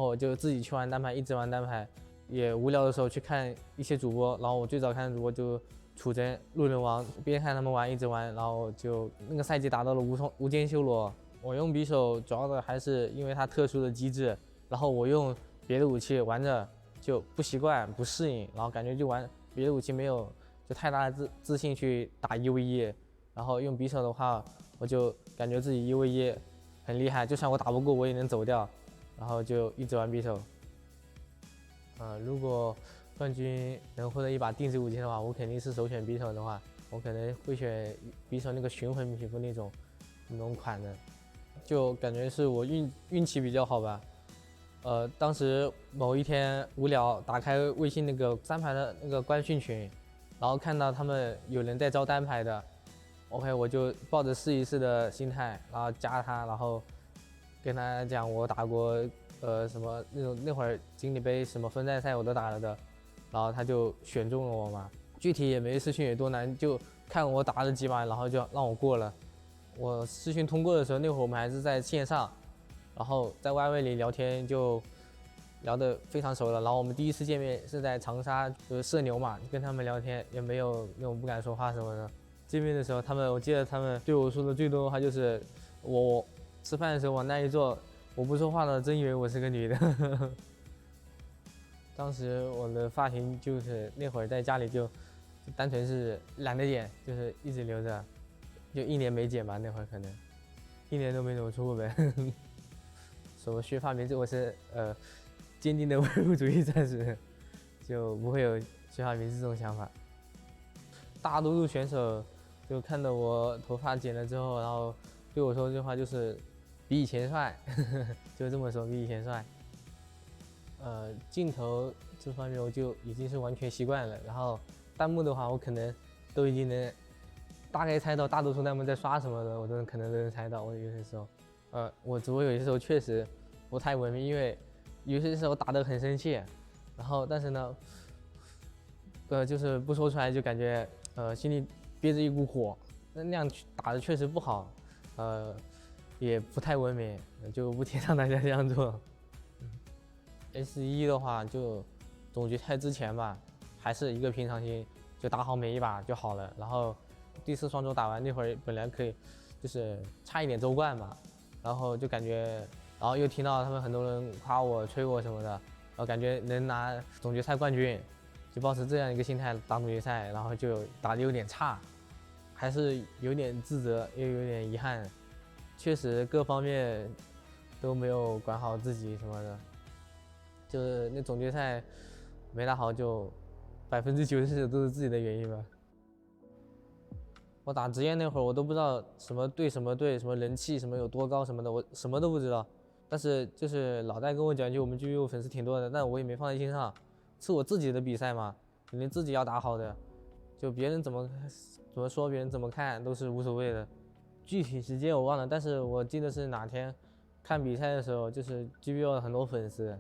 我就自己去玩单排，一直玩单排，也无聊的时候去看一些主播，然后我最早看的主播就楚真、路人王，边看他们玩一直玩，然后就那个赛季达到了无间修罗。我用匕首主要的还是因为它特殊的机制，然后我用别的武器玩着就不习惯、不适应，然后感觉就玩别的武器没有就太大的自信去打1v1，然后用匕首的话，我就感觉自己1v1很厉害，就算我打不过我也能走掉。然后就一直玩匕首。如果冠军能获得一把定制武器的话，我肯定是首选匕首的话，我可能会选匕首那个循环皮肤那种款的，就感觉是我运气比较好吧。当时某一天无聊，打开微信那个3排的那个官训群，然后看到他们有人在招单排的 ，OK， 我就抱着试一试的心态，然后加他，然后跟他讲我打过什么那会儿锦鲤杯什么分站赛我都打了的，然后他就选中了我嘛。具体也没试训有多难，就看我打了几把，然后就让我过了。我试训通过的时候，那会儿我们还是在线上，然后在外位里聊天就聊得非常熟了。然后我们第一次见面是在长沙，就是社牛嘛，跟他们聊天也没有那种不敢说话什么的。见面的时候，我记得他们对我说的最多的话就是我吃饭的时候往那一坐，我不说话了，真以为我是个女的。当时我的发型就是那会儿在家里就单纯是懒得剪，就是一直留着，就1年没剪吧，那会儿可能1年都没怎么出过门。什么学发明，我是坚定的唯物主义战士，就不会有学发明这种想法。大多数选手就看到我头发剪了之后，然后对我说这句话就是比以前帅，就这么说，比以前帅。镜头这方面我就已经是完全习惯了，然后弹幕的话，我可能都已经能大概猜到大多数弹幕在刷什么的，我可能都能猜到。我有些时候，我直播有些时候确实不太文明，因为有些时候打得很生气，然后但是呢，就是不说出来就感觉心里憋着一股火，那样打的确实不好，也不太文明，就不提倡大家这样做。S1的话，就总决赛之前吧，还是一个平常心，就打好每一把就好了。然后第4双周打完那会儿，本来可以就是差一点周冠嘛，然后就感觉，然后又听到他们很多人夸我、吹我什么的，然后感觉能拿总决赛冠军，就抱持这样一个心态打总决赛，然后就打得有点差，还是有点自责，又有点遗憾，确实各方面都没有管好自己什么的。就是那总决赛没打好，就90%都是自己的原因吧。我打职业那会儿，我都不知道什么队、什么人气什么有多高什么的，我什么都不知道。但是就是老戴跟我讲，就我们 GBO 粉丝挺多的，但我也没放在心上，是我自己的比赛嘛，肯定自己要打好的。就别人怎么说，别人怎么看都是无所谓的。具体时间我忘了，但是我记得是哪天看比赛的时候，就是 GBO 的很多粉丝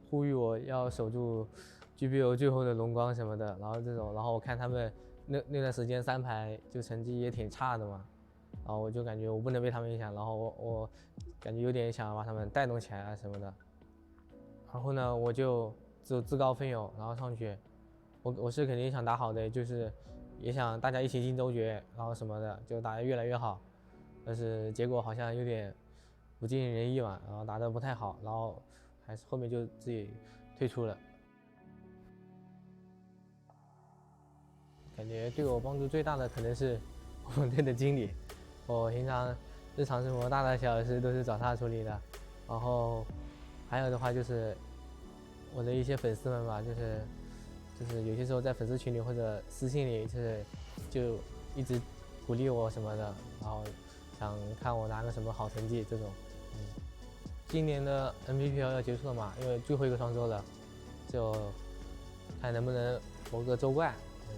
呼吁我要守住 GBO 最后的荣光什么的，然后我看他们那段时间3排就成绩也挺差的嘛，然后我就感觉我不能被他们影响，然后我感觉有点想把他们带动起来啊什么的，然后呢我就自告奋勇，然后上去，我是肯定想打好的，就是也想大家一起进周决，然后什么的，就打得越来越好，但是结果好像有点不尽人意嘛，然后打得不太好，然后还是后面就自己退出了。感觉对我帮助最大的可能是我们队的经理，我平常日常生活大大小小事都是找他处理的。然后还有的话就是我的一些粉丝们吧，就是有些时候在粉丝群里或者私信里，就一直鼓励我什么的，然后想看我拿个什么好成绩这种。今年的 Nbpl 要结束了嘛，因为最后一个双周了，就看能不能夺个周冠，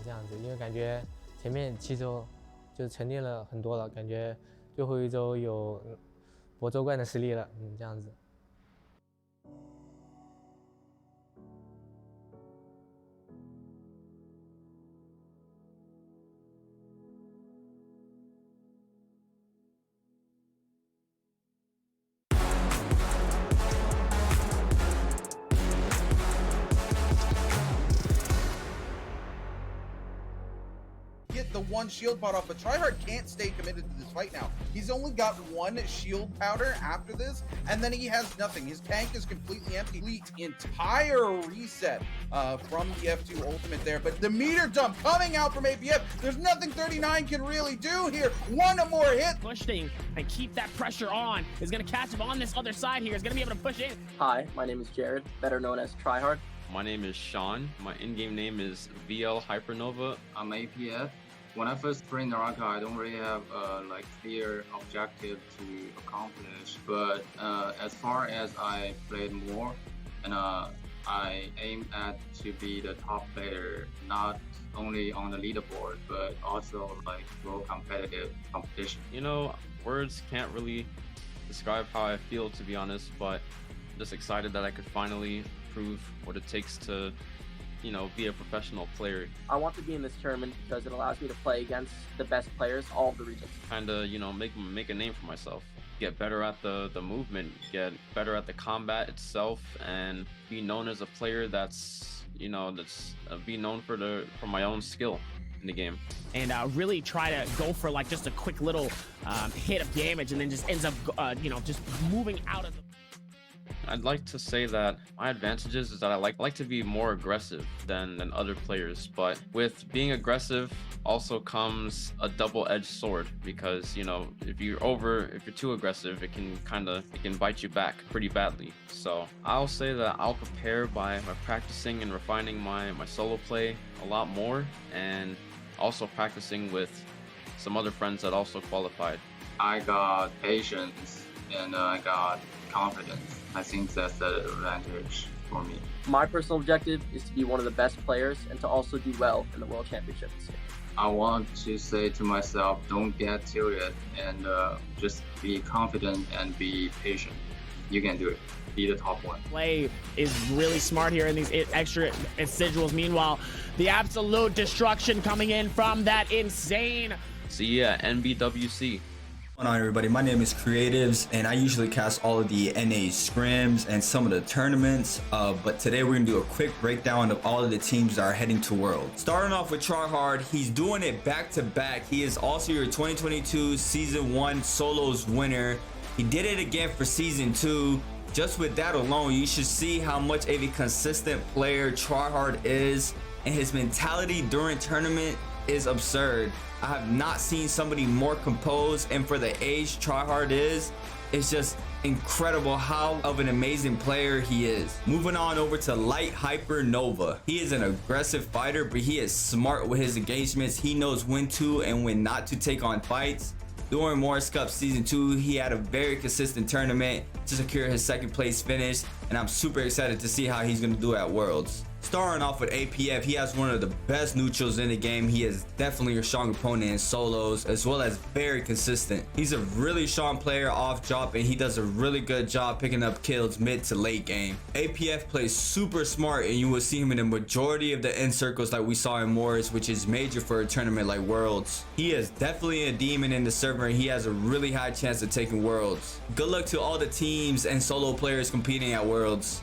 这样子。因为感觉前面7周就沉淀了很多了，感觉最后一周有夺周冠的实力了，这样子。one shield pot off, but Tryhard can't stay committed to this fight now. He's only got one shield powder after this, and then he has nothing. His tank is completely empty. Complete entire reset from the F2 ultimate there, but the meter dump coming out from APF. There's nothing 39 can really do here. One more hit. Pushing and keep that pressure on is going to catch him on this other side here. Is going to be able to push in. Hi, my name is Jared, better known as Tryhard. My name is Sean. My in-game name is VL Hypernova. I'm APF. When I first play Naraka, I don't really have a clear objective to accomplish. But as far as I played more, and I aim at to be the top player, not only on the leaderboard, but also world competitive competition. You know, words can't really describe how I feel, to be honest, but I'm just excited that I could finally prove what it takes to, you know, be a professional player. I want to be in this tournament because it allows me to play against the best players, all of the regions. Kind of, you know, make a name for myself. Get better at the movement, get better at the combat itself, and be known as a player that's, you know, be known for my own skill in the game. And really try to go for just a quick little hit of damage, and then just ends up, you know, just moving out of the... I'd like to say that my advantages is that I like to be more aggressive than other players, but with being aggressive also comes a double-edged sword, because, you know, if you're too aggressive, it can bite you back pretty badly. So I'll say that I'll prepare by practicing and refining my solo play a lot more, and also practicing with some other friends that also qualified. I got patience and I got confidence. I think that's the advantage for me. My personal objective is to be one of the best players and to also do well in the World Championship this year. I want to say to myself, don't get tilted, and just be confident and be patient. You can do it. Be the top one. Play is really smart here in these extra residuals. Meanwhile, the absolute destruction coming in from that insane... See you at NBWC. What's going on, everybody? My name is Creatives, and I usually cast all of the NA scrims and some of the tournaments, but today we're gonna do a quick breakdown of all of the teams that are heading to World. Starting off with Tryhard, he's doing it back to back. He is also your 2022 Season 1 Solos winner. He did it again for Season 2. Just with that alone, you should see how much of a consistent player Tryhard is, and his mentality during tournament is absurd. I have not seen somebody more composed, and for the age Tryhard is, it's just incredible how of an amazing player he is. Moving on over to Light Hypernova. He is an aggressive fighter, but he is smart with his engagements. He knows when to and when not to take on fights. During Morris Cup Season 2, he had a very consistent tournament to secure his second place finish, and I'm super excited to see how he's going to do at Worlds. Starting off with APF, he has one of the best neutrals in the game. He is definitely a strong opponent in solos, as well as very consistent. He's a really strong player off drop, and he does a really good job picking up kills mid to late game. APF plays super smart, and you will see him in the majority of the end circles like we saw in Morris, which is major for a tournament like Worlds. He is definitely a demon in the server, and he has a really high chance of taking Worlds. Good luck to all the teams and solo players competing at Worlds.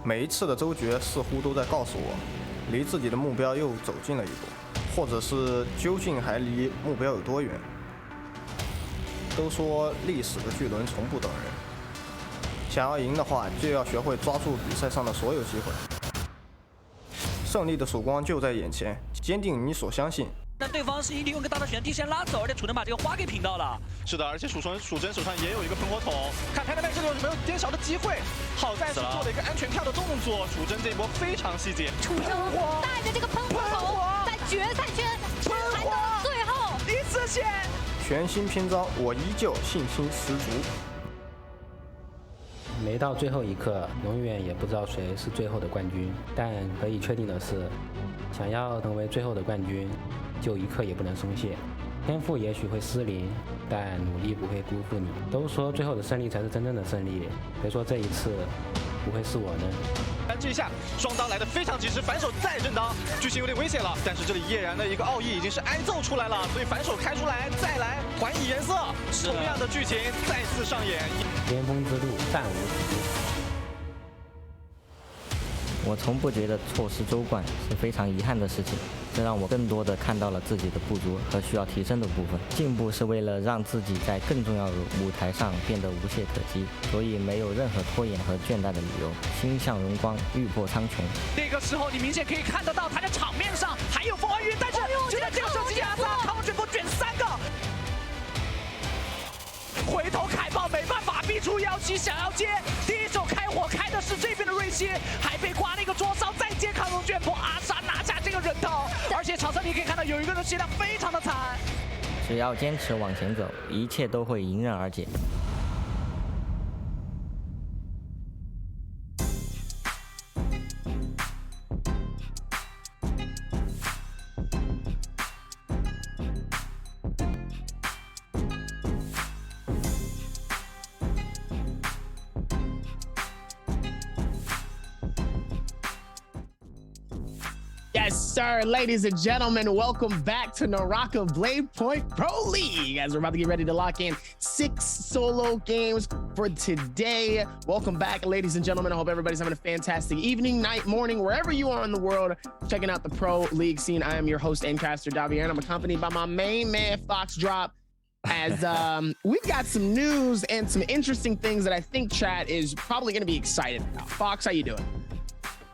每一次的周决似乎都在告诉我，离自己的目标又走近了一步，或者是究竟还离目标有多远？都说历史的巨轮从不等人，想要赢的话，就要学会抓住比赛上的所有机会。胜利的曙光就在眼前，坚定你所相信。 但对方是利用一个大招选地先拉走，而且楚能把这个花给平到了。是的，而且蜀真手上也有一个喷火筒，看他的麦这里有没有颠勺的机会。好在是做了一个安全跳的动作，蜀真这一波非常细节。楚真带着这个喷火筒在决赛圈还到最后一次线，全新篇章，我依旧信心十足。 没到最后一刻，永远也不知道谁是最后的冠军。但可以确定的是，想要成为最后的冠军，就一刻也不能松懈。天赋也许会失灵，但努力不会辜负你。都说最后的胜利才是真正的胜利，别说这一次不会是我呢？ 这一下双刀来的非常及时，反手再震刀，剧情有点危险了。但是这里叶然的一个奥义已经是挨揍出来了，所以反手开出来，再来还以颜色，同样的剧情再次上演。巅峰之路暂无止境。 我从不觉得错失周冠是非常遗憾的事情，这让我更多的看到了自己的不足和需要提升的部分。进步是为了让自己在更重要的舞台上变得无懈可击，所以没有任何拖延和倦怠的理由。心向荣光，欲破苍穹。那个时候你明显可以看得到他在场面上还有风儿云，但是就在这个时候，机甲他康卷波卷3个。 回头凯豹没办法逼出妖姬，想要接第一手开火开的是这边的瑞希，还被刮了一个灼烧，再接康龙卷破，阿莎拿下这个人头，而且场上你可以看到有一个人血量非常的惨。只要坚持往前走，一切都会迎刃而解。 Yes, sir. Ladies and gentlemen, welcome back to Naraka Blade Point Pro League. As we're about to get ready to lock in 6 solo games for today. Welcome back, ladies and gentlemen. I hope everybody's having a fantastic evening, night, morning, wherever you are in the world, checking out the Pro League scene. I am your host, Ncaster Davier, and I'm accompanied by my main man, Foxdrop. As we've got some news and some interesting things that I think chat is probably going to be excited about. Fox, how you doing?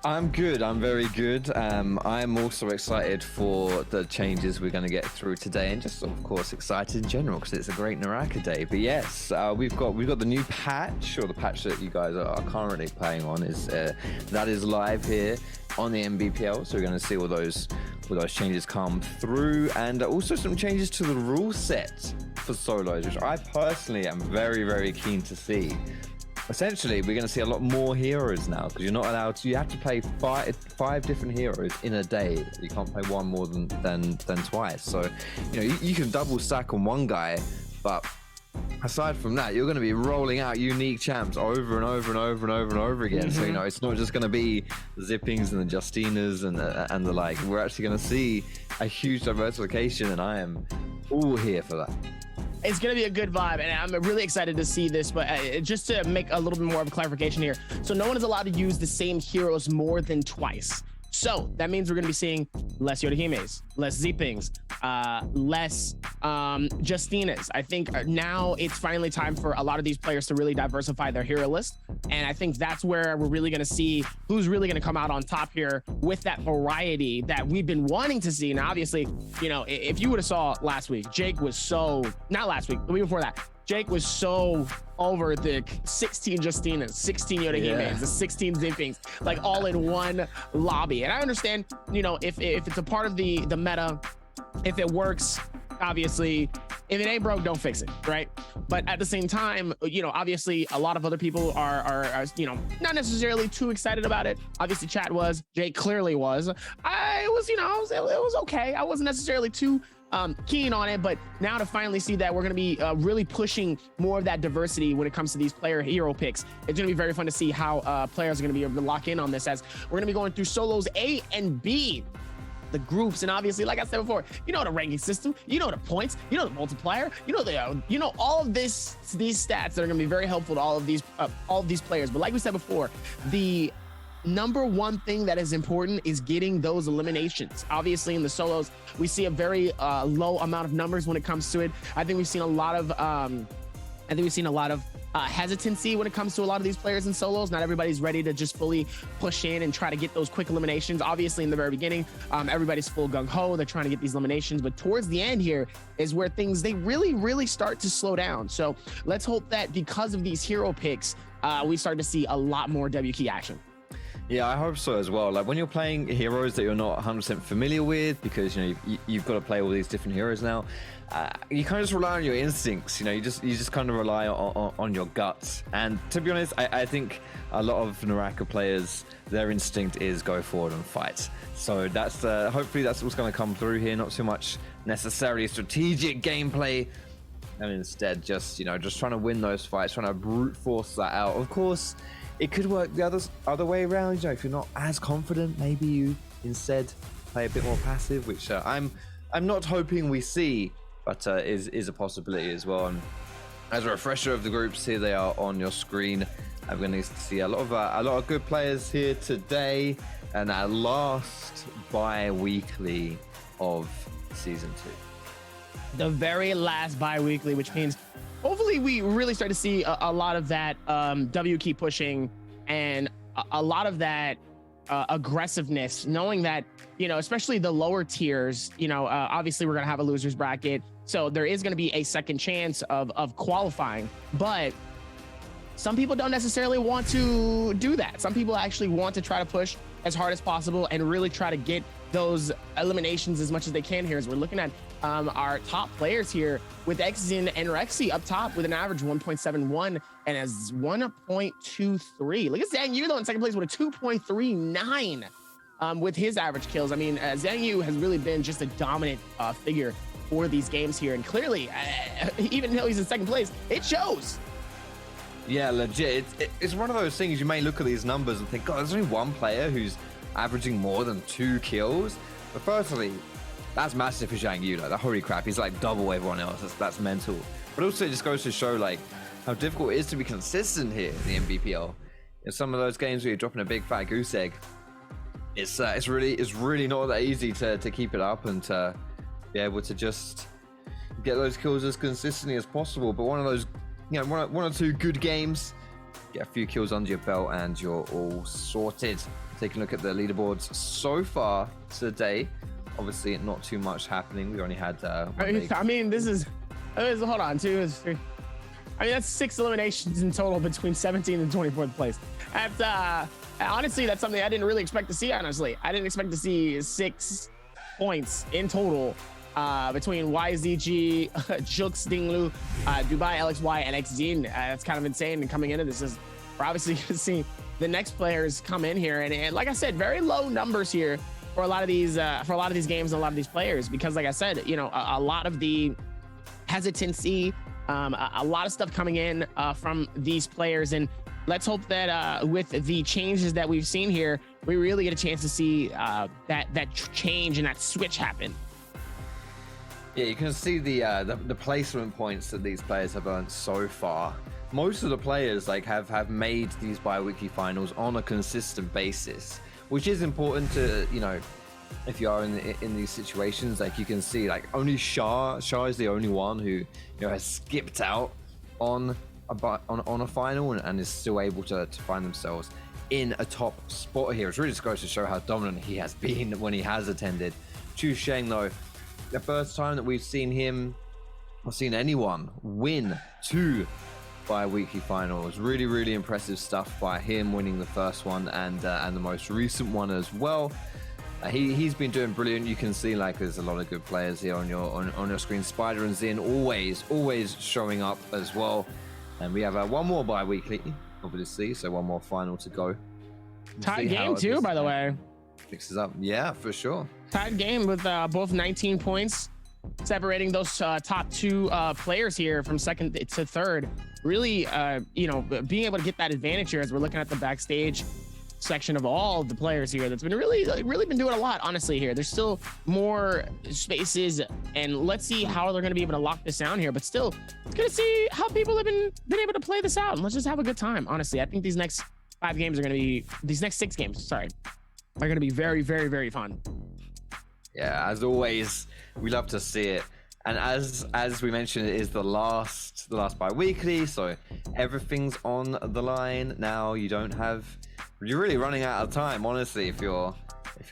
I'm good. I'm very good. I'm also excited for the changes we're going to get through today, and just of course excited in general because it's a great Naraka day. But yes, we've got the new patch, or the patch that you guys are currently playing on is that is live here on the Nbpl. So we're going to see all those changes come through, and also some changes to the rule set for solos, which I personally am very, very keen to see. Essentially, we're going to see a lot more heroes now because you're not allowed to. You have to play five different heroes in a day. You can't play one more than twice. So, you can double stack on one guy, but aside from that, you're going to be rolling out unique champs over and over and over and over and over again. So it's not just going to be the Zippings and the Justinas and the like. We're actually going to see a huge diversification, and I am all here for that. It's going to be a good vibe, and I'm really excited to see this, but just to make a little bit more of a clarification here. So no one is allowed to use the same heroes more than twice. So that means we're going to be seeing less Yodahimes, less Zippings, less Justinas. I think now it's finally time for a lot of these players to really diversify their hero list. And I think that's where we're really going to see who's really going to come out on top here with that variety that we've been wanting to see. Now, obviously, if you would have saw last week, Jake was not last week, the week before that, Jake was so over the 16 Justinas, 16 Yodahimes, the 16 Zippings, like all in one lobby. And I understand, if it's a part of the meta, if it works, obviously, if it ain't broke, don't fix it, right? But at the same time, obviously a lot of other people are not necessarily too excited about it. Obviously chat was, Jake clearly was. It was okay. I wasn't necessarily too keen on it, but now to finally see that we're going to be really pushing more of that diversity when it comes to these player hero picks, it's going to be very fun to see how players are going to be able to lock in on this, as we're going to be going through solos A and B, the groups, and obviously, like I said before, the ranking system, the points, the multiplier, all of these stats that are going to be very helpful to all of these players. But like we said before, the number one thing that is important is getting those eliminations. Obviously, in the solos, we see a very low amount of numbers when it comes to it. I think we've seen a lot of hesitancy when it comes to a lot of these players in solos. Not everybody's ready to just fully push in and try to get those quick eliminations. Obviously, in the very beginning, everybody's full gung-ho. They're trying to get these eliminations, but towards the end here is where things, they really start to slow down. So let's hope that because of these hero picks, we start to see a lot more W key action. Yeah, I hope so as well. Like when you're playing heroes that you're not 100% familiar with, because you've got to play all these different heroes now, you kind of just rely on your instincts. You just kind of rely on your guts. And to be honest, I think a lot of Naraka players, their instinct is go forward and fight. So that's hopefully that's what's going to come through here. Not too much necessarily strategic gameplay, and instead just trying to win those fights, trying to brute force that out. Of course, it could work the other way around. If you're not as confident, maybe you instead play a bit more passive, which I'm not hoping we see, but is a possibility as well. And as a refresher of the groups, here they are on your screen. I'm going to see a lot of good players here today, and our last bi-weekly of season 2. The very last bi-weekly, which means hopefully we really start to see a lot of that W key pushing and a lot of that aggressiveness, knowing that, especially the lower tiers, obviously we're going to have a losers bracket. So there is going to be a second chance of qualifying, but some people don't necessarily want to do that. Some people actually want to try to push as hard as possible and really try to get those eliminations as much as they can here, as we're looking at our top players here with Xin and Rexy up top with an average 1.71 and as 1.23. Look at Zhang Yu though in second place with a 2.39 with his average kills. I mean, Zhang Yu has really been just a dominant figure for these games here, and clearly, even though he's in second place, it shows. Yeah, legit. It's one of those things you may look at these numbers and think, God, there's only one player who's averaging more than 2 kills. But firstly, that's massive for Zhang Yu. Like, holy crap, he's like double everyone else. That's mental. But also, it just goes to show like how difficult it is to be consistent here in the Nbpl. In some of those games where you're dropping a big fat goose egg, it's really not that easy to keep it up and to be able to just get those kills as consistently as possible. But one of those, one or two good games, get a few kills under your belt and you're all sorted. Taking a look at the leaderboards so far today, obviously not too much happening. We only had I mean, this is hold on, 2 is 3. I mean, that's 6 eliminations in total between 17th and 24th place. That's honestly, that's something I didn't really expect to see. Honestly, I didn't expect to see 6 points in total between YZG, Jux, Dinglu, Dubai, LXY, and XZine. That's kind of insane. And coming into this, we're obviously going to see the next players come in here, and like I said, very low numbers here for a lot of these games and a lot of these players, because like I said, a lot of the hesitancy, a lot of stuff coming in from these players, and let's hope that with the changes that we've seen here, we really get a chance to see that change and that switch happen. Yeah, you can see the placement points that these players have earned so far. Most of the players have made these bi-weekly finals on a consistent basis, which is important to, if you are in these situations. Like you can see, only Shah is the only one who has skipped out on a final and is still able to find themselves in a top spot here. It really just goes to show how dominant he has been when he has attended. Chu Sheng though, the first time that we've seen him or seen anyone win 2 bi-weekly finals. Really impressive stuff by him, winning the first one and the most recent one as well. He's been doing brilliant. You can see there's a lot of good players here on your screen. Spider and Xin always showing up as well. And we have one more bi-weekly, obviously, so one more final to go. Tied game too, by the way. Mixes up, yeah, for sure. Tied game with both 19 points, separating those top 2 players here from second to third. Really, being able to get that advantage here as we're looking at the backstage section of all of the players here. That's been really been doing a lot, honestly. Here, there's still more spaces, and let's see how they're going to be able to lock this down here. But still, it's going to see how people have been able to play this out, and let's just have a good time. Honestly, I think these next 5 games are going to be, these next 6 games, sorry, are going to be very, very, very fun. Yeah, as always, we love to see it. And as we mentioned, it is the last bi-weekly, so everything's on the line now. You're really running out of time, honestly, if you're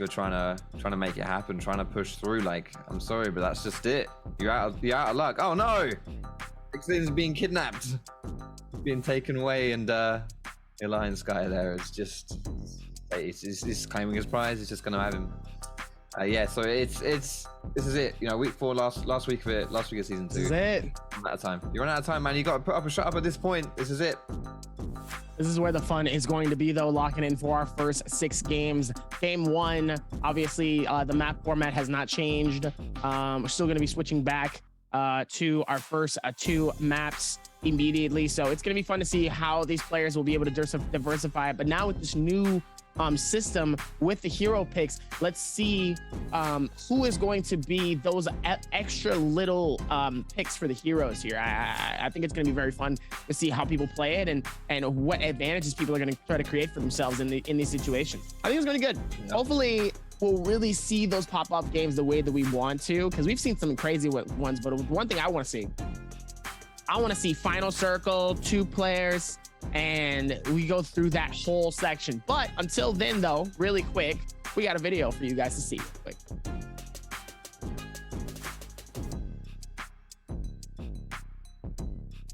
trying to make it happen, trying to push through. Like, I'm sorry, but that's just it. You're out of luck. Oh no, Xlin's being kidnapped, being taken away, and Lion Sky there is just he's claiming his prize. He's just gonna have him. Yeah, so this is it. You know, week 4, last week of season 2. This is it. Run out of time. You run out of time, man. You got to put up a shut up at this point. This is it. This is where the fun is going to be, though, locking in for our first 6 games. Game 1, obviously, the map format has not changed. We're still going to be switching back to our first 2 maps immediately. So it's going to be fun to see how these players will be able to diversify. But now with this new system with the hero picks, let's see who is going to be those extra little picks for the heroes here. I think it's going to be very fun to see how people play it and what advantages people are going to try to create for themselves in these situations. I think it's going to be good. Yeah. Hopefully we'll really see those pop-up games the way that we want to, because we've seen some crazy ones, but one thing I want to see final circle, 2 players, and we go through that whole section. But until then, though, really quick, we got a video for you guys to see real quick.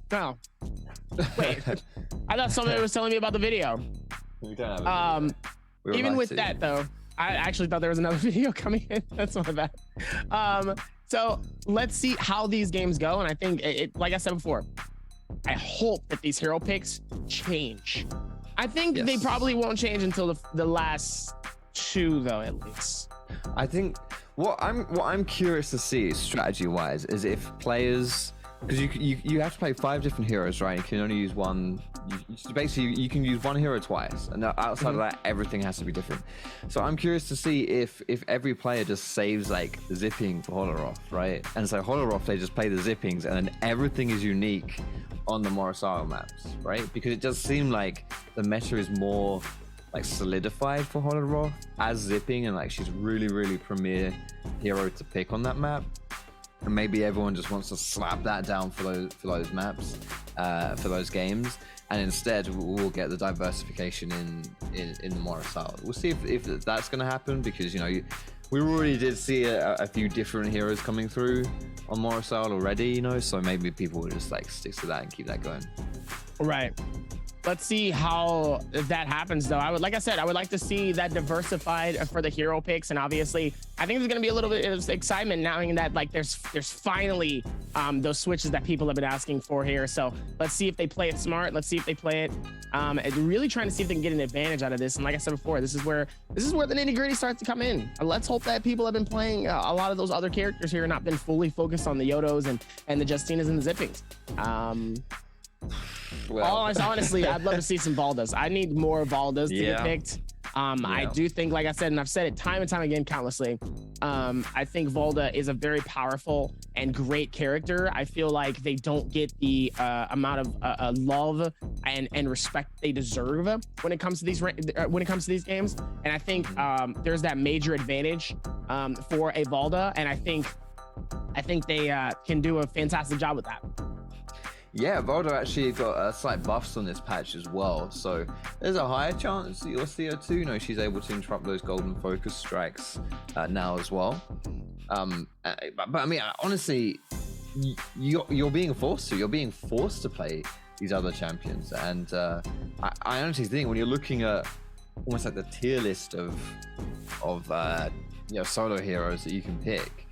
No, wait, I thought somebody was telling me about the video. We don't have a video. Even with that, though, I actually thought there was another video coming in. That's not bad. So let's see how these games go. And I think like I said before, I hope that these hero picks change. I think they probably won't change until the last 2, though, at least. I think what I'm curious to see, strategy wise, is if players, because you have to play 5 different heroes, right? You can only use one. Basically, you can use one hero twice, and outside of that, everything has to be different. So I'm curious to see if every player just saves like zipping for Holoroth, right? And so Holoroth, they just play the zippings, and then everything is unique on the Morasao maps, right? Because it does seem like the meta is more like solidified for Holoroth as zipping, and like she's really premier hero to pick on that map. And maybe everyone just wants to slap that down for those maps, for those games, and instead we'll get the diversification in the Morasao. We'll see if that's going to happen, because you know we already did see a few different heroes coming through on Morasao already, you know, so maybe people will just like stick to that and keep that going. Right. Let's see how that happens, though. Like I said, I would like to see that diversified for the hero picks, and obviously, I think there's going to be a little bit of excitement knowing that like there's finally those switches that people have been asking for here. So let's see if they play it smart. Let's see if they play it. And really trying to see if they can get an advantage out of this. And like I said before, this is where the nitty-gritty starts to come in. Let's hope that people have been playing a lot of those other characters here and not been fully focused on the Yodos and the Justinas and the Zippings. Well, honestly, I'd love to see some Valdas. I need more Valdas to get picked. I do think, like I said, and I've said it time and time again countlessly, I think Valda is a very powerful and great character. I feel like they don't get the amount of love and respect they deserve when it comes to these games. And I think there's that major advantage for a Valda, and I think they can do a fantastic job with that. Yeah, Valda actually got slight buffs on this patch as well, so there's a higher chance that you'll see her too. You know, she's able to interrupt those golden focus strikes now as well. But I mean, honestly, you're being forced to play these other champions, and I honestly think when you're looking at almost like the tier list of solo heroes that you can pick,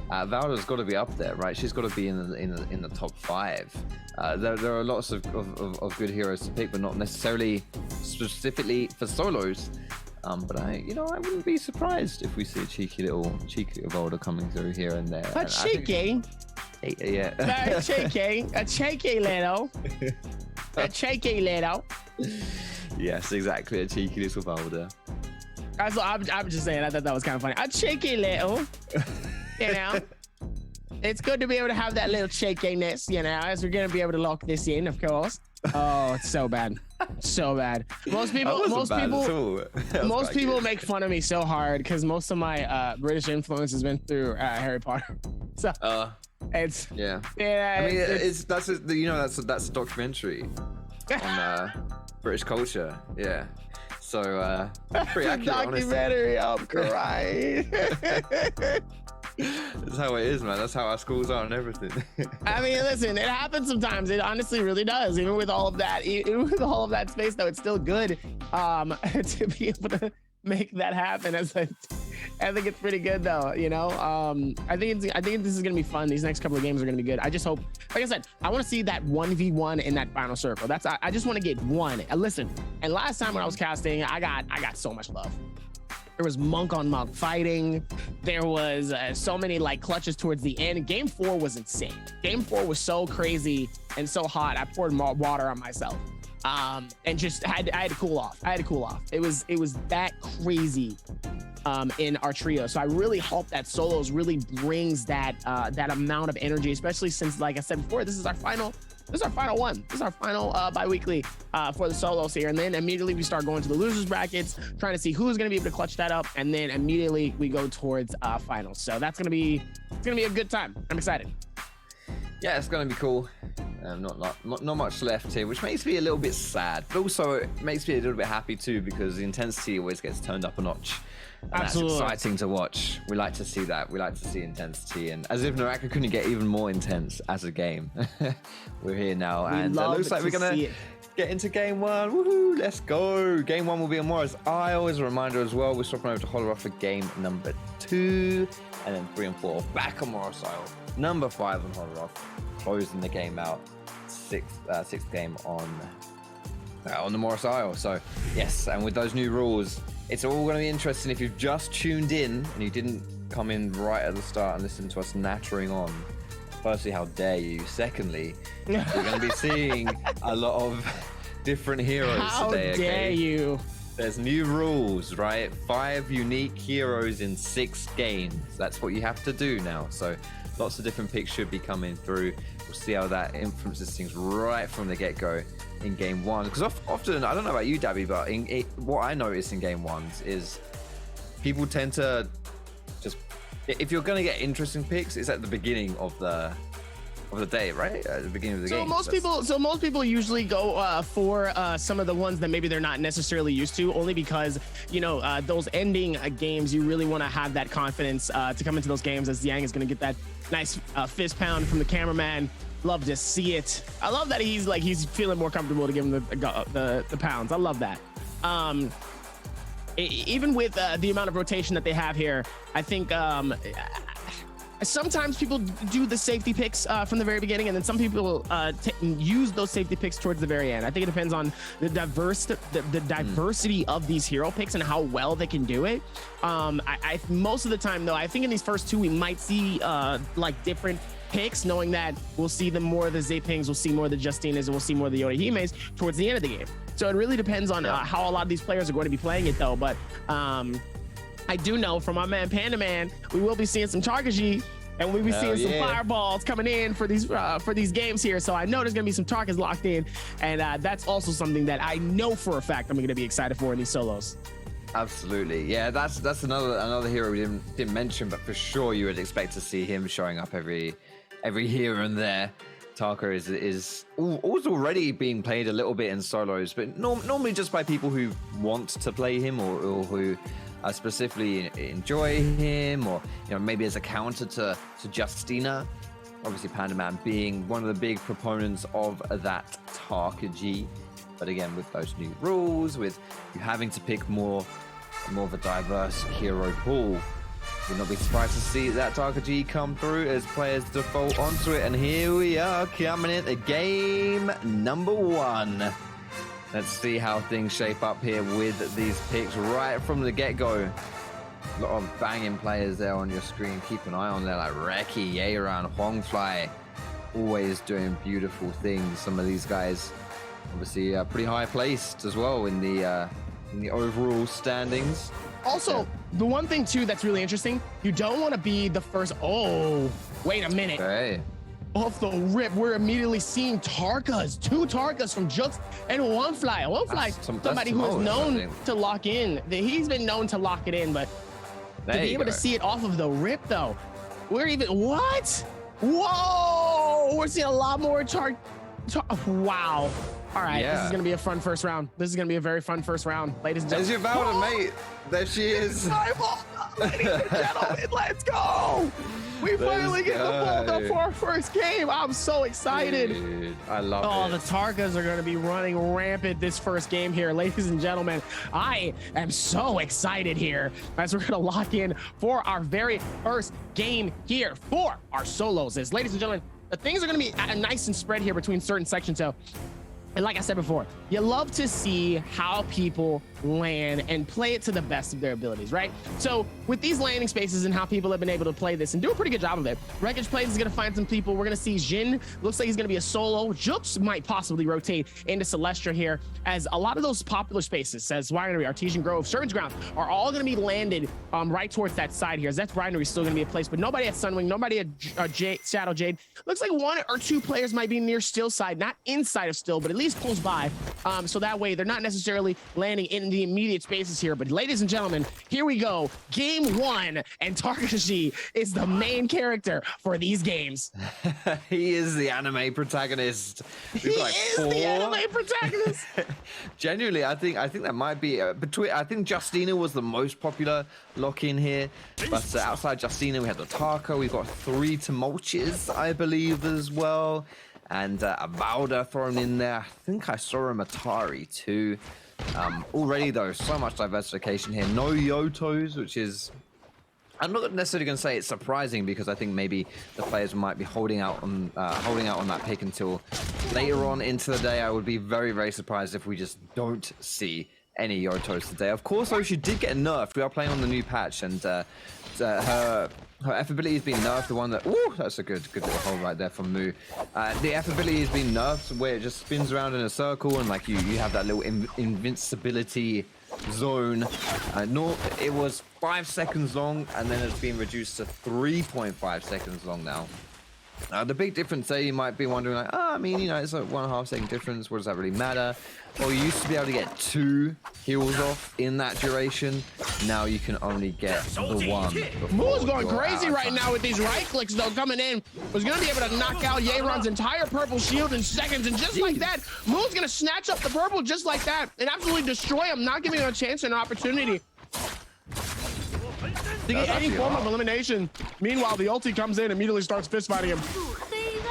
Valda's got to be up there, right? She's got to be in the top 5. There are lots of good heroes to pick, but not necessarily specifically for solos. But I wouldn't be surprised if we see a cheeky little Valda coming through here and there. A cheeky little. Yes, exactly, a cheeky little Valda. I'm just saying. I thought that was kind of funny. A cheeky little. You know, it's good to be able to have that little shakiness, you know, as we're going to be able to lock this in, of course. Oh, it's so bad, so bad. Most people make fun of me so hard because most of my British influence has been through Harry Potter. So it's yeah. I mean, that's a documentary on British culture. Yeah. So pretty accurate, documentary. I'm crying. That's how it is, man. That's how our schools are and everything. I mean, listen, it happens sometimes. It honestly really does. Even with all of that, space, though, it's still good to be able to make that happen. I think it's pretty good, though. You know, I think this is gonna be fun. These next couple of games are gonna be good. I just hope, like I said, I want to see that 1v1 in that final circle. I just want to get one. Listen, and last time when I was casting, I got so much love. There was monk on monk fighting. There was so many like clutches towards the end. Game 4 was insane. Game 4 was so crazy and so hot. I poured water on myself and just I had to cool off. It was that crazy in our trio. So I really hope that solos really brings that amount of energy, especially since, like I said before, this is our final one. This is our final bi-weekly for the solos here. And then immediately we start going to the losers brackets, trying to see who's going to be able to clutch that up. And then immediately we go towards finals. So that's going to be a good time. I'm excited. Yeah, it's going to be cool. Not much left here, which makes me a little bit sad, but also it makes me a little bit happy too, because the intensity always gets turned up a notch. And absolutely. That's exciting to watch. We like to see that. We like to see intensity, and as if Naraka couldn't get even more intense as a game. We're here now, and it looks like we're gonna get into game 1. Woohoo! Let's go. Game 1 will be on Morris Isle. As a reminder as well, we're swapping over to Holoroth for game number 2, and then 3 and 4 back on Morris Isle. Number 5 on Holoroth, closing the game out. Sixth game on the Morris Isle. So yes, and with those new rules, it's all going to be interesting. If you've just tuned in and you didn't come in right at the start and listen to us nattering on, firstly, how dare you? Secondly, we're going to be seeing a lot of different heroes today. How dare you? There's new rules, right? 5 unique heroes in 6 games. That's what you have to do now. So lots of different picks should be coming through. We'll see how that influences things right from the get-go in game 1. Because often, I don't know about you, Dabby, but what I notice in game 1s is people tend to just, if you're going to get interesting picks, it's at the beginning of the day, right? At the beginning of the game. Most people usually go for some of the ones that maybe they're not necessarily used to, only because, you know, those ending games, you really want to have that confidence to come into those games, as Yang is going to get that nice fist pound from the cameraman. Love to see it. I love that he's feeling more comfortable to give him the pounds. I love that. Even with the amount of rotation that they have here, I think sometimes people do the safety picks from the very beginning, and then some people use those safety picks towards the very end. I think it depends on the diversity of these hero picks and how well they can do it. I most of the time, though, I think in these first 2 we might see like different picks, knowing that we'll see more of the Zapings, we'll see more of the Justinas, and we'll see more of the Yodahimes towards the end of the game. So it really depends on how a lot of these players are going to be playing it, though. But I do know from my man Panda Man, we will be seeing some Tarkaji, and we'll be seeing some fireballs coming in for these games here. So I know there's gonna be some Tarkas locked in, and that's also something that I know for a fact I'm gonna be excited for in these solos. Absolutely, yeah. That's another hero we didn't mention, but for sure you would expect to see him showing up every here and there. Tarka is already being played a little bit in solos, but normally just by people who want to play him or who specifically enjoy him, or maybe as a counter to Justina. Obviously, Panda Man being one of the big proponents of that Tarkaji. But again, with those new rules, with you having to pick more of a diverse hero pool, would not be surprised to see that Tarkaji come through as players default onto it. And here we are coming into game number 1. Let's see how things shape up here with these picks right from the get-go. A lot of banging players there on your screen. Keep an eye on there, like Reki, Yeran, Huangfly, always doing beautiful things. Some of these guys obviously pretty high placed as well in the overall standings. Also, the one thing too that's really interesting, you don't want to be the first. Oh, wait a minute. Okay. Off the rip, we're immediately seeing Tarkas, 2 Tarkas from Jux and OneFly. OneFly, somebody who is known to lock in. He's been known to lock it in, but to be able to see it off of the rip, though, we're even what? Whoa! We're seeing a lot more wow. All right, this is gonna be a fun first round. This is gonna be a very fun first round, ladies and gentlemen. There's your Valda, mate. There she is. Ladies and gentlemen, let's go. We finally get the vault up for our first game. I'm so excited. Dude, I love it. Oh, the Tarkas are going to be running rampant this first game here. Ladies and gentlemen, I am so excited here as we're going to lock in for our very first game here for our solos. Ladies and gentlemen, the things are going to be nice and spread here between certain sections. So, and like I said before, you love to see how people land and play it to the best of their abilities, right? So with these landing spaces and how people have been able to play this and do a pretty good job of it, Wreckage Plays is going to find some people. We're going to see Jin, looks like he's going to be a solo. Jux might possibly rotate into Celestia here, as a lot of those popular spaces, as Winery, Artesian Grove, Servants Ground, are all going to be landed right towards that side here. As that's Winery still going to be a place, but nobody at Sunwing, nobody at Shadow Jade. Looks like 1 or 2 players might be near Still side, not inside of Still, but at least close by. So that way they're not necessarily landing in the immediate spaces here. But ladies and gentlemen, here we go. Game 1, and Tarkashi is the main character for these games. He is the anime protagonist. He is the anime protagonist. Genuinely, I think that might be between. I think Justina was the most popular lock-in here, but outside Justina, we had the Tarka. We've got 3 Tumultuous, I believe, as well. And a Valda thrown in there. I think I saw a Matari too. Already though, so much diversification here. No Yotos, which is, I'm not necessarily going to say it's surprising, because I think maybe the players might be holding out on that pick until later on into the day. I would be very, very surprised if we just don't see any Yotos today. Of course, though, she did get nerfed. We are playing on the new patch, and her F ability has been nerfed. The one that, ooh, that's a good little hold right there from Mu. The F ability has been nerfed, where it just spins around in a circle, and like you have that little invincibility zone. It was 5 seconds long, and then it's been reduced to 3.5 seconds long now. The big difference there, you might be wondering, like, I mean, you know, it's a 1.5 second difference. What does that really matter? Well, you used to be able to get 2 heals off in that duration. Now you can only get the 1. Moo's going crazy right now with these right clicks, though, coming in. Was going to be able to knock out Yeron's entire purple shield in seconds, and just like that, Moo's going to snatch up the purple just like that and absolutely destroy him, not giving him a chance and an opportunity to get any form of elimination. Meanwhile, the ulti comes in, immediately starts fist fighting him,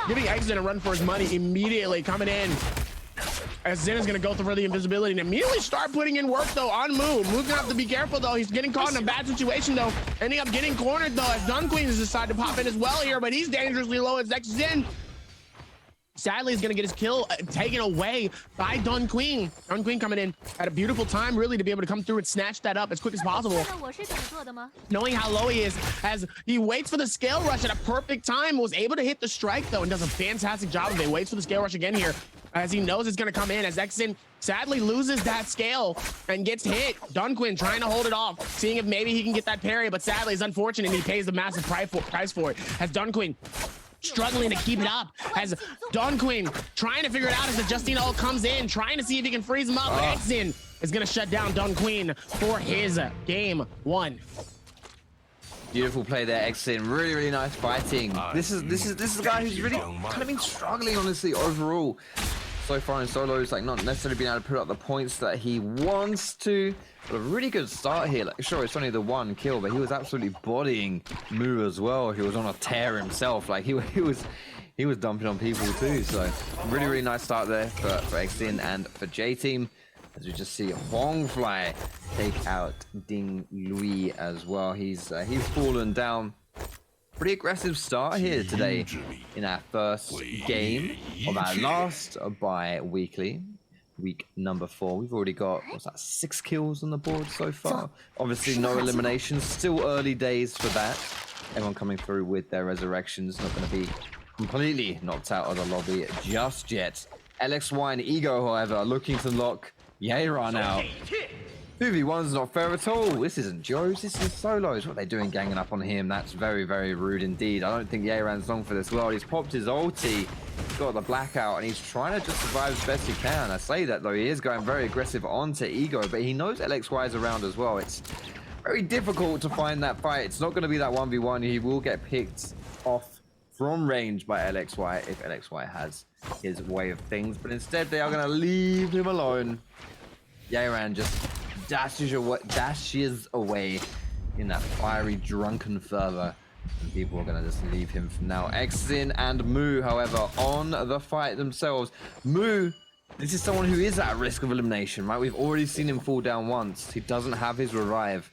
giving Exit a run for his money immediately coming in. As Zen is going to go through for the invisibility and immediately start putting in work, though, on Mu. Mu's going to have to be careful, though. He's getting caught in a bad situation, though. Ending up getting cornered, though, as Dun Queen has decided to pop in as well here, but he's dangerously low as Zen. Sadly, he's going to get his kill taken away by Dun Queen. Dun Queen coming in at a beautiful time, really, to be able to come through and snatch that up as quick as possible. Knowing how low he is, as he waits for the scale rush at a perfect time, was able to hit the strike, though, and does a fantastic job of it. Waits for the scale rush again here, as he knows it's going to come in, as Exin sadly loses that scale and gets hit. Dun Quinn trying to hold it off, seeing if maybe he can get that parry, but sadly it's unfortunate, and he pays the massive price for it, as Dun Quinn struggling to keep it up, as Dun Quinn trying to figure it out as the Justine ult comes in, trying to see if he can freeze him up. Exin is going to shut down Dun Quinn for his game 1. Beautiful play there, Exin. Really, really nice fighting. This is a guy who's really kind of been struggling, honestly, overall. So far in solos, like not necessarily being able to put up the points that he wants to. But a really good start here. Like, sure, it's only the 1 kill, but he was absolutely bodying Mu as well. He was on a tear himself. Like he was dumping on people too. So really, really nice start there for Exin and for J Team. As we just see Hongfly take out Ding Lui as well. He's fallen down. Pretty aggressive start here today in our first game of our last bi-weekly, week number 4. We've already got, what's that, 6 kills on the board so far. Obviously no eliminations, still early days for that. Everyone coming through with their resurrections, not going to be completely knocked out of the lobby just yet. LXY and Ego, however, are looking to lock Yeron out. 2v1's not fair at all. This isn't Joe's, this is Solos. What are they doing ganging up on him? That's very, very rude indeed. I don't think Yeran's long for this world. He's popped his ulti, he's got the blackout, and he's trying to just survive as best he can. I say that though, he is going very aggressive onto Ego, but he knows LXY is around as well. It's very difficult to find that fight. It's not going to be that 1v1. He will get picked off from range by LXY if LXY has his way of things, but instead they are going to leave him alone. Yeran just dashes away in that fiery drunken fervor, and people are going to just leave him from now. Xin and Moo, however, on the fight themselves. Moo, this is someone who is at risk of elimination, right? We've already seen him fall down once. He doesn't have his revive.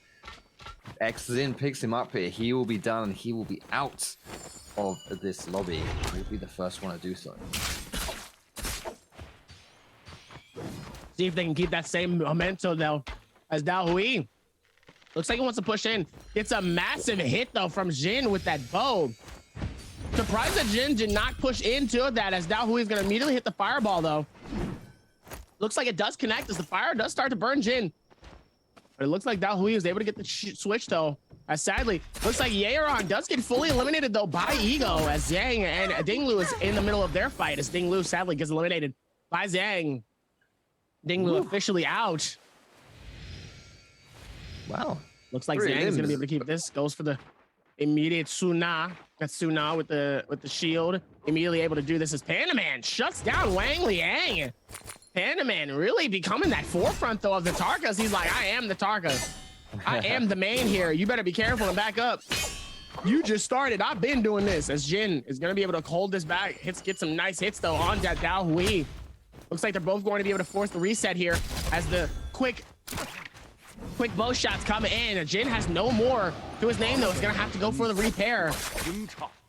Xin picks him up here. He will be done, and he will be out of this lobby. He'll be the first one to do so. See if they can keep that same momentum though as DAY1-SOLO. Looks like he wants to push in. Gets a massive hit though from Jin with that bow. Surprised that Jin did not push into that, as DAY1-SOLO is going to immediately hit the fireball though. Looks like it does connect as the fire does start to burn Jin. But it looks like DAY1-SOLO is able to get the switch though. As sadly, looks like Yeran does get fully eliminated though by Ego, as Zhang and Dinglu is in the middle of their fight, as Dinglu sadly gets eliminated by Zhang. Dinglu officially out. Wow. Looks like Zhang is going to be able to keep this. Goes for the immediate Suna. Got Suna with the shield. Immediately able to do this as Panaman shuts down Wang Liang. Panaman really becoming that forefront though of the Tarkas. He's like, I am the Tarka. I am the main here. You better be careful and back up. You just started. I've been doing this. As Jin is going to be able to hold this back. Get some nice hits though on that DAY1-SOLO. Looks like they're both going to be able to force the reset here as the quick bow shots come in. Jin has no more to his name though. He's gonna have to go for the repair.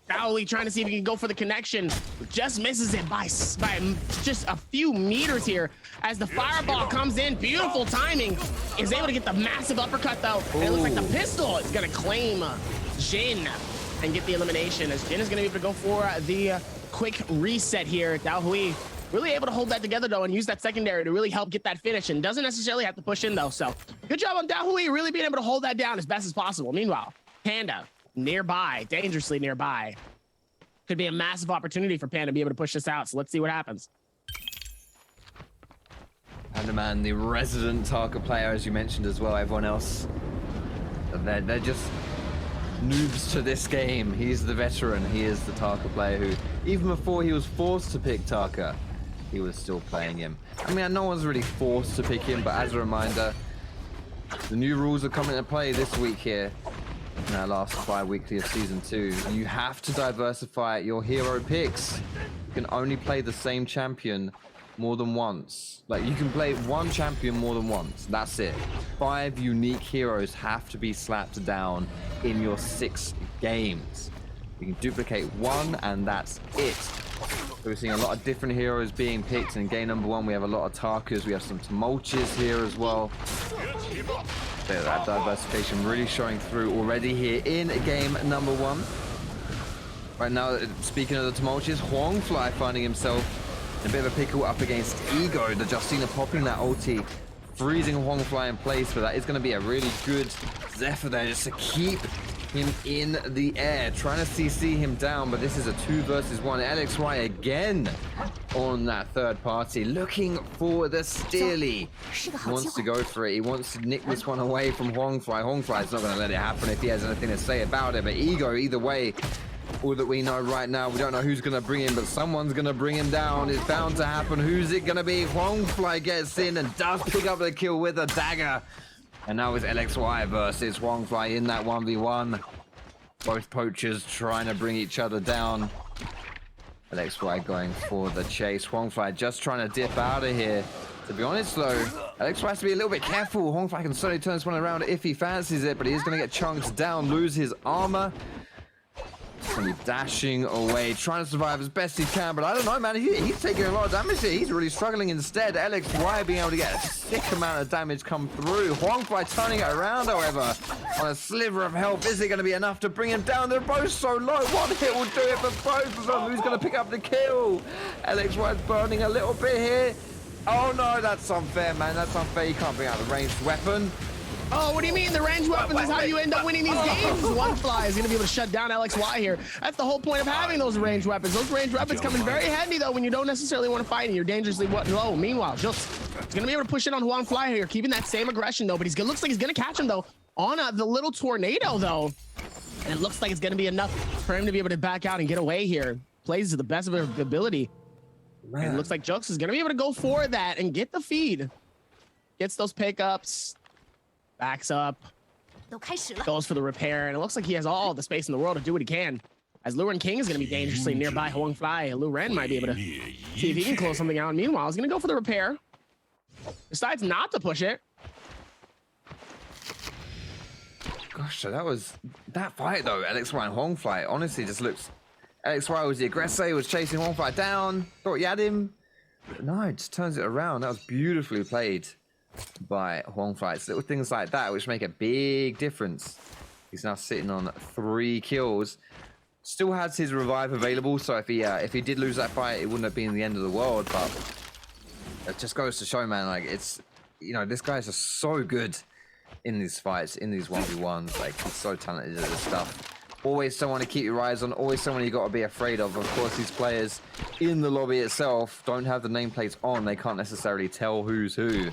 DAY1-SOLO trying to see if he can go for the connection. Just misses it by just a few meters here as the fireball comes in. Beautiful timing. Is able to get the massive uppercut though. And it looks like the pistol is gonna claim Jin and get the elimination, as Jin is gonna be able to go for the quick reset here. DAY1-SOLO really able to hold that together though and use that secondary to really help get that finish, and doesn't necessarily have to push in though. So good job on DAY1-SOLO really being able to hold that down as best as possible. Meanwhile, Panda nearby, dangerously nearby. Could be a massive opportunity for Panda to be able to push this out. So let's see what happens. Pandaman, the resident Tarka player, as you mentioned as well. Everyone else, they're just noobs to this game. He's the veteran. He is the Tarka player who, even before he was forced to pick Tarka, he was still playing him. I mean, no one's really forced to pick him, but as a reminder, the new rules are coming into play this week here in our last bi-weekly of season 2. You have to diversify your hero picks. You can only play the same champion more than once. Like, you can play one champion more than once. That's it. 5 unique heroes have to be slapped down in your 6 games. You can duplicate one and that's it. So we're seeing a lot of different heroes being picked. In game number 1, we have a lot of Tarkas. We have some Tumultuous here as well. So that diversification really showing through already here in game number 1. Right now, speaking of the Tumultuous, Huangfly finding himself in a bit of a pickle up against Ego. The Justina popping that ulti, freezing Huangfly in place, but that is going to be a really good Zephyr there just to keep him in the air, trying to CC him down, but this is a 2 versus 1. LXY again on that third party, looking for the Steely. He wants to go for it. He wants to nick this one away from Huangfly. Huangfly's not going to let it happen if he has anything to say about it, but Ego, either way, all that we know right now, we don't know who's going to bring him, but someone's going to bring him down. It's bound to happen. Who's it going to be? Huangfly gets in and does pick up the kill with a dagger. And now it's LXY versus Huangfly in that 1v1. Both poachers trying to bring each other down. LXY going for the chase. Huangfly just trying to dip out of here. To be honest though, LXY has to be a little bit careful. Huangfly can certainly turn this one around if he fancies it, but he is going to get chunked down, lose his armor. He's going to be dashing away, trying to survive as best he can, but I don't know, man. He's taking a lot of damage here. He's really struggling instead. LXY being able to get a sick amount of damage come through. Huangfly turning it around, however, on a sliver of health. Is it going to be enough to bring him down? They're both so low. One hit will do it for both of them. Who's going to pick up the kill? LXY's burning a little bit here. Oh no, that's unfair, man. That's unfair. You can't bring out the ranged weapon. Oh, what do you mean? The ranged weapons is how you end up winning these games. One Fly is going to be able to shut down LXY here. That's the whole point of having those ranged weapons. Those ranged weapons come in very handy, though, when you don't necessarily want to fight and you're dangerously low. Meanwhile, Jux is going to be able to push it on One Fly here, keeping that same aggression, though. But looks like he's going to catch him, though, on the little tornado, though. And it looks like it's going to be enough for him to be able to back out and get away here. Plays to the best of his ability. Man. And it looks like Jux is going to be able to go for that and get the feed. Gets those pickups. Backs up, goes for the repair, and it looks like he has all the space in the world to do what he can. As Luren King is going to be dangerously nearby Huang Fly, Luren might be able to see if he can close something out. Meanwhile, he's going to go for the repair. Decides not to push it. Gosh, so that fight though, LXY and Huang Fly, honestly just looks... LXY was the aggressor, he was chasing Huang Fly down, thought he had him. But no, it just turns it around. That was beautifully played by Huang Fly. It's little things like that which make a big difference. He's now sitting on 3 kills. Still has his revive available, so if he did lose that fight, it wouldn't have been the end of the world. But it just goes to show, man, like, it's, you know, this guy's just so good in these fights, in these 1v1s. Like, he's so talented at this stuff. Always someone to keep your eyes on, always someone you got to be afraid of. Of course, these players in the lobby itself don't have the nameplates on. They can't necessarily tell who's who.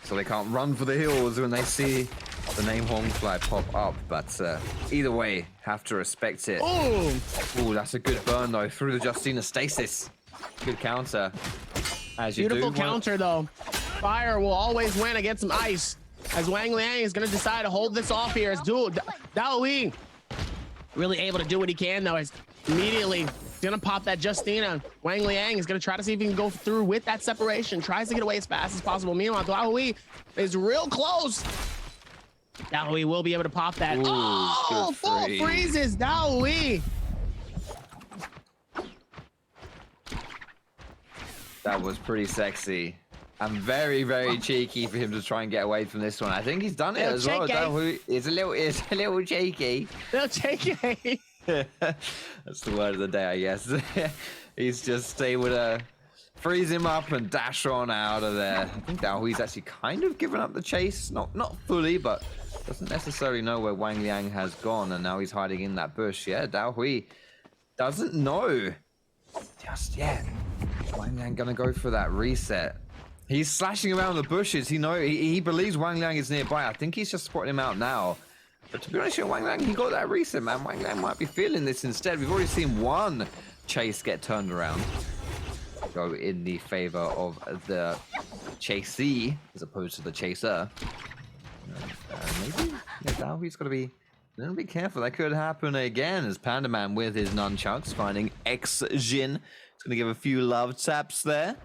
So they can't run for the hills when they see the name Huang Fly pop up. But either way, have to respect it. Oh, that's a good burn though through the Justina stasis. Good counter. As you Beautiful do. Counter though. Fire will always win against some ice. As Wang Liang is going to decide to hold this off here. As DAY1 really able to do what he can though. Is immediately gonna pop that Justina. Wang Liang is gonna try to see if he can go through with that separation. Tries to get away as fast as possible. Meanwhile, DAY1 is real close. DAY1 will be able to pop that. Ooh, oh, full freezes DAY1. That was pretty sexy. And very, very cheeky for him to try and get away from this one. I think he's done it as well. It's a little cheeky. Little cheeky. That's the word of the day, I guess. He's just able to freeze him up and dash on out of there. I think DAY1's actually kind of given up the chase. Not fully, but doesn't necessarily know where Wang Liang has gone. And now he's hiding in that bush. Yeah, DAY1 doesn't know just yet. Wang Liang gonna go for that reset. He's slashing around the bushes. He believes Wang Liang is nearby. I think he's just spotting him out now. But to be honest, Wang Liang, he got that reset, man. Wang Liang might be feeling this instead. We've already seen one chase get turned around. Go in the favor of the chasee as opposed to the chaser. Maybe DAY1's got to be a little bit careful. That could happen again as Panda Man with his nunchucks finding X-Jin. It's going to give a few love taps there.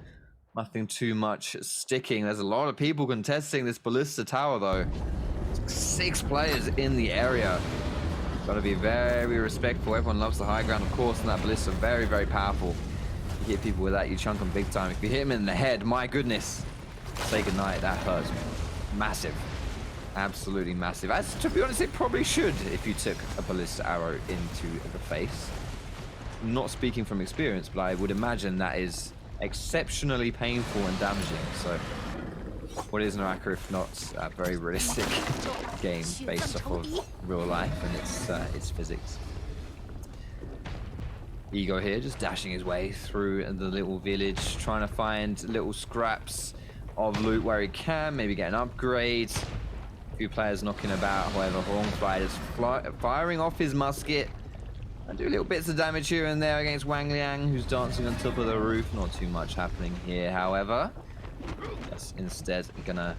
Nothing too much sticking. There's a lot of people contesting this ballista tower though. 6 players in the area. Got to be very respectful. Everyone loves the high ground, of course, and that ballista very, very powerful. You hit people with that, you chunk them big time. If you hit them in the head, my goodness, say goodnight. That hurts. Massive. Absolutely massive. As to be honest, it probably should if you took a ballista arrow into the face. I'm not speaking from experience, but I would imagine that is exceptionally painful and damaging. So what is Naraka if not a very realistic game based off of real life and its physics. Ego here just dashing his way through the little village, trying to find little scraps of loot where he can, maybe get an upgrade. A few players knocking about, however, Huang Fly is firing off his musket. And do little bits of damage here and there against Wang Liang, who's dancing on top of the roof. Not too much happening here, however. Just instead gonna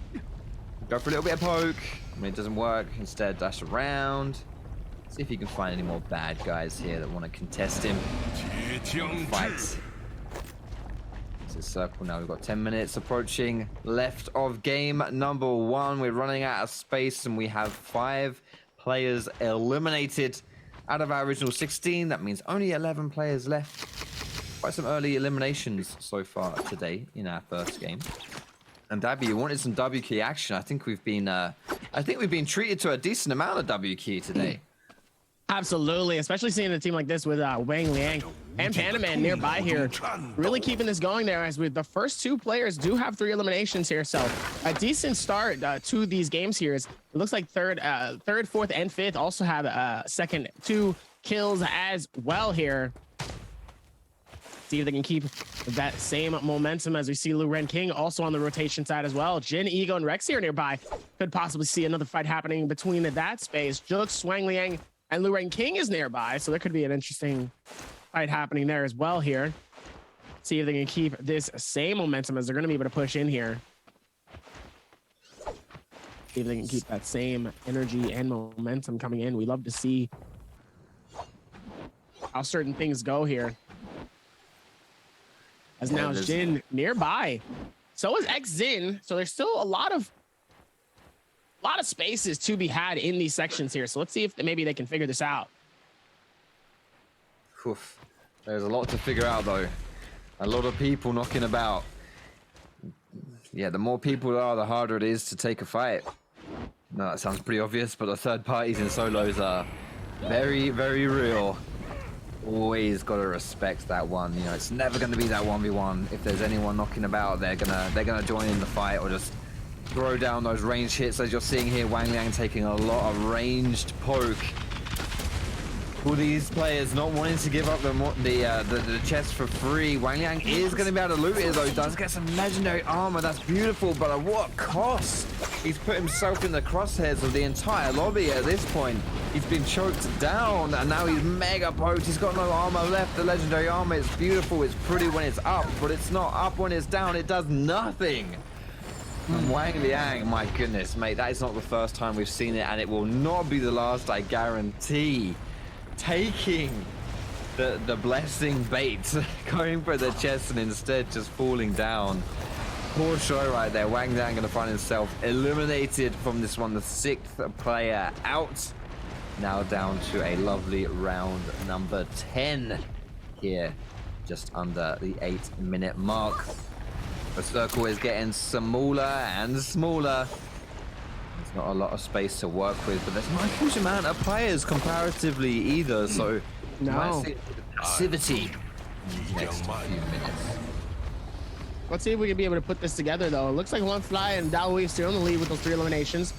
go for a little bit of poke. I mean, it doesn't work. Instead, dash around. See if you can find any more bad guys here that want to contest him. Fight. It's a circle now. We've got 10 minutes approaching left of game number 1. We're running out of space and we have 5 players eliminated. Out of our original 16, that means only 11 players left. Quite some early eliminations so far today in our first game. And W, you wanted some W key action. I think we've been treated to a decent amount of W key today. Absolutely, especially seeing a team like this with Wang Liang and Panaman nearby here, really keeping this going there as the first two players do have 3 eliminations here. So a decent start to these games here. It looks like third, fourth, and fifth also have second 2 kills as well here. See if they can keep that same momentum as we see Luren King also on the rotation side as well. Jin, Ego, and Rex here nearby. Could possibly see another fight happening between that space. Jux, Swang Liang, and Luren King is nearby, so there could be an interesting fight happening there as well here. See if they can keep this same momentum as they're going to be able to push in here. See if they can keep that same energy and momentum coming in. We love to see how certain things go here. As now Jin nearby. So is Xin. So there's still a lot of spaces to be had in these sections here. So let's see if maybe they can figure this out. Oof. There's a lot to figure out though. A lot of people knocking about. Yeah, the more people there are, the harder it is to take a fight. No, that sounds pretty obvious, but the third parties in solos are very, very real. Always got to respect that one. You know, it's never going to be that 1v1. If there's anyone knocking about, they're gonna join in the fight or just throw down those ranged hits. As you're seeing here, Wang Liang taking a lot of ranged poke. All these players not wanting to give up the chest for free. Wang Liang is going to be able to loot it though. Does get some legendary armor. That's beautiful, but at what cost? He's put himself in the crosshairs of the entire lobby at this point. He's been choked down and now he's mega poked. He's got no armor left. The legendary armor is beautiful. It's pretty when it's up, but it's not up when it's down. It does nothing. And Wang Liang, my goodness, mate, that is not the first time we've seen it, and it will not be the last, I guarantee. Taking the blessing bait, going for the chest and instead just falling down. Poor show right there. Wang Liang gonna find himself eliminated from this one, the 6th player out. Now down to a lovely round number 10 here, just under the 8-minute mark. The circle is getting smaller and smaller. There's not a lot of space to work with, but there's not a huge amount of players comparatively either, so you might see passivity in the next few minutes. Let's see if we can be able to put this together though. It looks like Fly and DAY1-SOLO still in the lead with those 3 eliminations.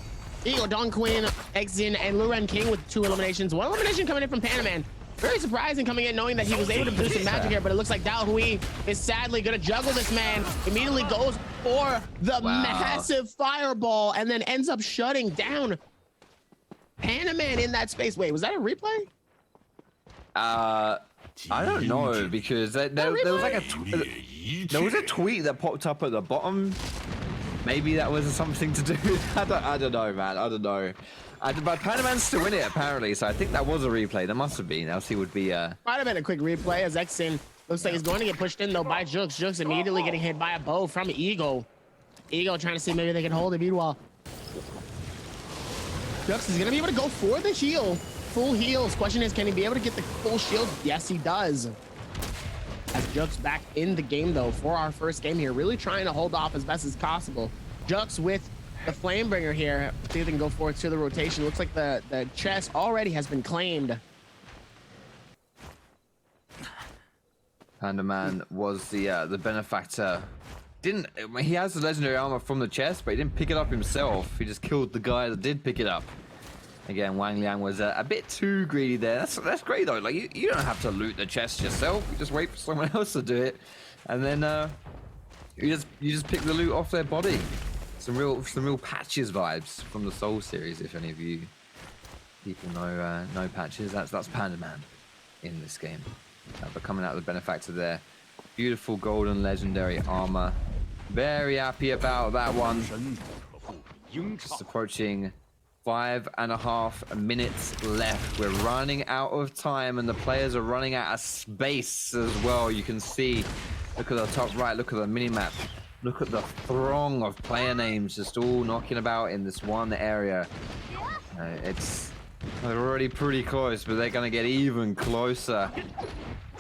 Ego, Don Quinn, Xin, and Luren King with 2 eliminations. 1 elimination coming in from Panaman. Very surprising coming in knowing that he was able to do some magic here, but it looks like DAY1-SOLO is sadly going to juggle this man. Immediately goes for the massive fireball and then ends up shutting down Panaman in that space. Wait, was that a replay? I don't know, because there was like a tweet that popped up at the bottom. Maybe that was something to do. I don't know, man. I don't know. But Panaman's still in it apparently, so I think that was a replay. There must have been, else he would be. Might have been a quick replay as Xin looks like he's going to get pushed in though by Jux. Jux immediately getting hit by a bow from Ego. Ego trying to see maybe they can hold it. Meanwhile, Jux is gonna be able to go for the heal. Full heals. Question is, can he be able to get the full shield? Yes, he does. As Jux back in the game though for our first game here, really trying to hold off as best as possible. Jux with the Flamebringer here. See if they can go forward to the rotation. Looks like the chest already has been claimed. Pandaman was the benefactor. He has the legendary armor from the chest, but he didn't pick it up himself. He just killed the guy that did pick it up. Again, Wang Liang was a bit too greedy there. That's great though. Like you don't have to loot the chest yourself. You just wait for someone else to do it, and then you just pick the loot off their body. Some real Patches vibes from the Soul series. If any of you people know Patches, that's Pandaman in this game. But coming out of the benefactor there, beautiful golden legendary armor. Very happy about that one. Just approaching 5.5 minutes left. We're running out of time and the players are running out of space as well. You can see, look at the top right, look at the mini-map. Look at the throng of player names just all knocking about in this one area. They're already pretty close, but they're going to get even closer.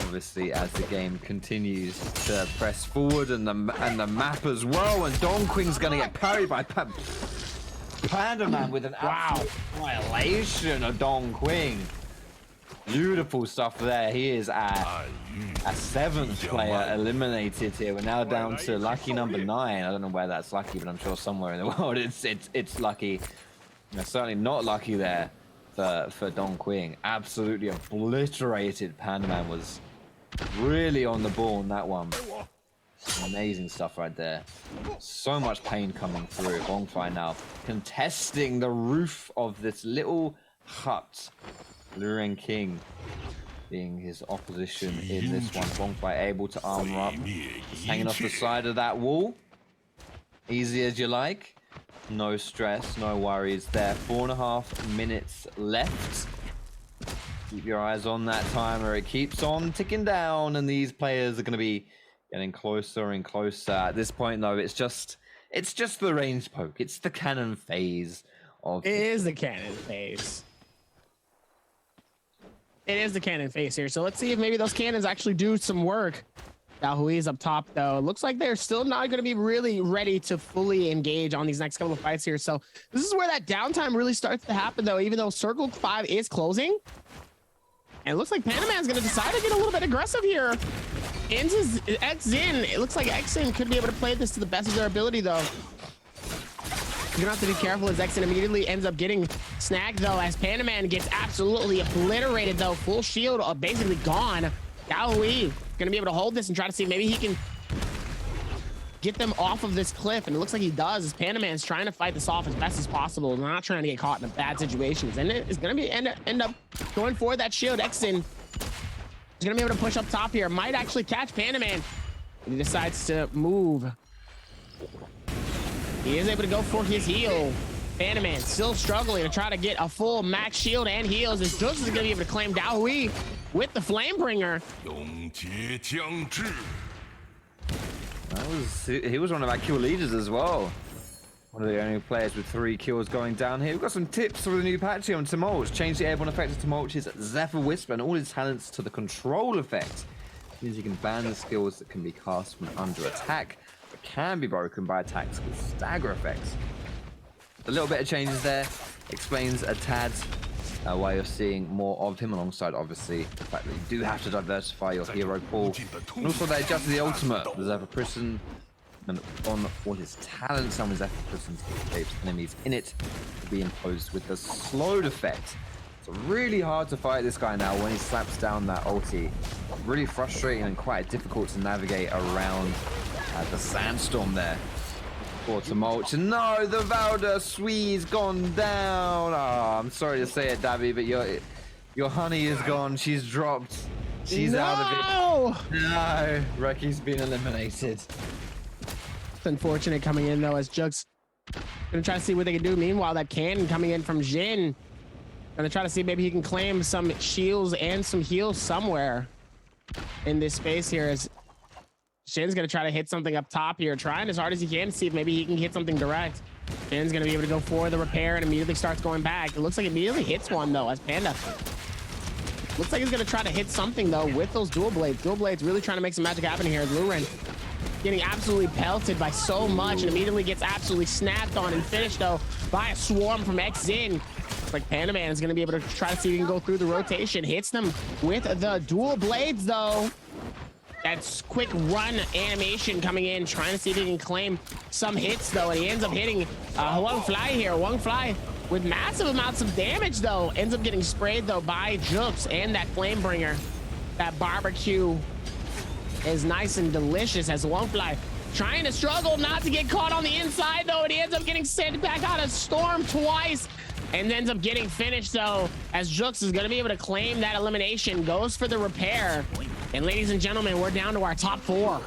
Obviously, as the game continues to press forward and the map as well. And Don Quing's going to get parried by Pandaman with an absolute violation of Don Quing. Beautiful stuff there. He is a 7th player eliminated here. We're now down to lucky number 9. I don't know where that's lucky, but I'm sure somewhere in the world it's lucky. Certainly not lucky there for Dong Qing. Absolutely obliterated. Pandaman was really on the ball in that one. Amazing stuff right there. So much pain coming through. Wongfly now contesting the roof of this little hut. Luren King being his opposition in this one. Wongfly able to armor up. Just hanging off the side of that wall. Easy as you like. No stress, no worries there. 4.5 minutes left. Keep your eyes on that timer. It keeps on ticking down, and these players are going to be getting closer and closer. At this point, though, it's just the range poke. It's the cannon phase of. It is the cannon phase. It is the cannon phase here. So let's see if maybe those cannons actually do some work. Dahui is up top, though. Looks like they're still not going to be really ready to fully engage on these next couple of fights here. So this is where that downtime really starts to happen, though, even though Circle 5 is closing. And it looks like Panaman's going to decide to get a little bit aggressive here. Ends X-In. It looks like X-In could be able to play this to the best of their ability, though. You're gonna have to be careful as X-In immediately ends up getting snagged, though, as Panaman gets absolutely obliterated, though. Full shield basically gone. Dahui gonna be able to hold this and try to see if maybe he can get them off of this cliff, and it looks like he does, as Panaman's trying to fight this off as best as possible, not trying to get caught in a bad situations, and it is gonna be end up going for that shield. X-In is gonna be able to push up top here, might actually catch Panaman, and he decides to move. He is able to go for his heal. Panaman still struggling to try to get a full max shield and heals, as Jux is gonna be able to claim Dahui with the Flamebringer. He was one of our kill leaders as well. One of the only players with 3 kills going down here. We've got some tips for the new patch here on Tumult. Change the airborne effect of Tumult's Zephyr Whisper and all his talents to the control effect. It means you can ban the skills that can be cast from under attack, but can be broken by attacks with stagger effects. A little bit of changes there. Explains a tad why you're seeing more of him, alongside obviously the fact that you do have to diversify your hero pool. And also they adjusted the ultimate, the Zephyr Prison, and on all his talents, some of his Zephyr Prisons escapes enemies in it to be imposed with the slowed effect. It's really hard to fight this guy now when he slaps down that ulti. Really frustrating and quite difficult to navigate around the sandstorm there. For Tumult. No, the Valda Swee's gone down. Oh, I'm sorry to say it, Dabby, but your honey is gone. She's dropped. She's out of it. No, Reki's been eliminated. It's unfortunate coming in, though, as Jux gonna try to see what they can do. Meanwhile, that cannon coming in from Jin, gonna try to see maybe he can claim some shields and some heals somewhere in this space here, as Shin's gonna try to hit something up top here, trying as hard as he can to see if maybe he can hit something direct. Shin's gonna be able to go for the repair and immediately starts going back. It looks like it immediately hits one, though, as Panda looks like he's gonna try to hit something, though, with those dual blades. Dual blades really trying to make some magic happen here. Luren getting absolutely pelted by so much and immediately gets absolutely snapped on and finished, though, by a swarm from X-In. Like Panaman is gonna be able to try to see if he can go through the rotation. Hits them with the dual blades, though. That's quick run animation coming in, trying to see if he can claim some hits, though, and he ends up hitting Wang Fly here. Wang Fly with massive amounts of damage, though, ends up getting sprayed, though, by Jux and that Flamebringer. That barbecue is nice and delicious, as Wang Fly trying to struggle not to get caught on the inside, though, and he ends up getting sent back out of Storm twice and ends up getting finished, though, as Jux is going to be able to claim that elimination, goes for the repair. And ladies and gentlemen, we're down to our top 4.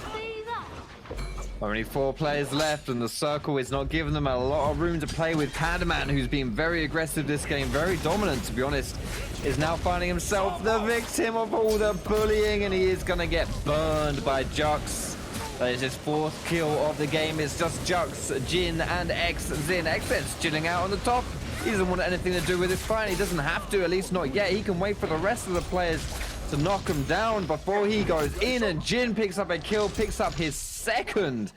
Only 4 players left, and the circle is not giving them a lot of room to play with. Pandaman, who's been very aggressive this game, very dominant, to be honest, is now finding himself the victim of all the bullying, and he is going to get burned by Jux. That is his 4th kill of the game. It's just Jux, Jin, and X-In. X-In's chilling out on the top. He doesn't want anything to do with this fight. He doesn't have to, at least not yet. He can wait for the rest of the players to knock him down before he goes in, and Jin picks up a kill, picks up his 2nd.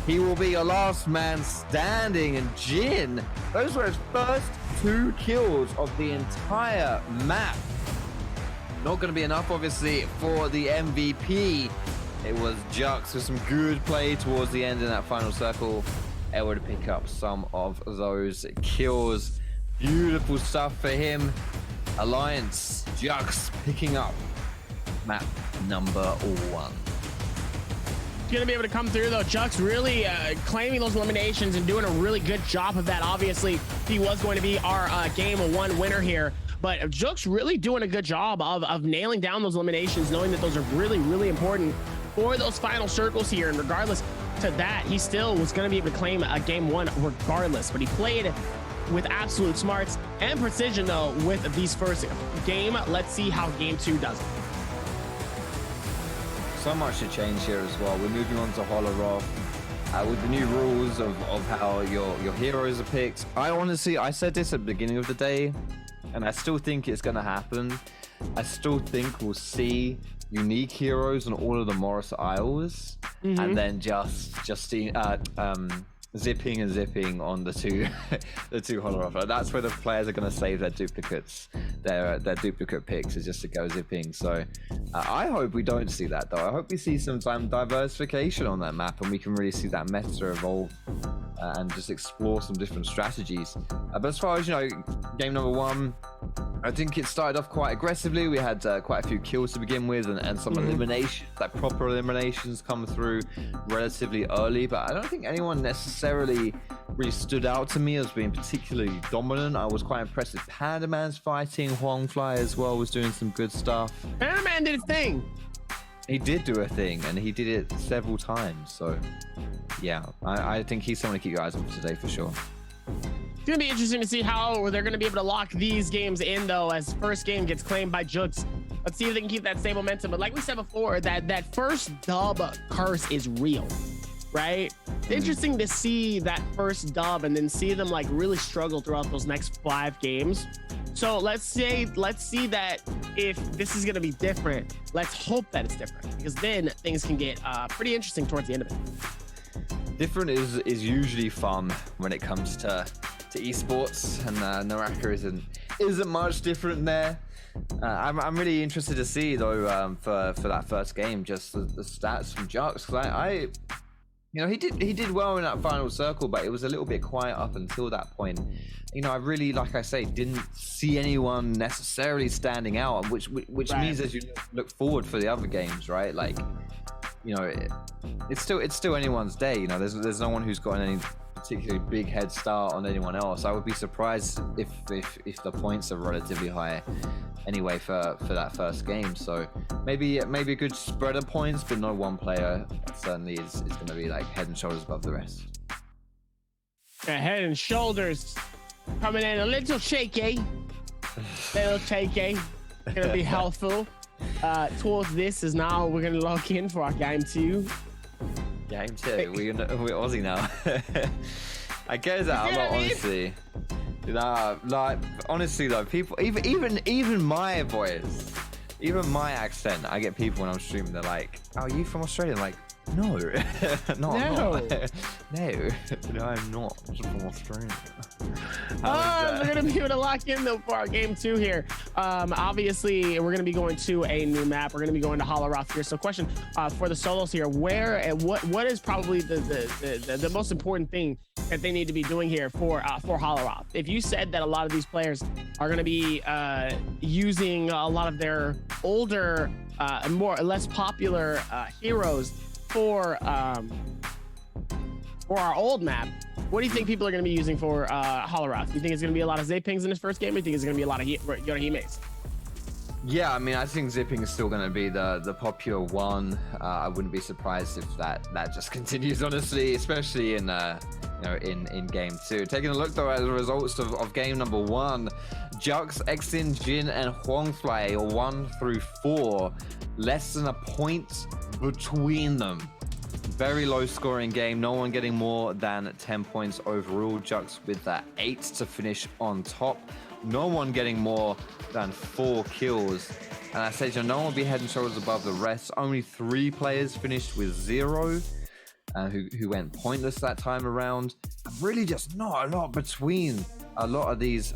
He will be your last man standing, and Jin, those were his first 2 kills of the entire map. not going to be enough, obviously, for the MVP. It was Jux with some good play towards the end in that final circle, able to pick up some of those kills. Beautiful stuff for him. Alliance, Jux picking up map number 1. Gonna be able to come through though. Jux really claiming those eliminations and doing a really good job of that. Obviously, he was going to be our game 1 winner here, but Jux really doing a good job of nailing down those eliminations, knowing that those are really, really important for those final circles here. And regardless to that, he still was going to be able to claim a game 1 regardless, but he played with absolute smarts and precision though with these first game. Let's see how game 2 does it. So much to change here as well. We're moving on to Holoroth with the new rules of how your heroes are picked. I said this at the beginning of the day, and I still think it's going to happen. I still think we'll see unique heroes on all of the Morris Isles, and then just see zipping and zipping on the two the two Holoroth. That's where the players are going to save their duplicates, their duplicate picks is just to go zipping. So I hope we don't see that though. I hope we see some diversification on that map, and we can really see that meta evolve and just explore some different strategies. But as far as game number 1, I think it started off quite aggressively. We had quite a few kills to begin with, and some eliminations, like proper eliminations, come through relatively early. But I don't think anyone necessarily really stood out to me as being particularly dominant. I was quite impressed with Panda Man's fighting. Huangfly as well was doing some good stuff. Panda Man did his thing. He did do a thing, and he did it several times. So yeah, I think he's someone to keep your eyes on for today for sure. It's gonna be interesting to see how they're gonna be able to lock these games in though, as first game gets claimed by Jux. Let's see if they can keep that same momentum. But like we said before, that first dub curse is real, right? Interesting to see that first dub and then see them like really struggle throughout those next 5 games. So let's see that if this is gonna be different, let's hope that it's different, because then things can get pretty interesting towards the end of it. Different is usually fun when it comes to esports, and Naraka isn't much different there. I'm really interested to see though for that first game, just the stats from Jux. He did well in that final circle, but it was a little bit quiet up until that point. I really, like I say, didn't see anyone necessarily standing out, which means as you look forward for the other games, right? Like, it's still anyone's day. There's no one who's got any particularly big head start on anyone else. I would be surprised if the points are relatively high anyway for that first game. So maybe a good spread of points, but no one player certainly is going to be like head and shoulders above the rest. Yeah, head and shoulders coming in a little shaky. Gonna be helpful towards this, as now we're gonna lock in for our game 2. Game 2, we're Aussie now. I get that a lot, honestly. Like honestly though, people even my voice, even my accent, I get people when I'm streaming, they're like, "Oh, are you from Australia?" I'm like, no, no, I'm not. No, I'm not. I'm just from Australia. We're gonna be able to lock in though for our game 2 here. Obviously, we're gonna be going to a new map. We're gonna be going to Holoroth here. So, question for the solos here: where and what is probably the most important thing that they need to be doing here for Holoroth? If you said that a lot of these players are gonna be using a lot of their older, less popular heroes for our old map, what do you think people are going to be using for Holoroth? Do you think it's going to be a lot of Zapings in this first game, or do you think it's going to be a lot of Yonahimes? Yeah, I mean, I think zipping is still going to be the popular one. I wouldn't be surprised if that just continues, honestly, especially in in game 2. Taking a look though at the results of game number 1, Jux, Exin, Jin, and Huangfly are 1 through 4, less than a point between them. Very low scoring game, no one getting more than 10 points overall. Jux with that 8 to finish on top. No one getting more than 4 kills. And I said, no one will be head and shoulders above the rest. Only 3 players finished with 0, who went pointless that time around. Really just not a lot between a lot of these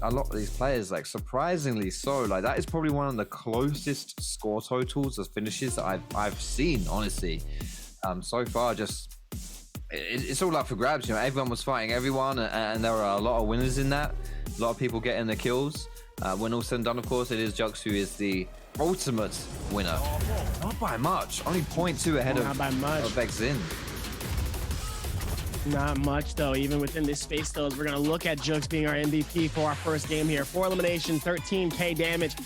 players, like surprisingly so, like that is probably one of the closest score totals as finishes that I've seen, honestly. So far, just it's all up for grabs. You know, everyone was fighting everyone, and there are a lot of winners in that. A lot of people getting the kills. When all said and done, of course, it is Jux who is the ultimate winner. Not by much, only 0.2 ahead of Vexin. Not much though, even within this space though, as we're gonna look at Jux being our MVP for our first game here. 4 eliminations, 13k damage,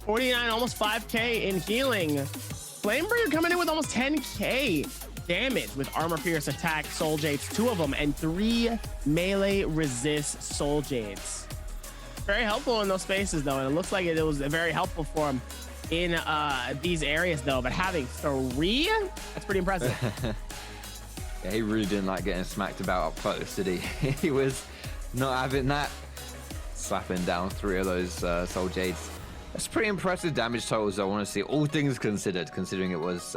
49, almost 5k in healing. Flamebringer coming in with almost 10k damage with armor pierce, attack, soul jades, 2 of them, and 3 melee resist soul jades. Very helpful in those spaces though, and it looks like it was very helpful for him in these areas though, but having 3, that's pretty impressive. Yeah, he really didn't like getting smacked about up close, did he? He was not having that. Slapping down 3 of those soul jades. That's pretty impressive damage totals, I want to see, all things considered, considering it was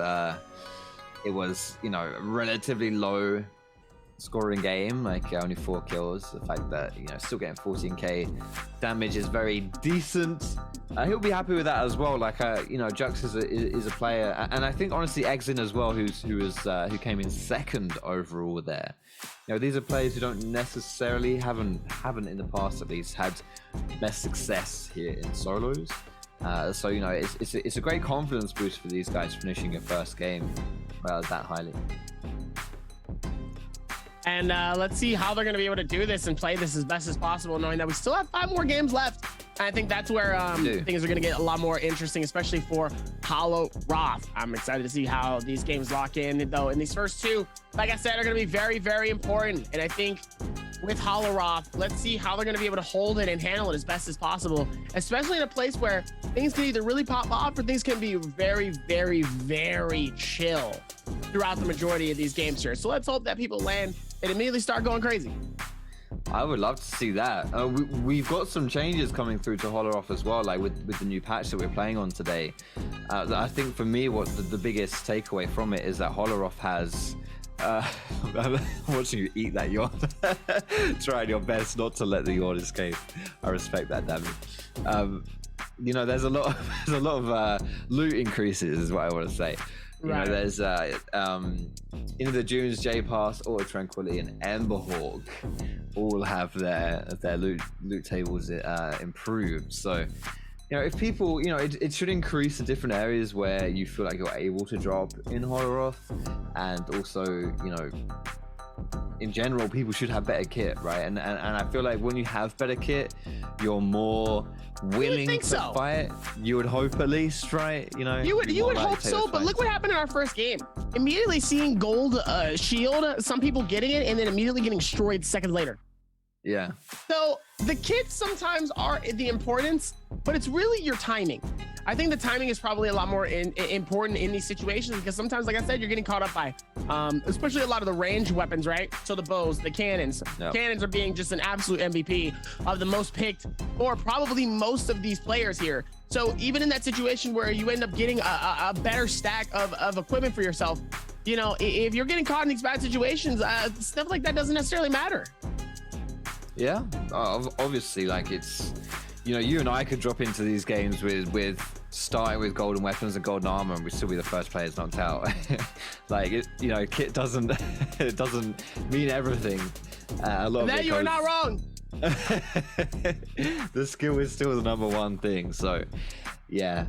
you know, a relatively low scoring game, like only 4 kills. The fact that, you know, still getting 14k damage is very decent. He'll be happy with that as well. Like, you know, Jux is a player, and I think honestly Exin as well, who came in 2nd overall there. You know, these are players who don't necessarily haven't in the past at least had best success here in solos. So you know, it's a great confidence boost for these guys finishing your first game that highly. And let's see how they're going to be able to do this and play this as best as possible, knowing that we still have 5 more games left. And I think that's where things are going to get a lot more interesting, especially for Hollow Roth. I'm excited to see how these games lock in, though. And these first 2, like I said, are going to be very, very important. And I think with Hollow Roth, let's see how they're going to be able to hold it and handle it as best as possible, especially in a place where things can either really pop off or things can be very, very, very chill throughout the majority of these games here. So let's hope that people land and immediately start going crazy. I would love to see that. We've got some changes coming through to Hollow Roth as well, like with the new patch that we're playing on today. I think for me, what the biggest takeaway from it is that Hollow Roth has I'm watching you eat that yawn. Trying your best not to let the yawn escape. I respect that, damn. You know, there's a lot of loot increases, is what I want to say. You know, there's Into the Dunes, J-Pass, Auto Tranquility, and Emberhawk all have their loot tables improved. So, you know, if people, you know, it should increase the different areas where you feel like you're able to drop in Hollow Roth, and also, you know, in general, people should have better kit, right? And I feel like when you have better kit, you're more willing to fight. You would hope, at least, right? You know, you would hope so. But look what happened in our first game. Immediately seeing gold shield, some people getting it, and then immediately getting destroyed seconds later. Yeah. So the kits sometimes are the importance, but it's really your timing. I think the timing is probably a lot more important in these situations, because sometimes, like I said, you're getting caught up by, especially a lot of the ranged weapons, right? So the bows, the cannons. Yep. Cannons are being just an absolute MVP of the most picked, or probably most of these players here. So even in that situation where you end up getting a better stack of equipment for yourself, you know, if you're getting caught in these bad situations, stuff like that doesn't necessarily matter. Yeah, obviously, like, it's, you know, you and I could drop into these games with starting with golden weapons and golden armor, and we'd still be the first players knocked out. Like, you know, kit doesn't it doesn't mean everything. A lot that of you are not wrong. The skill is still the #1 thing. So, yeah,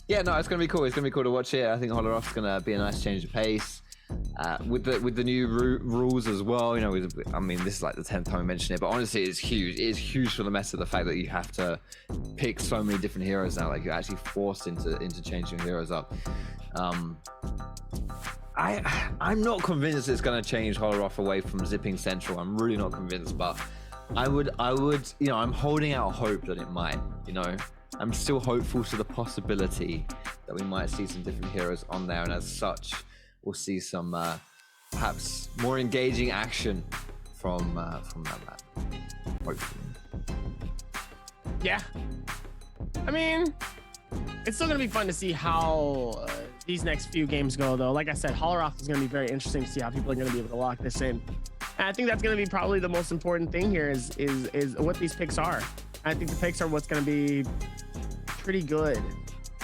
yeah, no, it's gonna be cool. It's gonna be cool to watch it. I think Hollow Roth's gonna be a nice change of pace. With the new rules as well, you know, I mean, this is like the 10th time I mentioned it, but honestly, it's huge. It is huge for the meta, the fact that you have to pick so many different heroes now. Like, you're actually forced into changing heroes up. I'm not convinced it's going to change Hollow Roth away from zipping central. I'm really not convinced, but I would, you know, I'm holding out hope that it might. You know, I'm still hopeful to the possibility that we might see some different heroes on there, and as such, we'll see some perhaps more engaging action from that map, hopefully. Yeah, I mean, it's still gonna be fun to see how these next few games go, though. Like I said, Hollow Roth is gonna be very interesting to see how people are gonna be able to lock this in. And I think that's going to be probably the most important thing here is what these picks are. I think the picks are what's going to be pretty good.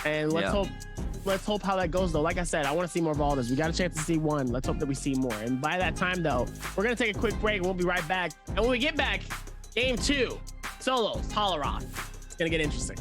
And let's hope how that goes though. Like I said, I want to see more Valdas. We got a chance to see one. Let's hope that we see more. And by that time though, we're going to take a quick break and we'll be right back. And when we get back, game 2, solos, Holorock. It's going to get interesting.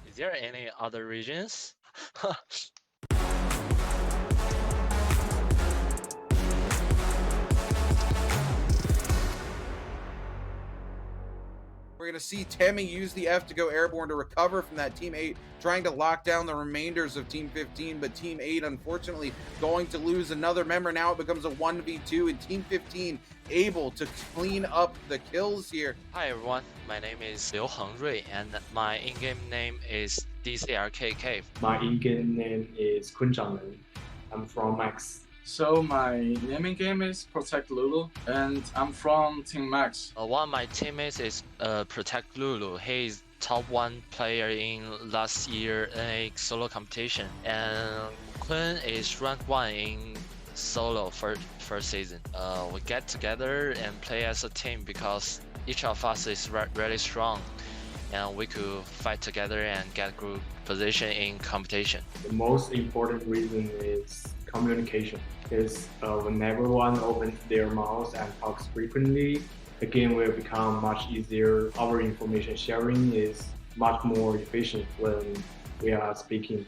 Is there any other regions? We're going to see Temmie use the F to go airborne to recover from that Team 8, trying to lock down the remainders of Team 15, but Team 8 unfortunately going to lose another member. Now it becomes a 1v2, and Team 15 able to clean up the kills here. Hi everyone, my name is Liu Hengrui and my in-game name is DCRKK. My in-game name is Kunzhangren. I'm from Max. So my name in game is Protect Lulu, and I'm from Team Max. One of my teammates is Protect Lulu. He is top 1 player in last year NA solo competition, and Kun is rank 1 in solo first season. We get together and play as a team because each of us is really strong, and we could fight together and get good position in competition. The most important reason is communication. Because when everyone opens their mouths and talks frequently, the game will become much easier. Our information sharing is much more efficient when we are speaking.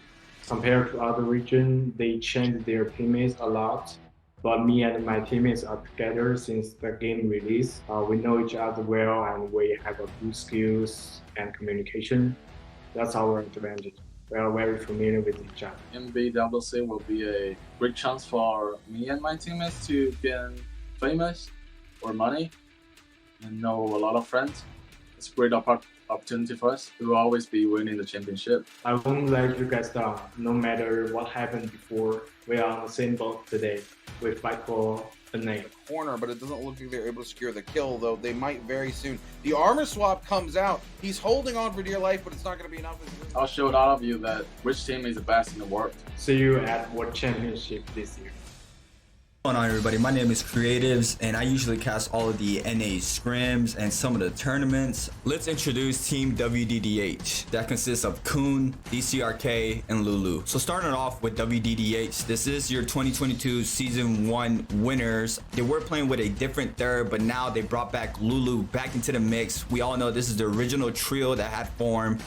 Compared to other regions, they change their teammates a lot. But me and my teammates are together since the game release. We know each other well and we have a good skills and communication. That's our advantage. We are very familiar with each other. Nbpl will be a great chance for me and my teammates to get famous or money and know a lot of friends. It's a great opportunity for us. We will always be winning the championship. I won't let you guys down. No matter what happened before, we are on the same boat today. We fight for a name. Corner, but it doesn't look like they're able to secure the kill, though they might very soon. The armor swap comes out. He's holding on for dear life, but it's not going to be enough. I'll show all of you that which team is the best in the world. See you at World Championship this year. What's going on, everybody? My name is Creatives, and I usually cast all of the NA scrims and some of the tournaments. Let's introduce Team WDDH. That consists of Kun, DCRK, and Lulu. So starting off with WDDH, this is your 2022 Season 1 winners. They were playing with a different third, but now they brought back Lulu back into the mix. We all know this is the original trio that had formed.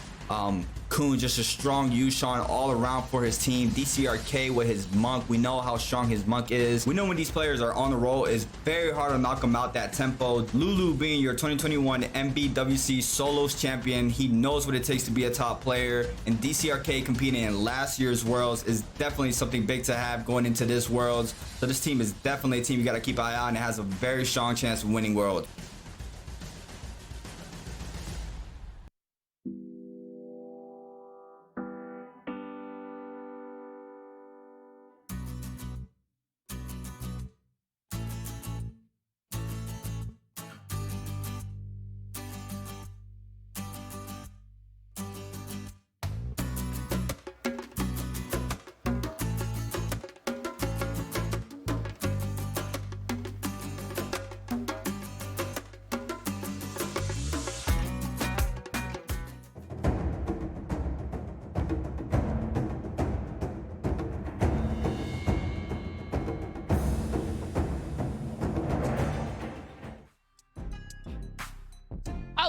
Kun, just a strong Yushan all around for his team. DCRK with his Monk. We know how strong his Monk is. We know when these players are on the roll, it's very hard to knock them out that tempo. Lulu being your 2021 MBWC Solos champion. He knows what it takes to be a top player. And DCRK competing in last year's Worlds is definitely something big to have going into this Worlds. So this team is definitely a team you got to keep an eye on. It has a very strong chance of winning World.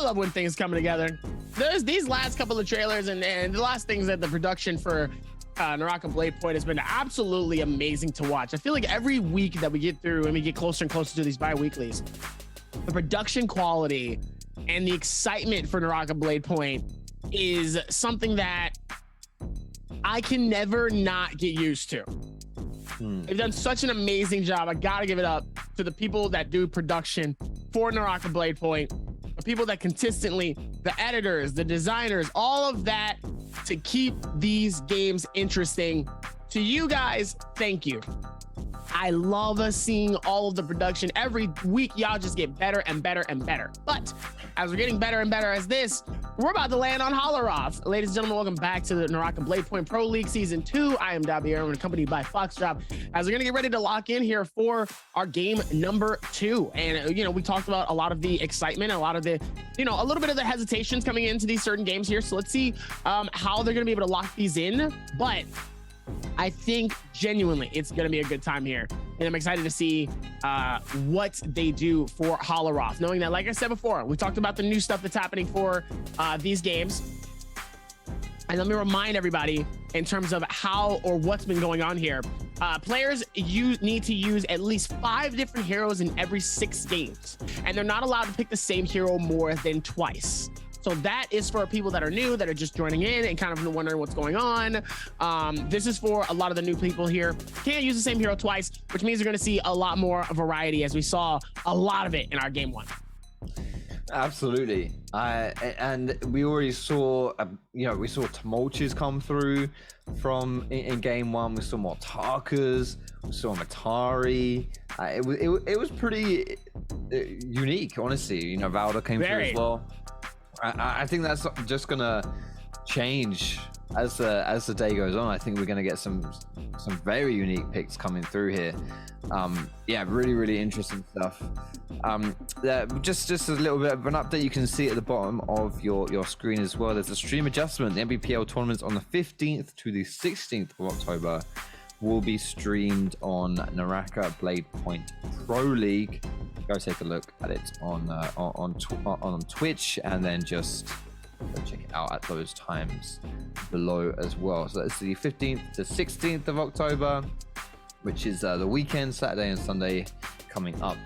love when things come together. There's these last couple of trailers and the last things that the production for Naraka Blade Point has been absolutely amazing to watch. I feel like every week that we get through and we get closer and closer to these bi-weeklies, the production quality and the excitement for Naraka Blade Point is something that I can never not get used to. They've done such an amazing job. I gotta give it up to the people that do production for Naraka Blade Point, the people that consistently, the editors, the designers, all of that to keep these games interesting. To you guys, thank you. I love seeing all of the production. Every week, y'all just get better and better and better. But as we're getting better and better as this, we're about to land on Holoroth. Ladies and gentlemen, welcome back to the Naraka Blade Point Pro League Season 2. I am Nbpl, accompanied by Foxdrop, as we're going to get ready to lock in here for our game number 2. And, you know, we talked about a lot of the excitement, a lot of the, you know, a little bit of the hesitations coming into these certain games here. So let's see how they're going to be able to lock these in. But I think genuinely it's going to be a good time here. And I'm excited to see what they do for Holoroth, knowing that, like I said before, we talked about the new stuff that's happening for these games. And let me remind everybody in terms of how or what's been going on here. Players need to use at least 5 different heroes in every 6 games. And they're not allowed to pick the same hero more than twice. So that is for people that are new, that are just joining in and kind of wondering what's going on. This is for a lot of the new people here. Can't use the same hero twice, which means you're going to see a lot more variety, as we saw a lot of it in our game 1. Absolutely. And we already saw, you know, we saw Tumultuous come through from in game 1. We saw more Tarkas, we saw Matari. It was pretty unique, honestly. You know, Valda came through as well. I think that's just gonna change as the day goes on. I think we're gonna get some very unique picks coming through here. Yeah, really interesting stuff. Just a little bit of an update. You can see at the bottom of your screen as well. There's a stream adjustment. The Nbpl tournaments on the 15th to the 16th of October will be streamed on Naraka Blade Point Pro League. Go take a look at it on Twitch, and then just go check it out at those times below as well. So that's the 15th to 16th of October, which is the weekend, Saturday and Sunday, coming up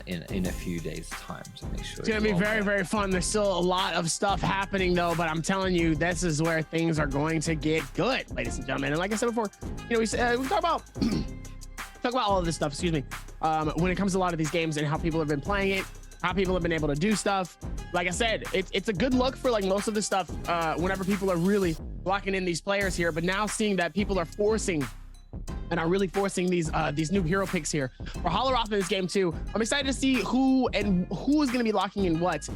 in a few days' time. So make sure it's gonna be very fun. There's still a lot of stuff happening though, but I'm telling you, this is where things are going to get good, ladies and gentlemen. And like I said before, you know, we talk about all of this stuff, excuse me, when it comes to a lot of these games and how people have been playing it, how people have been able to do stuff. Like I said, it's a good look for like most of the stuff whenever people are really locking in these players here. But now seeing that people are forcing and are really forcing these new hero picks here for Holoroth in this game too. I'm excited to see who is going to be locking in what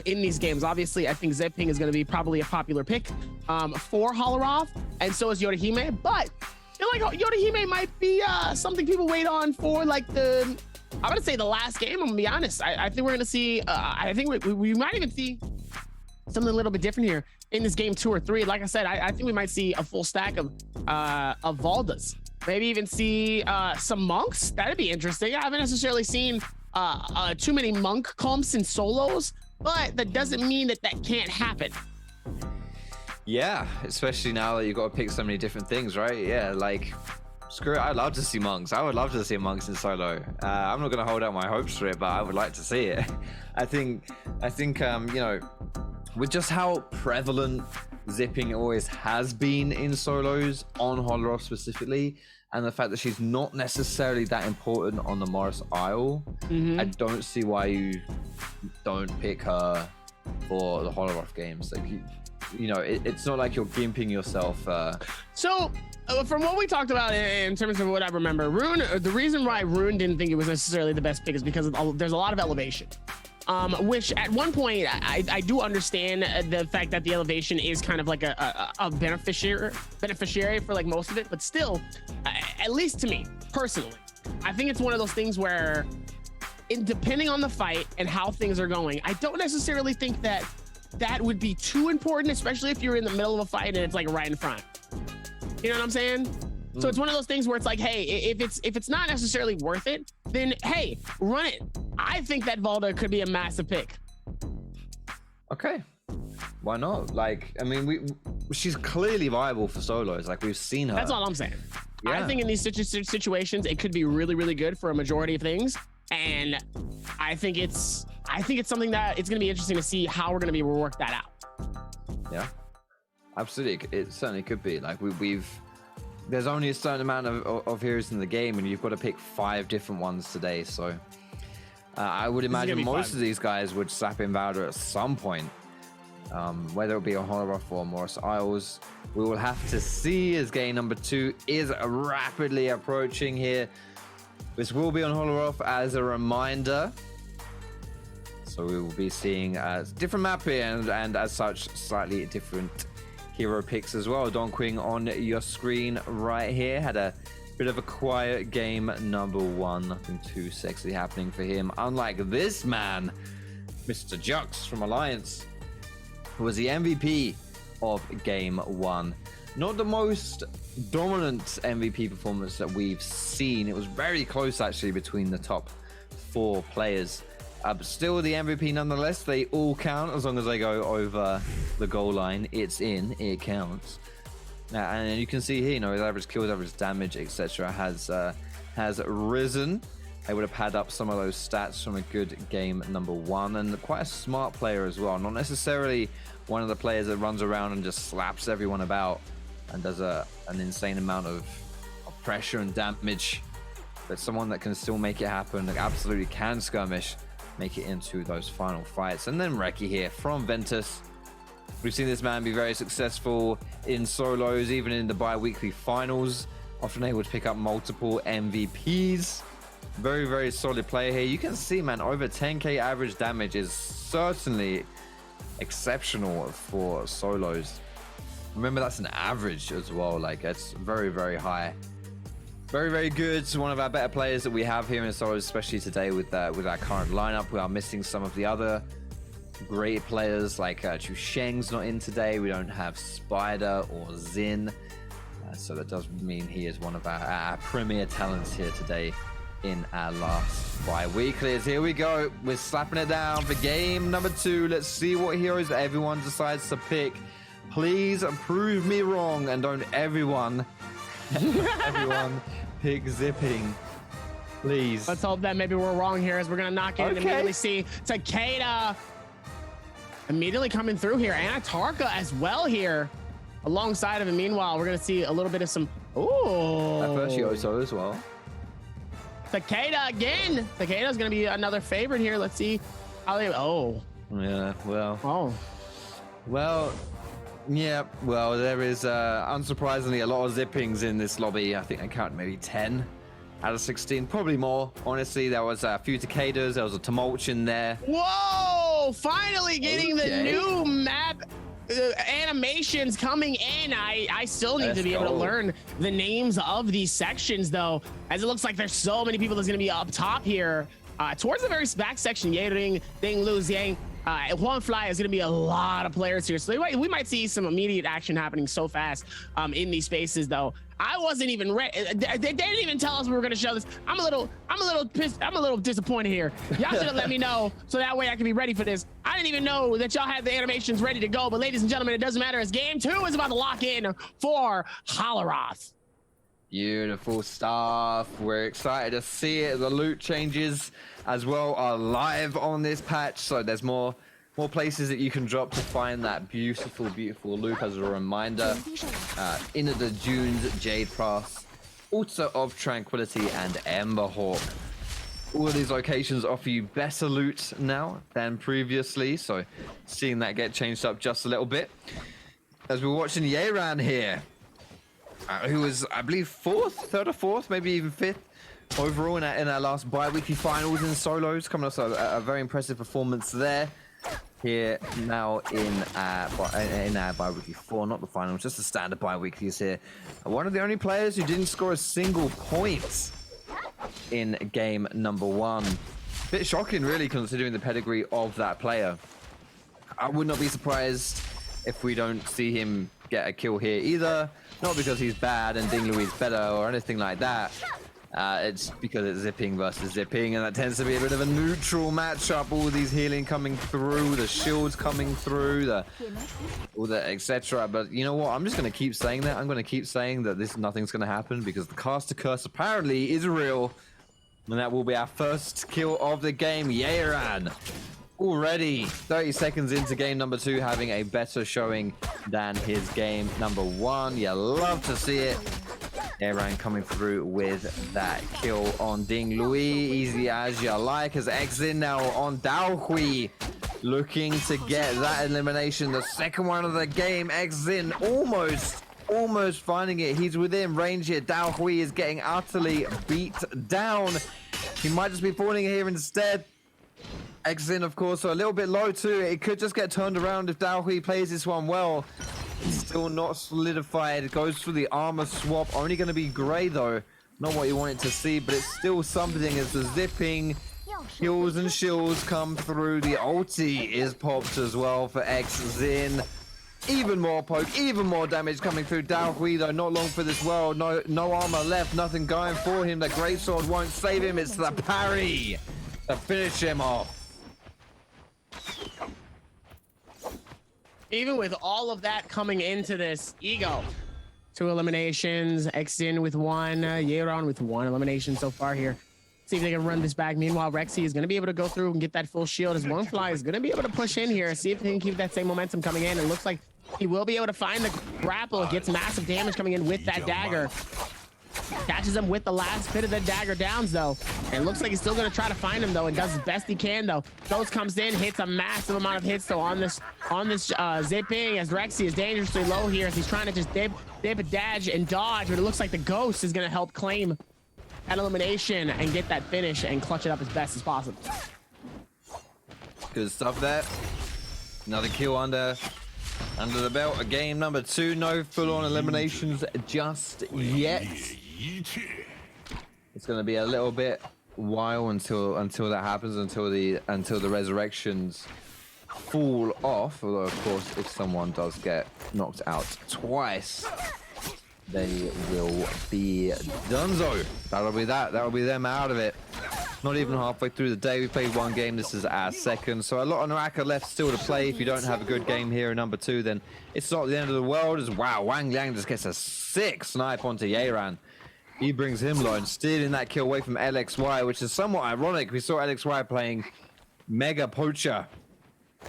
in these games. Obviously, I think Zeping is going to be probably a popular pick for Holoroth, and so is Yorihime. But I feel like Yorihime might be something people wait on for like I'm gonna say the last game. I'm gonna be honest. I think we're gonna see. I think we might even see something a little bit different here in this game 2 or 3. Like I said, I think we might see a full stack of Valdas. Maybe even see some monks. That'd be interesting. I haven't necessarily seen too many monk comps in solos, but that doesn't mean that can't happen. Yeah, especially now that you've got to pick so many different things, right? Yeah, like, screw it. I'd love to see monks. I would love to see monks in solo. I'm not going to hold out my hopes for it, but I would like to see it. I think you know, with just how prevalent zipping always has been in solos, on Holoroth specifically, and the fact that she's not necessarily that important on the Morris Isle, I don't see why you don't pick her for the Holoroth games. Like, you know, it's not like you're gimping yourself. So from what we talked about in terms of what I remember, Rune, the reason why Rune didn't think it was necessarily the best pick is because there's a lot of elevation. Which at one point I do understand the fact that the elevation is kind of like a beneficiary for like most of it, but still, at least to me personally, I think it's one of those things where, depending on the fight and how things are going, I don't necessarily think that would be too important, especially if you're in the middle of a fight and it's like right in front. You know what I'm saying? So it's one of those things where it's like, hey, if it's not necessarily worth it, then hey, run it. I think that Valda could be a massive pick. Okay, why not? Like, I mean, she's clearly viable for solos. Like, we've seen her. That's all I'm saying. Yeah. I think in these situations, it could be really, really good for a majority of things. And I think it's something that it's going to be interesting to see how we're going to be able to work that out. Yeah, absolutely. It certainly could be. Like, there's only a certain amount of heroes in the game, and you've got to pick 5 different ones today. So I would imagine most of these guys would slap in Valder at some point. Whether it be on Holoroth or Morris Isles, we will have to see, as game number 2 is rapidly approaching here. This will be on Holoroth as a reminder. So we will be seeing a different map here, and as such, slightly different hero picks as well. Don Quing on your screen right here had a bit of a quiet game number 1. Nothing too sexy happening for him. Unlike this man, Mr. Jux from Alliance, who was the MVP of game 1. Not the most dominant MVP performance that we've seen. It was very close, actually, between the top 4 players. But still the MVP nonetheless. They all count as long as they go over the goal line. It's in, it counts. And you can see here, you know, his average kills, average damage, etc. has risen. They would have had up some of those stats from a good game number 1, and quite a smart player as well. Not necessarily one of the players that runs around and just slaps everyone about and does an insane amount of pressure and damage, but someone that can still make it happen, that absolutely can skirmish, make it into those final fights. And then Reki here from Ventus. We've seen this man be very successful in solos, even in the bi-weekly finals, often able to pick up multiple MVPs. Very, very solid player here. You can see, man, over 10k average damage is certainly exceptional for solos. Remember, that's an average as well. Like, it's very, very high. Very, very good. It's one of our better players that we have here in solos, especially today with our current lineup. We are missing some of the other great players, like Chu Sheng's not in today. We don't have Spider or Xin. So that does mean he is one of our premier talents here today in our last bi-weeklies. Here we go. We're slapping it down for game number 2. Let's see what heroes everyone decides to pick. Please prove me wrong, and don't everyone pick Zipping. Please. Let's hope that maybe we're wrong here, as we're going to knock in and immediately see Takeda immediately coming through here, and Tarka as well here alongside of him. Meanwhile, we're going to see a little bit of some... Ooh. That first Yoso as well. Takeda again. Takeda's going to be another favorite here. Let's see how they... Oh. Yeah, well... Oh. Well... Yeah, well, there is unsurprisingly a lot of Zippings in this lobby. I think I count maybe 10 out of 16, probably more. Honestly, there was a few Takedas, there was a Tumultuan there. Whoa! Finally getting the new map animations coming in. I still need to be able to learn the names of these sections, though, as it looks like there's so many people that's going to be up top here. Towards the very back section, Yering, Ding, Lu, Xiang, Huan Fly is going to be a lot of players here. So we might see some immediate action happening so fast in these spaces, though. I wasn't even ready. They didn't even tell us we were going to show this. I'm a little pissed. I'm a little disappointed here. Y'all should have let me know so that way I can be ready for this. I didn't even know that y'all had the animations ready to go. But ladies and gentlemen, it doesn't matter, as game 2 is about to lock in for Holoroth. Beautiful stuff. We're excited to see it. The loot changes as well are live on this patch, so there's more places that you can drop to find that beautiful loop. As a reminder, Inner the Dunes, Jade Pass, Altar of Tranquility, and Emberhawk. All of these locations offer you better loot now than previously, so seeing that get changed up just a little bit. As we're watching Yeran here, who was, I believe, third or fourth, maybe even 5th overall in our last bi-weekly finals in solos, coming off a very impressive performance there. Here now in our bi-weekly 4, not the finals, just the standard bi-weeklies here. One of the only players who didn't score a single point in game number 1. Bit shocking, really, considering the pedigree of that player. I would not be surprised if we don't see him get a kill here either. Not because he's bad and Ding Lui is better or anything like that. It's because it's zipping versus zipping, and that tends to be a bit of a neutral matchup. All these healing coming through, the shields coming through, all the etc. But you know what? I'm just going to keep saying that. I'm going to keep saying that nothing's going to happen because the caster curse apparently is real. And that will be our first kill of the game. Yaran already 30 seconds into game number 2, having a better showing than his game number 1. You love to see it. Yaran coming through with that kill on Ding Lui. Easy as you like, as Exin now on Daohui, looking to get that elimination. The second one of the game. Exin almost finding it. He's within range here. Daohui is getting utterly beat down. He might just be falling here instead. Exin, of course, so a little bit low too. It could just get turned around if Daohui plays this one well. It's still not solidified. It goes for the armor swap. Only going to be gray though. Not what you wanted to see, but it's still something as the zipping heals and shields come through. The ulti is popped as well for Exin. Even more poke, even more damage coming through. Daohui though, not long for this world. No armor left, nothing going for him. The greatsword won't save him. It's the parry to finish him off. Even with all of that coming into this, Ego 2 eliminations, Exin with 1, Yaron with 1 elimination so far here. See if they can run this back. Meanwhile, Rexy is going to be able to go through and get that full shield, as Onefly is going to be able to push in here, see if they can keep that same momentum coming in. It looks like he will be able to find the grapple. It gets massive damage coming in with that dagger. Catches him with the last bit of the dagger downs though. And it looks like he's still going to try to find him though, and does his best he can though. Ghost comes in, hits a massive amount of hits though on this zipping, as Rexy is dangerously low here as he's trying to just dip, dash, and dodge. But it looks like the Ghost is going to help claim that elimination and get that finish and clutch it up as best as possible. Good stuff there. Another kill under the belt of game number 2. No full-on eliminations just yet. It's going to be a little bit while until that happens, until the resurrections fall off. Although of course, if someone does get knocked out twice, they will be donezo. That'll be that. That'll be them out of it. Not even halfway through the day. We played 1 game. This is our 2nd. So a lot of Naraka left still to play. If you don't have a good game here in number 2, then it's not the end of the world. As wow, Wang Liang just gets a sick snipe onto Yaran. He brings him low and stealing that kill away from LXY, which is somewhat ironic. We saw LXY playing Mega Poacher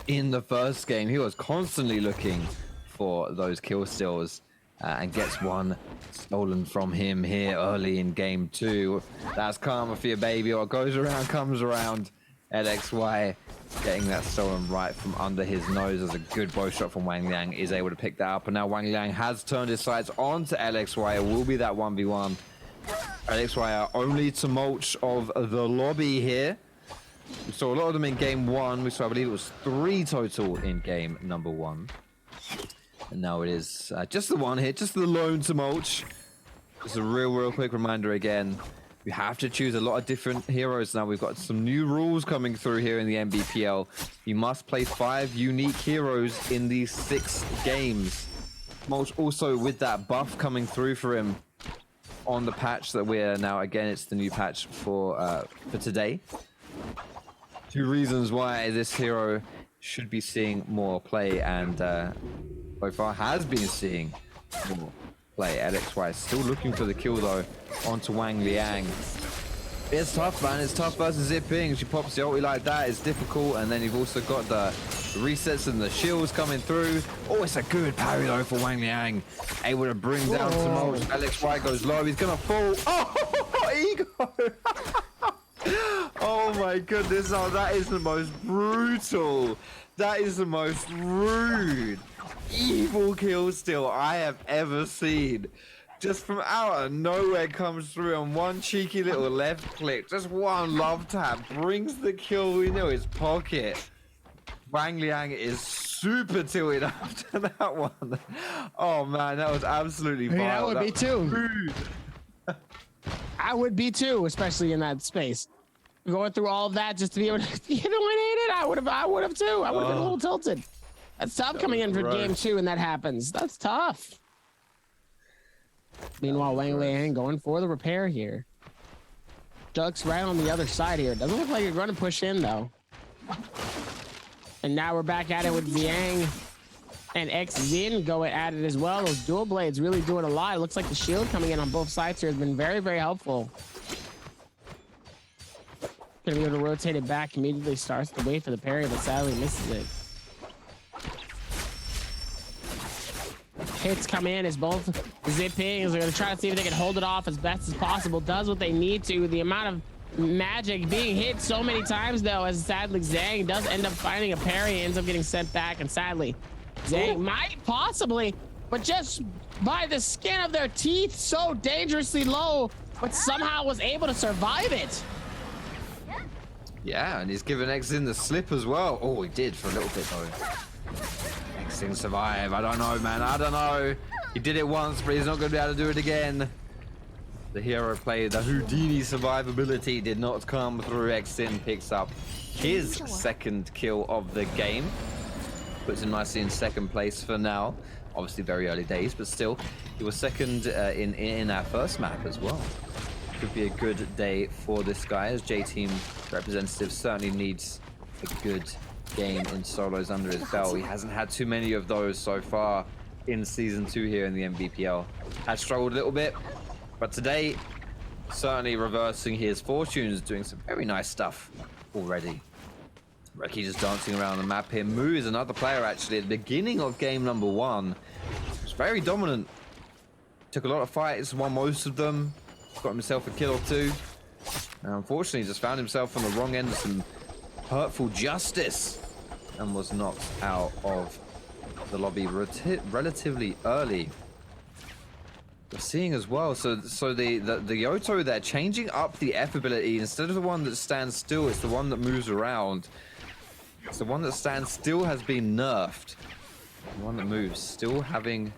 in the first game. He was constantly looking for those kill steals. And gets one stolen from him here early in game 2. That's karma for your baby. What goes around comes around. LXY getting that stolen right from under his nose as a good bow shot from Wang Liang is able to pick that up. And now Wang Liang has turned his sights onto LXY. It will be that 1v1. LXY are only to mulch of the lobby here. We saw a lot of them in game 1. We saw, I believe it was 3 total in game number 1. And now it is just the one hit, just the lone to mulch. Just a real quick reminder again. We have to choose a lot of different heroes now. We've got some new rules coming through here in the Nbpl. You must play 5 unique heroes in these 6 games. Mulch also with that buff coming through for him on the patch that we're now, again, it's the new patch for today. 2 reasons why this hero should be seeing more play, and so far has been seeing more play. LXY still looking for the kill though onto Wang Liang. It's tough, man. It's tough versus Zipping. She pops the ulti like that. It's difficult, and then you've also got the resets and the shields coming through. Oh, it's a good parry though for Wang Liang. Able to bring down some ults. LXY goes low. He's gonna fall. Oh, Ego! Oh my goodness! Oh, that is the most brutal. That is the most rude, evil kill steal I have ever seen. Just from out of nowhere comes through on one cheeky little left click. Just one love tap brings the kill into his pocket. Wang Liang is super tilted after that one. Oh man, that was absolutely vile. Yeah, I would be too. I would be too, especially in that space. Going through all of that just to be able to eliminate it, I would have too. I would have been a little tilted. That's tough coming in for game 2 and that happens. That's tough. Meanwhile, Wang Liang going for the repair here. Ducks right on the other side here. Doesn't look like you're going to push in though. And now we're back at it with Zhang and XZin going at it as well. Those dual blades really doing a lot. It looks like the shield coming in on both sides here has been very, very helpful. Gonna be able to rotate it back, immediately starts to wait for the parry, but sadly misses it. Hits come in as both zipping. They're gonna try to see if they can hold it off as best as possible. Does what they need to. The amount of magic being hit so many times though, as sadly Zhang does end up finding a parry, ends up getting sent back, and sadly Zhang might possibly, but just by the skin of their teeth, so dangerously low, but somehow was able to survive it. Yeah, and he's given XZin the slip as well. Oh, he did for a little bit though. XZin survive. I don't know, man. I don't know. He did it once, but he's not going to be able to do it again. The hero play, the Houdini survivability did not come through. XZin picks up his second kill of the game. Puts him nicely in second place for now. Obviously very early days, but still, he was second in our first map as well. Could be a good day for this guy, as J-Team representative certainly needs a good game in solos under his belt. He hasn't had too many of those so far in Season 2 here in the Nbpl. Has struggled a little bit, but today, certainly reversing his fortunes, doing some very nice stuff already. Reki just dancing around the map here. Mu is another player actually at the beginning of game number 1. He was very dominant. Took a lot of fights, won most of them. Got himself a kill or two. And unfortunately, just found himself on the wrong end of some hurtful justice and was knocked out of the lobby relatively early. We're seeing as well, so the Yoto, they're changing up the F ability. Instead of the one that stands still, it's the one that moves around. It's the one that stands still has been nerfed. The one that moves still having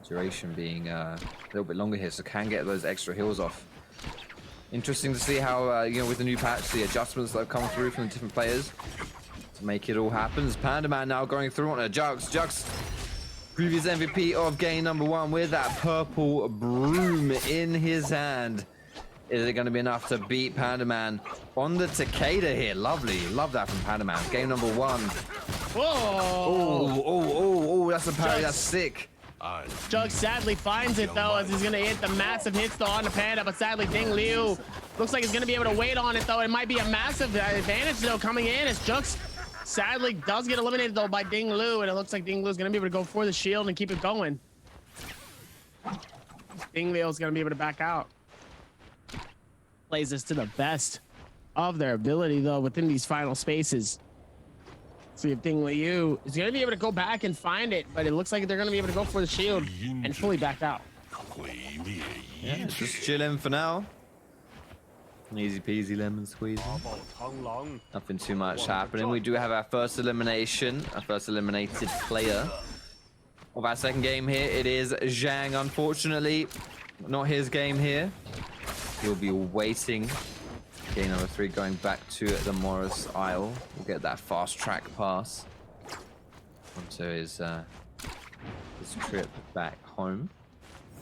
duration being a little bit longer here, so can get those extra heals off. Interesting to see how you know, with the new patch, the adjustments that have come through from the different players to make it all happen. Panda Man now going through on a Jux. Jux, previous MVP of game number 1, with that purple broom in his hand. Is it going to be enough to beat Panda Man on the Takeda here? Lovely, love that from Panda Man. Game number 1. Whoa! Oh, that's a parry. That's sick. Jug sadly finds it though, as he's gonna hit the massive hits though on the Panda, but sadly Ding Liu looks like he's gonna be able to wait on it though. It might be a massive advantage though coming in, as Jug sadly does get eliminated though by Ding Liu, and it looks like Ding Liu is gonna be able to go for the shield and keep it going. Ding Liu is gonna be able to back out. Plays this to the best of their ability though within these final spaces. See if Ding Liu is going to be able to go back and find it, but it looks like they're going to be able to go for the shield and fully back out. Yeah, just chilling for now. Easy peasy lemon squeeze. Nothing too much happening. We do have our first elimination, our first eliminated player of our second game here. It is Zhang, unfortunately. Not his game here. He'll be waiting. Game number 3 going back to the Morris Isle. We'll get that fast track pass onto his trip back home.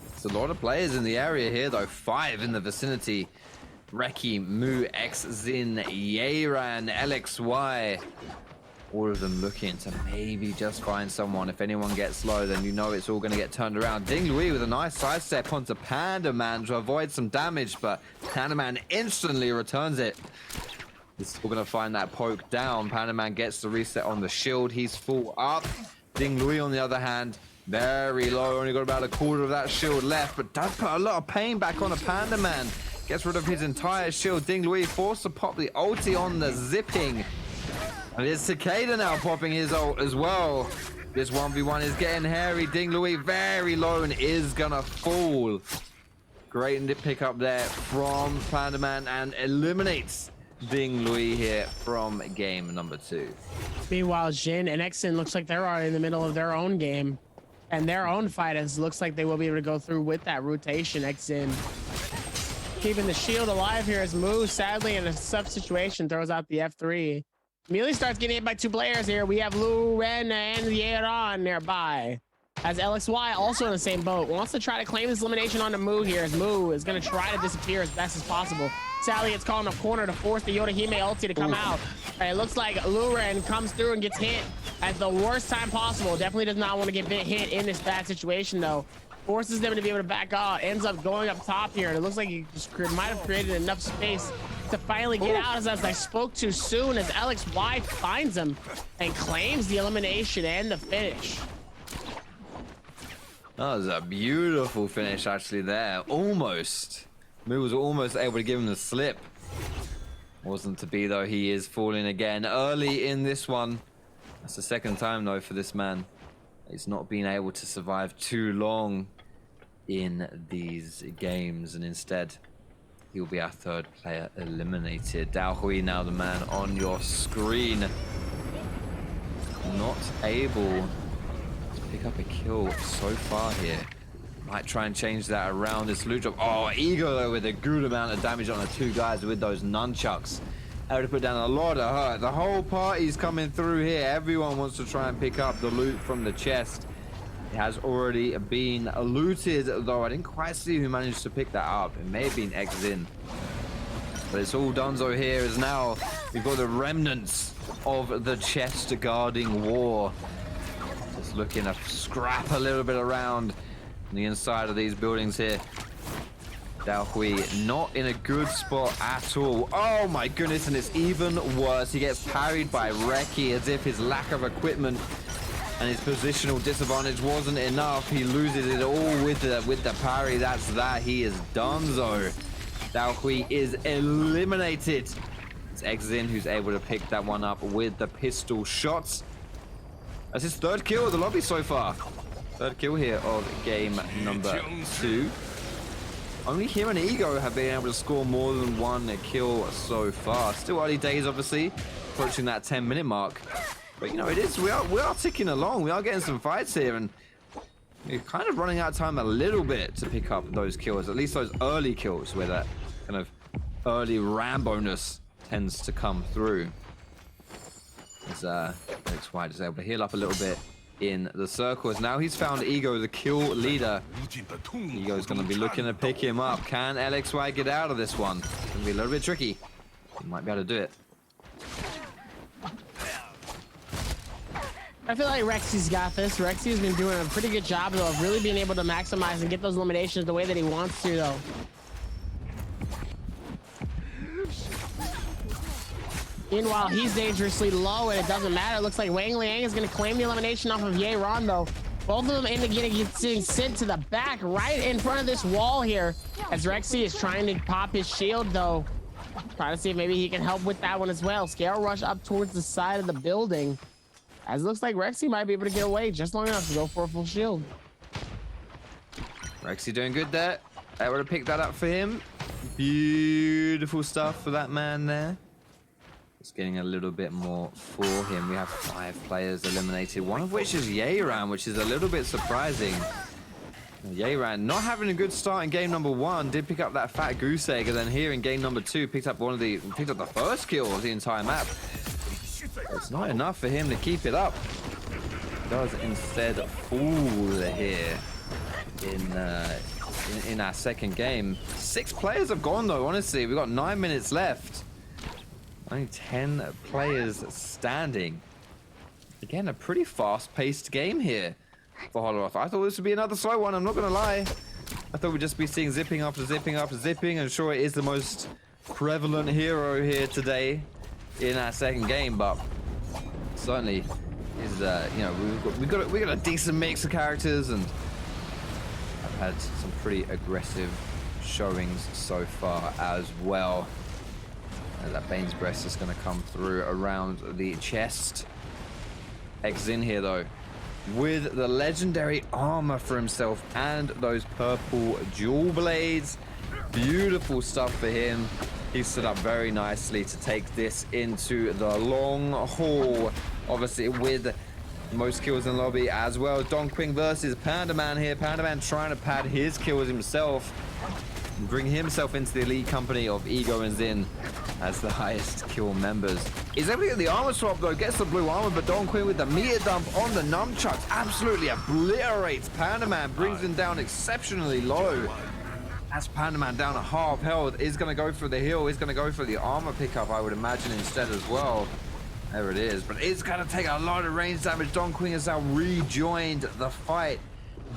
There's a lot of players in the area here though. 5 in the vicinity. Reki, Mu, XZin, Yeran, LXY. All of them looking to maybe just find someone. If anyone gets low, then you know it's all going to get turned around. Ding Liu with a nice sidestep onto Panda Man to avoid some damage, but Panda Man instantly returns it. He's still going to find that poke down. Panda Man gets the reset on the shield. He's full up. Ding Liu, on the other hand, very low. Only got about a quarter of that shield left, but does put a lot of pain back on a Panda Man. Gets rid of his entire shield. Ding Liu forced to pop the ulti on the zipping. And it's Takeda now popping his ult as well. This 1v1 is getting hairy. Ding Liu very low and is gonna fall. Great pick up there from Panda Man and eliminates Ding Liu here from game number 2. Meanwhile, Jin and XZin looks like they're already in the middle of their own game. And their own fight is looks like they will be able to go through with that rotation. XZin keeping the shield alive here as Mu, sadly in a tough situation, throws out the F3. Immediately starts getting hit by 2 players here. We have Lu Ren and Yeran nearby. As LXY also in the same boat, wants to try to claim this elimination onto Moo here, as Moo is going to try to disappear as best as possible. Sally gets caught in a corner to force the Yorihime ulti to come out. And it looks like Luren comes through and gets hit at the worst time possible. Definitely does not want to get hit in this bad situation, though. Forces them to be able to back out, ends up going up top here, and it looks like he just might have created enough space to finally get out, as I spoke too soon, as LXY finds him and claims the elimination and the finish. That was a beautiful finish actually there. Almost. Moo was almost able to give him the slip. Wasn't to be though. He is falling again early in this one. That's the second time though for this man. He's not been able to survive too long in these games, and instead he'll be our third player eliminated. DAY1-SOLO now the man on your screen. Not able to pick up a kill so far here. Might try and change that around this loot drop. Oh, Ego though with a good amount of damage on the two guys with those nunchucks. Able to put down a lot of hurt. The whole party's coming through here. Everyone wants to try and pick up the loot from the chest. It has already been looted, though I didn't quite see who managed to pick that up. It may have been Xin. But it's all donezo here, as now we've got the remnants of the chest guarding war. Just looking to scrap a little bit around on the inside of these buildings here. DAY1-SOLO not in a good spot at all. Oh my goodness, and it's even worse. He gets parried by Reki, as if his lack of equipment and his positional disadvantage wasn't enough. He loses it all with the parry. That's that. He is donezo. DAY1-SOLO is eliminated. It's Xin who's able to pick that one up with the pistol shots. That's his third kill of the lobby so far. Third kill here of game number 2. Only him and Ego have been able to score more than one kill so far. Still early days, obviously, approaching that 10-minute mark. But you know, it is. We are ticking along. We are getting some fights here, and we're kind of running out of time a little bit to pick up those kills. At least those early kills, where that kind of early Rambo-ness tends to come through. As LXY is able to heal up a little bit in the circles. Now he's found Ego, the kill leader. Ego's going to be looking to pick him up. Can LXY get out of this one? It's going to be a little bit tricky. He might be able to do it. I feel like Rexy's got this. Rexy's been doing a pretty good job, though, of really being able to maximize and get those eliminations the way that he wants to, though. Meanwhile, he's dangerously low, and it doesn't matter. It looks like Wang Liang is going to claim the elimination off of Ye Ron, though. Both of them end up getting sent to the back right in front of this wall here, as Rexy is trying to pop his shield, though. Trying to see if maybe he can help with that one as well. Scale rush up towards the side of the building, as it looks like Rexy might be able to get away just long enough to go for a full shield. Rexy doing good there. Able to pick that up for him. Beautiful stuff for that man there. Just getting a little bit more for him. We have 5 players eliminated, one of which is Yeran, which is a little bit surprising. Yeran not having a good start in game number 1, did pick up that fat goose egg, and then here in game number 2 picked up the first kill of the entire map. It's not enough for him to keep it up. He does instead fall here in our second game. 6 players have gone though, honestly. We've got 9 minutes left. Only 10 players standing. Again, a pretty fast-paced game here for Holoroth. I thought this would be another slow one, I'm not going to lie. I thought we'd just be seeing zipping after zipping after zipping, and sure, it is the most prevalent hero here today in our second game, but certainly is, you know, we got a decent mix of characters, and I've had some pretty aggressive showings so far as well. That Bane's Breast is going to come through around the chest. Xin here, though, with the legendary armor for himself and those purple jewel blades. Beautiful stuff for him. He stood up very nicely to take this into the long haul. Obviously, with most kills in the lobby as well. Don Quing versus Panda Man here. Panda Man trying to pad his kills himself. and bring himself into the elite company of Ego and Zin as the highest kill members. He's able to get the armor swap though, gets the blue armor, but Don Quinn with the meter dump on the nunchucks absolutely obliterates Pandaman, brings him down exceptionally low. As Pandaman down at half health, is going to go for the heal, is going to go for the armor pickup, I would imagine, instead as well. There it is, but it's going to take a lot of range damage. Don Quinn has now rejoined the fight.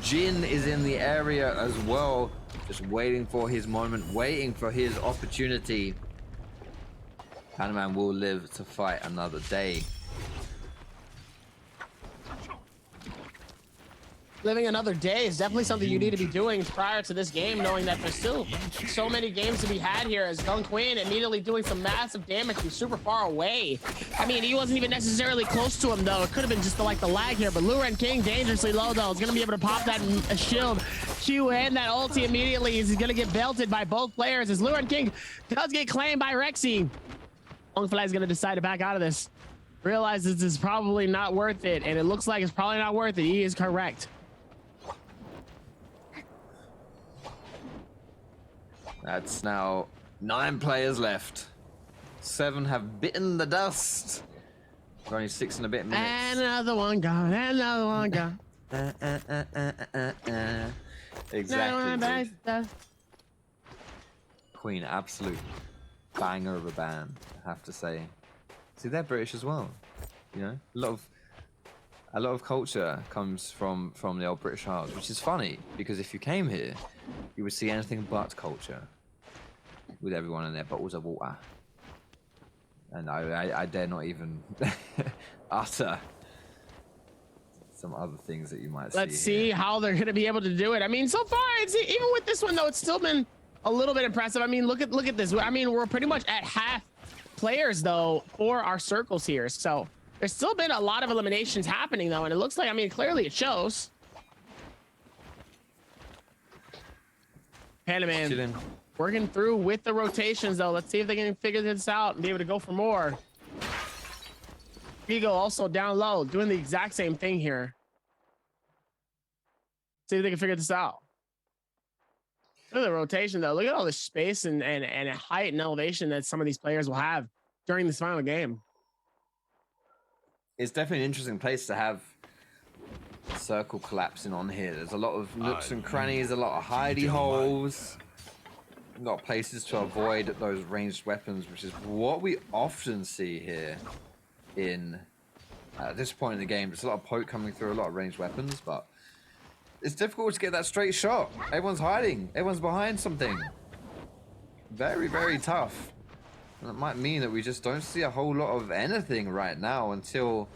Jin is in the area as well, just waiting for his moment, waiting for his opportunity. Pandaman will live to fight another day. Living another day is definitely something you need to be doing prior to this game, knowing that there's still so many games to be had here, as Don Quinn immediately doing some massive damage from super far away. I mean, he wasn't even necessarily close to him, though. It could have been just the lag here, but Luren King dangerously low, though. Is going to be able to pop that shield, Q, and that ulti immediately. He's going to get belted by both players, as Luren King does get claimed by Rexy. Longfly is going to decide to back out of this. Realizes this is probably not worth it, and it looks like it's probably not worth it. He is correct. That's now 9 players left. 7 have bitten the dust. We're only 6 and a bit minutes. And another one gone. And another one gone. Exactly. Queen, absolute banger of a band, I have to say. See, they're British as well. You know, a lot of culture comes from the old British Isles, which is funny because if you came here, you would see anything but culture, with everyone in their bottles of water. And I dare not even utter some other things that you might see. Let's see how they're going to be able to do it. I mean, so far, even with this one though, it's still been a little bit impressive. I mean, look at this. I mean, we're pretty much at half players though for our circles here. So there's still been a lot of eliminations happening though, and it looks like, I mean, clearly it shows. Pandaman working through with the rotations though. Let's see if they can figure this out and be able to go for more. Ego also down low, doing the exact same thing here. See if they can figure this out. Look at the rotation though. Look at all the space and height and elevation that some of these players will have during this final game. It's definitely an interesting place to have circle collapsing on here. There's a lot of nooks and crannies, a lot of hidey holes. A lot of places to avoid those ranged weapons, which is what we often see here in at this point in the game. There's a lot of poke coming through, a lot of ranged weapons, but it's difficult to get that straight shot. Everyone's hiding. Everyone's behind something. Very, very tough. And that might mean that we just don't see a whole lot of anything right now until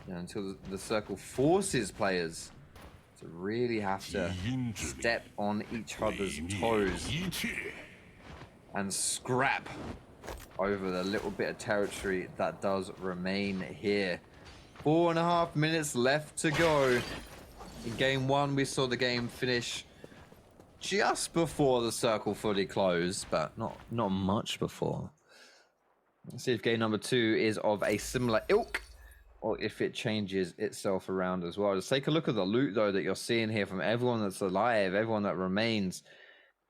the circle forces players to really have to step on each other's toes and scrap over the little bit of territory that does remain here. 4.5 minutes left to go. In game 1, we saw the game finish just before the circle fully closed, but not much before. Let's see if game number 2 is of a similar ilk, or if it changes itself around as well. Just take a look at the loot though that you're seeing here from everyone that's alive, everyone that remains.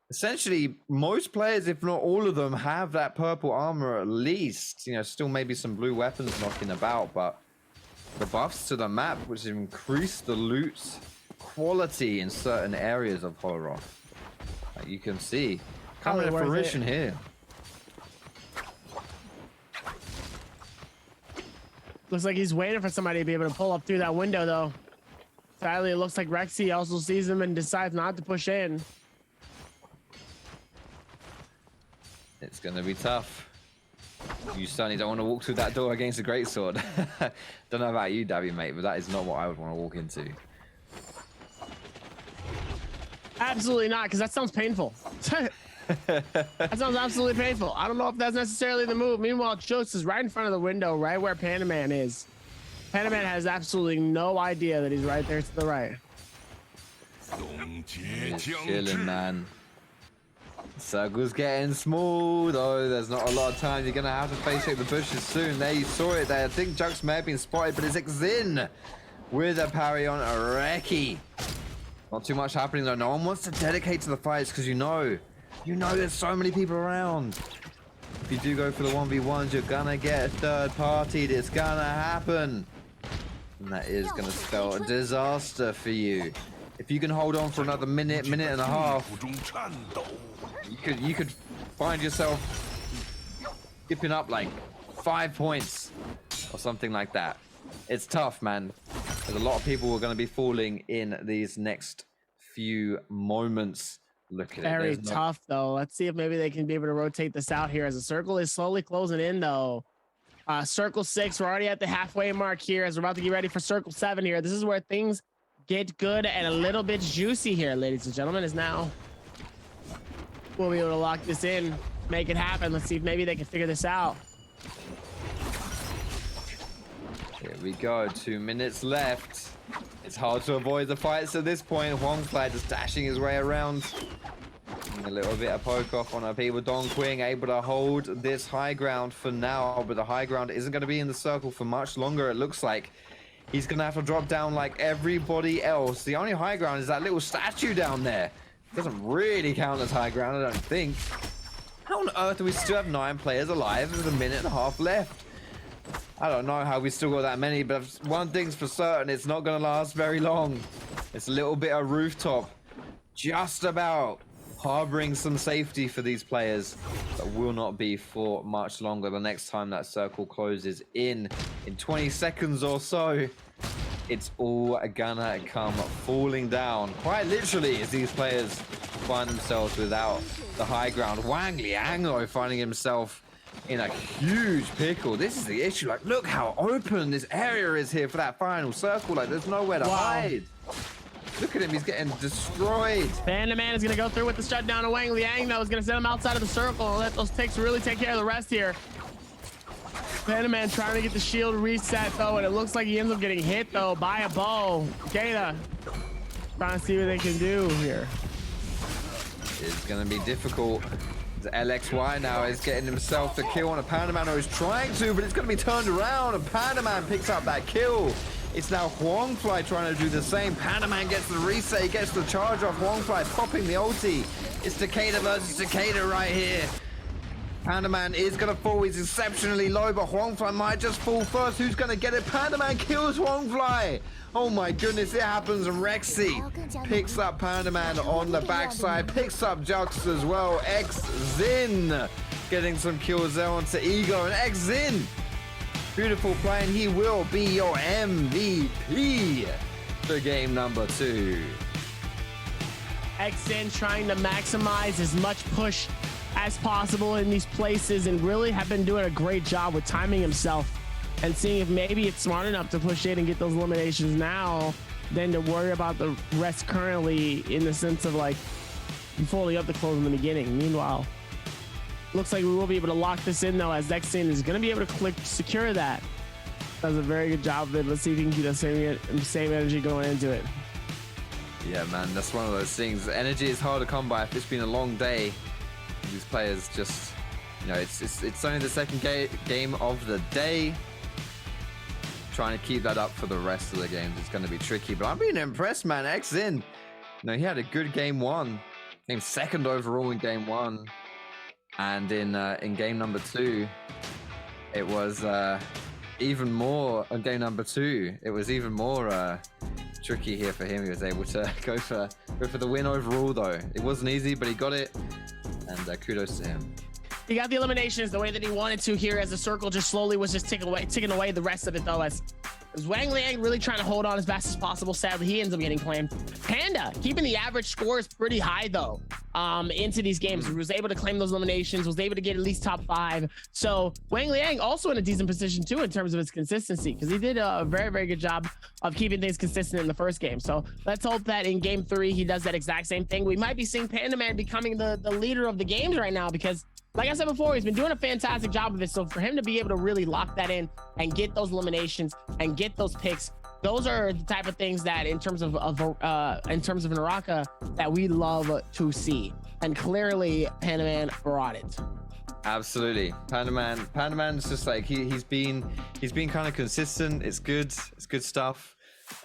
Essentially, most players, if not all of them, have that purple armor at least. You know, still maybe some blue weapons knocking about, but the buffs to the map, which have increased the loot quality in certain areas of Holoroth, like you can see, coming to fruition here. Looks like he's waiting for somebody to be able to pull up through that window, though. Sadly, it looks like Rexy also sees him and decides not to push in. It's going to be tough. You certainly don't want to walk through that door against a greatsword. Don't know about you, Dabby, mate, but that is not what I would want to walk into. Absolutely not, because that sounds painful. That sounds absolutely painful. I don't know if that's necessarily the move. Meanwhile, Chooks is right in front of the window, right where Pandaman is. Pandaman has absolutely no idea that he's right there to the right. He's chilling, man. Circle's getting small, though. There's not a lot of time. You're going to have to face check the bushes soon. There, you saw it there. I think Jux may have been spotted, but it's Xin with a parry on Areki. Not too much happening, though. No one wants to dedicate to the fights because you know You know there's so many people around. If you do go for the 1v1s, you're gonna get third-partied. It's gonna happen. And that is gonna spell a disaster for you. If you can hold on for another minute and a half, you could find yourself skipping up like 5 points or something like that. It's tough, man. There's a lot of people who are going to be falling in these next few moments. Look at it. Very tough, though. Let's see if maybe they can be able to rotate this out here as the circle is slowly closing in, though. Circle 6, we're already at the halfway mark here as we're about to get ready for circle 7 here. This is where things get good and a little bit juicy here, ladies and gentlemen, is now we'll be able to lock this in, make it happen. Let's see if maybe they can figure this out. Here we go, 2 minutes left. It's hard to avoid the fights at this point. Huangfly just dashing his way around. And a little bit of poke off on our people. Dongqing able to hold this high ground for now, but the high ground isn't going to be in the circle for much longer, it looks like. He's going to have to drop down like everybody else. The only high ground is that little statue down there. Doesn't really count as high ground, I don't think. How on earth do we still have 9 players alive with a minute and a half left? I don't know how we still got that many, but one thing's for certain, it's not going to last very long. It's a little bit of rooftop, just about harboring some safety for these players, but will not be for much longer. The next time that circle closes in 20 seconds or so, it's all gonna come falling down, quite literally, as these players find themselves without the high ground. Wang Liang, though, finding himself in a huge pickle. This is the issue. Like, look how open this area is here for that final circle. Like, there's nowhere to hide. Look at him, he's getting destroyed. Panda Man is going to go through with the shutdown of Wang Liang, though. Is going to send him outside of the circle and let those ticks really take care of the rest here. Panda Man trying to get the shield reset, though, and it looks like he ends up getting hit, though, by a bow. Gata trying to see what they can do here. It's going to be difficult. The LXY now is getting himself the kill on a Panda Man, or is trying to, but it's going to be turned around, and Panda Man picks up that kill. It's now Huangfly trying to do the same. Panda Man gets the reset, he gets the charge off. Huangfly popping the ulti. It's Takeda versus Takeda right here. Panda Man is going to fall. He's exceptionally low, but Huangfly might just fall first. Who's going to get it? Panda Man kills Huangfly. Oh my goodness, it happens. And Rexy picks up Panda Man on the backside, picks up Jux as well. X-Zin getting some kills there onto Ego, and X-Zin, beautiful play, and he will be your MVP for game number 2. X-Zin trying to maximize as much push as possible in these places and really have been doing a great job with timing himself and seeing if maybe it's smart enough to push in and get those eliminations now than to worry about the rest currently, in the sense of like fully up the close in the beginning. Meanwhile, looks like we will be able to lock this in, though, as X-Zin is going to be able to secure that. Does a very good job of it. Let's see if he can keep the same energy going into it. Yeah, man, that's one of those things. Energy is hard to come by if it's been a long day. These players just, you know, it's only the second game of the day. Trying to keep that up for the rest of the games is going to be tricky, but I'm being impressed, man. X-Zin, you know, he had a good game 1, came second overall in game 1, and in game number 2, it was even more. On game number 2, it was even more tricky here for him. He was able to go for the win overall, though. It wasn't easy, but he got it, and kudos to him. He got the eliminations the way that he wanted to here, as the circle just slowly was just taking away the rest of it, though, as Wang Liang really trying to hold on as fast as possible. Sadly, he ends up getting claimed. Panda keeping the average scores pretty high, though, into these games. He was able to claim those eliminations, was able to get at least top 5. So Wang Liang also in a decent position too in terms of his consistency, because he did a very, very good job of keeping things consistent in the first game. So let's hope that in game 3 he does that exact same thing. We might be seeing Panda Man becoming the leader of the games right now, because like I said before, he's been doing a fantastic job of it. So for him to be able to really lock that in and get those eliminations and get those picks, those are the type of things that in terms of Naraka that we love to see. And clearly Panda Man brought it. Absolutely. Panda Man's just like he's been kind of consistent. It's good stuff.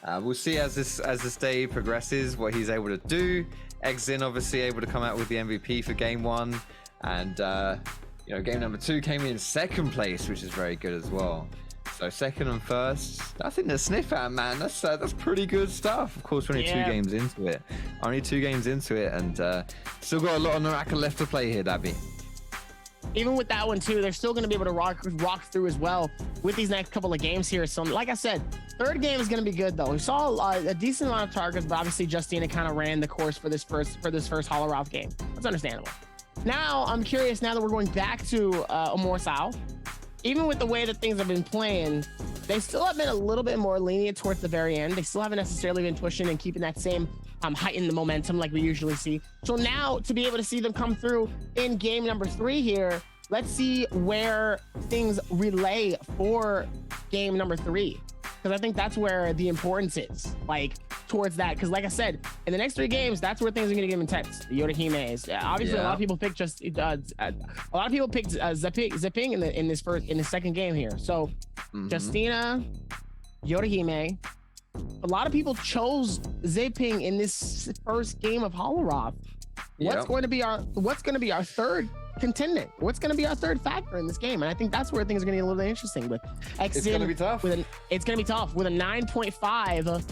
We'll see as this day progresses what he's able to do. Exin obviously able to come out with the MVP for game 1, and you know, game number 2 came in 2nd place, which is very good as well. So 2nd and 1st, nothing to sniff at, man. That's pretty good stuff. Of course, we're only 2 games into it. Only 2 games into it, and still got a lot of Naraka left to play here, Dabby. Even with that one too, they're still going to be able to rock through as well with these next couple of games here. So like I said, 3rd game is going to be good though. We saw a decent amount of targets, but obviously Justina kind of ran the course for this first Holoroth game. That's understandable. Now I'm curious, now that we're going back to Amorsal, even with the way that things have been playing, they still have been a little bit more lenient towards the very end. They still haven't necessarily been pushing and keeping that same heighten the momentum like we usually see. So now to be able to see them come through in game number 3 here, let's see where things relay for game number 3. Because I think that's where the importance is, like towards that. Because like I said, in the next 3 games, that's where things are going to get intense. The Yodahimes. Obviously, a lot of people picked Zipping in the 2nd game here. So Justina, Yodahime. A lot of people chose Zipping in this first game of Holoroth. What's going to be our 3rd contender? What's going to be our 3rd factor in this game? And I think that's where things are going to get a little bit interesting with Exin. It's going to be tough. It's going to be tough with a 9.5,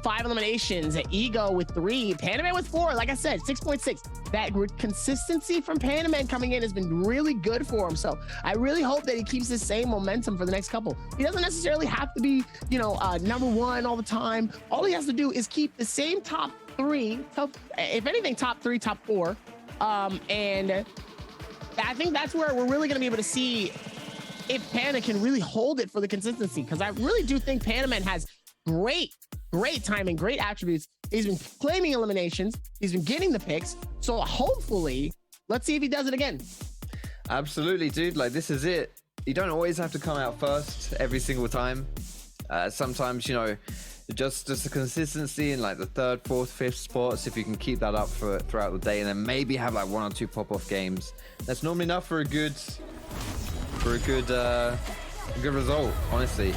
5 eliminations, Ego with 3, Panaman with 4. Like I said, 6.6. That consistency from Panaman coming in has been really good for him. So I really hope that he keeps the same momentum for the next couple. He doesn't necessarily have to be, you know, number 1 all the time. All he has to do is keep the same top 3, if anything, top 3, top 4. And I think that's where we're really going to be able to see if Pana can really hold it for the consistency. Because I really do think Panaman has great timing, great attributes. He's been claiming eliminations. He's been getting the picks. So hopefully, let's see if he does it again. Absolutely, dude. Like, this is it. You don't always have to come out first every single time. Sometimes, you know, just the consistency in like the 3rd, 4th, 5th spots, if you can keep that up throughout the day, and then maybe have like 1 or 2 pop-off games, that's normally enough for a good result, honestly.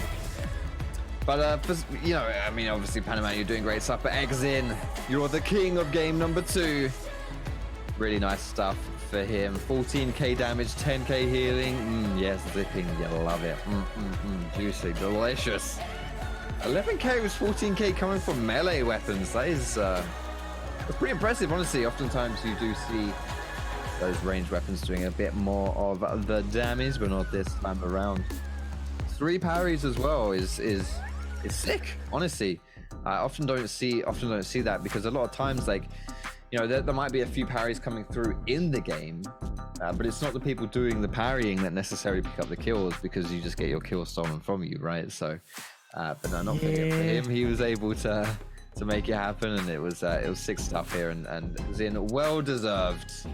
But you know, I mean, obviously Panaman, you're doing great stuff, but Exin, you're the king of game number 2. Really nice stuff for him. 14k damage, 10k healing. Yes, Zipping, you love it. Juicy, delicious. 11k was 14k coming from melee weapons. That is that's pretty impressive, honestly. Oftentimes you do see those ranged weapons doing a bit more of the damage, but not this time around. 3 parries as well is sick, honestly. I often don't see that, because a lot of times, like, you know, there might be a few parries coming through in the game, but it's not the people doing the parrying that necessarily pick up the kills, because you just get your kills stolen from you, right? So but no, not for him. He was able to make it happen, and it was sick stuff here, and Zin, well deserved.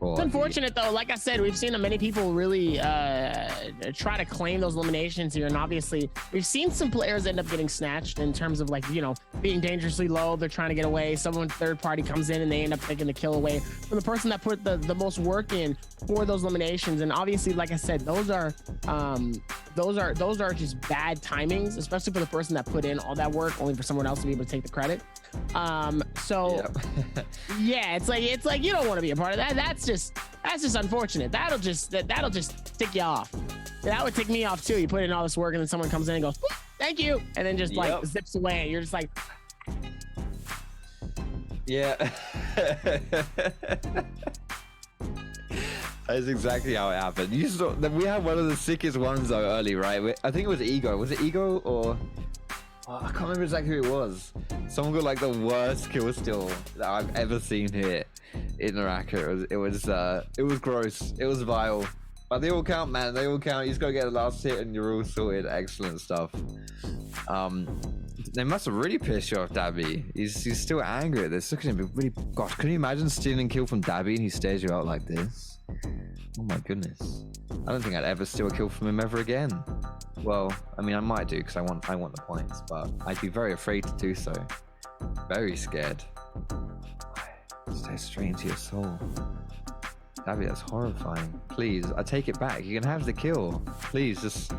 It's unfortunate though. Like I said, we've seen many people really try to claim those eliminations here, and obviously we've seen some players end up getting snatched in terms of, like, you know, being dangerously low. They're trying to get away. Someone 3rd party comes in and they end up taking the kill away from the person that put the most work in for those eliminations. And obviously, like I said, those are just bad timings, especially for the person that put in all that work, only for someone else to be able to take the credit. Yeah, it's like you don't want to be a part of that. That's just unfortunate. That'll just tick you off. That would tick me off too. You put in all this work and then someone comes in and goes, "Thank you," and then just like zips away. And you're just like, yeah. That's exactly how it happened. You saw that we had one of the sickest ones though early, right? I think it was Ego. Was it Ego or? I can't remember exactly who it was. Someone got like the worst kill steal that I've ever seen here in Naraka. It was gross. It was vile. But they all count, man. They all count. You just gotta get the last hit and you're all sorted. Excellent stuff. They must have really pissed you off, Dabby. He's still angry at this. Look at him. Really, gosh, can you imagine stealing a kill from Dabby and he stares you out like this? Oh my goodness. I don't think I'd ever steal a kill from him ever again. Well, I mean, I might do because I want the points, but I'd be very afraid to do so. Very scared. Stay straight into your soul. Dabby, that's horrifying. Please, I take it back. You can have the kill. Please, just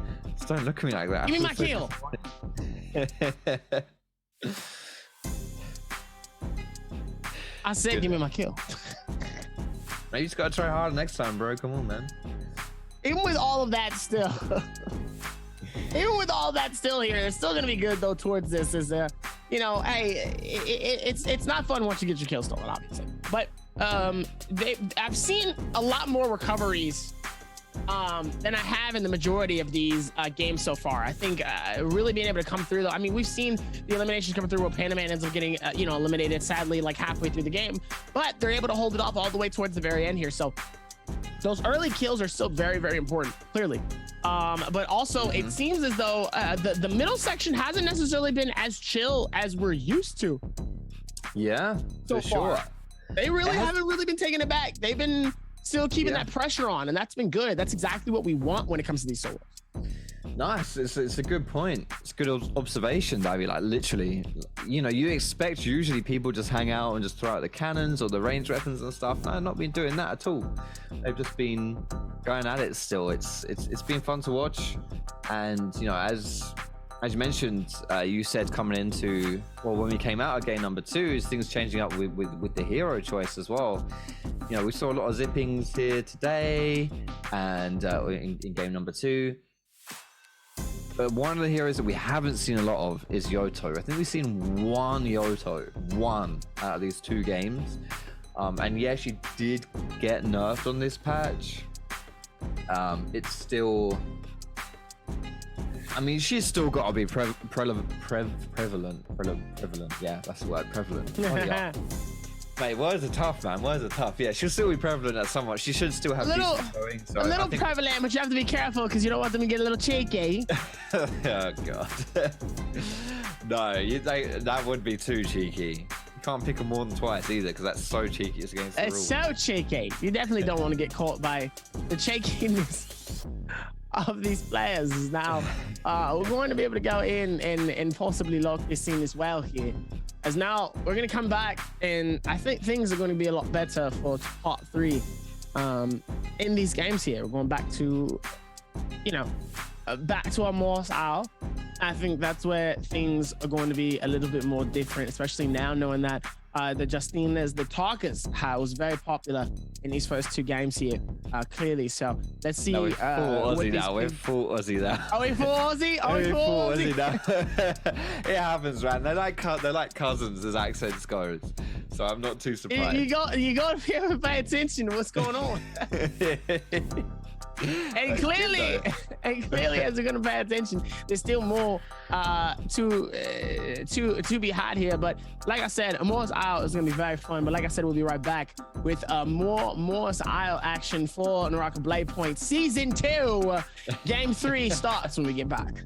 don't look at me like that. Give me my kill. I said, give me my kill. Maybe you just gotta try harder next time, bro. Come on, man. Even with all of that still, here, it's still gonna be good though towards this. Is you know, hey, it's not fun once you get your kill stolen, obviously. But I've seen a lot more recoveries than I have in the majority of these games so far. I think really being able to come through though. I mean, we've seen the eliminations coming through where Panaman ends up getting you know, eliminated sadly like halfway through the game, but they're able to hold it off all the way towards the very end here. So those early kills are still very, very important, clearly. But also it seems as though the middle section hasn't necessarily been as chill as we're used to. Yeah, so for far. sure. They really haven't really been taking it back. They've been still keeping that pressure on, and that's been good. That's exactly what we want when it comes to these solos. Nice. It's a good point. It's a good observation, Davey. Like literally, you know, you expect usually people just hang out and just throw out the cannons or the ranged weapons and stuff. No, not been doing that at all. They've just been going at it still. It's been fun to watch, and you know, as you mentioned, you said coming into, well, when we came out of game number 2, is things changing up with the hero choice as well. You know, we saw a lot of zippings here today and in game number 2. But one of the heroes that we haven't seen a lot of is Yoto. I think we've seen one Yoto, one out of these 2 games. And yeah, she did get nerfed on this patch. It's still... I mean, she's still got to be prevalent. Yeah, that's the word, prevalent. Oh, yeah. Mate, words are tough, man. Words are tough. Yeah, she'll still be prevalent at somewhat. She should still have decent going. So a little prevalent, but you have to be careful because you don't want them to get a little cheeky. Oh, God. No, that would be too cheeky. You can't pick them more than twice either because that's so cheeky. It's against the rules. It's so cheeky. You definitely don't want to get caught by the cheekiness of these players. Now we're going to be able to go in and possibly lock this scene as well here, as now we're going to come back and I think things are going to be a lot better for part 3 in these games here. We're going back to, you know, back to our Morse Isle. I think that's where things are going to be a little bit more different, especially now knowing that the Justinas, the Tarkas, was very popular in these first 2 games here, clearly. So let's see. No, we're full Aussie now. We're full Aussie now. Are we full Aussie? Are we full Aussie now? It happens, man. They're like cousins as accents goes. So I'm not too surprised. You got to be able to pay attention to what's going on. And clearly, as we're gonna pay attention, there's still more to be had here. But like I said, Morse Isle is gonna be very fun. But like I said, we'll be right back with more Morse Isle action for Naraka Blade Point Season 2. Game 3 starts when we get back.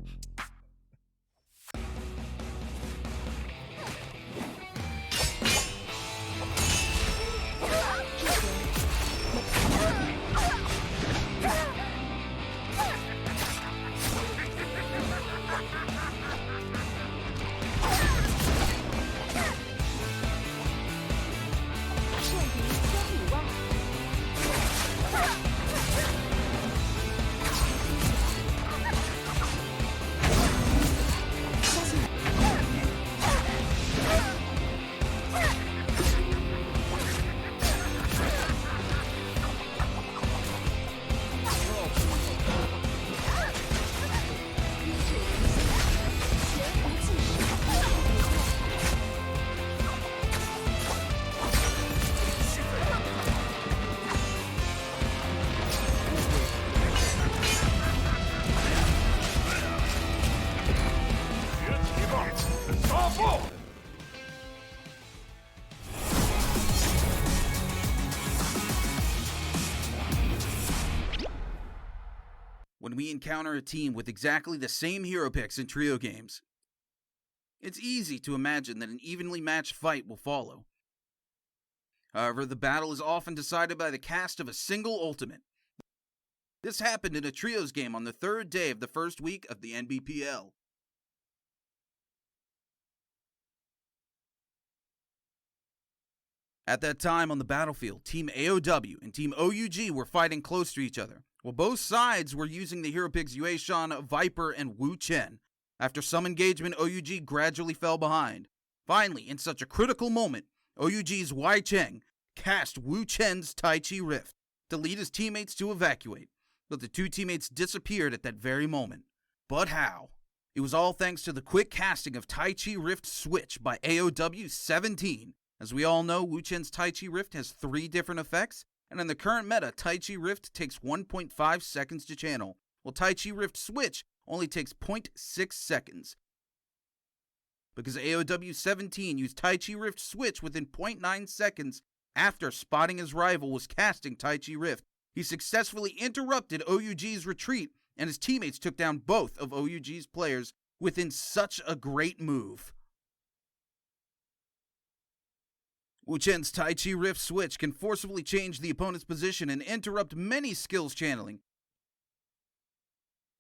When we encounter a team with exactly the same hero picks in trio games, it's easy to imagine that an evenly matched fight will follow. However, the battle is often decided by the cast of a single ultimate. This happened in a trios game on the 3rd day of the first week of the Nbpl. At that time on the battlefield, Team AOW and Team OUG were fighting close to each other, while both sides were using the hero picks Yueshan, Viper, and Wu Chen. After some engagement, OUG gradually fell behind. Finally, in such a critical moment, OUG's Wei Cheng cast Wu Chen's Tai Chi Rift to lead his teammates to evacuate, but the two teammates disappeared at that very moment. But how? It was all thanks to the quick casting of Tai Chi Rift Switch by AOW17. As we all know, Wu Chen's Tai Chi Rift has 3 different effects, and in the current meta, Tai Chi Rift takes 1.5 seconds to channel, while Tai Chi Rift Switch only takes 0.6 seconds. Because AOW17 used Tai Chi Rift Switch within 0.9 seconds after spotting his rival was casting Tai Chi Rift, he successfully interrupted OUG's retreat, and his teammates took down both of OUG's players within such a great move. Wu Chen's Tai Chi Rift Switch can forcibly change the opponent's position and interrupt many skills channeling.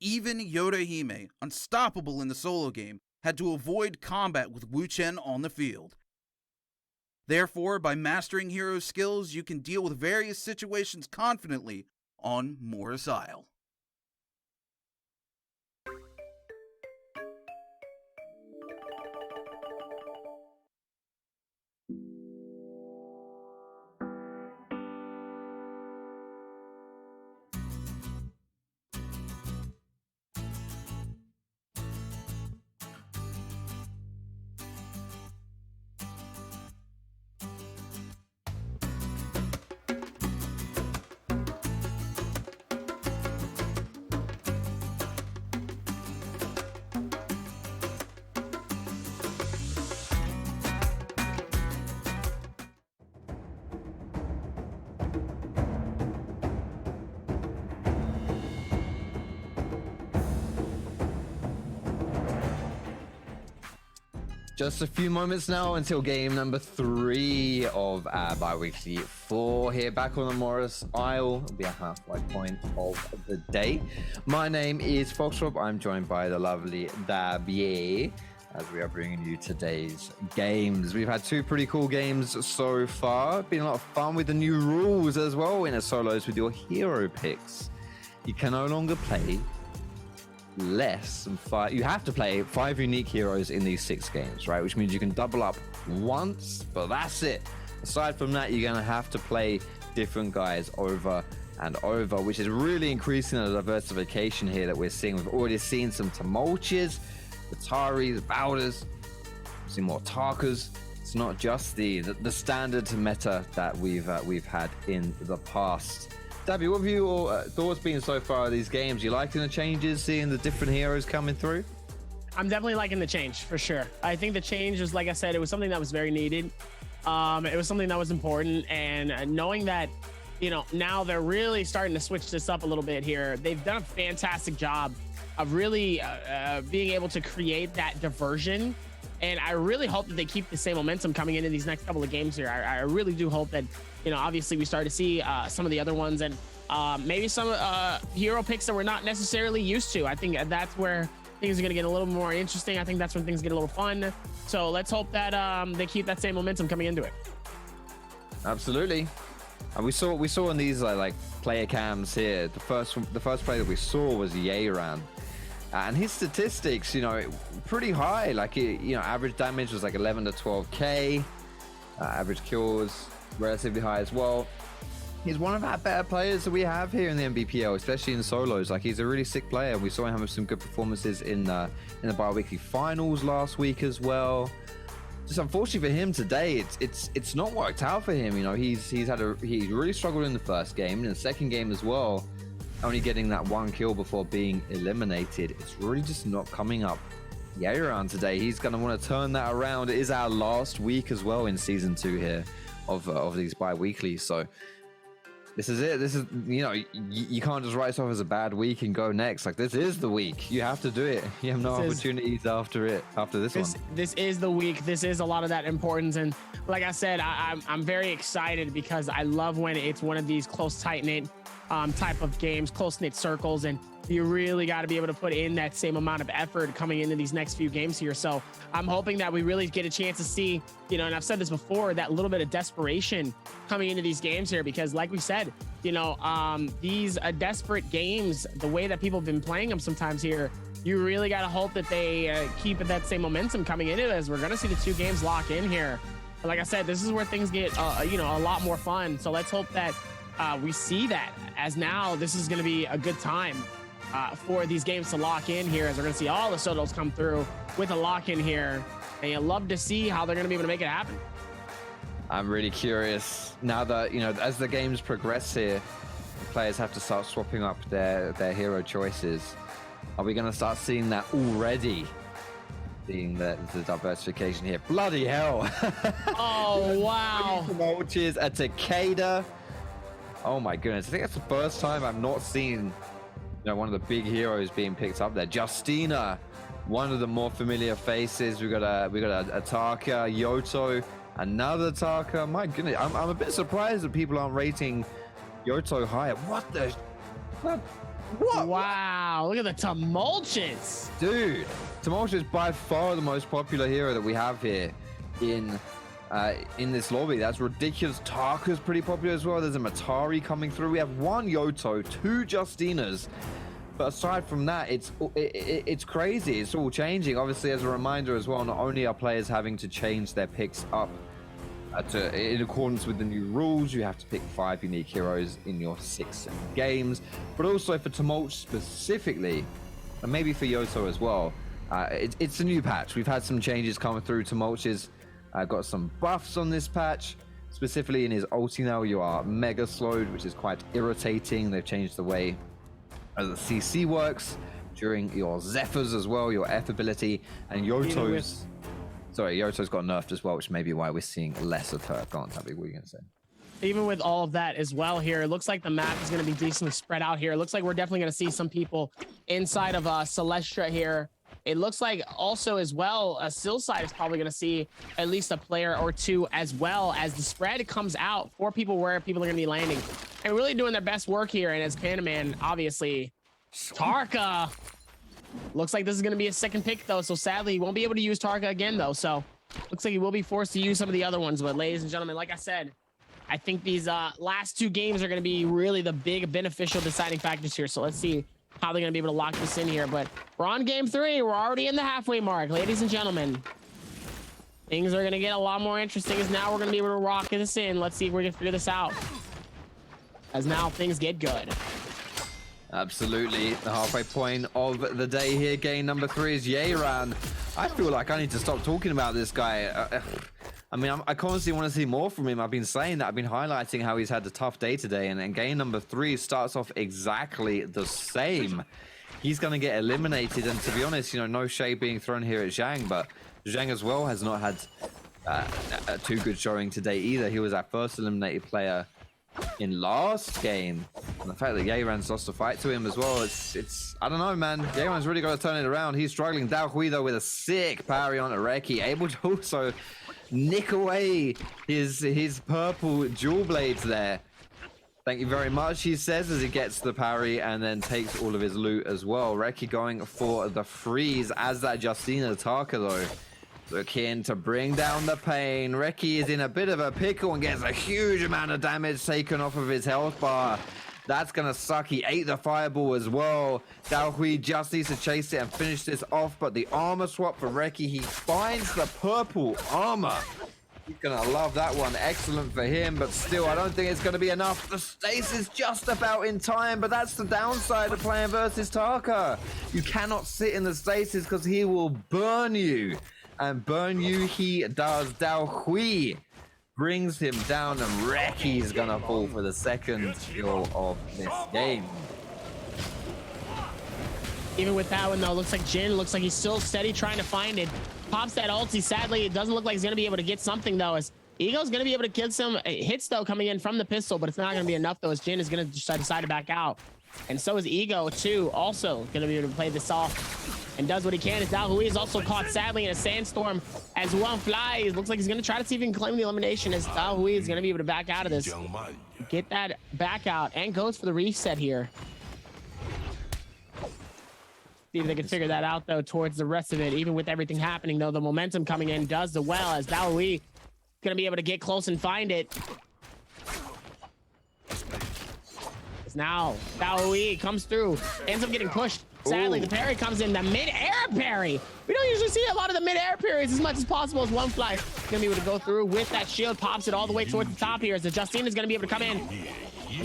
Even Yoda Hime, unstoppable in the solo game, had to avoid combat with Wu Chen on the field. Therefore, by mastering hero skills, you can deal with various situations confidently on Morris Isle. Just a few moments now until game number 3 of our bi-weekly 4 here back on the Morris Isle. It'll be a halfway point of the day. My name is Foxrob. I'm joined by the lovely Dabie as we are bringing you today's games. We've had 2 pretty cool games so far. Been a lot of fun with the new rules as well in a solos with your hero picks. You can no longer play less than 5. You have to play 5 unique heroes in these 6 games, right? Which means you can double up once, but that's it. Aside from that, you're gonna have to play different guys over and over, which is really increasing the diversification here that we're seeing. We've already seen some Tumultuas, Ataris, Bowders, see more Tarkas. It's not just the standard meta that we've had in the past. Dabby, what have your thoughts been so far of these games? You liking the changes, seeing the different heroes coming through? I'm definitely liking the change, for sure. I think the change is, like I said, it was something that was very needed. It was something that was important, and knowing that, you know, now they're really starting to switch this up a little bit here. They've done a fantastic job of really being able to create that diversion. And I really hope that they keep the same momentum coming into these next couple of games here. I really do hope that, you know, obviously we start to see some of the other ones and maybe some hero picks that we're not necessarily used to. I think that's where things are going to get a little more interesting. I think that's when things get a little fun. So let's hope that they keep that same momentum coming into it. Absolutely. And we saw in these like player cams here, the first player that we saw was Yeran. And his statistics, you know, pretty high. Like, you know, average damage was like 11 to 12k. Average kills relatively high as well. He's one of our better players that we have here in the Nbpl, especially in solos. Like, he's a really sick player. We saw him have some good performances in the bi-weekly finals last week as well. Just unfortunately for him today, it's not worked out for him. You know, he really struggled in the first game, and in the second game as well. Only getting that 1 kill before being eliminated. It's really just not coming up Yeran today. He's going to want to turn that around. It is our last week as well in season 2 here of these bi-weekly. So this is it. This is, you know, you can't just write this off as a bad week and go next. Like, this is the week. You have to do it. You have no opportunities after this one. This is the week. This is a lot of that importance. And like I said, I'm very excited because I love when it's one of these close, tight-knit type of games, close-knit circles, and you really got to be able to put in that same amount of effort coming into these next few games here. So I'm hoping that we really get a chance to see, you know, and I've said this before, that little bit of desperation coming into these games here, because like we said, you know, these desperate games, the way that people have been playing them sometimes here, you really got to hope that they keep that same momentum coming into it, as we're going to see the 2 games lock in here. Like I said, this is where things get, you know, a lot more fun. So let's hope that we see that, as now this is going to be a good time for these games to lock in here, as we're going to see all the solos come through with a lock in here. And you love to see how they're going to be able to make it happen. I'm really curious now that, you know, as the games progress here, the players have to start swapping up their hero choices. Are we going to start seeing that already? Seeing the diversification here. Bloody hell. Oh, wow. Mulches, a Takeda. Oh my goodness. I think that's the first time I've not seen, you know, one of the big heroes being picked up there. Justina, one of the more familiar faces. We got a Taka, Yoto, another Taka. My goodness. I'm a bit surprised that people aren't rating Yoto higher. What the? What? Wow, look at the Tumultuous. Dude, Tumultuous is by far the most popular hero that we have here in this lobby. That's ridiculous. Taka's pretty popular as well. There's a Matari coming through. We have one Yoto, two Justinas. But aside from that, it's crazy. It's all changing. Obviously, as a reminder as well, not only are players having to change their picks up in accordance with the new rules, you have to pick 5 unique heroes in your 6 games, but also for Tumult specifically, and maybe for Yoto as well, it's a new patch. We've had some changes coming through. Tumult has got some buffs on this patch, specifically in his ulti now. You are mega slowed, which is quite irritating. They've changed the way the CC works during your Zephyrs as well, your F ability, and Yoto's... Sorry, Yoto's got nerfed as well, which may be why we're seeing less of her. Go on, Tabby, what are you going to say? Even with all of that as well here, it looks like the map is going to be decently spread out here. It looks like we're definitely going to see some people inside of Celestia here. It looks like also as well, Silside is probably going to see at least a player or two, as well as the spread comes out for people where people are going to be landing. And really doing their best work here. And as Panaman, obviously, Tarka. Looks like this is going to be a second pick, though, so sadly, he won't be able to use Tarka again, though, so looks like he will be forced to use some of the other ones. But ladies and gentlemen, like I said, I think these last 2 games are going to be really the big beneficial deciding factors here, so let's see how they're going to be able to lock this in here. But we're on game 3. We're already in the halfway mark, ladies and gentlemen. Things are going to get a lot more interesting, as now we're going to be able to rock this in. Let's see if we can figure this out, as now things get good. Absolutely. The halfway point of the day here. Game number 3 is Yeran. I feel like I need to stop talking about this guy. I mean, I constantly want to see more from him. I've been saying that. I've been highlighting how he's had a tough day today. And then game number 3 starts off exactly the same. He's going to get eliminated. And to be honest, you know, no shade being thrown here at Zhang. But Zhang as well has not had a too good showing today either. He was our first eliminated player in last game, and the fact that Yeran's lost a fight to him as well, it's I don't know, man. Yeran's really got to turn it around. He's struggling. Dao Hui, though, with a sick parry on Reki, able to also nick away his purple jewel blades there. Thank you very much, he says, as he gets the parry and then takes all of his loot as well. Reki going for the freeze as that Justina Taka, though. Looking to bring down the pain. Reki is in a bit of a pickle and gets a huge amount of damage taken off of his health bar. That's going to suck. He ate the fireball as well. Dao Hui just needs to chase it and finish this off, but the armor swap for Reki, he finds the purple armor. He's going to love that one. Excellent for him, but still, I don't think it's going to be enough. The stasis just about in time, but that's the downside of playing versus Taka. You cannot sit in the stasis because he will burn you. And burn you he does. Dao Hui brings him down, and Reki's gonna fall for the second kill of this game. Even with that one, though, looks like Jin looks like he's still steady trying to find it. Pops that ulti. Sadly, it doesn't look like he's gonna be able to get something, though, as Ego's gonna be able to get some hits, though, coming in from the pistol, but it's not gonna be enough, though, as Jin is gonna decide to back out. And so is Ego, too, also gonna be able to play this off. And does what he can. As Dao Hui is also caught, sadly, in a sandstorm as one flies. Looks like he's going to try to see if he can claim the elimination, as Dao Hui is going to be able to back out of this. Get that back out and goes for the reset here. See if they can figure that out, though, towards the rest of it. Even with everything happening, though, the momentum coming in does the well, as Dao Hui going to be able to get close and find it. Now Dao Hui comes through, ends up getting pushed Sadly, the parry comes in, the mid-air parry. We don't usually see a lot of the mid-air parries as much as possible as One Fly gonna be able to go through with that shield, pops it all the way towards the top here as the Justine is gonna be able to come in.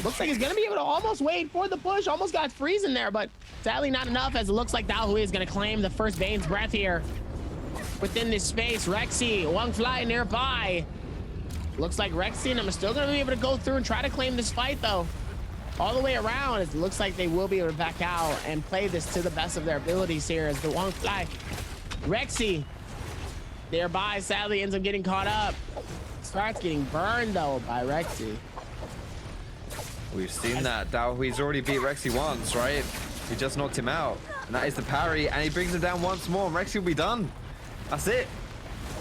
Looks like he's gonna be able to almost wait for the push, almost got freeze in there, but sadly not enough as it looks like DAY1-SOLO is gonna claim the first Bane's Breath here within this space. Rexy, One Fly nearby. Looks like Rexy and I'm still gonna be able to go through and try to claim this fight though. All the way around, it looks like they will be able to back out and play this to the best of their abilities here as the One Fly. Rexy nearby sadly ends up getting caught up. Starts getting burned though by Rexy. We've seen that. DAY1-SOLO's already beat Rexy once, right? He just knocked him out. And that is the parry, and he brings him down once more, and Rexy will be done. That's it.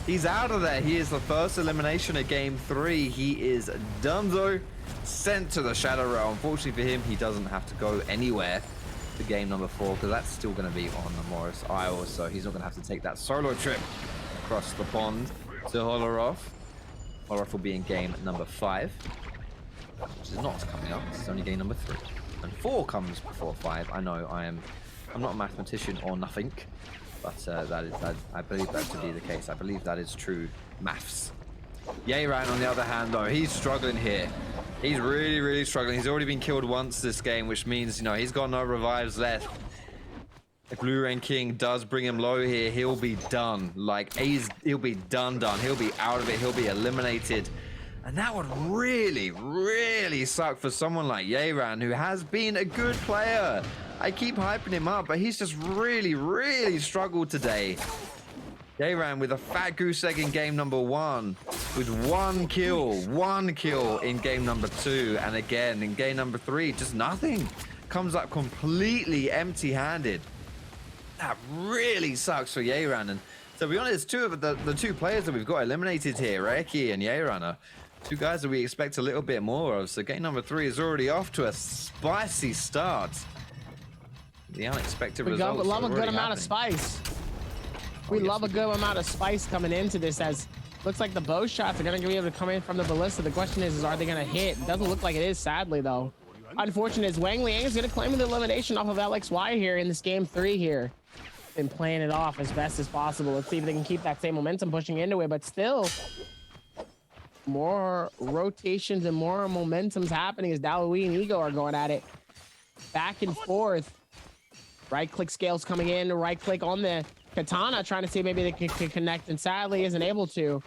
He's out of there. He is the first elimination of game 3. He is done though. Sent to the Shadow Realm. Unfortunately for him, he doesn't have to go anywhere to game number 4 because that's still going to be on the Morris Isle, so he's not going to have to take that solo trip across the pond to Holoroth. Holoroth will be in game number 5, which is not coming up. This is only game number 3, and 4 comes before 5. I know I'm not a mathematician or nothing, but I believe that to be the case. I believe that is true maths. Yeran, on the other hand, though, he's struggling here. He's really struggling. He's already been killed once this game, which means, you know, he's got no revives left. If Blue Rain King does bring him low here, he'll be done. Like, he'll be done. He'll be out of it. He'll be eliminated. And that would really suck for someone like Yeran, who has been a good player. I keep hyping him up, but he's just really struggled today. Yeran with a fat goose egg in game number 1, with one kill in game number 2, and again in game number 3, just nothing. Comes up completely empty-handed. That really sucks for Yeran. And to be honest, two of the two players that we've got eliminated here, Reki and Yeran, are two guys that we expect a little bit more of. So game number 3 is already off to a spicy start. The unexpected results. We love a good amount happening. of spice. We love a good amount of spice coming into this, as looks like the bow shots are going to be able to come in from the ballista. The question is are they going to hit? It doesn't look like it is, sadly, though. Unfortunate is Wang Liang is going to claim the elimination off of LXY here in this game 3 here. Been playing it off as best as possible. Let's see if they can keep that same momentum pushing into it, but still more rotations and more momentums happening as DAY1-SOLO and Ego are going at it back and forth. Right click scales coming in, right click on the Katana, trying to see maybe they can connect, and sadly isn't able to.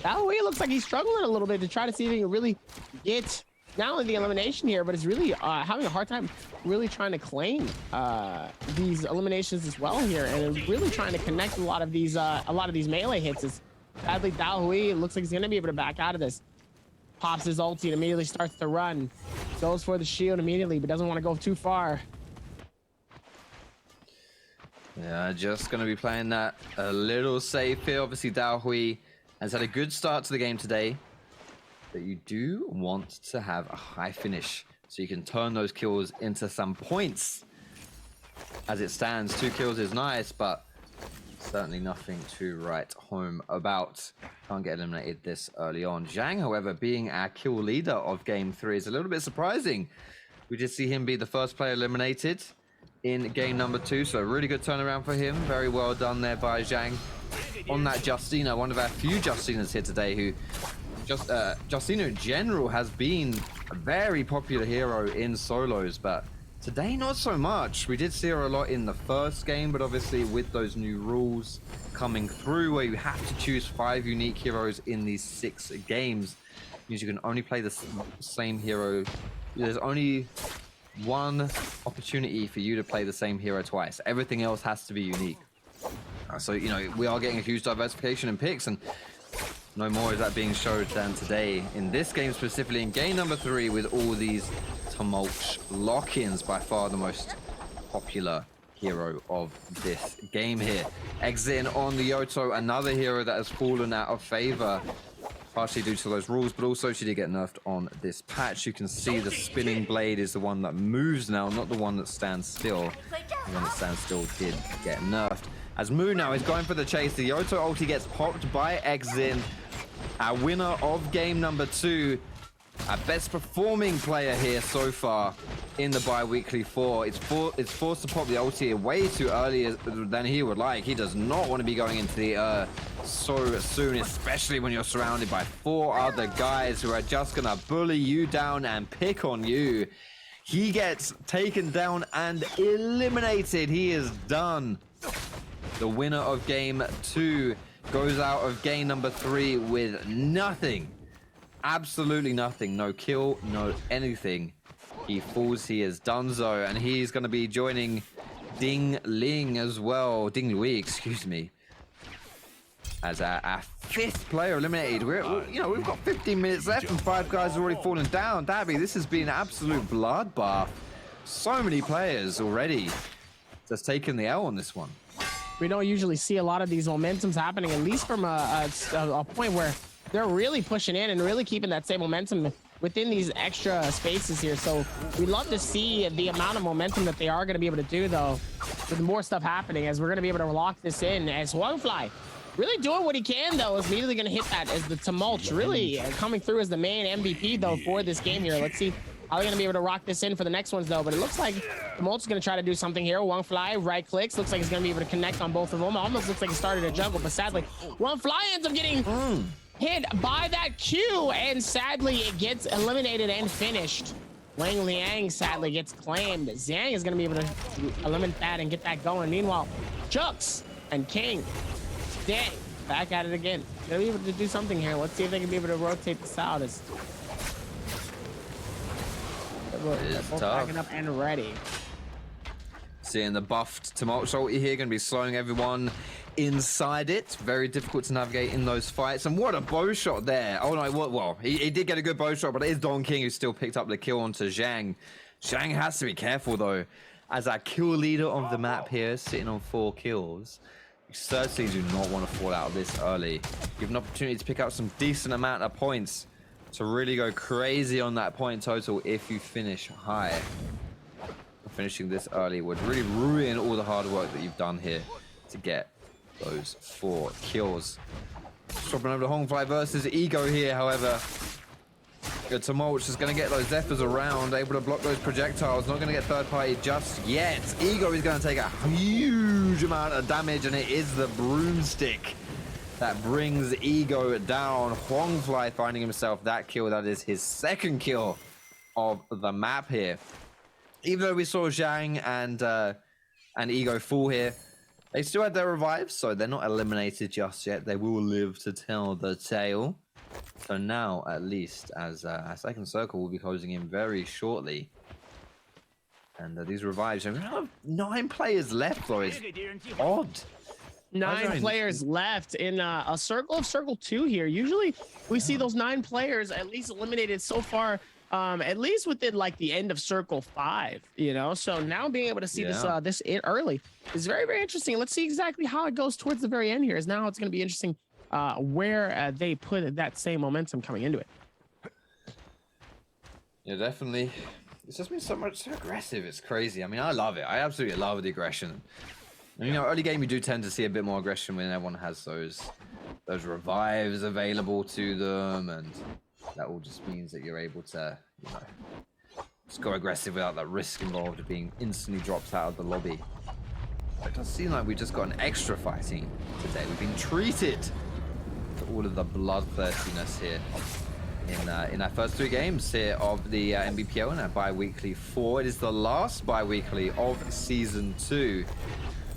DAY1-SOLO looks like he's struggling a little bit to try to see if he can really get not only the elimination here, but is really having a hard time really trying to claim these eliminations as well here, and is really trying to connect a lot of these melee hits. As sadly DAY1-SOLO looks like he's going to be able to back out of this. Pops his ulti and immediately starts to run. Goes for the shield immediately, but doesn't want to go too far. Yeah, just going to be playing that a little safe here. Obviously, DAY1-SOLO has had a good start to the game today, but you do want to have a high finish so you can turn those kills into some points. As it stands, 2 kills is nice, but certainly nothing to write home about. Can't get eliminated this early on. Zhang, however, being our kill leader of game 3 is a little bit surprising. We did see him be the first player eliminated in game number 2, so a really good turnaround for him. Very well done there by Zhang on that Justina, one of our few Justinas here today, who Justina in general has been a very popular hero in solos, but today not so much. We did see her a lot in the first game, but obviously with those new rules coming through where you have to choose 5 unique heroes in these 6 games, means you can only play the same hero. There's only one opportunity for you to play the same hero twice. Everything else has to be unique. So, you know, we are getting a huge diversification in picks, and no more is that being showed than today in this game, specifically in game number 3, with all these tumult lock-ins. By far the most popular hero of this game here. Exiting on the Yoto, another hero that has fallen out of favor, partially due to those rules, but also she did get nerfed on this patch. You can see the spinning blade is the one that moves now, not the one that stands still. The one that stands still did get nerfed. As Moo now is going for the chase, the Yoto ulti gets popped by Exin. Our winner of game number 2. our best performing player here so far in the bi-weekly 4. It's forced to pop the ulti way too early than he would like. He does not want to be going into the so soon, especially when you're surrounded by 4 other guys who are just gonna bully you down and pick on you. He gets taken down and eliminated. He is done. The winner of game 2 goes out of game number 3 with nothing. Absolutely nothing. No kill, no anything. He falls, he is donezo, and he's going to be joining Ding Ling as well. Ding Lui, excuse me. As our 5th player eliminated. We've got 15 minutes left and 5 guys have already fallen down. Dabby, this has been an absolute bloodbath. So many players already just taking the L on this one. We don't usually see a lot of these momentums happening, at least from a point where they're really pushing in and really keeping that same momentum within these extra spaces here. So we love to see the amount of momentum that they are going to be able to do, though, with more stuff happening, as we're going to be able to lock this in. As Wangfly really doing what he can, though, is immediately going to hit that as the Tumult really coming through as the main MVP, though, for this game here. Let's see how they're going to be able to rock this in for the next ones, though. But it looks like Tumult's going to try to do something here. Wangfly right clicks. Looks like he's going to be able to connect on both of them. Almost looks like he started a jungle, but sadly, Wangfly ends up getting hit by that Q, and sadly, it gets eliminated and finished. Wang Liang sadly gets claimed. Zhang is going to be able to eliminate that and get that going. Meanwhile, Jux and King, dang, back at it again. They'll be able to do something here. Let's see if they can be able to rotate this out. They're both backing up and ready. Seeing the buffed Tumult Salty here, going to be slowing everyone inside it. Very difficult to navigate in those fights. And what a bow shot there. Oh no, well, he did get a good bow shot, but it is Don King who still picked up the kill onto Zhang. Zhang has to be careful though, as our kill leader of the map here, sitting on 4 kills. You certainly do not want to fall out this early. You have an opportunity to pick up some decent amount of points to really go crazy on that point total if you finish high. Finishing this early would really ruin all the hard work that you've done here to get those 4 kills. Swapping over to Hongfly versus Ego here, however. Good Tumult is going to get those Zephyrs around, able to block those projectiles. Not going to get third party just yet. Ego is going to take a huge amount of damage, and it is the broomstick that brings Ego down. Hongfly finding himself that kill. That is his 2nd kill of the map here. Even though we saw Zhang and Ego fall here, they still had their revives, so they're not eliminated just yet. They will live to tell the tale. For now, at least, as our 2nd circle will be closing in very shortly. And these revives, we have 9 players left, though. It's odd. 9 players left in a circle of circle 2 here. Usually, we see those 9 players at least eliminated so far. At least within like the end of circle 5, you know. So now being able to see this early is very, very interesting. Let's see exactly how it goes towards the very end here. Is now it's going to be interesting where they put that same momentum coming into it. Yeah, definitely. It's just been so aggressive. It's crazy. I mean, I love it. I absolutely love the aggression. And, you know, early game you do tend to see a bit more aggression when everyone has those revives available to them, and that all just means that you're able to, you know, just go aggressive without that risk involved of being instantly dropped out of the lobby. But it does seem like we just got an extra fighting today. We've been treated to all of the bloodthirstiness here in our first 3 games here of the Nbpl and our bi-weekly 4. It is the last bi-weekly of season 2.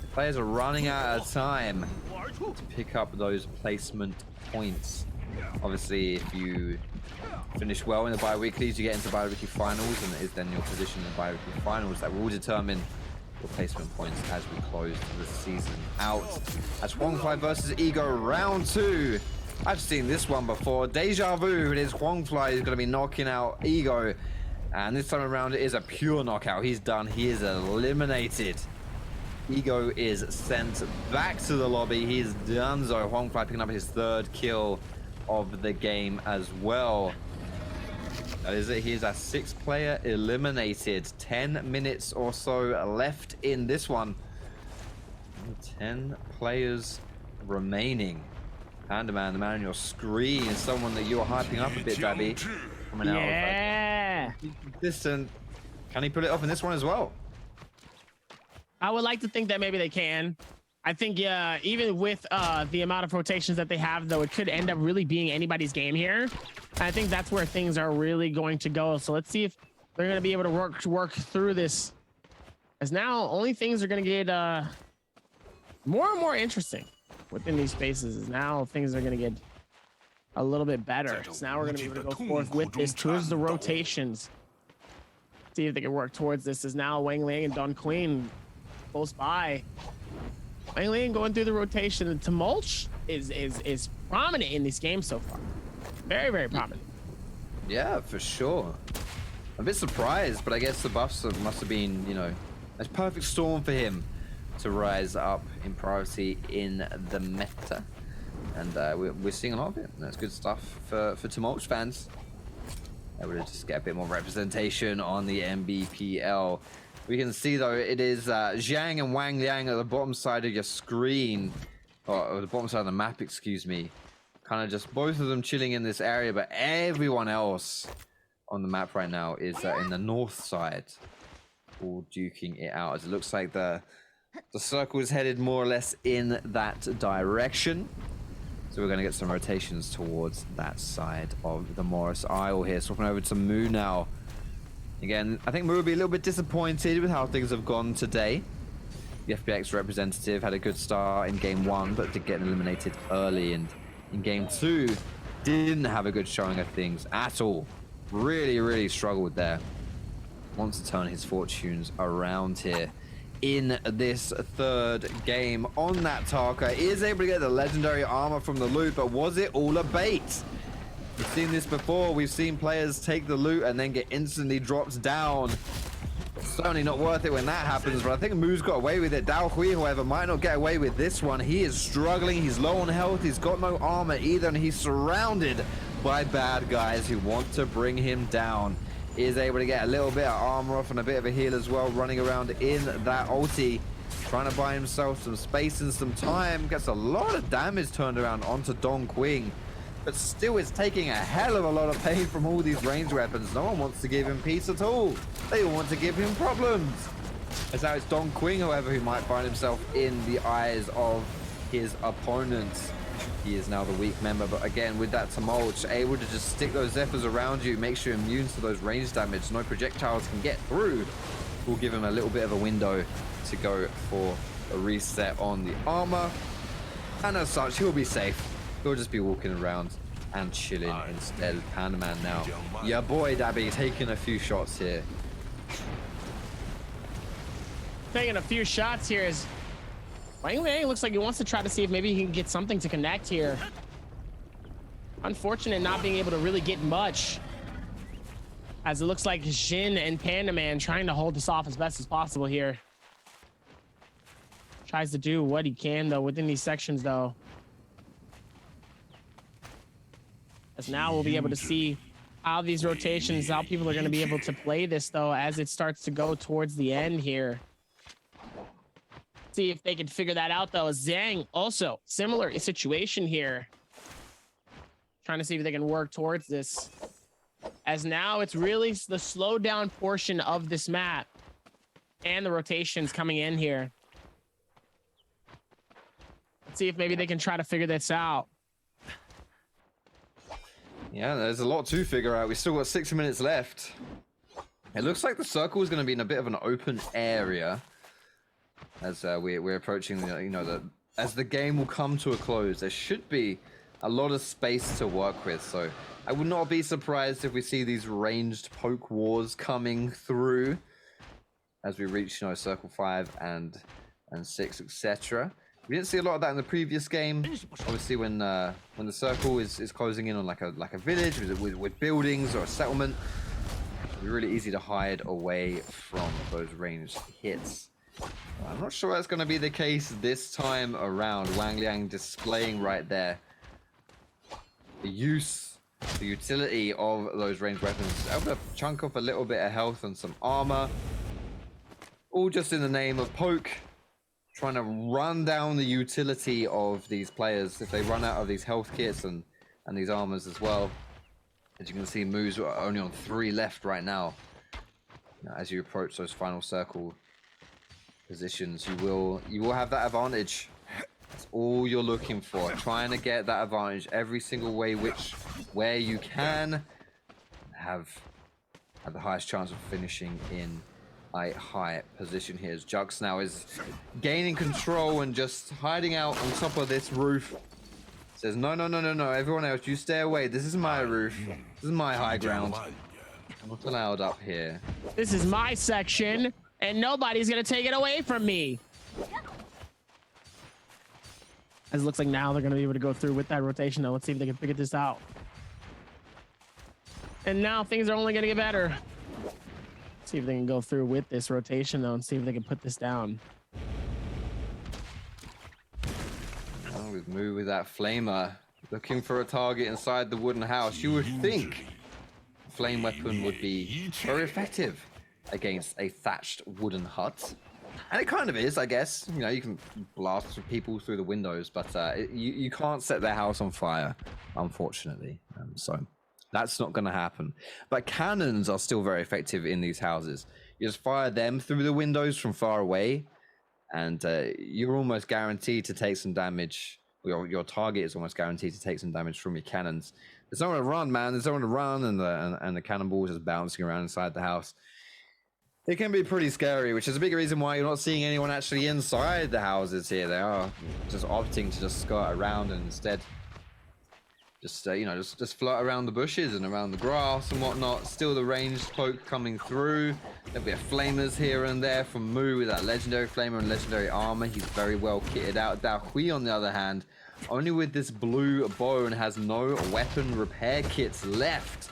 The players are running out of time to pick up those placement points. Obviously, if you finish well in the bi-weeklies, you get into bi-weekly finals, and it is then your position in the bi-weekly finals that will determine your placement points as we close the season out. That's Wangfly versus Ego round 2. I've seen this one before. Deja vu. It is Wangfly who's going to be knocking out Ego, and this time around it is a pure knockout. He's done. He is eliminated. Ego is sent back to the lobby. He's done. So Wangfly picking up his 3rd kill of the game as well. That is it. Here's our 6th player eliminated. 10 minutes or so left in this one. 10 players remaining. Pandaman, the man on your screen, is someone that you're hyping up a bit, Dabby. coming out. Yeah. Distant. Can he pull it off in this one as well? I would like to think that maybe they can. I think, yeah, even with the amount of rotations that they have, though, it could end up really being anybody's game here. I think that's where things are really going to go. So let's see if they're going to be able to work through this. As now, only things are going to get more and more interesting within these spaces. Is now things are going to get a little bit better. So now we're going to be able to go forth with this towards the rotations. See if they can work towards this. Is now Wang Liang and Don Queen close by. Wang Liang going through the rotation. The tumult is prominent in this game so far. Very, very prominent. Yeah, for sure. I'm a bit surprised, but I guess the buffs must have been, you know, a perfect storm for him to rise up in priority in the meta. And we're seeing a lot of it. And that's good stuff for Tumult fans. Able to just get a bit more representation on the Nbpl. We can see, though, it is Zhang and Wang Liang at the bottom side of your screen. Or the bottom side of the map, excuse me. Kind of just both of them chilling in this area, but everyone else on the map right now is in the north side. All duking it out, as it looks like the circle is headed more or less in that direction. So we're going to get some rotations towards that side of the Morris Isle here. Swapping over to Moo now. Again, I think Moo will be a little bit disappointed with how things have gone today. The FPX representative had a good start in game 1, but did get eliminated early. And in game 2, didn't have a good showing of things at all. Really, really struggled there. Wants to turn his fortunes around here in this third game on that Tarka. Is able to get the legendary armor from the loot, but was it all a bait? We've seen this before. We've seen players take the loot and then get instantly dropped down. Certainly not worth it when that happens, but I think Moo's got away with it. Dao Hui, however, might not get away with this one. He is struggling. He's low on health. He's got no armor either, and he's surrounded by bad guys who want to bring him down. Is able to get a little bit of armor off and a bit of a heal as well, running around in that ulti, trying to buy himself some space and some time. Gets a lot of damage turned around onto Dong Qing, but still is taking a hell of a lot of pain from all these ranged weapons. No one wants to give him peace at all. They all want to give him problems. As now it's Dong Qing, however, who might find himself in the eyes of his opponents. He is now the weak member, but again, with that tumult, able to just stick those Zephyrs around you, makes you immune to those range damage. No projectiles can get through. Will give him a little bit of a window to go for a reset on the armor. And as such, he'll be safe. He'll just be walking around and chilling instead. Panda now. Yeah, boy, Dabby, taking a few shots here. Taking a few shots here is Wang Liang. Looks like he wants to try to see if maybe he can get something to connect here. Unfortunate not being able to really get much, as it looks like Jin and Panda Man trying to hold this off as best as possible here. Tries to do what he can, though, within these sections, though. As now we'll be able to see how these rotations, how people are going to be able to play this, though, as it starts to go towards the end here. See if they can figure that out, though. Zhang also similar situation here, trying to see if they can work towards this, as now it's really the slow down portion of this map and the rotations coming in here. Let's see if maybe they can try to figure this out. Yeah, there's a lot to figure out. We still got 6 minutes left. It looks like the circle is going to be in a bit of an open area as we're approaching as the game will come to a close. There should be a lot of space to work with, so I would not be surprised if we see these ranged poke wars coming through as we reach circle 5 and 6, etc. We didn't see a lot of that in the previous game. Obviously, when the circle is closing in on like a village with buildings or a settlement, it's really easy to hide away from those ranged hits. I'm not sure that's going to be the case this time around. Wang Liang displaying right there the utility of those ranged weapons. Able to chunk off a little bit of health and some armor, all just in the name of poke. Trying to run down the utility of these players if they run out of these health kits and these armors as well. As you can see, moves are only on 3 left right now. Now, as you approach those final circle positions, you will have that advantage. That's all you're looking for. Trying to get that advantage every single way where you can have the highest chance of finishing in a high position here. As Jux now is gaining control and just hiding out on top of this roof. Says, no, everyone else, you stay away. This is my roof. This is my high ground. I'm not allowed up here. This is my section, and nobody's gonna take it away from me. As it looks like now they're gonna be able to go through with that rotation though. Let's see if they can figure this out. And now things are only gonna get better. Let's see if they can go through with this rotation though and see if they can put this down. With Moo with that flamer, looking for a target inside the wooden house. You would think flame weapon would be very effective against a thatched wooden hut, and it kind of is, I guess. You know, you can blast people through the windows, but you can't set their house on fire, unfortunately. So that's not going to happen. But cannons are still very effective in these houses. You just fire them through the windows from far away, and you're almost guaranteed to take some damage. Your target is almost guaranteed to take some damage from your cannons. There's nowhere to run, man. There's nowhere to run, and the cannonballs just bouncing around inside the house. It can be pretty scary, which is a big reason why you're not seeing anyone actually inside the houses here. They are just opting to just skirt around and instead just just float around the bushes and around the grass and whatnot. Still the ranged poke coming through. There'll be a flamers here and there from Moo with that legendary flamer and legendary armor. He's very well kitted out. DAY1, on the other hand, only with this blue bow and has no weapon repair kits left,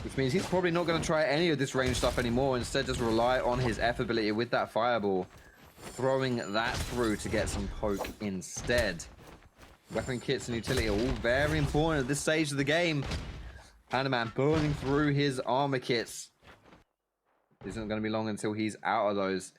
which means he's probably not going to try any of this range stuff anymore. Instead, just rely on his F ability with that fireball, throwing that through to get some poke instead. Weapon kits and utility are all very important at this stage of the game. Panda burning through his armor kits. Isn't going to be long until he's out of those.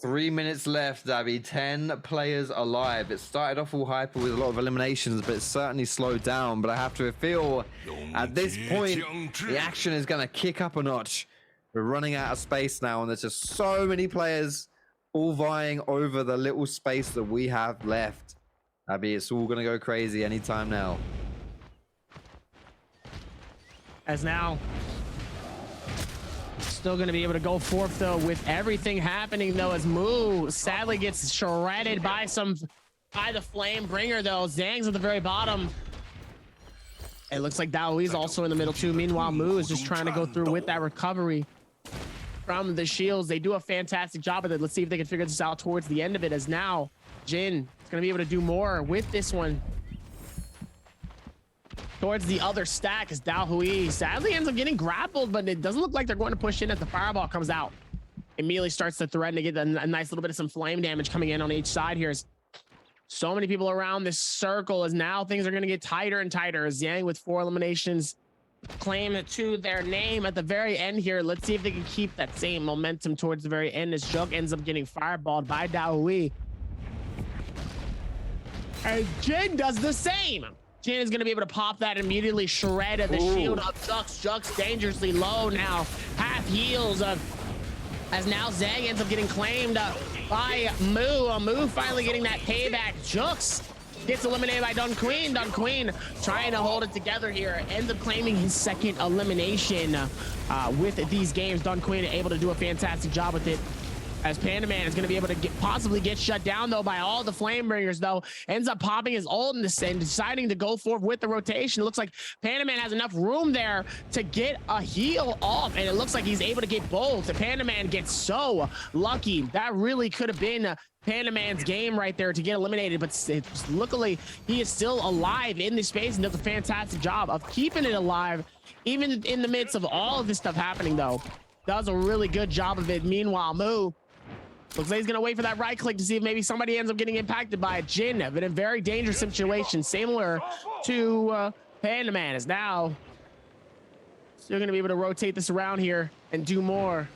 3 minutes left, Dabby. 10 players alive. It started off all hyper with a lot of eliminations, but it's certainly slowed down. But I have to feel at this point, the action is going to kick up a notch. We're running out of space now, and there's just so many players all vying over the little space that we have left. Abby, it's all going to go crazy anytime now. As now, still going to be able to go forth though with everything happening though, as Moo sadly gets shredded by the flame bringer though. Zhang's at the very bottom. It looks like DAY1's also in the middle too. Meanwhile, Moo is just trying to go through with that recovery from the shields. They do a fantastic job of it. Let's see if they can figure this out towards the end of it, as now Jin is going to be able to do more with this one. Towards the other stack as DAY1 sadly ends up getting grappled, but it doesn't look like they're going to push in as the fireball comes out. Immediately starts to threaten to get a nice little bit of some flame damage coming in on each side here. So many people around this circle, as now things are going to get tighter and tighter. As Yang with 4 eliminations claim to their name at the very end here. Let's see if they can keep that same momentum towards the very end, as Jug ends up getting fireballed by DAY1. And Jin does the same. Jin is going to be able to pop that, immediately shred the shield of Jux. Jux dangerously low now. Half heals as now Zhang ends up getting claimed by Moo. Moo finally getting that payback. Jux gets eliminated by DAY1. DAY1 trying to hold it together here. Ends up claiming his 2nd elimination with these games. DAY1 able to do a fantastic job with it. As Panda Man is going to be able to possibly get shut down though by all the flame bringers though. Ends up popping his ult and deciding to go forward with the rotation. It looks like Panda Man has enough room there to get a heal off, and it looks like he's able to get both. The Panda Man gets so lucky. That really could have been Panda Man's game right there to get eliminated, but luckily he is still alive in this space and does a fantastic job of keeping it alive even in the midst of all of this stuff happening though. Does a really good job of it. Meanwhile, Moo looks like he's going to wait for that right click to see if maybe somebody ends up getting impacted by it. Jin in a very dangerous situation, similar to Panda Man, is now still going to be able to rotate this around here and do more.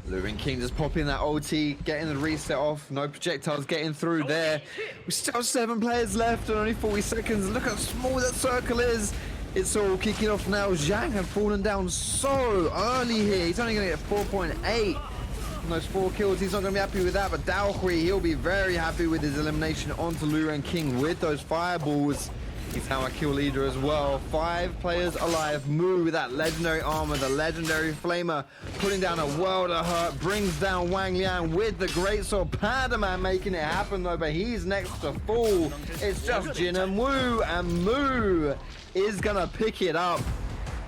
Luring King just popping that OT, getting the reset off. No projectiles getting through there. We still have 7 players left and only 40 seconds. Look how small that circle is. It's all kicking off now. Zhang have fallen down so early here. He's only going to get 4.8 on those 4 kills. He's not going to be happy with that, but DAY1-SOLO, he'll be very happy with his elimination onto Luren King with those fireballs. He's now a kill leader as well. 5 players alive. Mu with that legendary armor, the legendary flamer, putting down a world of hurt, brings down Wang Liang with the great sword. Pandaman making it happen though, but he's next to fall. It's just Jin and Wu, and Mu is gonna pick it up.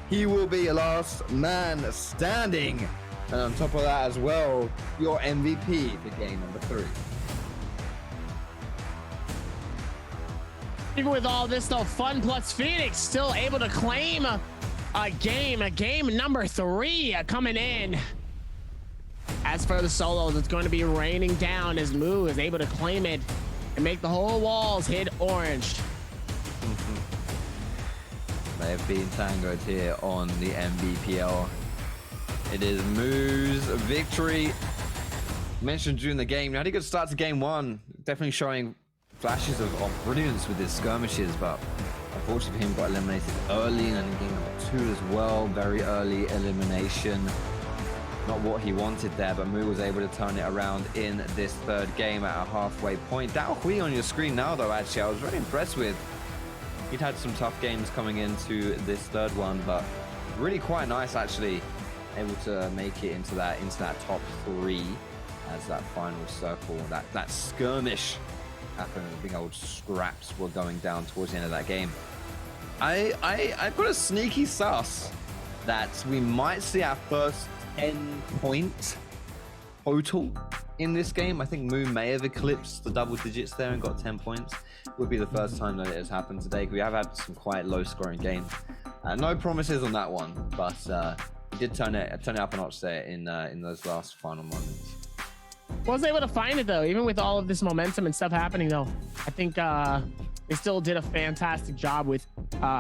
He will be last man standing. And on top of that as well, your MVP for game number 3. Even with all this though, Fun plus Phoenix still able to claim a game number 3 coming in. As for the solos, it's going to be raining down as Mu is able to claim it and make the whole walls hit orange. They have been tangoed here on the Nbpl. It is Mu's victory. Mentioned during the game, had a good start to game 1, definitely showing flashes of brilliance with his skirmishes, but unfortunately for him got eliminated early, and then in game number 2 as well, very early elimination. Not what he wanted there, but Mu was able to turn it around in this 3rd game at a halfway point. DAY1-SOLO on your screen now though, actually, I was very impressed with. He'd had some tough games coming into this 3rd one, but really quite nice actually, able to make it into that top 3 as that final circle, that skirmish happened. Big old scraps were going down towards the end of that game. I've got a sneaky sus that we might see our first 10-point total in this game. I think Mu may have eclipsed the double digits there and got 10 points. Would be the first time that it has happened today. We have had some quite low scoring games. No promises on that one, but he did turn it up a notch there in those last final moments. Was able to find it though, even with all of this momentum and stuff happening though. I think they still did a fantastic job with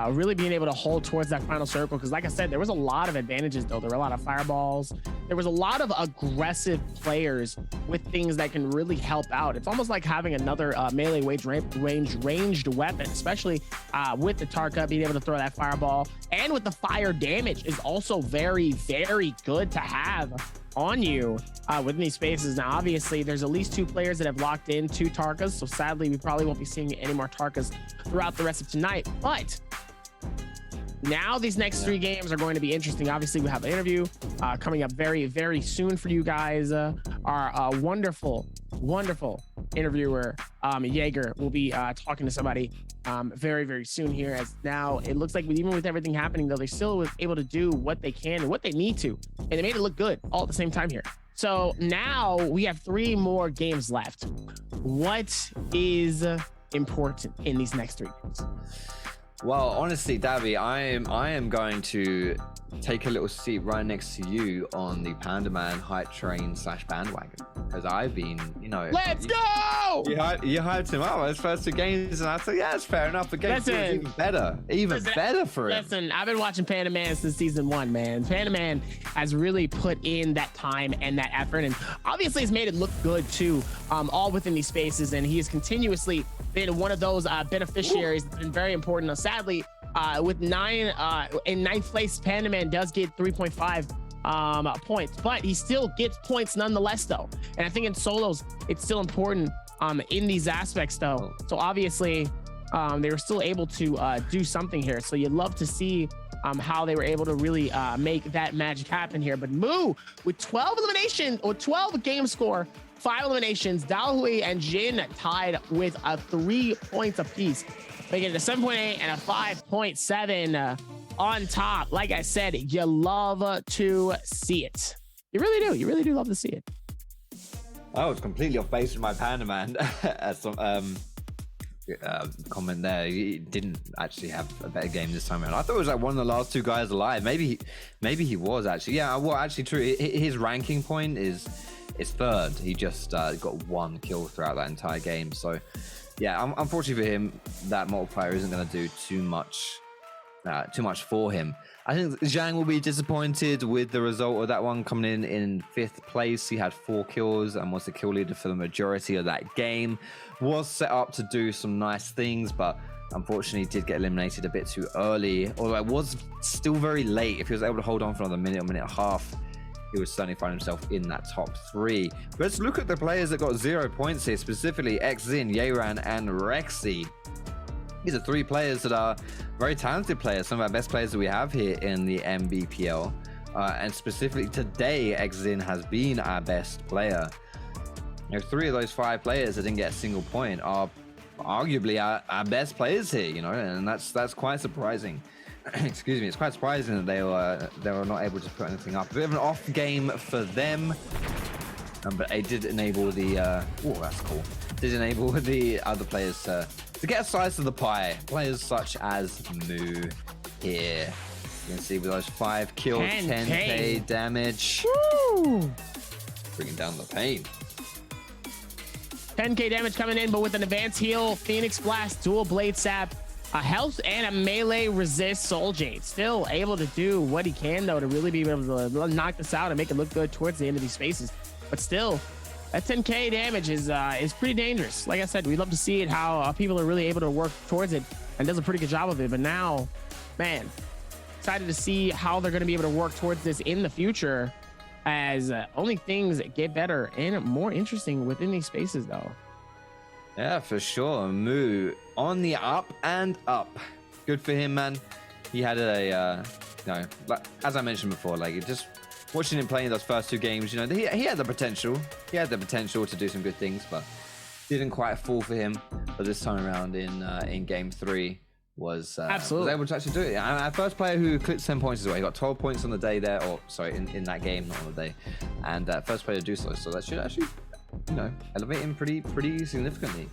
really being able to hold towards that final circle, because like I said, there was a lot of advantages though. There were a lot of fireballs, there was a lot of aggressive players with things that can really help out. It's almost like having another melee ranged weapon, especially with the Tarka being able to throw that fireball, and with the fire damage is also very, very good to have on you within these spaces. Now obviously there's at least 2 players that have locked in 2 Tarkas, so sadly we probably won't be seeing any more Tarkas throughout the rest of tonight, but now these next 3 games are going to be interesting. Obviously we have an interview coming up very, very soon for you guys. Our wonderful interviewer Jaeger will be talking to somebody very, very soon here, as now it looks like even with everything happening though, they still was able to do what they can and what they need to, and they made it look good all at the same time here. So now we have 3 more games left. What is important in these next 3 games? Well, honestly, Dabby, I am going to take a little seat right next to you on the Pandaman hype train / bandwagon, because I've been, let's go! You hyped him up his first 2 games, and I thought, yeah, it's fair enough. But game 2 is even better for him. Listen, I've been watching Pandaman since season 1, man. Pandaman has really put in that time and that effort, and obviously has made it look good too, all within these spaces, and he has continuously been one of those beneficiaries that's been very important. Now, sadly, with 9 in 9th place, Pandaman does get 3.5 points, but he still gets points nonetheless though. And I think in solos it's still important in these aspects though. So obviously they were still able to do something here, so you'd love to see how they were able to really make that magic happen here. But Mu with 12 eliminations, or 12 game score, 5 eliminations. DAY1-SOLO and Jin tied with 3 points apiece, making it a 7.8 and a 5.7 on top. Like I said, you love to see it. You really do. You really do love to see it. I was completely off base with my Pandaman. Comment there. He didn't actually have a better game this time around. I thought it was like one of the last 2 guys alive. Maybe he was actually. Yeah, well, actually true. His ranking point is 3rd. He just got 1 kill throughout that entire game. So yeah, unfortunately for him, that multiplier isn't going to do too much for him. I think Zhang will be disappointed with the result of that one, coming in 5th place. He had 4 kills and was the kill leader for the majority of that game. Was set up to do some nice things, but unfortunately did get eliminated a bit too early, although it was still very late. If he was able to hold on for another minute or minute and a half, he would certainly find himself in that top 3. But let's look at the players that got 0 points here, specifically Xin, Yeran, and Rexy. These are 3 players that are very talented players, some of our best players that we have here in the Nbpl. And specifically today, Xin has been our best player. 3 of those 5 players that didn't get a single point are arguably our best players here, you know, and that's quite surprising. Excuse me, it's quite surprising that they were not able to put anything up. A bit of an off game for them, but it did enable the oh, that's cool. Did enable the other players to get a slice of the pie. Players such as Moo here. You can see with those 5 kills, 10k damage. Woo! Bringing down the pain. 10k damage coming in, but with an advanced heal, Phoenix Blast, dual blade sap, a health and a melee resist Soul Jade. Still able to do what he can though to really be able to knock this out and make it look good towards the end of these spaces. But still, that 10k damage is pretty dangerous. Like I said, we love to see it, how people are really able to work towards it and does a pretty good job of it. But now, man, excited to see how they're going to be able to work towards this in the future, as only things get better and more interesting within these spaces though. Yeah, for sure. Moo on the up and up. Good for him, man. He had a, you know, like, as I mentioned before, like just watching him playing those first 2 games, you know, he had the potential. He had the potential to do some good things, but didn't quite fall for him. But this time around in game 3 was able to actually do it. Our first player who clipped 10 points as well. He got 12 points on the day there, or sorry, in that game, not on the day. And first player to do so. So that should actually, you know, elevate him pretty significantly.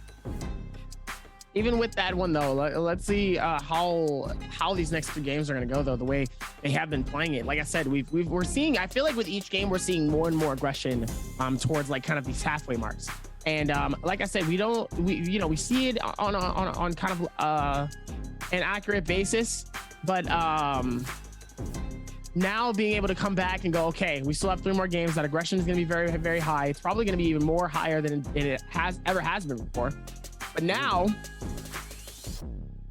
Even with that one though, let's see how these next 3 games are going to go though, the way they have been playing it. Like I said, we're seeing, I feel like with each game we're seeing more and more aggression towards like kind of these halfway marks. And like I said, we see it on kind of an accurate basis, but now being able to come back and go, okay, we still have 3 more games. That aggression is going to be very, very high. It's probably going to be even more higher than it ever has been before. But now,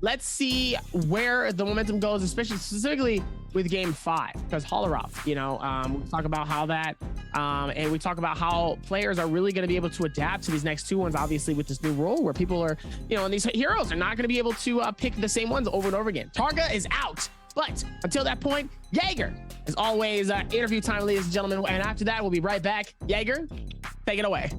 let's see where the momentum goes, especially specifically with game 5, because Holorov, you know, we talk about how that, and we talk about how players are really going to be able to adapt to these next 2 ones, obviously with this new role where people are, you know, and these heroes are not going to be able to pick the same ones over and over again. Targa is out, but until that point, Jaeger is always interview time, ladies and gentlemen, and after that, we'll be right back. Jaeger, take it away.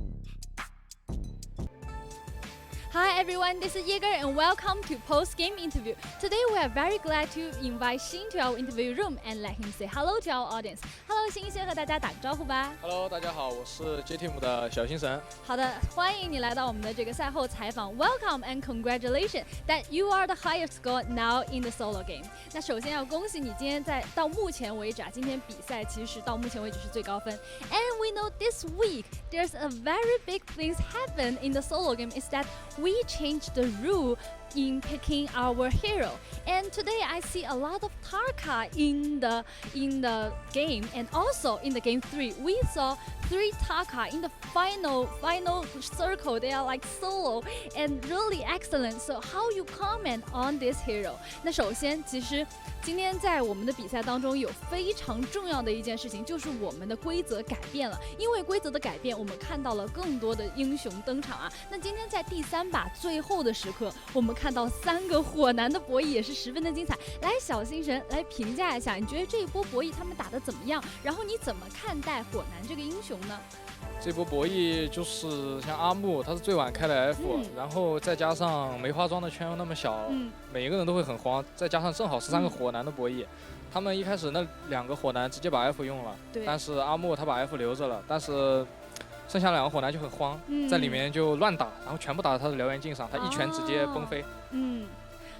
Hi everyone, this is Jaeger and welcome to post-game interview. Today we are very glad to invite Xin to our interview room and let him say hello to our audience. Hello， xin先和大家打个招呼吧。Hello， 大家好，我是 J-Team 的小星神。好的，欢迎你来到我们的这个赛后采访。Welcome and congratulations that you are the highest score now in the solo game。那首先要恭喜你今天到目前为止今天比赛其实到目前为止是最高分。And we know this week there's a very big things happen in the solo game is that we changed the rule in picking our hero, and today I see a lot of Tarka in the game, and also in the game 3 we saw 3 Tarka in the final circle. They are like solo and really excellent. So how you comment on this hero? 那首先其实今天在我们的比赛当中有非常重要的一件事情，就是我们的规则改变了。因为规则的改变，我们看到了更多的英雄登场啊。那今天在第3把最后的时刻，我们看到3个火男的博弈也是十分的精彩。来，小星神来评价一下，你觉得这一波博弈他们打得怎么样？然后你怎么看待火男这个英雄呢？这波博弈就是像阿木，他是最晚开的 F，然后再加上梅花桩的圈又那么小，每一个人都会很慌，再加上正好是3个火男的博弈，他们一开始那2个火男直接把 F 用了，但是阿木他把 F 留着了，但是剩下2个火男就很慌，在里面就乱打，然后全部打到他的燎原镜上，他一拳直接崩飞。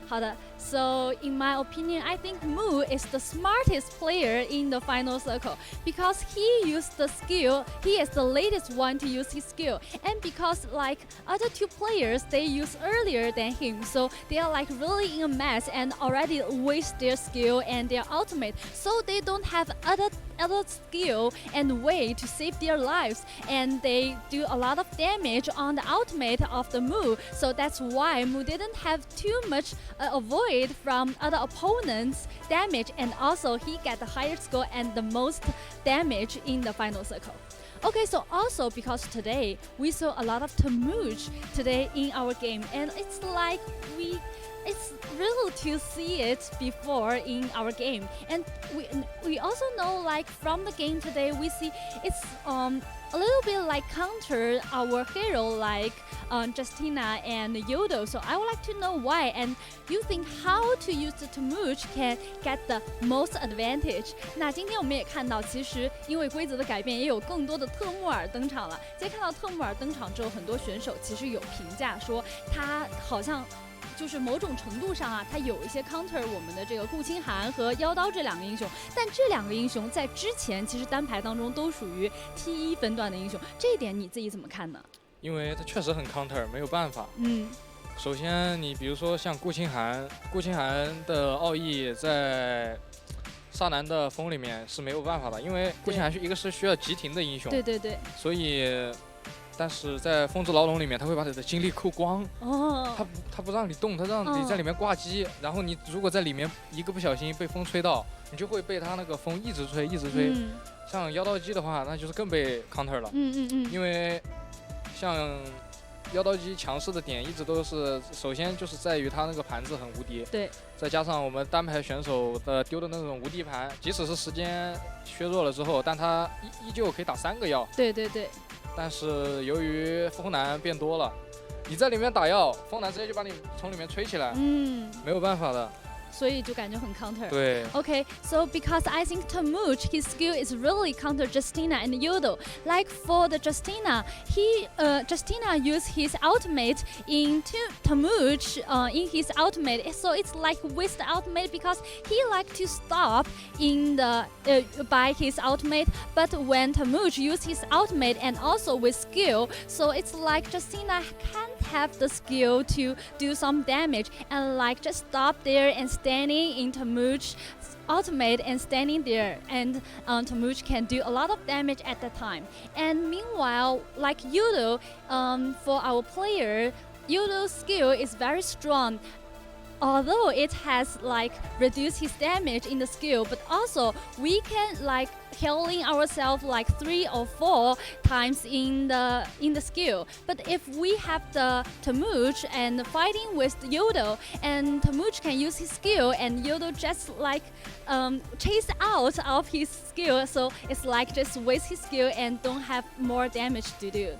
好的 ，So in my opinion, I think Mu is the smartest player in the final circle because he used the skill. He is the latest one to use his skill, and because like other two players, they use earlier than him, so they are like really in a mess and already waste their skill and their ultimate, so they don't have other skill and way to save their lives, and they do a lot of damage on the ultimate of the Mu. So that's why Mu didn't have too much avoid from other opponents' damage, and also he got the highest score and the most damage in the final circle. Okay, so also because today we saw a lot of Tamuj today in our game, and it's like it's real to see it before in our game, and we also know like from the game today we see it's a little bit like counter our hero like Justina and Yodo. So I would like to know why, and you think how to use the Tamuj can get the most advantage. 那今天我们也看到，其实因为规则的改变，也有更多的特穆尔登场了。在看到特穆尔登场之后，很多选手其实有评价说他好像。就是某种程度上啊，他有一些 counter 我们的这个顾清寒和妖刀这两个英雄，但这两个英雄在之前其实单排当中都属于 T1 分段的英雄，这一点你自己怎么看呢？因为他确实很 counter， 没有办法。首先你比如说像顾清寒的奥义在萨南的风里面是没有办法的，因为顾清寒一个是需要急停的英雄，对，所以。但是在风之牢笼里面，他会把你的精力扣光。他不让你动，他让你在里面挂机。然后你如果在里面一个不小心被风吹到，你就会被他那个风一直吹。像妖刀姬的话，那就是更被 counter 了。因为像妖刀姬强势的点一直都是，首先就是在于他那个盘子很无敌。对。再加上我们单排选手的丢的那种无敌盘，即使是时间削弱了之后，但他依旧可以打3个药。对。但是由于风男变多了，你在里面打药，风男直接就把你从里面吹起来，没有办法的。所以就感觉很 counter。对。Okay, so because I think Tamuj, his skill is really counter Justina and Yodo. Like for the Justina, Justina used his ultimate into Tamuj in his ultimate, so it's like waste ultimate because he like to stop in the by his ultimate. But when Tamuj used his ultimate and also with skill, so it's like Justina can't have the skill to do some damage and like just stop there and standing in Tamuj ultimate and standing there, and Tamuj can do a lot of damage at the time. And meanwhile, like Yodo, for our player, Yodo's skill is very strong. Although it has like reduced his damage in the skill, but also we can like healing ourselves like 3 or 4 times in the skill. But if we have the Tamuj and fighting with Yodo, and Tamuj can use his skill and Yodo just like chase out of his skill, so it's like just waste his skill and don't have more damage to do.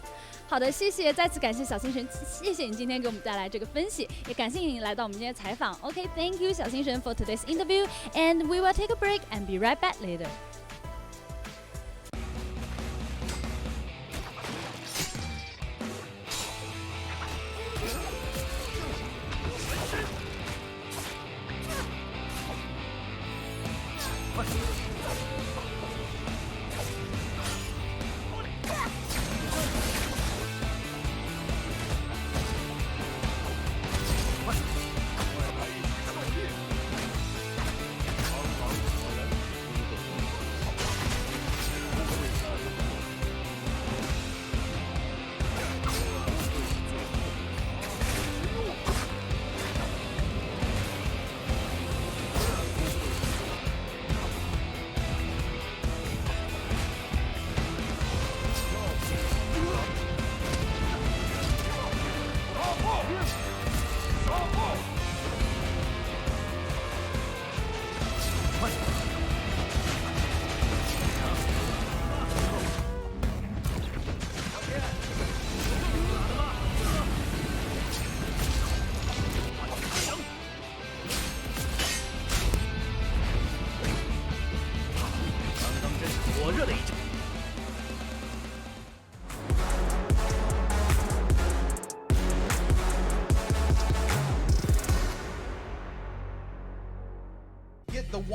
好的，谢谢，再次感谢小星神，谢谢你今天给我们带来这个分析，也感谢你来到我们今天的采访。Okay, thank you, 小星神 for today's interview, and we will take a break and be right back later.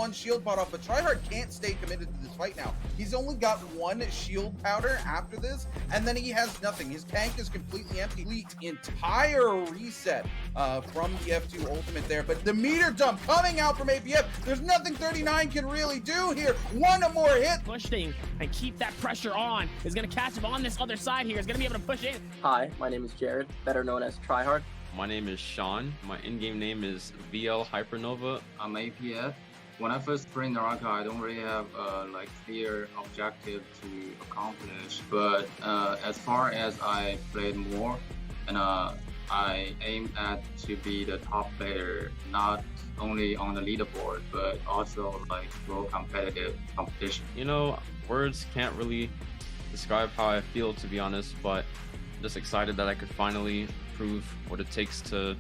one shield pot off, but Tryhard can't stay committed to this fight now. He's only got one shield powder after this, and then he has nothing. His tank is completely empty. Complete entire reset from the F2 ultimate there, but the meter dump coming out from APF. There's nothing 39 can really do here. One more hit. Pushing and keep that pressure on. Is going to catch him on this other side here. Is going to be able to push in. Hi, my name is Jared, better known as Tryhard. My name is Sean. My in-game name is VL Hypernova. I'm APF. When I first play Naraka, I don't really have like clear objective to accomplish. But as far as I played more, and I aim at to be the top player, not only on the leaderboard, but also like world competitive competition. You know, words can't really describe how I feel, to be honest, but I'm just excited that I could finally prove what it takes to,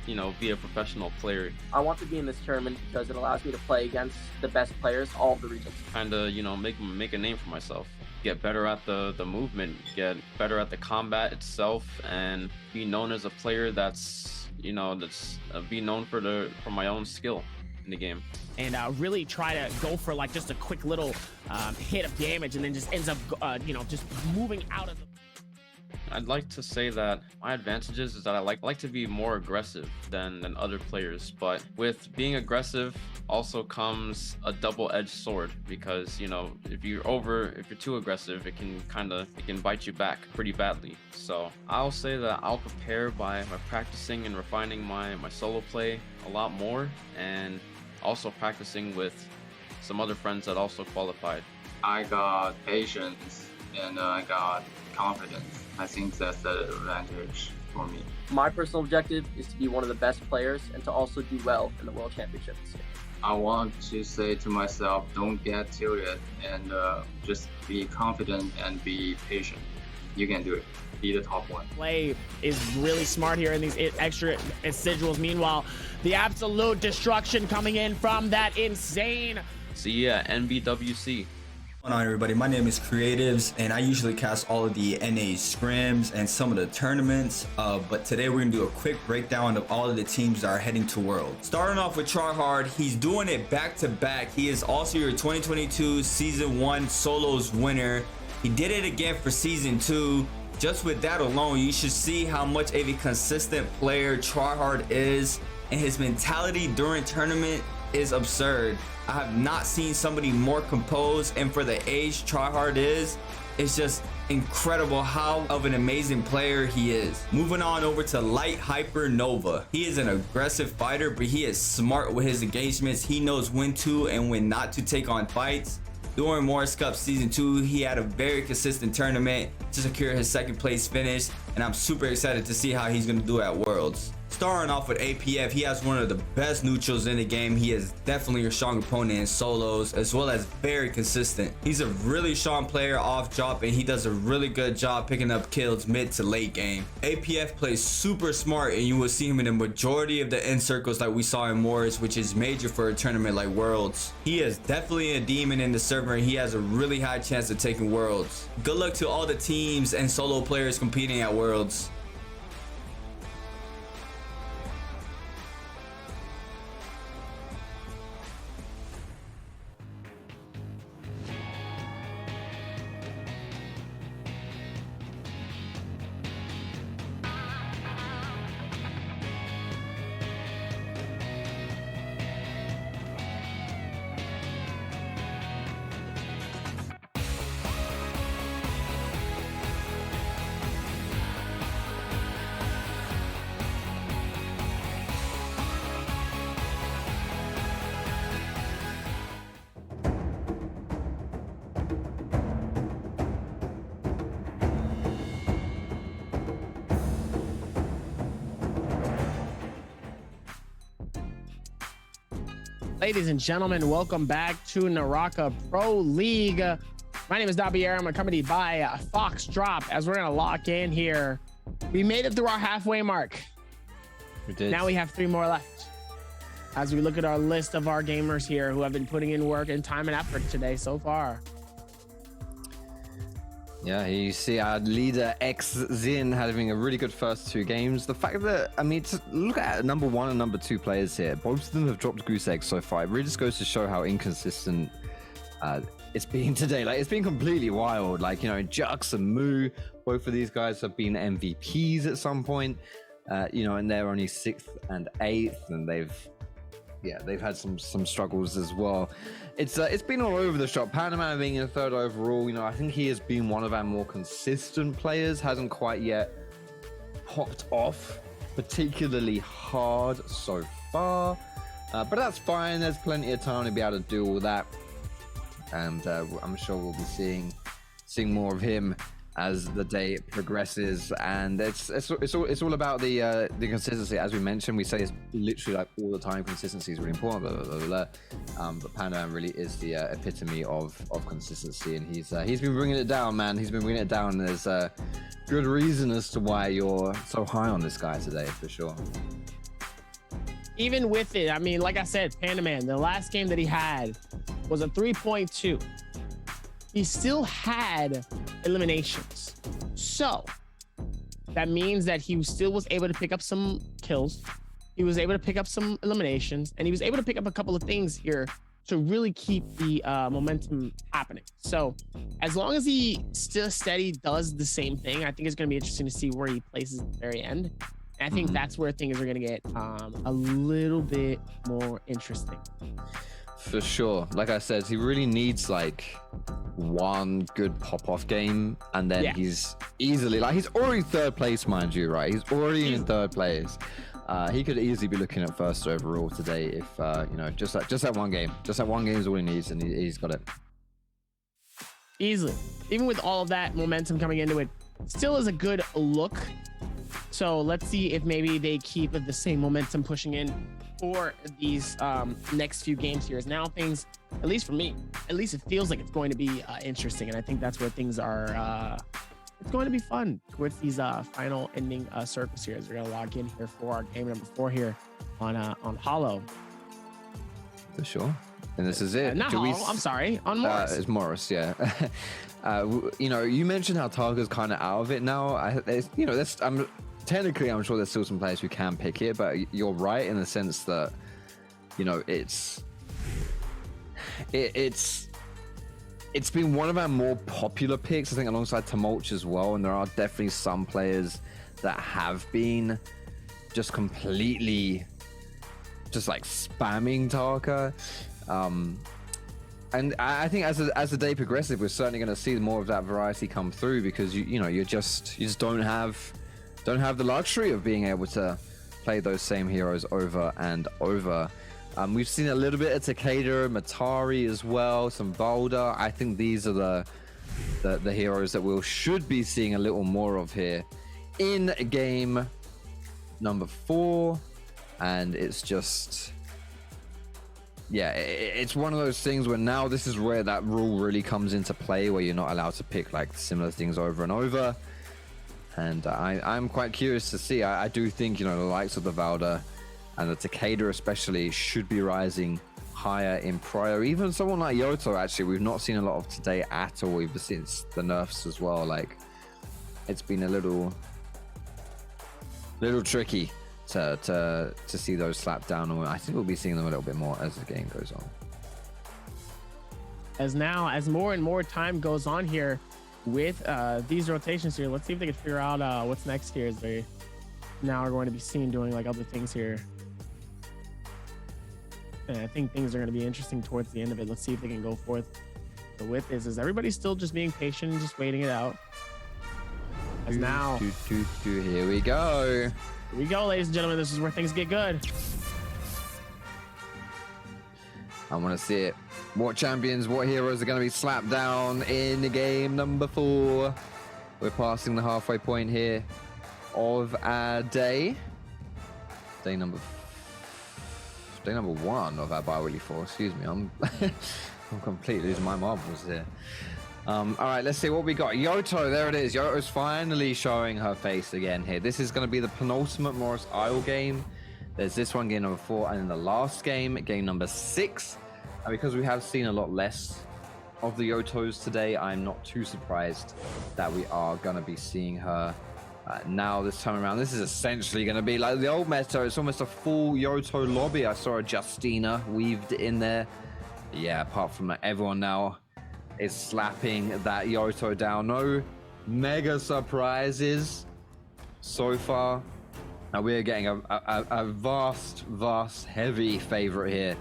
you know, be a professional player. I want to be in this tournament because it allows me to play against the best players, all of the regions. Kind of, you know, make a name for myself. Get better at the movement, get better at the combat itself, and be known as a player that's, you know, be known for my own skill in the game. And really try to go for like just a quick little hit of damage, and then just ends up, you know, just moving out of the. I'd like to say that my advantages is that I like to be more aggressive than other players, but with being aggressive also comes a double-edged sword, because, you know, if you're too aggressive, it can bite you back pretty badly. So I'll say that I'll prepare by practicing and refining my solo play a lot more, and also practicing with some other friends that also qualified. I got patience and I got confidence. I think that's the advantage for me. My personal objective is to be one of the best players and to also do well in the World Championship this year. I want to say to myself, don't get tilted, and just be confident and be patient. You can do it. Be the top one. Play is really smart here in these extra residuals. Meanwhile, the absolute destruction coming in from that insane. See ya, NBWC. What's going on, everybody? My name is Creatives, and I usually cast all of the NA scrims and some of the tournaments, but today we're gonna do a quick breakdown of all of the teams that are heading to Worlds. Starting off with Tryhard, he's doing it back to back. He is also your 2022 Season 1 Solos winner. He did it again for Season 2. Just with that alone, you should see how much of a consistent player Tryhard is, and his mentality during tournament is absurd. I have not seen somebody more composed, and for the age Tryhard is, it's just incredible how of an amazing player he is. Moving on over to Light Hypernova. He is an aggressive fighter, but he is smart with his engagements. He knows when to and when not to take on fights. During Morris Cup Season 2, he had a very consistent tournament to secure his second place finish, and I'm super excited to see how he's going to do at Worlds. Starting off with APF, he has one of the best neutrals in the game. He is definitely a strong opponent in solos, as well as very consistent. He's a really strong player off drop, and he does a really good job picking up kills mid to late game. APF plays super smart, and you will see him in the majority of the end circles like we saw in Morris, which is major for a tournament like Worlds. He is definitely a demon in the server, and he has a really high chance of taking Worlds. Good luck to all the teams and solo players competing at Worlds. Ladies and gentlemen, welcome back to Naraka Pro League. My name is Nbpl. I'm accompanied by Fox Drop as we're gonna lock in here. We made it through our halfway mark. We did. Now we have 3 more left. As we look at our list of our gamers here who have been putting in work and time and effort today so far. Yeah, you see our leader X-Zin having a really good first 2 games. The fact that, I mean, just look at number 1 and number 2 players here. Both of them have dropped goose eggs so far. It really just goes to show how inconsistent it's been today. Like, it's been completely wild. Like, you know, Jux and Moo, both of these guys have been MVPs at some point. You know, and they're only 6th and 8th, and they've had some struggles as well. It's been all over the shop. Panaman being in 3rd overall, you know, I think he has been one of our more consistent players. Hasn't quite yet popped off particularly hard so far, but that's fine. There's plenty of time to be able to do all that, and I'm sure we'll be seeing more of him as the day progresses. And it's all about the consistency. As we mentioned, we say it's literally like all the time, consistency is really important, blah, blah, blah, blah. But Panda really is the epitome of consistency, and he's been bringing it down, man. He's been bringing it down, and there's a good reason as to why you're so high on this guy today, for sure. Even with it, I mean, like I said, Panda Man, the last game that he had was a 3.2. He still had eliminations. So that means that he still was able to pick up some kills. He was able to pick up some eliminations, and he was able to pick up a couple of things here to really keep the momentum happening. So as long as he still steady does the same thing, I think it's going to be interesting to see where he places at the very end. And I think that's where things are going to get a little bit more interesting. For sure. Like I said, he really needs like one good pop-off game, and then he's easily, like, he's already 3rd place, mind you, right? He's already in 3rd place. He could easily be looking at 1st overall today if you know, just that one game. Just that one game is all he needs, and he's got it. Easily. Even with all of that momentum coming into it, still is a good look. So let's see if maybe they keep the same momentum pushing in for these next few games here. As now things, at least for me, at least it feels like it's going to be interesting, and I think that's where things are. It's going to be fun towards these final ending circles here, as we're gonna log in here for our game number 4 here on Hollow. For sure. And this is it. Not Hollow, I'm sorry, on Morris. It's Morris, yeah. You know, you mentioned how Targa's kind of out of it now. You know, technically, I'm sure there's still some players who can pick it, but you're right in the sense that, you know, it's been one of our more popular picks, I think, alongside Tumulch as well. And there are definitely some players that have been just completely just like spamming Tarka. And I think as the day progresses, we're certainly going to see more of that variety come through, because you know, you just don't have the luxury of being able to play those same heroes over and over. We've seen a little bit of Takeda, Matari as well, some Boulder. I think these are the heroes that should be seeing a little more of here in game number 4. And it's just, yeah, it's one of those things where now this is where that rule really comes into play, where you're not allowed to pick like similar things over and over. And I'm quite curious to see. I do think, you know, the likes of the Valda and the Takeda especially should be rising higher in prior. Even someone like Yoto, actually, we've not seen a lot of today at all, even since the nerfs as well. Like, it's been a little tricky to see those slap down. I think we'll be seeing them a little bit more as the game goes on. As more and more time goes on here with these rotations here, let's see if they can figure out what's next here, as they now are going to be seen doing like other things here. And I think things are going to be interesting towards the end of it. Let's see if they can go forth. The width is everybody's still just being patient and just waiting it out. As now, here we go. Here we go, ladies and gentlemen. This is where things get good. I want to see it. What champions, what heroes are going to be slapped down in the game number 4? We're passing the halfway point here of our day. Day number 1 of our BIWEEKLY4. Excuse me, I'm completely losing my marbles here. All right, let's see what we got. Yoto, there it is. Yoto's finally showing her face again here. This is going to be the penultimate Morris Isle game. There's this one, game number 4, and then the last game, game number 6. And because we have seen a lot less of the Yotos today, I'm not too surprised that we are going to be seeing her now this time around. This is essentially going to be like the old meta. It's almost a full Yoto lobby. I saw a Justina weaved in there. Yeah, apart from that, everyone now is slapping that Yoto down. No mega surprises so far. Now we are getting a vast heavy favorite here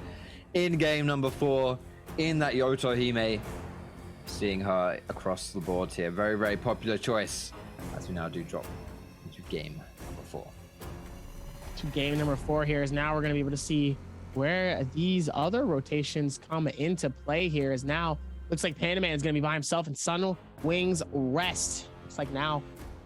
in game number 4 in that Yoto Hime. Seeing her across the board here. Very popular choice as we now do drop into game number 4. To game number 4 here is now we're going to be able to see where these other rotations come into play here. Is now looks like Panda Man is going to be by himself and Sun Wings rest.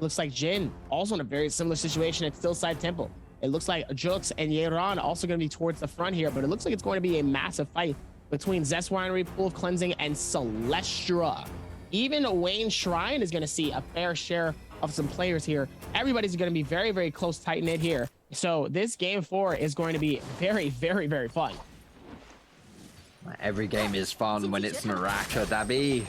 Looks like Jin also in a very similar situation at Stillside Temple. It looks like Jux and Yeran also going to be towards the front here, but it looks like it's going to be a massive fight between Zest Winery, Pool of Cleansing, and Celestra. Even Wayne Shrine is going to see a fair share of some players here. Everybody's going to be very close, tight-knit here. So this game 4 is going to be very fun. Every game is fun when it's Naraka, Dabi.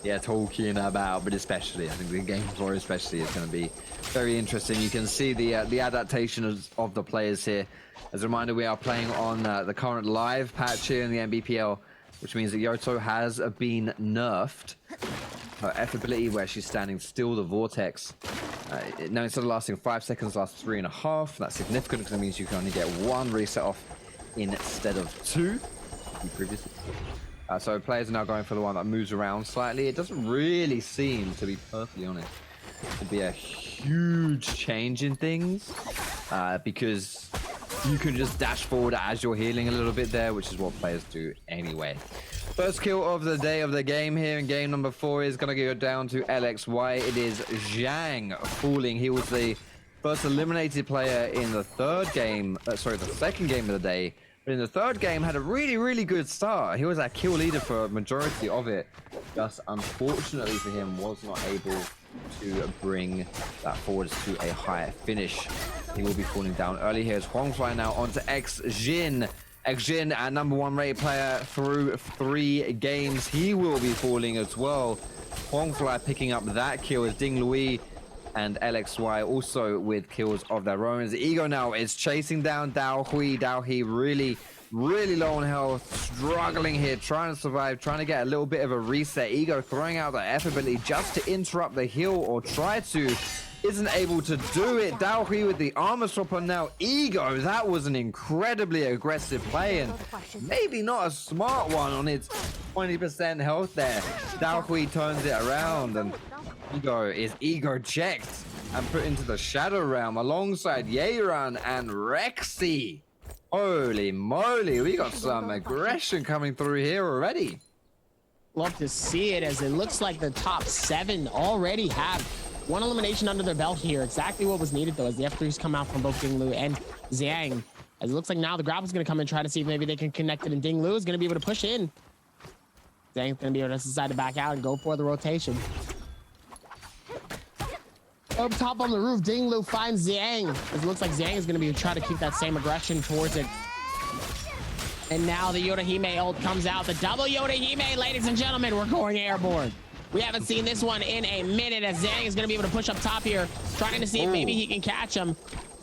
Yeah, talking about, but especially, I think the game 4 especially is going to be very interesting. You can see the adaptation of the players here. As a reminder, we are playing on the current live patch here in the Nbpl, which means that Yoto has been nerfed. Her F ability, where she's standing still, the Vortex. Now, instead of lasting 5 seconds, lasts 3.5. That's significant because it means you can only get 1 reset off instead of 2. Previously. So players are now going for the one that moves around slightly. It doesn't really seem, to be perfectly honest, to be a huge change in things because you can just dash forward as you're healing a little bit there, which is what players do anyway. First kill of the day of the game here in game number 4 is going to go down to LXY. It is Zhang falling. He was the first eliminated player in the second game of the day. But in the third game, had a really good start. He was our kill leader for a majority of it. Just unfortunately for him, was not able to bring that forward to a higher finish. He will be falling down early here as Huangfly now onto Xjin. Xjin, our #1 rated player through 3 games. He will be falling as well. Huangfly picking up that kill as Ding Lui and LXY also with kills of their own. As Ego now is chasing down Dao Hui. Dao Hui really low on health, struggling here, trying to survive, trying to get a little bit of a reset. Ego throwing out the F ability just to interrupt the heal or try to. Isn't able to do it. Dao Hui with the armor swap on now. Ego, that was an incredibly aggressive play and maybe not a smart one on its 20% health there. Dao Hui turns it around and Ego is checked and put into the Shadow Realm alongside Yeran and Rexy. Holy moly, we got some aggression coming through here already. Love to see it as it looks like the top 7 already have 1 elimination under their belt here. Exactly what was needed though as the F3s come out from both Ding Lu and Zhang. As it looks like now the grapple's going to come and try to see if maybe they can connect it, and Ding Lu is going to be able to push in. Zhang's going to be able to decide to back out and go for the rotation. Up top on the roof, Ding Lu finds Zhang. It looks like Zhang is going to be trying to keep that same aggression towards it. And now the Yoda Hime ult comes out. The double Yoda Hime, ladies and gentlemen, we're going airborne. We haven't seen this one in a minute as Zhang is going to be able to push up top here, trying to see if maybe he can catch him.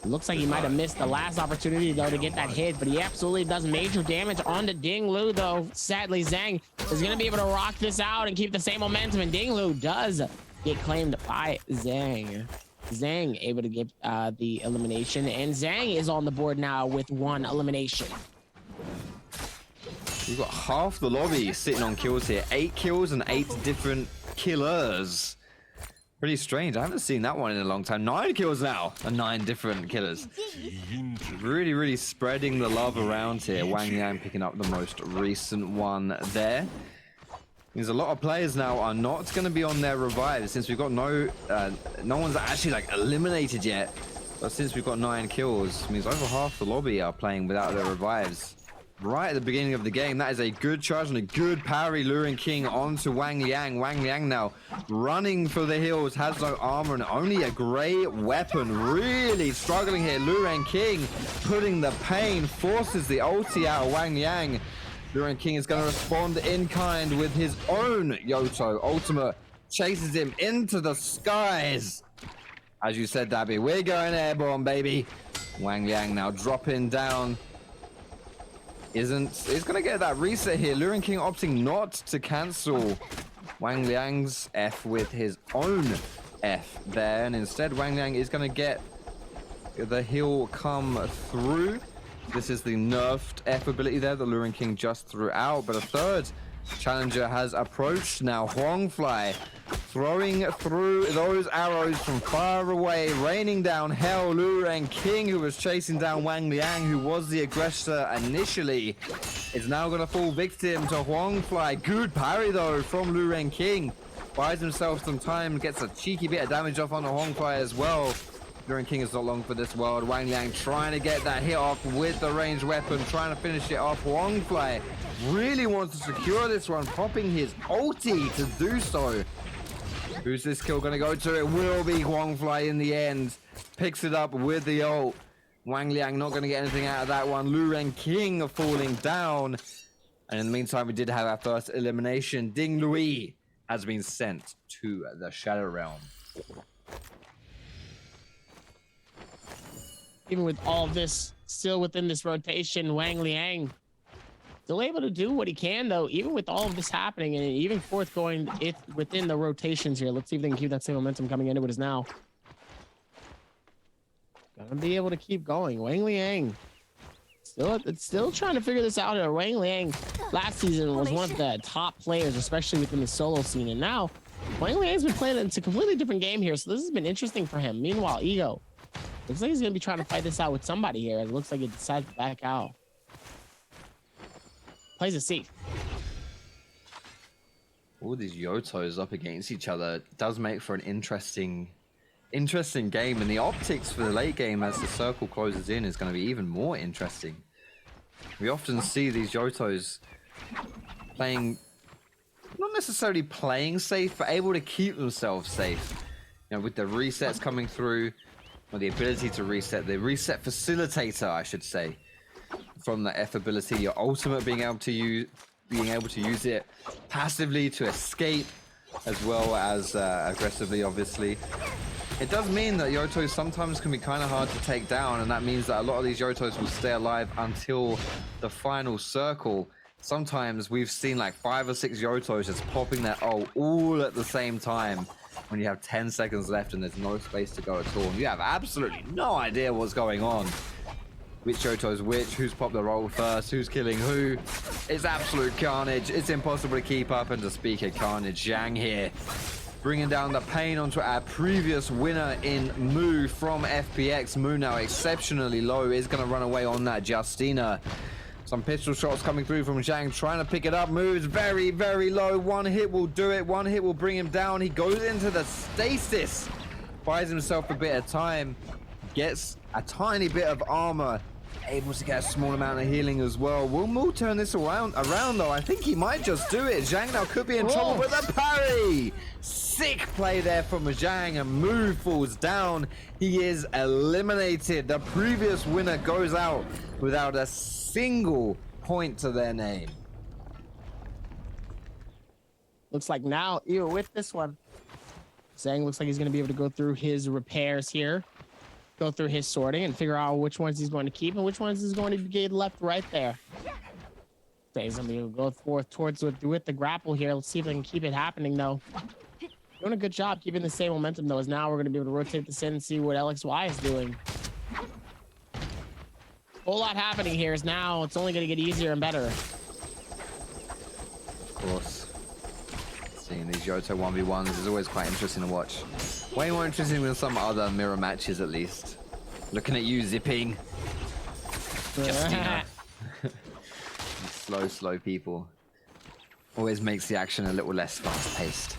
It looks like he might have missed the last opportunity, though, to get that hit, but he absolutely does major damage onto Ding Lu, though. Sadly, Zhang is going to be able to rock this out and keep the same momentum, and Ding Lu does get claimed by Zhang. Zhang able to get the elimination, and Zhang is on the board now with 1 elimination. We've got half the lobby sitting on kills here. 8 kills and 8 different killers. Pretty strange. I haven't seen that one in a long time. 9 kills now and 9 different killers. Really spreading the love around here. Wang Yang picking up the most recent one there. Means a lot of players now are not going to be on their revives since we've got no one's actually like eliminated yet. But since we've got 9 kills, it means over half the lobby are playing without their revives. Right at the beginning of the game, that is a good charge and a good parry, luring King onto Wang Liang. Wang Liang now running for the hills, has no armor and only a gray weapon. Really struggling here. Luring King putting the pain, forces the ulti out of Wang Liang. Luren King is going to respond in kind with his own Yoto. Ultimate chases him into the skies. As you said, Dabby, we're going airborne, baby. Wang Liang now dropping down. He's going to get that reset here. Luren King opting not to cancel Wang Liang's F with his own F there. And instead, Wang Liang is going to get the heal come through. This is the nerfed F ability there that Luren King just threw out. But a third challenger has approached now. Huangfly throwing through those arrows from far away, raining down hell. Luren King, who was chasing down Wang Liang, who was the aggressor initially, is now going to fall victim to Huangfly. Good parry, though, from Luren King. Buys himself some time, gets a cheeky bit of damage off on the Huangfly as well. Luren King is not long for this world. Wang Liang trying to get that hit off with the ranged weapon, trying to finish it off. Huangfly really wants to secure this one, popping his ulti to do so. Who's this kill going to go to? It will be Huangfly in the end. Picks it up with the ult. Wang Liang not going to get anything out of that one. Luren King falling down. And in the meantime, we did have our first elimination. Ding Lui has been sent to the Shadow Realm. Even with all of this still within this rotation, Wang Liang still able to do what he can, though, even with all of this happening, and even fourth going it within the rotations here. Let's see if they can keep that same momentum coming into what is now. Gonna be able to keep going. Wang Liang still trying to figure this out here. Wang Liang last season was one of the top players, especially within the solo scene, and now Wang Liang's been playing into a completely different game here, so this has been interesting for him. Meanwhile, Ego looks like he's gonna be trying to fight this out with somebody here. It looks like he decides to back out. Plays it safe. All these Yotos up against each other does make for an interesting game, and the optics for the late game as the circle closes in is going to be even more interesting. We often see these Yotos playing, not necessarily playing safe, but able to keep themselves safe. You know, with the resets coming through, or the ability to reset, the reset facilitator, I should say, from the F ability, your ultimate being able to use it passively to escape, as well as aggressively, obviously. It does mean that Yotos sometimes can be kind of hard to take down, and that means that a lot of these Yotos will stay alive until the final circle. Sometimes we've seen like 5 or 6 Yotos just popping their ult all at the same time when you have 10 seconds left and there's no space to go at all. You have absolutely no idea what's going on. Which Yoto's which, who's popped the roll first, who's killing who. It's absolute carnage. It's impossible to keep up, and to speak of carnage, Zhang here, bringing down the pain onto our previous winner in Mu from FPX. Mu now exceptionally low, is going to run away on that Justina. Some pistol shots coming through from Zhang, trying to pick it up. Mu is very, very low. One hit will do it. One hit will bring him down. He goes into the stasis, buys himself a bit of time, gets a tiny bit of armor, able to get a small amount of healing as well. Will Mu turn this around though? I think he might just do it. Zhang now could be in trouble with a parry. Sick play there from Zhang, and Mu falls down. He is eliminated. The previous winner goes out without a single point to their name. Looks like now, even with this one, Zhang looks like he's going to be able to go through his repairs here, go through his sorting, and figure out which ones he's going to keep and which ones he's going to get left right there. So he's going to be able to go forth towards with the grapple here. Let's see if they can keep it happening, though. Doing a good job keeping the same momentum, though, as now we're going to be able to rotate this in and see what LXY is doing. Whole lot happening here. Is now it's only going to get easier and better. Of course. Seeing these Yoto 1v1s is always quite interesting to watch. Way more interesting than some other mirror matches, at least. Looking at you, Zipping. Justina. slow people. Always makes the action a little less fast-paced.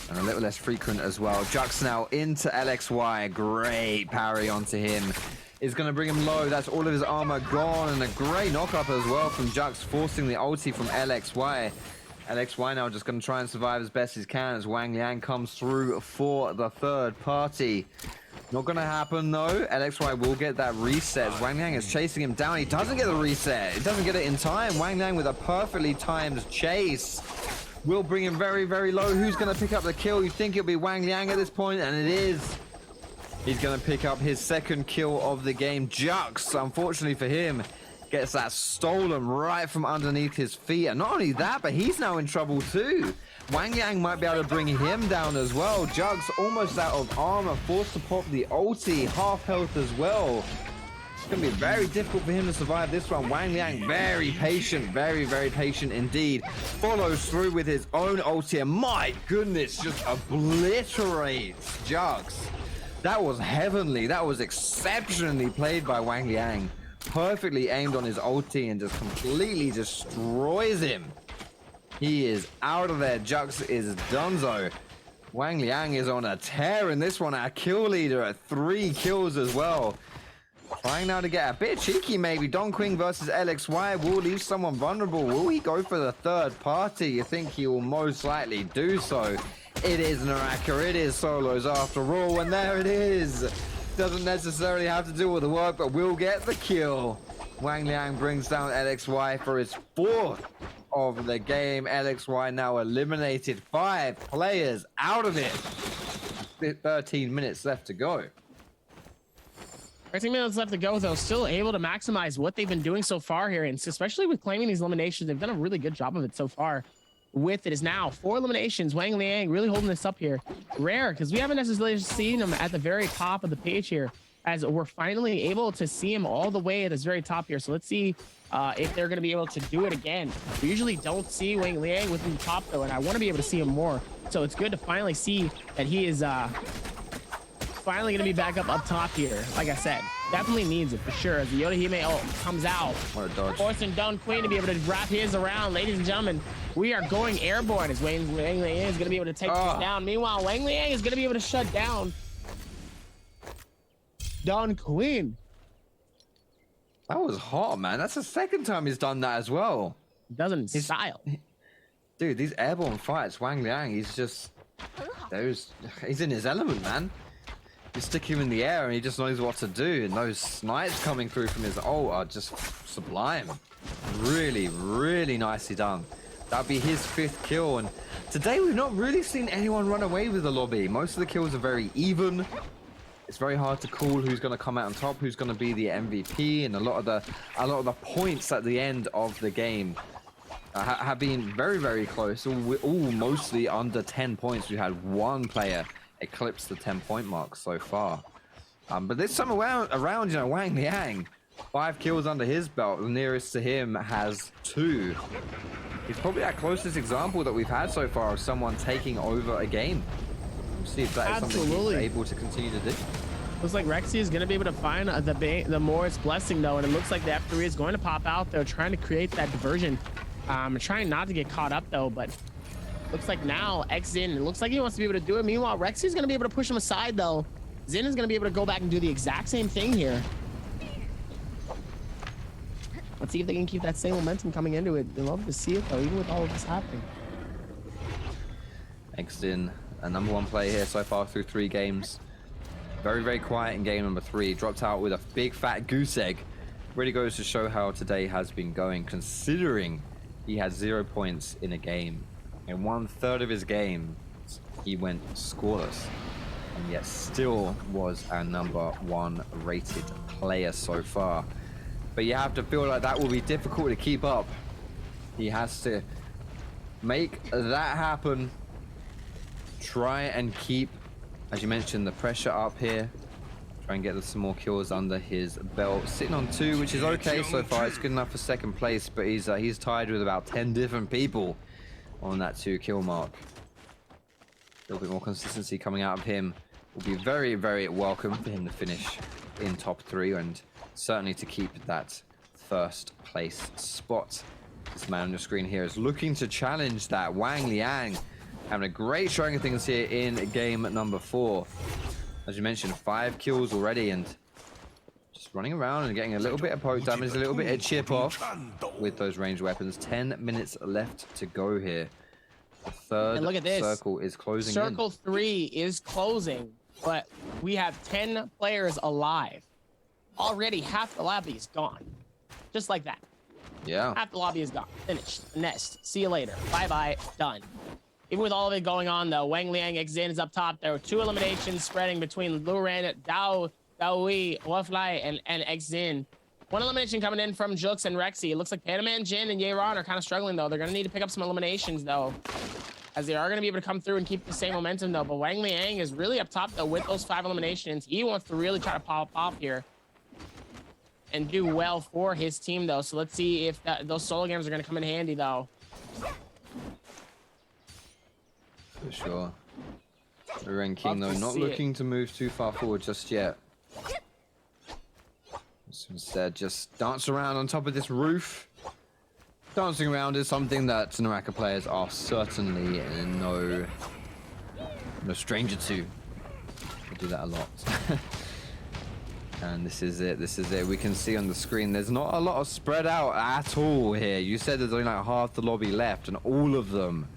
And a little less frequent as well. Jux now into LXY. Great parry onto him. Is going to bring him low. That's all of his armor gone. And a great knock-up as well from Jux, forcing the ulti from LXY. LXY now just going to try and survive as best as can as Wang Liang comes through for the third party. Not gonna happen though. LXY will get that reset. Wang Liang is chasing him down. He doesn't get the reset. He doesn't get it in time. Wang Liang with a perfectly timed chase will bring him very, very low. Who's gonna pick up the kill? You think it'll be Wang Liang at this point, and it is. He's gonna pick up his second kill of the game. Jux, unfortunately for him, gets that stolen right from underneath his feet. And not only that, but he's now in trouble too. Wang Liang might be able to bring him down as well. Jugs almost out of armor, forced to pop the ulti, half health as well. It's going to be very difficult for him to survive this one. Wang Liang, very patient, very, very patient indeed. Follows through with his own ulti, and my goodness, just obliterates Jugs. That was heavenly. That was exceptionally played by Wang Liang. Perfectly aimed on his ulti and just completely destroys him. He is out of there. Jux is donezo. Wang Liang is on a tear in this one. Our kill leader at 3 kills as well. Trying now to get a bit cheeky maybe. Don Quing versus LXY will leave someone vulnerable. Will he go for the third party? You think he will most likely do so. It is Naraka. It is solos after all. And there it is. Doesn't necessarily have to do all the work, but will get the kill. Wang Liang brings down LXY for his 4th of the game. LXY now eliminated 5 players out of it. 13 minutes left to go. 13 minutes left to go, though. Still able to maximize what they've been doing so far here, and especially with claiming these eliminations, they've done a really good job of it so far. With it is now 4 eliminations. Wang Liang really holding this up here. Rare, because we haven't necessarily seen him at the very top of the page here, as we're finally able to see him all the way at this very top here. So let's see if they're going to be able to do it again. We usually don't see Wang Liang within the top, though, and I want to be able to see him more. So it's good to finally see that he is finally going to be back up top here. Like I said, definitely needs it for sure. As the Yoda comes out, forcing Don Queen to be able to wrap his around. Ladies and gentlemen, we are going airborne as Wang Liang is going to be able to take this down. Meanwhile, Wang Liang is going to be able to shut down Don Queen. That was hot, man. That's the second time he's done that as well. Doesn't style. Dude, these airborne fights, Wang Liang, he's just... He's in his element, man. You stick him in the air and he just knows what to do. And those snipes coming through from his ult are just sublime. Really, really nicely done. That'd be his 5th kill. And today we've not really seen anyone run away with the lobby. Most of the kills are very even. It's very hard to call who's going to come out on top, who's going to be the MVP, and a lot of the points at the end of the game have been very, very close. All mostly under 10 points. We had 1 player eclipse the 10-point mark so far. But this time around, you know, Wang Liang, 5 kills under his belt. The nearest to him has 2. He's probably our closest example that we've had so far of someone taking over a game. We'll see if that is something he's able to continue to do. Looks like Rexy is going to be able to find the Morris blessing, though, and it looks like the F3 is going to pop out. They're trying to create that diversion. Trying not to get caught up, though, but looks like now X-Zin, it looks like he wants to be able to do it. Meanwhile, Rexy is going to be able to push him aside, though. Zin is going to be able to go back and do the exact same thing here. Let's see if they can keep that same momentum coming into it. They love to see it, though, even with all of this happening. X-Zin, a #1 player here so far through 3 games. Very, very quiet in game number 3. Dropped out with a big fat goose egg. Really goes to show how today has been going, considering he had 0 points in a game. In 1/3 of his game, he went scoreless, and yet still was our #1 rated player so far. But you have to feel like that will be difficult to keep up. He has to make that happen. Try and keep, as you mentioned, the pressure up here. Try and get some more kills under his belt. Sitting on 2, which is okay so far. It's good enough for 2nd place, but he's tied with about 10 different people on that 2 kill mark. A little bit more consistency coming out of him will be very, very welcome for him to finish in top 3 and certainly to keep that 1st place spot. This man on your screen here is looking to challenge that. Wang Liang having a great showing of things here in game number 4. As you mentioned, 5 kills already and just running around and getting a little bit of poke damage, a little bit of chip off with those ranged weapons. 10 minutes left to go here. The 3rd and look at this. circle is closing Circle 3 is closing. but we have 10 players alive. Already half the lobby is gone. Just like that. Yeah. Half the lobby is gone. Finished. Nest. See you later. Bye-bye. Done. Even with all of it going on, though, Wang Liang, Xin is up top. There were 2 eliminations spreading between Luren, Daoui, Wafly, and Xin. 1 elimination coming in from Jux and Rexy. It looks like Panaman, Jin, and Yeron are kind of struggling, though. They're going to need to pick up some eliminations, though, as they are going to be able to come through and keep the same momentum, though. But Wang Liang is really up top, though, with those 5 eliminations. He wants to really try to pop off here and do well for his team, though. So let's see if those solo games are going to come in handy, though. For sure. The Ren King, though, not looking to move too far forward just yet. Instead, just dance around on top of this roof. Dancing around is something that Naraka players are certainly no stranger to. They do that a lot. And this is it. This is it. We can see on the screen there's not a lot of spread out at all here. You said there's only like half the lobby left, and all of them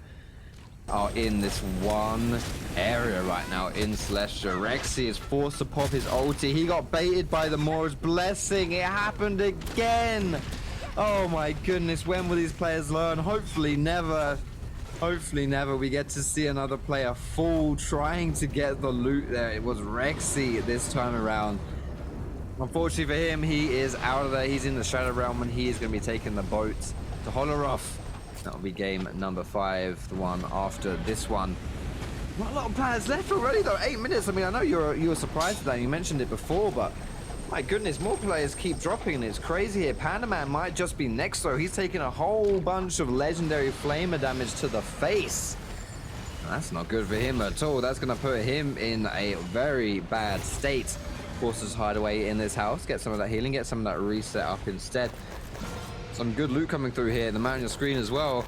are in this one area right now in Celestia. Rexy is forced to pop his ulti. He got baited by the Mora's blessing. It happened again. Oh my goodness, when will these players learn? Hopefully never. Hopefully never. We get to see another player fall trying to get the loot there. It was Rexy this time around. Unfortunately for him, he is out of there. He's in the Shadow Realm, and he is going to be taking the boat to Holoroth. That'll be game number 5, the one after this one. Not a lot of players left already, though. 8 minutes. I mean, I know you were surprised at that. You mentioned it before, but my goodness, more players keep dropping, and it's crazy here. Pandaman might just be next, though. He's taking a whole bunch of legendary flamer damage to the face. That's not good for him at all. That's going to put him in a very bad state. Forces Hideaway in this house. Get some of that healing, get some of that reset up instead. Some good loot coming through here. The man on your screen as well.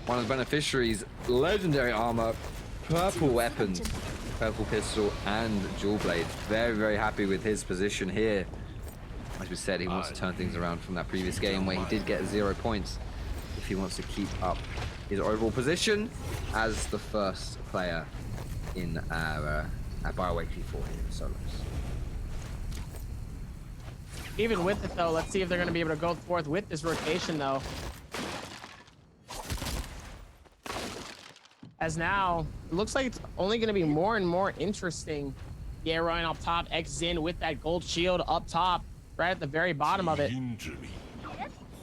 One of the beneficiaries, legendary armor, purple weapons, purple pistol, and dual blade. Very, very happy with his position here. As we said, he wants to turn things around from that previous game where he did get 0 points. If he wants to keep up his overall position as the first player in our BIWEEKLY4 here in solos. Even with it, though, let's see if they're going to be able to go forth with this rotation, though. As now, it looks like it's only going to be more and more interesting. Yeah, Ryan up top, Xin with that gold shield up top, right at the very bottom of it.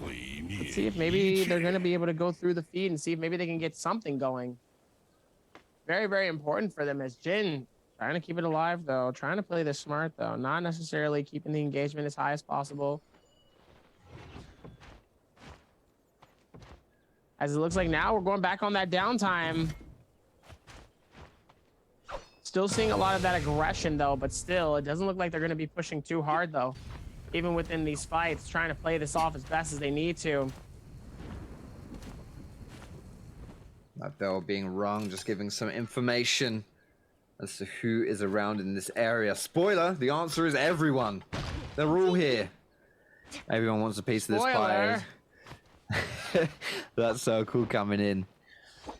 Let's see if maybe they're going to be able to go through the feed and see if maybe they can get something going. Very, very important for them as Jin trying to keep it alive, though. Trying to play this smart, though. Not necessarily keeping the engagement as high as possible. As it looks like now we're going back on that downtime. Still seeing a lot of that aggression, though, but still, it doesn't look like they're going to be pushing too hard, though. Even within these fights, trying to play this off as best as they need to. That bell being rung, just giving some information as to who is around in this area. Spoiler, the answer is everyone. They're all here. Everyone wants a piece of this pie. That circle coming in.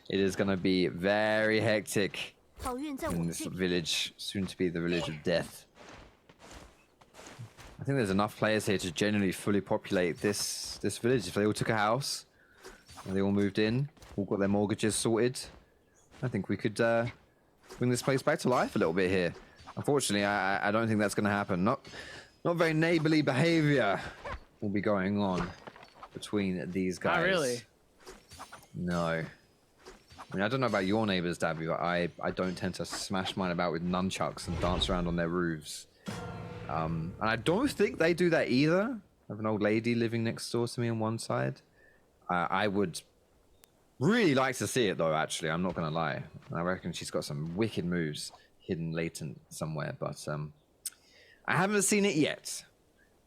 It is going to be very hectic in this village, soon to be the village of death. I think there's enough players here to generally fully populate this village. If they all took a house and they all moved in, all got their mortgages sorted, I think we could bring this place back to life a little bit here. Unfortunately, I don't think that's going to happen. Not very neighborly behavior will be going on between these guys. Not really. No. I mean, I don't know about your neighbors, Dabby, but I don't tend to smash mine about with nunchucks and dance around on their roofs. And I don't think they do that either. I have an old lady living next door to me on one side. I would really like to see it, though, actually. I'm not going to lie. I reckon she's got some wicked moves hidden latent somewhere, but I haven't seen it yet.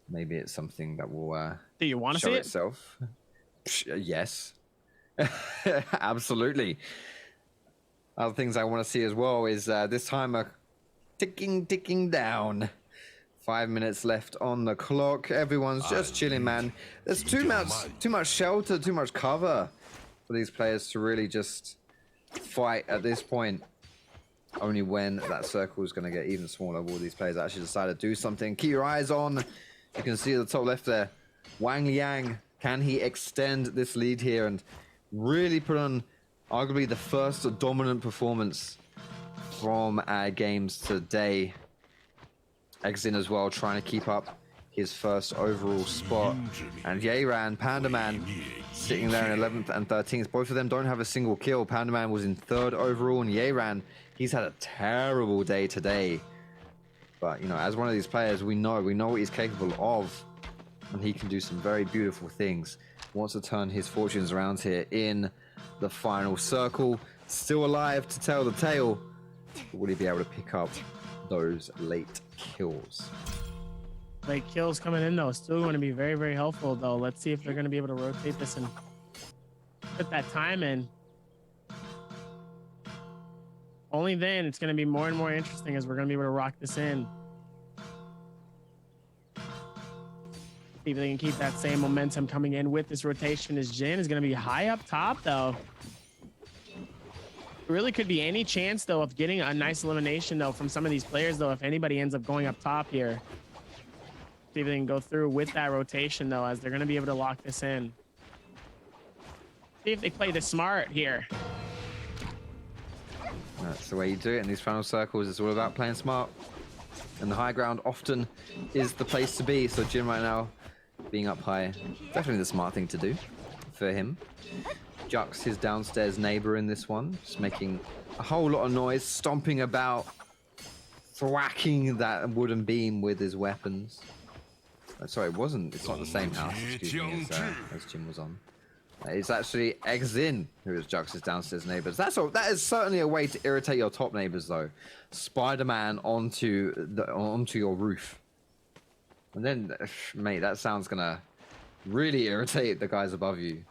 Maybe it's something that will do you want to show see itself. Yes. Absolutely. Other things I want to see as well is this timer ticking down. 5 minutes left on the clock. Everyone's just chilling, man. There's too much shelter, too much cover for these players to really just fight at this point. only when that circle is going to get even smaller will these players actually decide to do something. Keep your eyes on. You can see the top left there. Wang Liang, can he extend this lead here and really put on arguably the first dominant performance from our games today? Exin as well, trying to keep up his first overall spot. And Yeran, Panda Man, sitting there in 11th and 13th. Both of them don't have a single kill. Panda Man was in 3rd overall, and Yeran, he's had a terrible day today. But, you know, as one of these players, we know what he's capable of. And he can do some very beautiful things. Wants to turn his fortunes around here in the final circle. Still alive to tell the tale. But will he be able to pick up those late kills? Late kills coming in though, still going to be very, very helpful though. Let's see if they're going to be able to rotate this and put that time in. Only then it's going to be more and more interesting as we're going to be able to rock this in. See if they can keep that same momentum coming in with this rotation, as Jin is going to be high up top though. Really could be any chance though of getting a nice elimination though from some of these players though if anybody ends up going up top here. See if they can go through with that rotation though, as they're going to be able to lock this in. See if they play this smart here. That's the way you do it in these final circles. It's all about playing smart. And the high ground often is the place to be. So Jin right now being up high, definitely the smart thing to do for him. Jux, his downstairs neighbor in this one, just making a whole lot of noise, stomping about, thwacking that wooden beam with his weapons. Sorry, it's not the same house, excuse me, as Jim was on. It's actually Exin who is Jux's downstairs neighbors. That is certainly a way to irritate your top neighbors though. Spider-Man onto your roof. And then, mate, that sound's gonna really irritate the guys above you.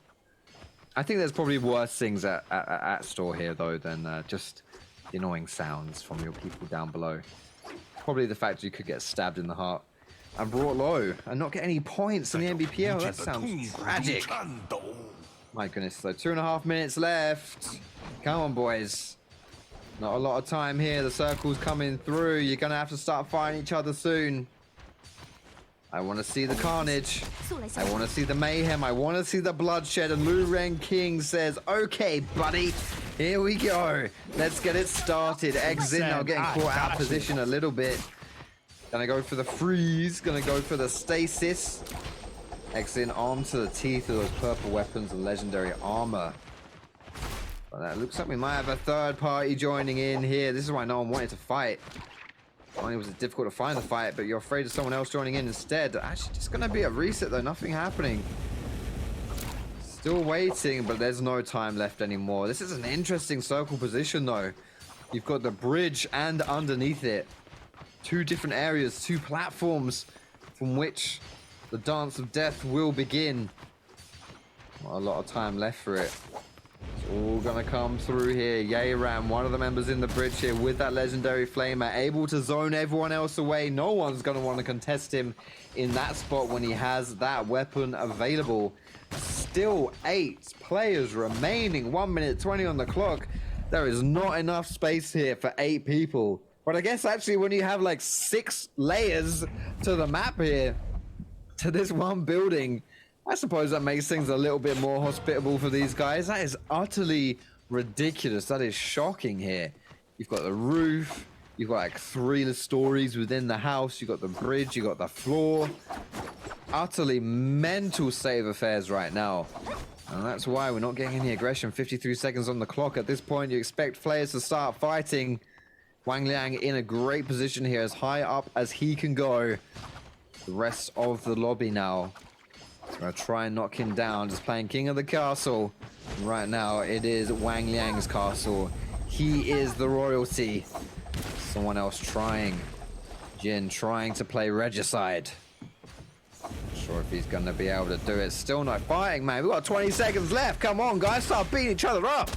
I think there's probably worse things at store here though than just the annoying sounds from your people down below. Probably the fact you could get stabbed in the heart and brought low and not get any points in the NBPL. That sounds tragic. My goodness, so 2.5 minutes left. Come on, boys. Not a lot of time here. The circle's coming through. You're gonna have to start fighting each other soon. I want to see the carnage. I want to see the mayhem. I want to see the bloodshed. And Lu Ren King says, okay, buddy, here we go. Let's get it started. Exin now getting caught out of position a little bit. Gonna go for the freeze. Gonna go for the stasis. Exin armed to the teeth of those purple weapons and legendary armor. But that looks like we might have a third party joining in here. This is why no one wanted to fight. Not only was it difficult to find the fight, but you're afraid of someone else joining in instead. Actually, just gonna be a reset though, nothing happening. Still waiting, but there's no time left anymore. This is an interesting circle position though. You've got the bridge and underneath it. 2 different areas, 2 platforms from which the dance of death will begin. Not a lot of time left for it. It's all gonna come through here. Yeran, one of the members in the bridge here with that legendary flamer, able to zone everyone else away. No one's gonna want to contest him in that spot when he has that weapon available. Still 8 players remaining, 1 minute 20 on the clock. There is not enough space here for 8 people. But I guess actually when you have like 6 layers to the map here, to this one building, I suppose that makes things a little bit more hospitable for these guys. That is utterly ridiculous. That is shocking here. You've got the roof. You've got like 3 stories within the house. You've got the bridge. You've got the floor. Utterly mental state of affairs right now. And that's why we're not getting any aggression. 53 seconds on the clock. At this point, you expect players to start fighting. Wang Liang in a great position here, as high up as he can go. The rest of the lobby now. Gonna try and knock him down, just playing King of the Castle. Right now, it is Wang Liang's castle. He is the royalty. Someone else trying. Jin trying to play Regicide. Not sure if he's gonna be able to do it. Still not fighting, man. We've got 20 seconds left. Come on, guys, start beating each other up.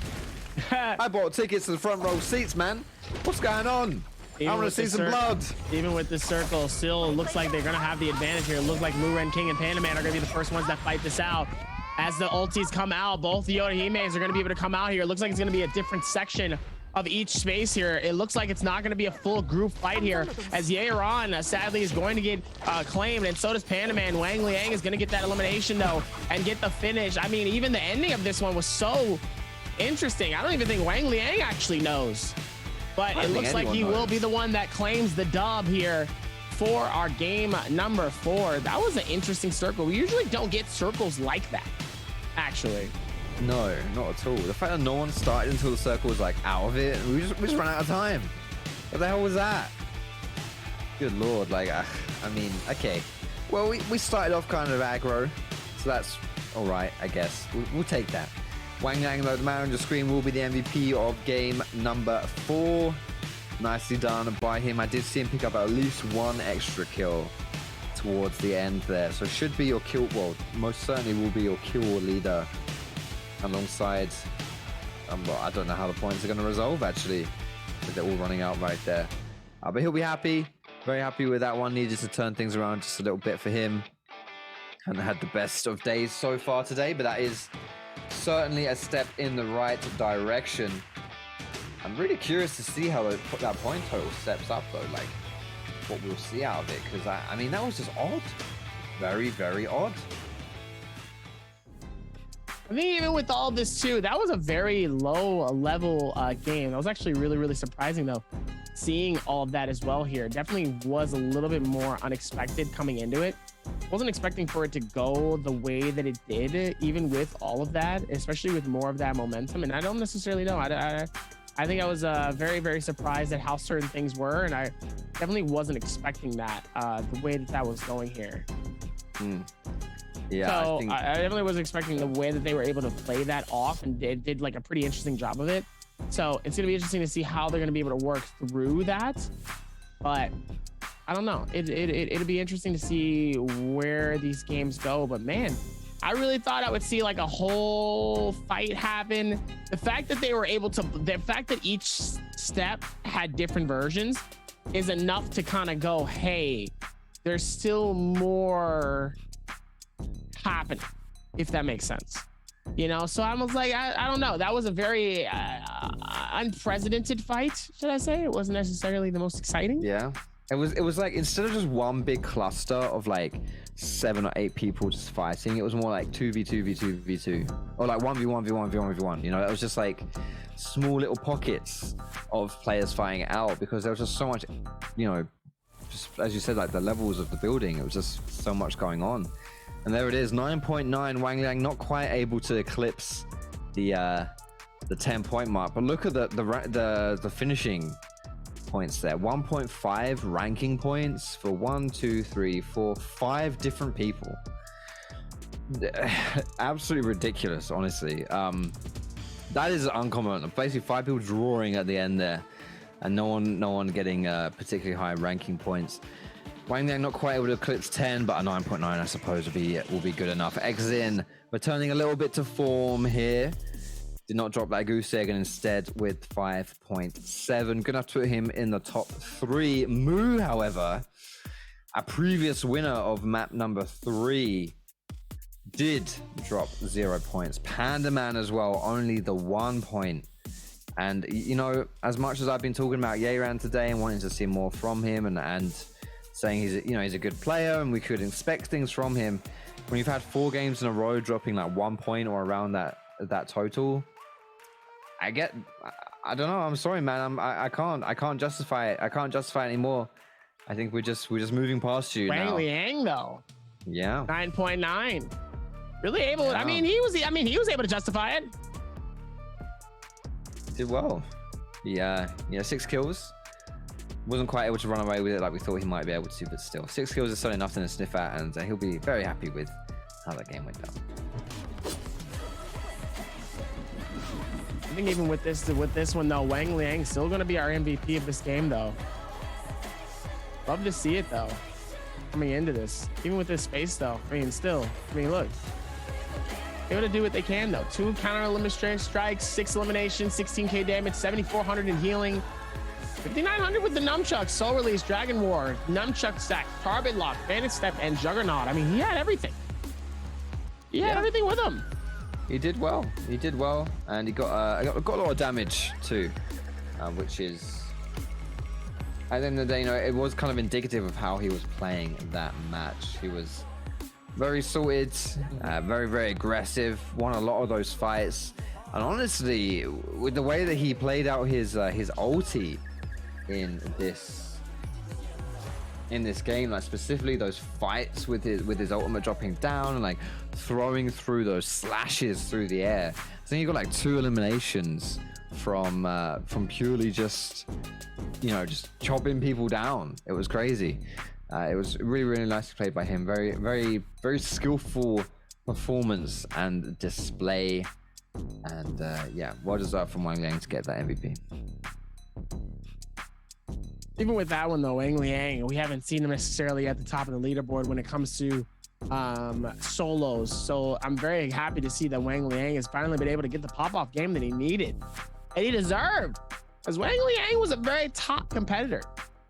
I bought tickets to the front row seats, man. What's going on? I want to see some blood. Even with this circle, still looks like they're going to have the advantage here. It looks like Lu Ren King and Panda Man are going to be the first ones that fight this out. As the ultis come out, both the Yoda Himes are going to be able to come out here. It looks like it's going to be a different section of each space here. It looks like it's not going to be a full group fight here, as Yaron sadly is going to get claimed, and so does Pandaman. Wang Liang is going to get that elimination though and get the finish. I mean, even the ending of this one was so interesting. I don't even think Wang Liang actually knows, but it looks like he will be the one that claims the dub here for our game number 4. That was an interesting circle. We usually don't get circles like that, actually. No, not at all. The fact that no one started until the circle was like out of it, we just ran out of time. What the hell was that? Good lord, like I mean, okay. Well, we started off kind of aggro, so that's all right, I guess. We'll take that. Wang Liang, though, the man on the screen, will be the MVP of game number 4. Nicely done by him. I did see him pick up at least one extra kill towards the end there, so should be your kill. Well, most certainly will be your kill leader. Alongside, well, I don't know how the points are going to resolve actually. They're all running out right there. But he'll be happy, very happy with that one. Needed to turn things around just a little bit for him. And had the best of days so far today, but that is certainly a step in the right direction. I'm really curious to see how that point total steps up though, like what we'll see out of it, because I mean, that was just odd. Very, very odd. I think even with all this too, that was a very low level game. That was actually really, really surprising though, seeing all of that as well here. Definitely was a little bit more unexpected coming into it. Wasn't expecting for it to go the way that it did, even with all of that, especially with more of that momentum. And I don't necessarily know. I think I was very, very surprised at how certain things were, and I definitely wasn't expecting that the way that was going here. Yeah, so I definitely wasn't expecting the way that they were able to play that off, and did like a pretty interesting job of it. So it's gonna be interesting to see how they're gonna be able to work through that. But I don't know. It'll be interesting to see where these games go. But man, I really thought I would see like a whole fight happen. The fact that they were able to, the fact that each step had different versions is enough to kind of go, hey, there's still more happening, if that makes sense. You know, so I was like, I don't know. That was a very unprecedented fight, should I say? It wasn't necessarily the most exciting. Yeah. It was like, instead of just one big cluster of like 7 or 8 people just fighting, it was more like 2v2v2v2, or like 1v1v1v1v1. You know, it was just like small little pockets of players fighting it out, because there was just so much, you know, just as you said, like the levels of the building, it was just so much going on. And there it is, 9.9. Wang Liang not quite able to eclipse the 10-point mark, but look at the finishing points there. 1.5 ranking points for 1, 2, 3, 4, 5 different people. Absolutely ridiculous, honestly. That is uncommon. Basically 5 people drawing at the end there, and no one getting particularly high ranking points. Wang Liang not quite able to eclipse 10, but a 9.9 I suppose will be good enough. Xin returning a little bit to form here. Did not drop that goose egg, and instead with 5.7. Good enough to put him in the top 3. Moo, however, a previous winner of map number 3, did drop 0 points. Pandaman as well, only the 1 point. And, you know, as much as I've been talking about Yaron today and wanting to see more from him and saying he's a good player and we could expect things from him, when you've had 4 games in a row dropping like 1 point or around that total, I don't know. I'm sorry, man. I can't justify it. I can't justify it anymore. I think we're just moving past you now. Wang Liang though. Yeah. 9.9. Really able. Yeah. I mean, he was able to justify it. Did well. Yeah. 6 kills. Wasn't quite able to run away with it like we thought he might be able to, but still, 6 kills is certainly nothing to sniff at, and he'll be very happy with how that game went down. I think even with this one though, Wang Liang's still going to be our MVP of this game though. Love to see it though, coming into this. Even with this space though, look. Able to do what they can though. 2 counter elimination strikes, 6 eliminations, 16k damage, 7,400 in healing, 5,900 with the nunchuck, soul release, dragon war, nunchuck stack, carbon lock, bandit step, and juggernaut. I mean, he had everything. He had everything with him. He did well, and he got a lot of damage too. which is, at the end of the day, you know, it was kind of indicative of how he was playing that match. He was very sorted, very, very aggressive, won a lot of those fights. And honestly, with the way that he played out his ulti in this game, like specifically those fights with his ultimate dropping down and like throwing through those slashes through the air. I think he got like 2 eliminations from purely just, you know, just chopping people down. It was crazy. It was really, really nicely played by him. Very, very, very skillful performance and display. And yeah, well deserved from Wang Liang to get that MVP. Even with that one though, Wang Liang, we haven't seen him necessarily at the top of the leaderboard when it comes to solos. So I'm very happy to see that Wang Liang has finally been able to get the pop-off game that he needed and he deserved, as Wang Liang was a very top competitor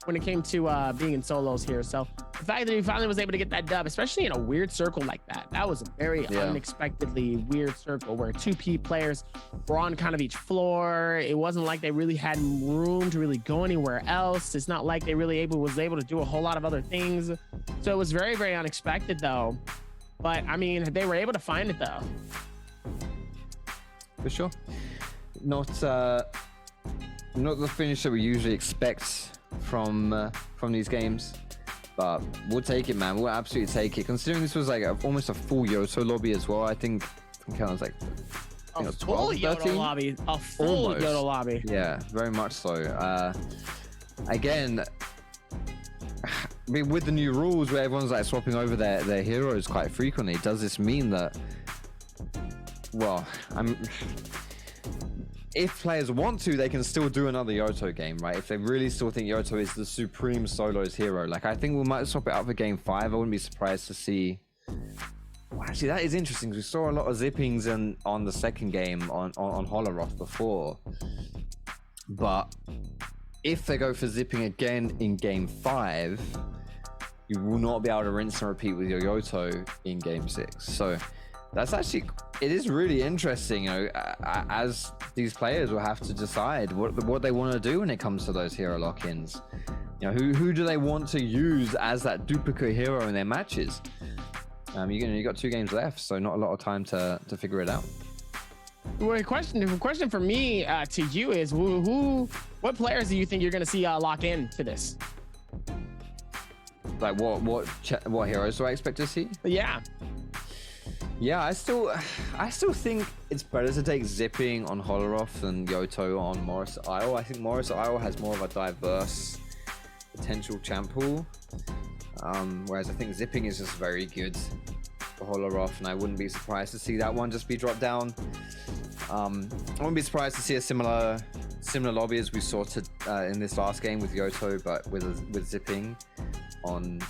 when it came to being in solos here. So the fact that he finally was able to get that dub, especially in a weird circle like that was a very unexpectedly weird circle where 2P players were on kind of each floor. It wasn't like they really had room to really go anywhere else. It's not like they really was able to do a whole lot of other things. So it was very, very unexpected though. But I mean, they were able to find it though. For sure. Not the finish that we usually expect from these games, but we'll take it, man. We'll absolutely take it, considering this was like almost a full Yoto lobby as well. I think it was like a full Yoto lobby, a full Yoto lobby. Yeah, very much so. Again, I mean, with the new rules where everyone's like swapping over their heroes quite frequently, does this mean that, well, if players want to, they can still do another Yoto game, right? If they really still think Yoto is the supreme solos hero. Like, I think we might swap it out for game 5. I wouldn't be surprised to see... Well, actually, that is interesting, because we saw a lot of zippings on the second game on Holoroth before. But if they go for zipping again in game 5, you will not be able to rinse and repeat with your Yoto in game 6. So that's actually, it is really interesting, you know, as these players will have to decide what they want to do when it comes to those hero lock-ins. You know, who do they want to use as that duplicate hero in their matches? You got 2 games left, so not a lot of time to figure it out. Well, the question for me to you is, what players do you think you're going to see lock in to this? Like what heroes do I expect to see? Yeah. Yeah, I still think it's better to take zipping on Holoroth than Yoto on Morris Isle. I think Morris Isle has more of a diverse potential champ pool, whereas I think zipping is just very good for Holoroth, and I wouldn't be surprised to see that one just be dropped down. I wouldn't be surprised to see a similar lobby as we saw in this last game with Yoto, but with zipping on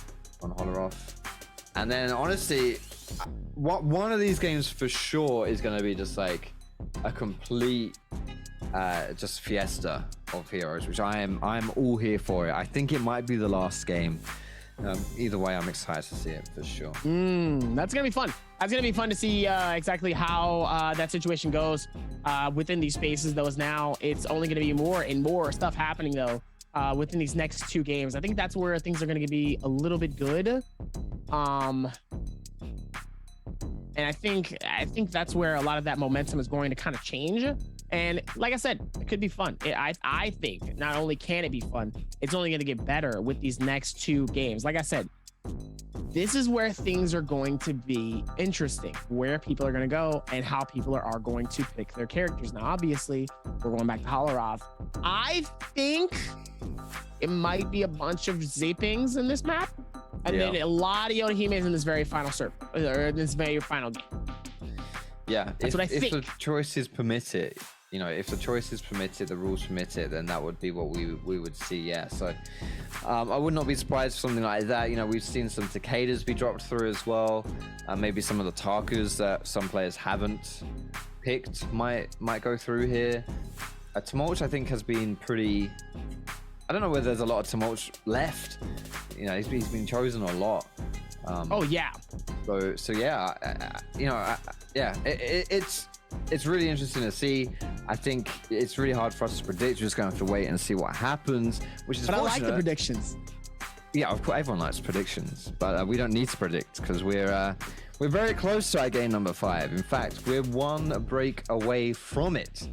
Holoroth. And then honestly, one of these games for sure is going to be just like a complete just fiesta of heroes, which I'm all here for it. I think it might be the last game. Either way, I'm excited to see it for sure. That's gonna be fun. That's gonna be fun to see exactly how that situation goes within these spaces. Though, as now it's only gonna be more and more stuff happening though within these next 2 games. I think that's where things are gonna be a little bit good. And I think that's where a lot of that momentum is going to kind of change. And like I said, it could be fun. I think not only can it be fun, it's only going to get better with these next 2 games. Like I said, this is where things are going to be interesting, where people are going to go and how people are going to pick their characters. Now, obviously, we're going back to Holoroth. I think it might be a bunch of zippings in this map. And then a lot of Yotohimes in this very final or this very final game. Yeah, that's what I think. If the choices permit it, you know, if the choices permit it, the rules permit it, then that would be what we would see. Yeah, so I would not be surprised for something like that. You know, we've seen some Takedas be dropped through as well. Maybe some of the Tarkus that some players haven't picked might go through here. Tumult, I think, has been pretty. I don't know whether there's a lot of Tumult left. You know, he's been chosen a lot. Oh yeah. So yeah, you know, yeah, it's really interesting to see. I think it's really hard for us to predict. We're just going to have to wait and see what happens, which is But fortunate. I like the predictions. Yeah, of course, everyone likes predictions, but we don't need to predict because we're very close to our game number 5. In fact, we're one break away from it.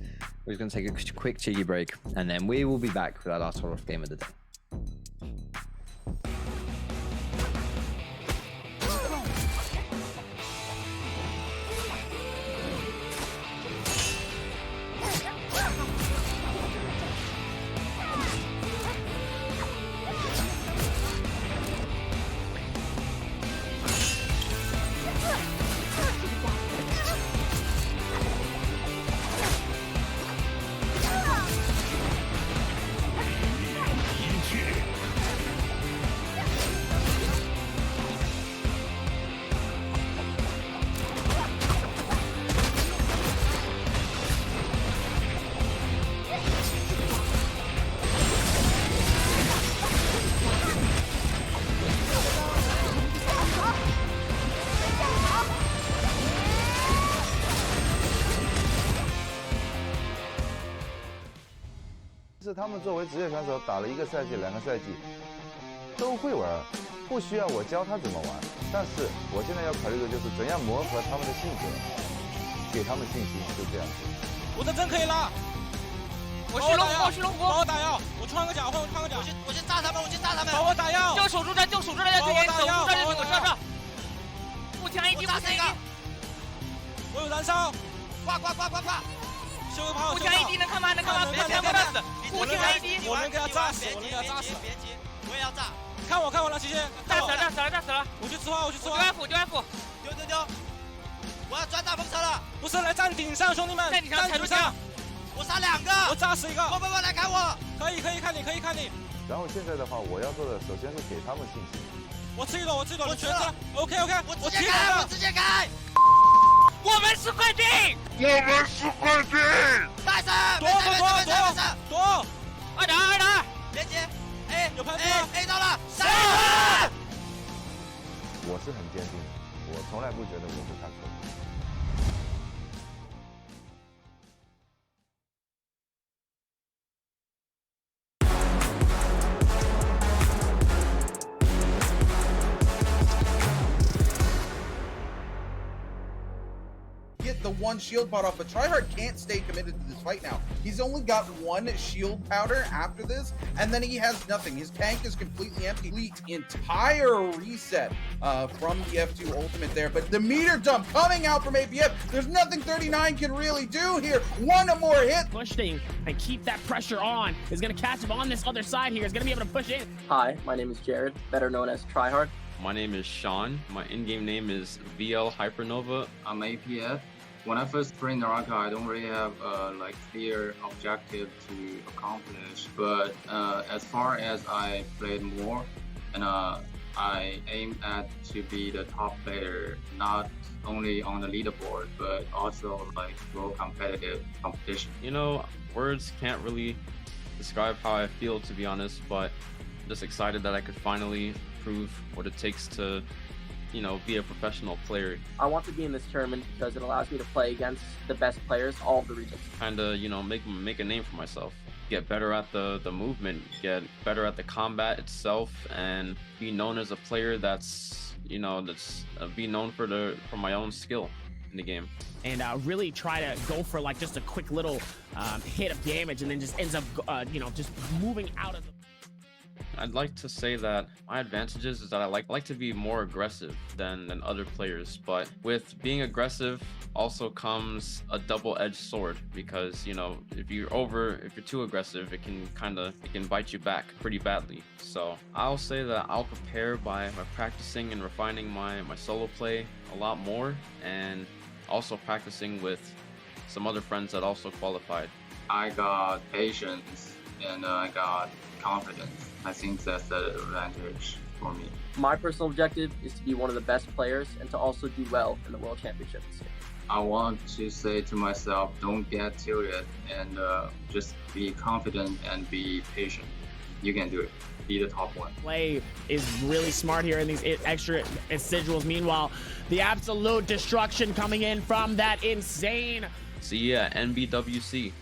We're going to take a quick cheeky break, and then we will be back with our last horror game of the day.是他们作为职业选手打了1个赛季、2个赛季，都会玩，不需要我教他怎么玩。但是我现在要考虑的就是怎样磨合他们的性格，给他们信心，就这样子。我的针可以拉，我去龙虎，我去龙虎，帮我打药，我穿个甲，换我穿个甲，我先炸他们，我先炸他们，帮我打药，就守住这，就守住这，守住这就给我射上，步枪一击，打死一个，我有燃烧，挂，修个炮，步枪一击能看吗？能看吗？别死，步枪一击，我能给他炸死，我能给他炸死，别急，我也要炸，看我了，齐齐，炸死了，我去吃话，丢安抚，丢，我要钻大风车了，不是来站顶上，兄弟们，站顶上，我杀2个，我炸死1个，不，来看我，可以看你。然后现在的话，我要做的首先是给他们信心。我吃一朵，你全吃 ，OK， 我直接开。我们是快艇，大声，躲，二打，别急，有喷出 ，A 到了，3分，我是很坚定的，我从来不觉得我会看错。Get the 1 shield pot off, but Tryhard can't stay committed to this fight now. He's only got 1 shield powder after this, and then he has nothing. His tank is completely empty. Complete entire reset from the F2 ultimate there, but the meter dump coming out from APF. There's nothing 39 can really do here. 1 more hit. Pushing and keep that pressure on. Is going to catch him on this other side here. Is going to be able to push in. Hi, my name is Jared, better known as Tryhard. My name is Sean. My in-game name is VL Hypernova. I'm APF. When I first play Naraka, I don't really have like clear objective to accomplish. But as far as I played more, and I aim at to be the top player, not only on the leaderboard, but also like pro competitive competition. You know, words can't really describe how I feel, to be honest, but I'm just excited that I could finally prove what it takes to, you know, be a professional player. I want to be in this tournament because it allows me to play against the best players, all of the regions. Kind of, you know, make a name for myself. Get better at the movement, get better at the combat itself, and be known as a player that's, you know, be known for my own skill in the game. And really try to go for like just a quick little hit of damage, and then just ends up, you know, just moving out of the. I'd like to say that my advantages is that I like to be more aggressive than other players, but with being aggressive also comes a double-edged sword, because, you know, if you're too aggressive, it can bite you back pretty badly. So I'll say that I'll prepare by practicing and refining my solo play a lot more, and also practicing with some other friends that also qualified. I got patience and I got confidence. I think that's the advantage for me. My personal objective is to be one of the best players and to also do well in the World Championship this year. I want to say to myself, don't get tilted, and just be confident and be patient. You can do it. Be the top one. Play is really smart here in these extra residuals. Meanwhile, the absolute destruction coming in from that insane. See ya, NBWC.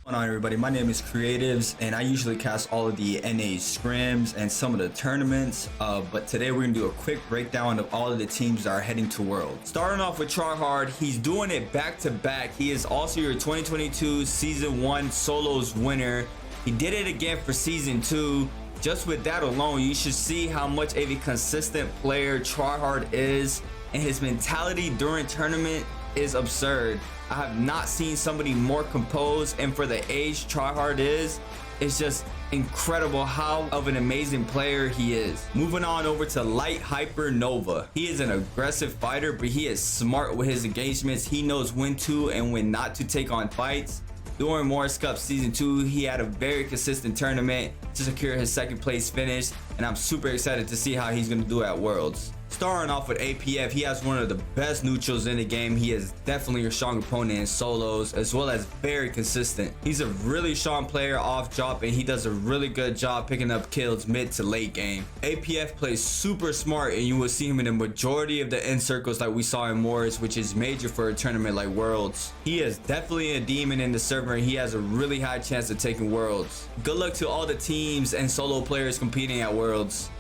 What's going on, everybody? My name is Creatives, and I usually cast all of the NA scrims and some of the tournaments, but today we're gonna do a quick breakdown of all of the teams that are heading to Worlds. Starting off with Tryhard, he's doing it back to back. He is also your 2022 Season 1 Solos winner. He did it again for Season 2. Just with that alone, you should see how much of a consistent player Tryhard is, and his mentality during tournament is absurd. I have not seen somebody more composed, and for the age Tryhard is, it's just incredible how of an amazing player he is. Moving on over to Light Hyper Nova. He is an aggressive fighter, but he is smart with his engagements. He knows when to and when not to take on fights. During Morris Cup Season 2, he had a very consistent tournament to secure his second place finish, and I'm super excited to see how he's going to do at Worlds. Starting off with APF, he has one of the best neutrals in the game. He is definitely a strong opponent in solos, as well as very consistent. He's a really strong player off drop, and he does a really good job picking up kills mid to late game. APF plays super smart, and you will see him in the majority of the end circles that we saw in Morris, which is major for a tournament like Worlds. He is definitely a demon in the server, and he has a really high chance of taking Worlds. Good luck to all the teams and solo players competing at Worlds.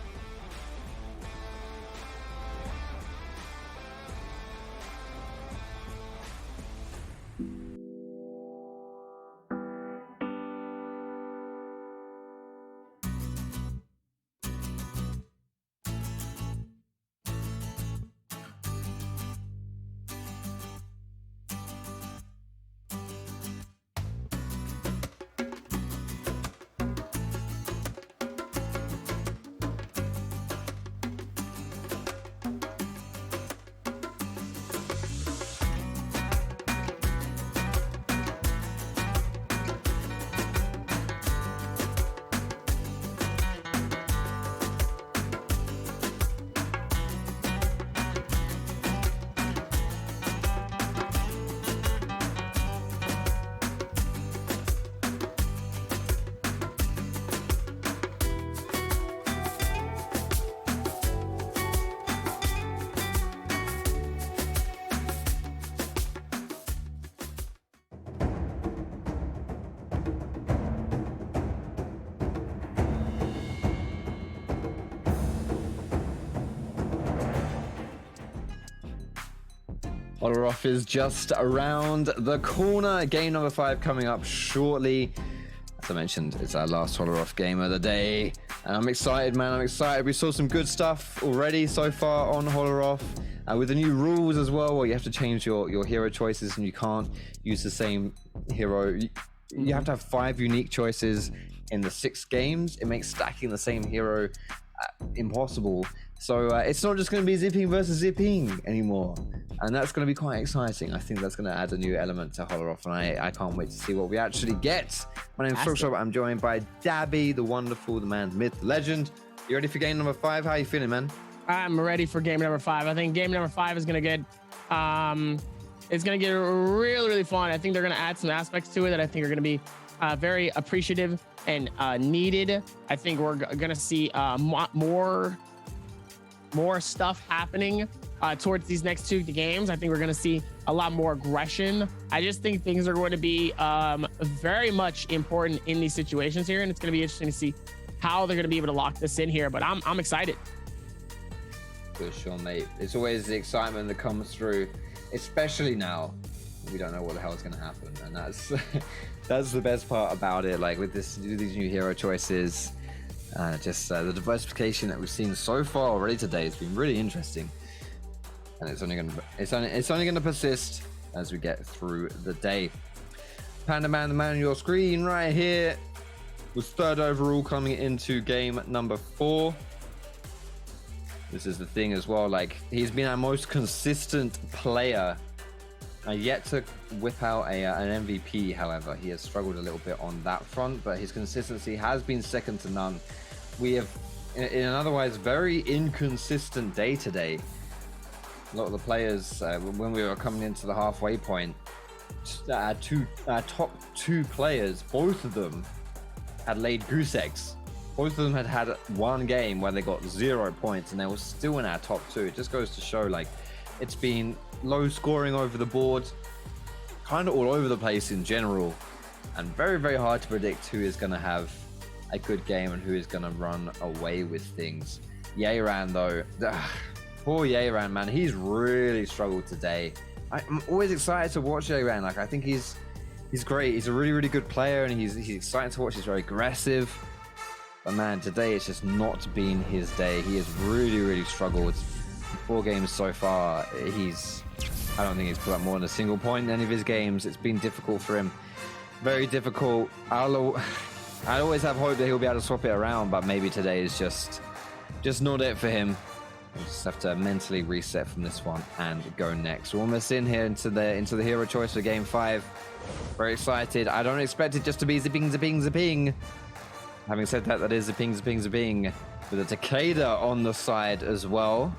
Oloroff is just around the corner. Game number 5 coming up shortly. As I mentioned, it's our last Oloroff game of the day. And I'm excited, man. I'm excited. We saw some good stuff already so far on Oloroff. With the new rules as well, where you have to change your hero choices and you can't use the same hero. You have to have 5 unique choices in the 6 games. It makes stacking the same hero impossible. So it's not just going to be zipping versus zipping anymore. And that's going to be quite exciting. I think that's going to add a new element to Oloroff, and I can't wait to see what we actually get. My name's Shop. I'm joined by Dabby, the wonderful, the man, myth, the legend. You ready for game number 5? How are you feeling, man? I'm ready for game number 5. I think game number 5 is going to get it's going to get really, really fun. I think they're going to add some aspects to it that I think are going to be very appreciative and needed. I think we're going to see more stuff happening towards these next 2 games. I think we're going to see a lot more aggression. I just think things are going to be very much important in these situations here, and it's going to be interesting to see how they're going to be able to lock this in here. But I'm excited. For sure, mate. It's always the excitement that comes through, especially now. We don't know what the hell is going to happen, and that's that's the best part about it. Like with these new hero choices, the diversification that we've seen so far already today has been really interesting, and it's only gonna persist as we get through the day. Panda Man, the man on your screen right here, was 3rd overall coming into game number 4. This is the thing as well. Like, he's been our most consistent player. Yet to whip out an MVP, however. He has struggled a little bit on that front, but his consistency has been second to none. We have, in an otherwise very inconsistent day today, a lot of the players, when we were coming into the halfway point, our top 2 players, both of them had laid goose eggs. Both of them had one game where they got 0 points, and they were still in our top 2. It just goes to show, like, it's been low scoring over the board, kind of all over the place in general. and very, very hard to predict who is going to have a good game and who is going to run away with things. Yeran, though, poor Yeran, man, he's really struggled today. I'm always excited to watch Yeran. Like, I think he's great. He's a really, really good player, and he's exciting to watch. He's very aggressive. But man, today it's just not been his day. He has really, really struggled. 4 games so far, I don't think he's put up more than a single point in any of his games. It's been difficult for him. Very difficult. I always have hope that he'll be able to swap it around, but maybe today is just not it for him. We'll just have to mentally reset from this one and go next. We're almost in here into the hero choice for game 5. Very excited. I don't expect it just to be zipping, zipping, zipping. Having said that, that is zipping, zipping, zipping. With a Takeda on the side as well.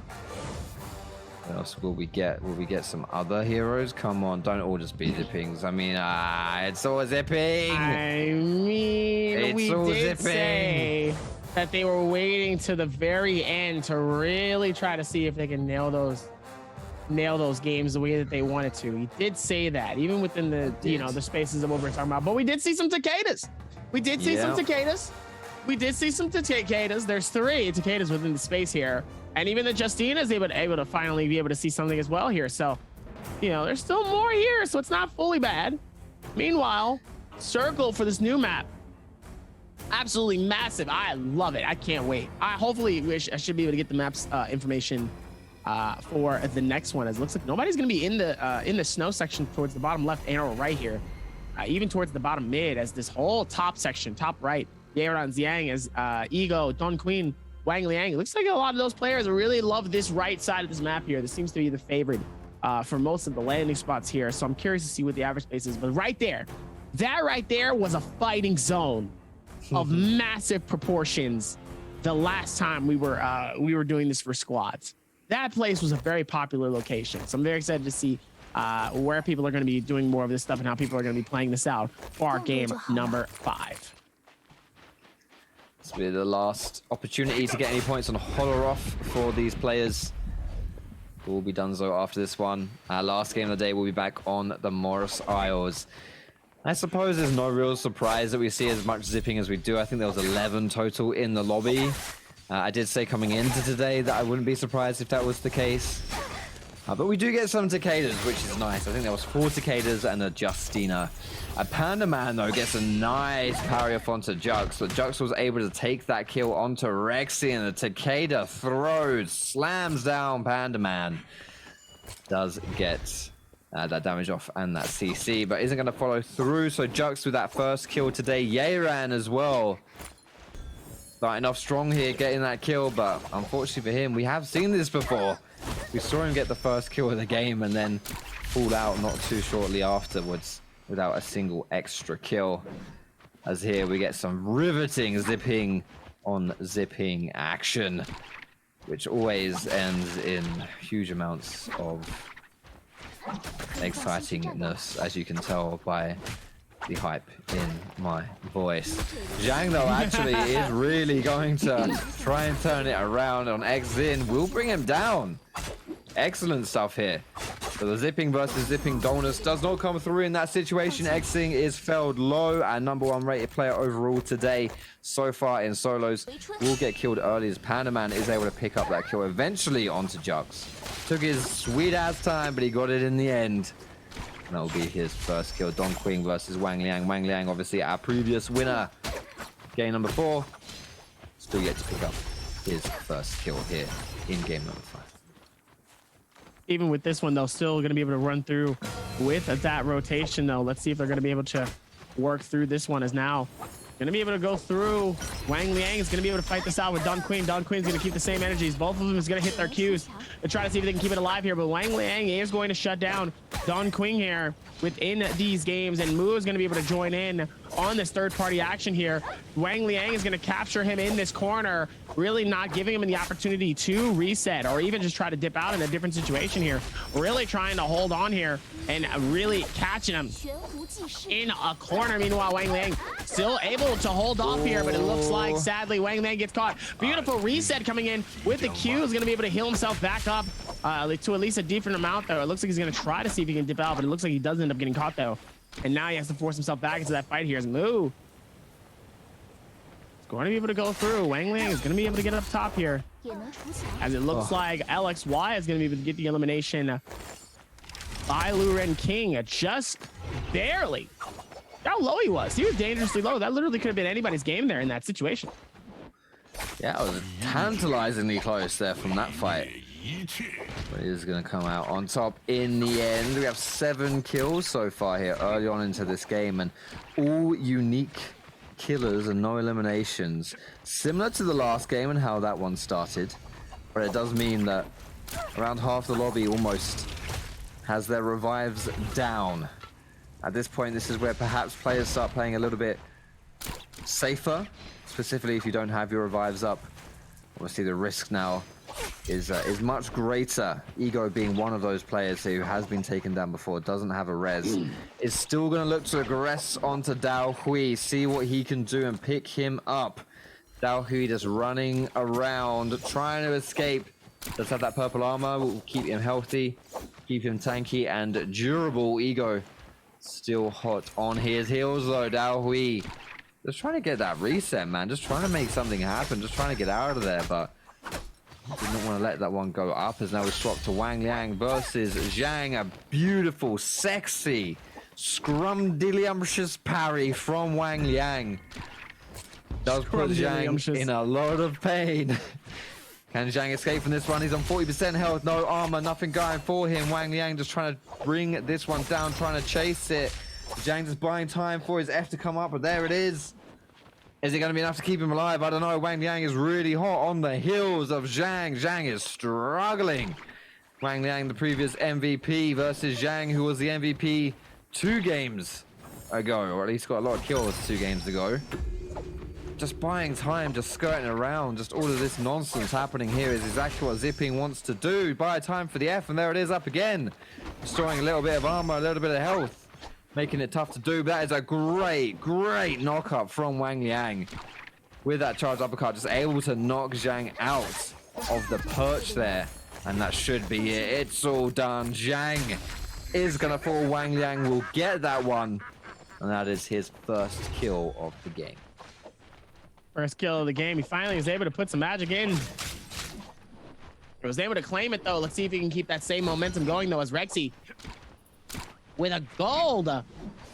What else will we get? Will we get some other heroes? Come on, don't all just be zippings. I mean, it's all zipping. I mean, it's we all did zipping. say that they were waiting to the very end to really try to see if they can nail those games the way that they wanted to. He did say that, even within the the spaces of what we're talking about. But we did see some Takedas. We did see some Takedas. We did see some Takedas. There's 3 Takedas within the space here. And even the Justina is able to finally be able to see something as well here. So, there's still more here, so it's not fully bad. Meanwhile, Circle for this new map. Absolutely massive. I love it. I can't wait. I should be able to get the map's information for the next one. As it looks like nobody's going to be in the snow section towards the bottom left and right here. Even towards the bottom mid, as this whole top section, top right, Yeran, Xiang, as Ego, Don Queen, Wang Liang. It looks like a lot of those players really love this right side of this map here. This seems to be the favorite for most of the landing spots here. So I'm curious to see what the average space is. But right there, that right there was a fighting zone of massive proportions. The last time we were doing this for squads, that place was a very popular location. So I'm very excited to see where people are going to be doing more of this stuff and how people are going to be playing this out for our game number 5. This will be the last opportunity to get any points on Holoroth for these players. Will be done so after this one. Our last game of the day will be back on the Morris Isles. I suppose there's no real surprise that we see as much zipping as we do. I think there was 11 total in the lobby. I did say coming into today that I wouldn't be surprised if that was the case. But we do get some Takedas, which is nice. I think there was 4 Takedas and a Justina. Panda Man, though, gets a nice parry off onto Jux. So Jux was able to take that kill onto Rexy, and the Takeda throws, slams down Panda Man. Does get that damage off and that CC, but isn't going to follow through. So Jux with that first kill today. Yeran as well. Starting off strong here, getting that kill, but unfortunately for him, we have seen this before. We saw him get the first kill of the game and then pulled out not too shortly afterwards without a single extra kill. As here we get some riveting zipping on zipping action, which always ends in huge amounts of excitingness, as you can tell by the hype in my voice. Zhang, though, actually is really going to try and turn it around on Xin. Will bring him down. Excellent stuff here. So the zipping versus zipping bonus does not come through in that situation. Xin is felled low, and #1 rated player overall today so far in solos. Will get killed early as Panda Man is able to pick up that kill eventually onto Jux. Took his sweet ass time, but he got it in the end. And that will be his first kill. Don Quing versus Wang Liang. Wang Liang, obviously our previous winner. Game number 4. Still yet to pick up his first kill here in game number 5. Even with this one, they're still going to be able to run through with that rotation, though. Let's see if they're going to be able to work through this one. As now going to be able to go through. Wang Liang is going to be able to fight this out with Don Queen. Don Queen's going to keep the same energies. Both of them is going to hit their Qs and try to see if they can keep it alive here. But Wang Liang is going to shut down Don Queen here within these games, and Mu is going to be able to join in on this third-party action here. Wang Liang is going to capture him in this corner, really not giving him the opportunity to reset or even just try to dip out in a different situation here. Really trying to hold on here and really catching him in a corner. Meanwhile, Wang Liang still able to hold off here, but it looks like, sadly, Wang Liang gets caught. Beautiful reset coming in with the Q. Is going to be able to heal himself back up to at least a decent amount, though. It looks like he's going to try to see if he can dip out, but it looks like he does end up getting caught, though. And now he has to force himself back into that fight here as Moo. He's going to be able to go through. Wang Liang is going to be able to get up top here. As it looks like LXY is going to be able to get the elimination by Luren King just barely. How low he was. He was dangerously low. That literally could have been anybody's game there in that situation. Yeah, it was tantalizingly close there from that fight. But he is going to come out on top in the end. We have 7 kills so far here early on into this game, and all unique killers and no eliminations. Similar to the last game and how that one started, but it does mean that around half the lobby almost has their revives down. At this point, this is where perhaps players start playing a little bit safer, specifically if you don't have your revives up. Obviously, the risk now is much greater. Ego being one of those players who has been taken down before, doesn't have a res, is still going to look to aggress onto Dao Hui, see what he can do and pick him up. Dao Hui just running around, trying to escape. Does have that purple armor, will keep him healthy, keep him tanky and durable. Ego still hot on his heels though. Dao Hui just trying to get that reset, man. Just trying to make something happen, just trying to get out of there, but did not want to let that one go up, as now we swap to Wang Liang versus Zhang. A beautiful, sexy, scrumdiddlyumptious parry from Wang Liang. Does put Zhang in a lot of pain. Can Zhang escape from this one? He's on 40% health, no armor, nothing going for him. Wang Liang just trying to bring this one down, trying to chase it. Zhang just buying time for his F to come up, but there it is. Is it going to be enough to keep him alive? I don't know. Wang Liang is really hot on the heels of Zhang. Zhang is struggling. Wang Liang, the previous MVP, versus Zhang, who was the MVP 2 games ago, or at least got a lot of kills 2 games ago. Just buying time, just skirting around, just all of this nonsense happening here is exactly what Zipping wants to do. Buy time for the F, and there it is up again. Destroying a little bit of armor, a little bit of health. Making it tough to do, but that is a great knock-up from Wang Liang. With that charged uppercut, just able to knock Zhang out of the perch there. And that should be it. It's all done. Zhang is going to fall. Wang Liang will get that one. And that is his first kill of the game. First kill of the game. He finally is able to put some magic in. He was able to claim it, though. Let's see if he can keep that same momentum going, though, as Rexy with a gold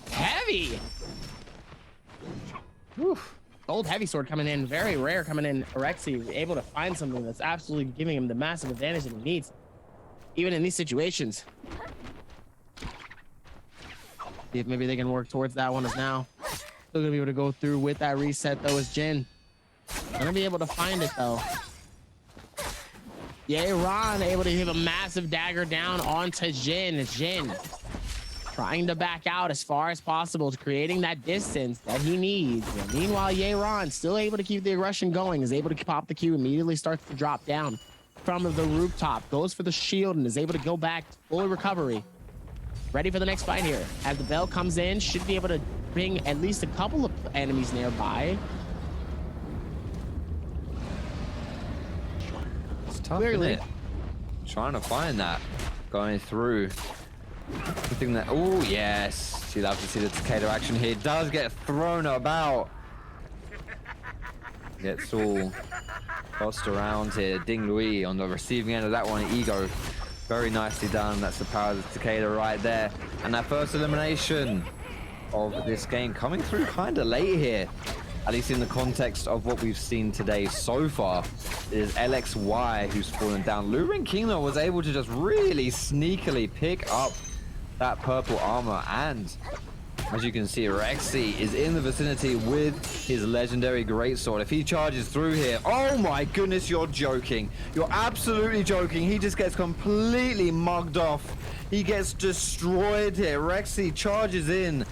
heavy. Oof. Gold heavy sword coming in, very rare coming in. Rexy able to find something that's absolutely giving him the massive advantage that he needs, even in these situations. See if maybe they can work towards that one as now. Still gonna be able to go through with that reset though as Jin. Gonna be able to find it though. Ron able to hit a massive dagger down onto Jin. Jin trying to back out as far as possible, creating that distance that he needs. And meanwhile, Ron still able to keep the aggression going, is able to pop the Q, immediately starts to drop down from the rooftop, goes for the shield and is able to go back to full recovery. Ready for the next fight here. As the bell comes in, should be able to bring at least a couple of enemies nearby. It's tough, isn't it? Trying to find that, going through. Something that, oh yes, you love to see the Takeda action here. Does get thrown about, gets all tossed around here. Ding Lui on the receiving end of that one. Ego, very nicely done. That's the power of the Takeda right there. And that first elimination of this game coming through kind of late here, at least in the context of what we've seen today so far. It is LXY who's fallen down. Luren King though was able to just really sneakily pick up that purple armor, and as you can see, Rexy is in the vicinity with his legendary greatsword. If he charges through here, oh my goodness, you're joking. You're absolutely joking. He just gets completely mugged off. He gets destroyed here. Rexy charges in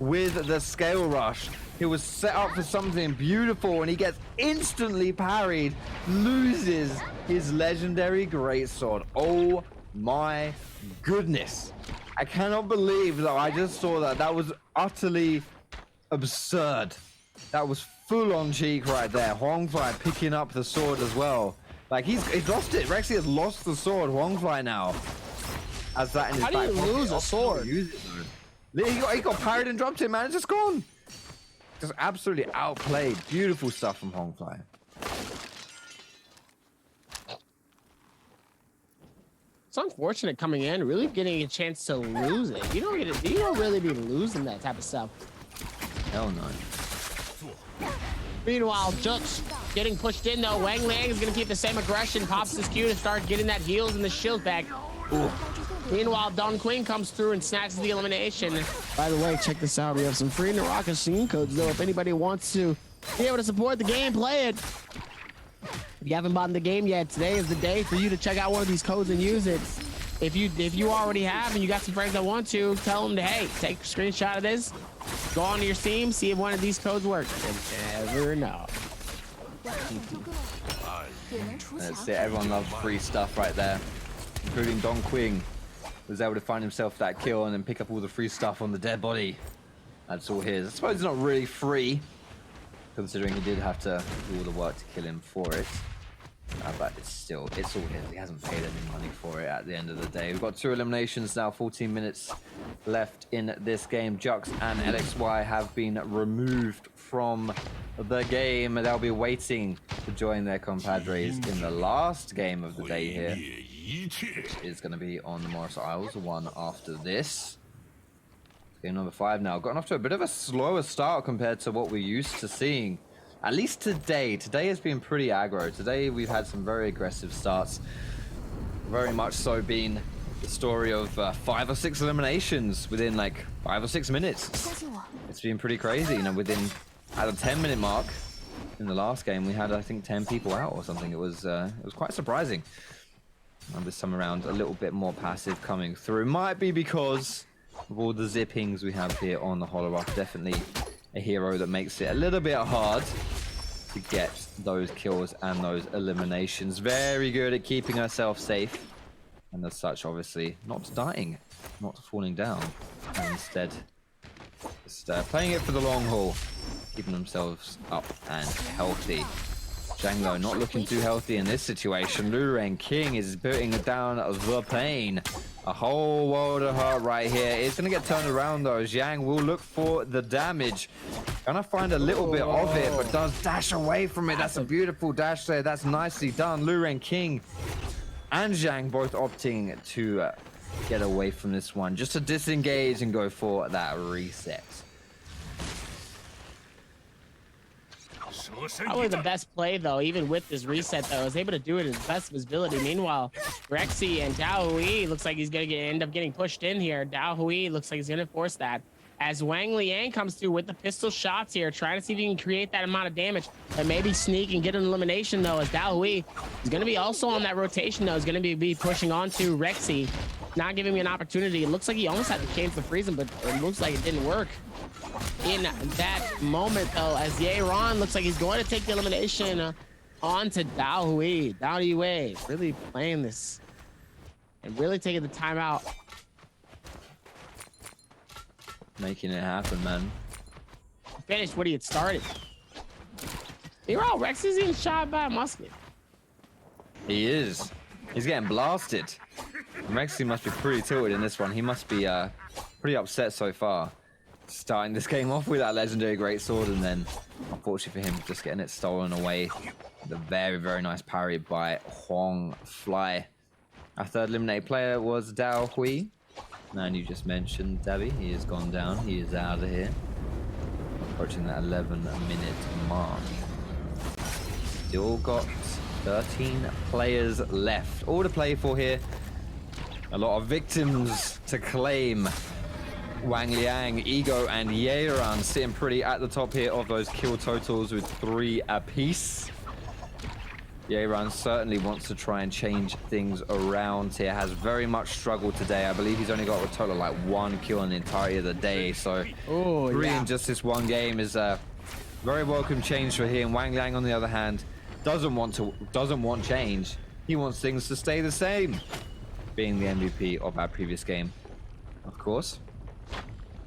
with the scale rush. He was set up for something beautiful and he gets instantly parried, loses his legendary greatsword. Oh my goodness. I cannot believe that I just saw that. That was utterly absurd. That was full on cheek right there. Huangfly picking up the sword as well. Like he's lost it. Rexy has lost the sword. Huangfly now. As that in his How do you lose a sword? He got parried and dropped it, man. It's just gone. Just absolutely outplayed. Beautiful stuff from Hongfly. It's unfortunate coming in, really getting a chance to lose it. You don't really be losing that type of stuff. Hell no. Meanwhile, Jux getting pushed in though. Wang Liang is gonna keep the same aggression, pops his Q to start getting that heals and the shield back. Ooh. Meanwhile, Don Queen comes through and snatches the elimination. By the way, check this out. We have some free Naraka scene codes though. If anybody wants to be able to support the game, play it. If you haven't bought the game yet, today is the day for you to check out one of these codes and use it. If you already have and you got some friends that want to, tell them to, hey, take a screenshot of this, go on to your Steam, see if one of these codes work. You never know. That's it. Everyone loves free stuff right there, including Don Quing. Was able to find himself that kill and then pick up all the free stuff on the dead body. That's all his. I suppose it's not really free, considering he did have to do all the work to kill him for it. But it's all his. He hasn't paid any money for it at the end of the day. We've got 2 eliminations now, 14 minutes left in this game. Jux and LXY have been removed from the game. They'll be waiting to join their compadres in the last game of the day here. It's going to be on the Morris Isles, one after this. Game number 5 now. Gotten off to a bit of a slower start compared to what we're used to seeing. At least today. Today has been pretty aggro. Today we've had some very aggressive starts. Very much so been the story of 5 or 6 eliminations within like 5 or 6 minutes. It's been pretty crazy. You know, at the 10-minute mark in the last game, we had I think 10 people out or something. It was quite surprising. And this time around, a little bit more passive coming through. Might be because of all the zippings we have here on the Holorock. Definitely a hero that makes it a little bit hard to get those kills and those eliminations. Very good at keeping herself safe. And as such, obviously, not dying, not falling down. And instead, just playing it for the long haul, keeping themselves up and healthy. Zhanglo not looking too healthy in this situation. Lureng King is putting down the pain. A whole world of hurt right here. It's going to get turned around though. Zhang will look for the damage. Gonna find a little bit of it, but does dash away from it. That's a beautiful dash there. That's nicely done. Lureng King and Zhang both opting to get away from this one. Just to disengage and go for that reset. Probably the best play though, even with this reset though, is able to do it at the best of his ability. Meanwhile, Rexy and Dao Hui looks like he's gonna end up getting pushed in here. Dao Hui looks like he's gonna force that. As Wang Liang comes through with the pistol shots here, trying to see if he can create that amount of damage, and maybe sneak and get an elimination though, as Dao Hui is gonna be also on that rotation though, is gonna be pushing onto Rexy, not giving me an opportunity. It looks like he almost had the chance to freeze him, but it looks like it didn't work. In that moment though, as Yeron looks like he's going to take the elimination onto Dao Hui. Dao Hui really playing this and really taking the time out. Making it happen, man. Finished what he had started. Meanwhile, Rex is getting shot by a musket. He is. He's getting blasted. Rexy must be pretty tilted in this one. He must be pretty upset so far. Starting this game off with that legendary greatsword, and then, unfortunately for him, just getting it stolen away. The very, very nice parry by Huang Fly. Our third eliminated player was Dao Hui. Man, you just mentioned Debbie. He has gone down. He is out of here. Approaching that 11-minute mark. Still got 13 players left. All to play for here. A lot of victims to claim. Wang Liang, Ego, and Yeran sitting pretty at the top here of those kill totals with 3 apiece. Yeran certainly wants to try and change things around here. Has very much struggled today. I believe he's only got a total of like 1 kill in the entirety of the day. So 3 in just this one game is a very welcome change for him. Wang Liang, on the other hand, doesn't want change. He wants things to stay the same. Being the MVP of our previous game, of course.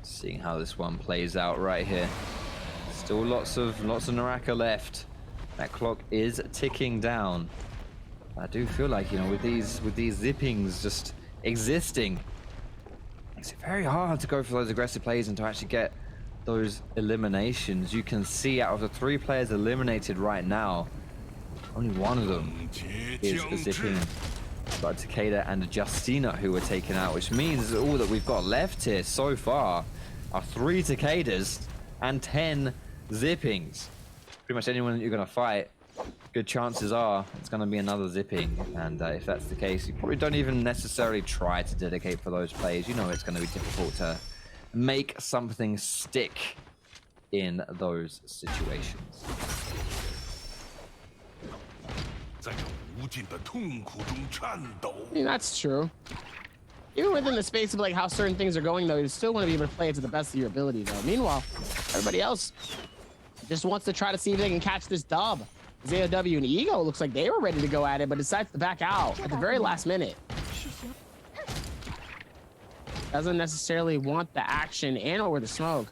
Seeing how this one plays out right here. Still lots of Naraka left. That clock is ticking down. I do feel like, you know, with these zippings just existing, It's very hard to go for those aggressive plays and to actually get those eliminations. You can see out of the 3 players eliminated right now, only one of them is zipping. Got a Takeda and a Justina who were taken out, which means all that we've got left here so far are 3 Takedas and 10 zippings. Pretty much anyone that you're going to fight, good chances are it's going to be another zipping. And if that's the case, you probably don't even necessarily try to dedicate for those plays. You know it's going to be difficult to make something stick in those situations. I mean, that's true. Even within the space of like how certain things are going, though, you still want to be able to play it to the best of your ability, though. Meanwhile, everybody else just wants to try to see if they can catch this dub. ZOW and Ego looks like they were ready to go at it, but decides to back out at the very last minute. Doesn't necessarily want the action and or the smoke.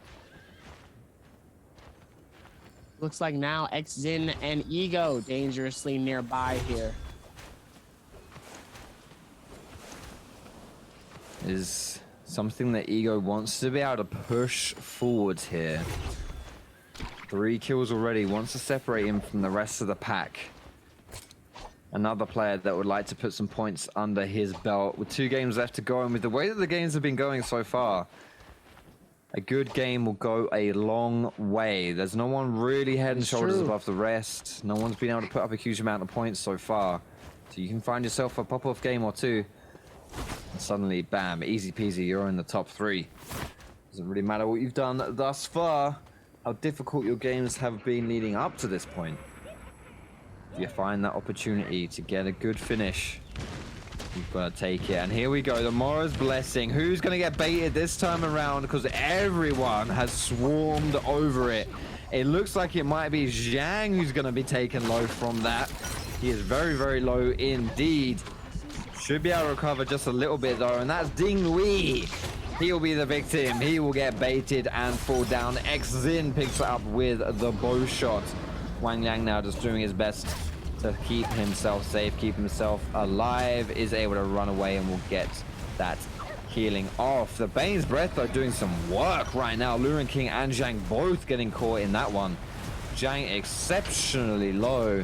Looks like now XZin and Ego dangerously nearby here. Is something that Ego wants to be able to push forward here. 3 kills already, wants to separate him from the rest of the pack. Another player that would like to put some points under his belt with 2 games left to go, and with the way that the games have been going so far, a good game will go a long way. There's no one really head and shoulders above the rest. No one's been able to put up a huge amount of points so far. So you can find yourself a pop-off game or 2. And suddenly, bam, easy peasy, you're in the top 3. Doesn't really matter what you've done thus far, how difficult your games have been leading up to this point. If you find that opportunity to get a good finish, you've got to take it. And here we go, the Mora's Blessing. Who's going to get baited this time around? Because everyone has swarmed over it. It looks like it might be Zhang who's going to be taken low from that. He is very, very low indeed. Should be able to recover just a little bit though, and that's Ding Lui. He'll be the victim. He will get baited and fall down. XZin picks it up with the bow shot. Wang Liang now just doing his best to keep himself safe, keep himself alive, is able to run away and will get that healing off. The Bane's Breath though doing some work right now. Luren King and Zhang both getting caught in that one. Zhang exceptionally low.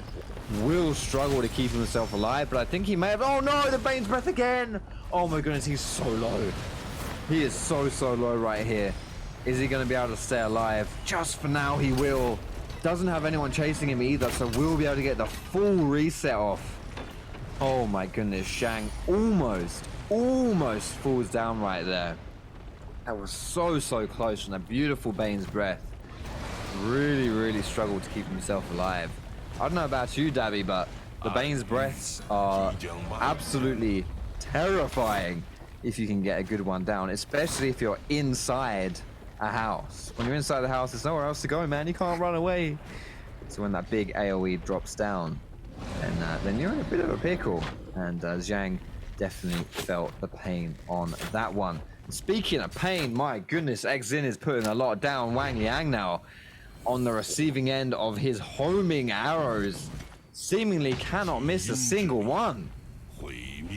Will struggle to keep himself alive, but I think he may have... Oh no, the Bane's Breath again! Oh my goodness, he's so low. He is so low right here. Is he going to be able to stay alive? Just for now, he will. Doesn't have anyone chasing him either, so we'll be able to get the full reset off. Oh my goodness, Zhang almost falls down right there. That was so close from a beautiful Bane's Breath. Really struggled to keep himself alive. I don't know about you, Dabby, but the Bane's Breaths are absolutely terrifying if you can get a good one down, especially if you're inside a house. When you're inside the house, there's nowhere else to go, man. You can't run away. So when that big AoE drops down, then you're in a bit of a pickle. And Zhang definitely felt the pain on that one. And speaking of pain, my goodness, XZin is putting a lot down. Wang Liang now on the receiving end of his homing arrows. Seemingly cannot miss a single one.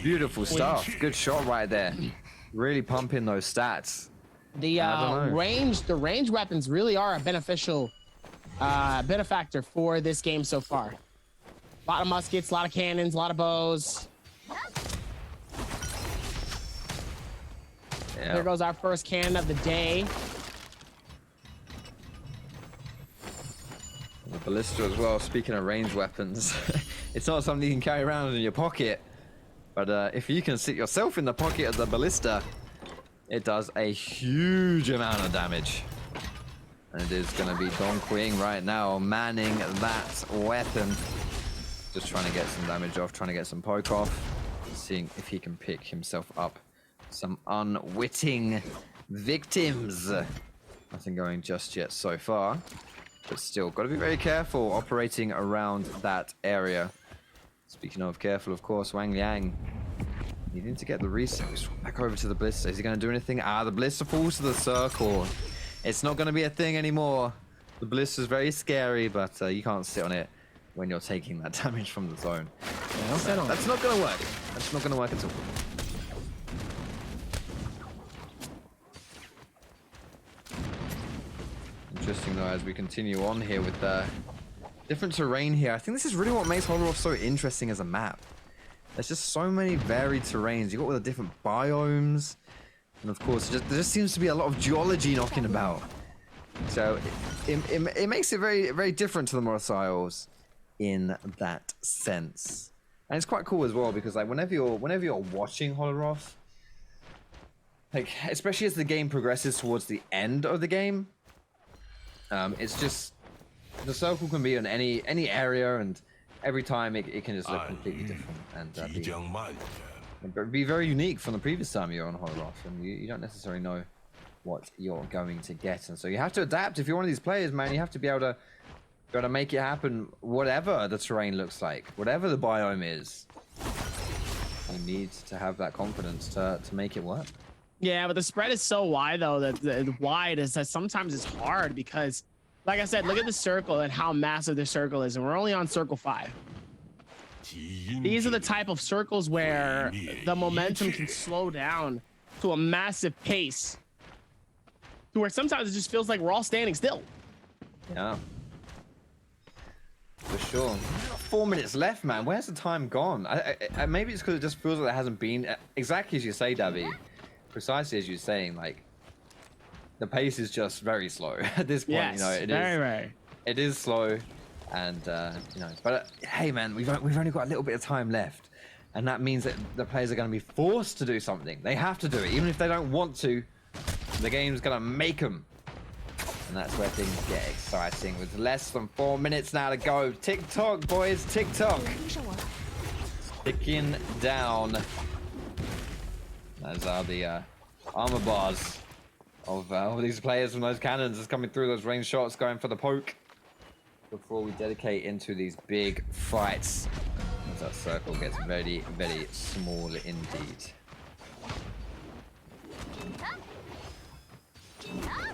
Beautiful stuff. Good shot right there. Really pumping those stats. The range weapons really are a beneficial benefactor for this game so far. A lot of muskets, a lot of cannons, a lot of bows. Yeah. There goes our first cannon of the day. The ballista as well. Speaking of range weapons, it's not something you can carry around in your pocket, but if you can sit yourself in the pocket of the ballista, it does a huge amount of damage. And it is going to be Dong Qing right now manning that weapon, just trying to get some damage off, trying to get some poke off, seeing if he can pick himself up some unwitting victims. Nothing going just yet so far. But still, got to be very careful operating around that area. Speaking of careful, of course, Wang Liang needing to get the reset. Back over to the ballista. Is he going to do anything? The ballista falls to the circle. It's not going to be a thing anymore. The ballista is very scary, but you can't sit on it when you're taking that damage from the zone. Yeah, that's not going to work. That's not going to work at all. Interesting though, as we continue on here with the different terrain here. I think this is really what makes Holoroth so interesting as a map. There's just so many varied terrains. You've got all the different biomes. And of course, there just seems to be a lot of geology knocking about. So it makes it very, very different to the Morris Isles in that sense. And it's quite cool as well because like whenever you're watching Holoroth, like especially as the game progresses towards the end of the game, it's just the circle can be in any area, and every time it can just look completely different and be very unique from the previous time you're on Holoroth, and you don't necessarily know what you're going to get, and so you have to adapt. If you're one of these players, man, you have to be able to make it happen, whatever the terrain looks like, whatever the biome is. You need to have that confidence to make it work. Yeah, but the spread is so wide though that wide is that sometimes it's hard because, like I said, look at the circle and how massive the circle is, and we're only on circle 5. These are the type of circles where the momentum can slow down to a massive pace, to where sometimes it just feels like we're all standing still. Yeah. For sure. 4 minutes left, man. Where's the time gone? Maybe it's because it just feels like there hasn't been, exactly as you say, Dabby. Precisely as you're saying, like, the pace is just very slow at this point. Yes, you know, it is slow, and you know. But hey, man, we've only got a little bit of time left, and that means that the players are going to be forced to do something. They have to do it, even if they don't want to. The game's going to make them. And that's where things get exciting with less than 4 minutes now to go. Tick-tock, boys, tick-tock. Ticking down. Those are the armor bars of all these players from those cannons just coming through those range shots, going for the poke before we dedicate into these big fights. As that circle gets very, very small indeed.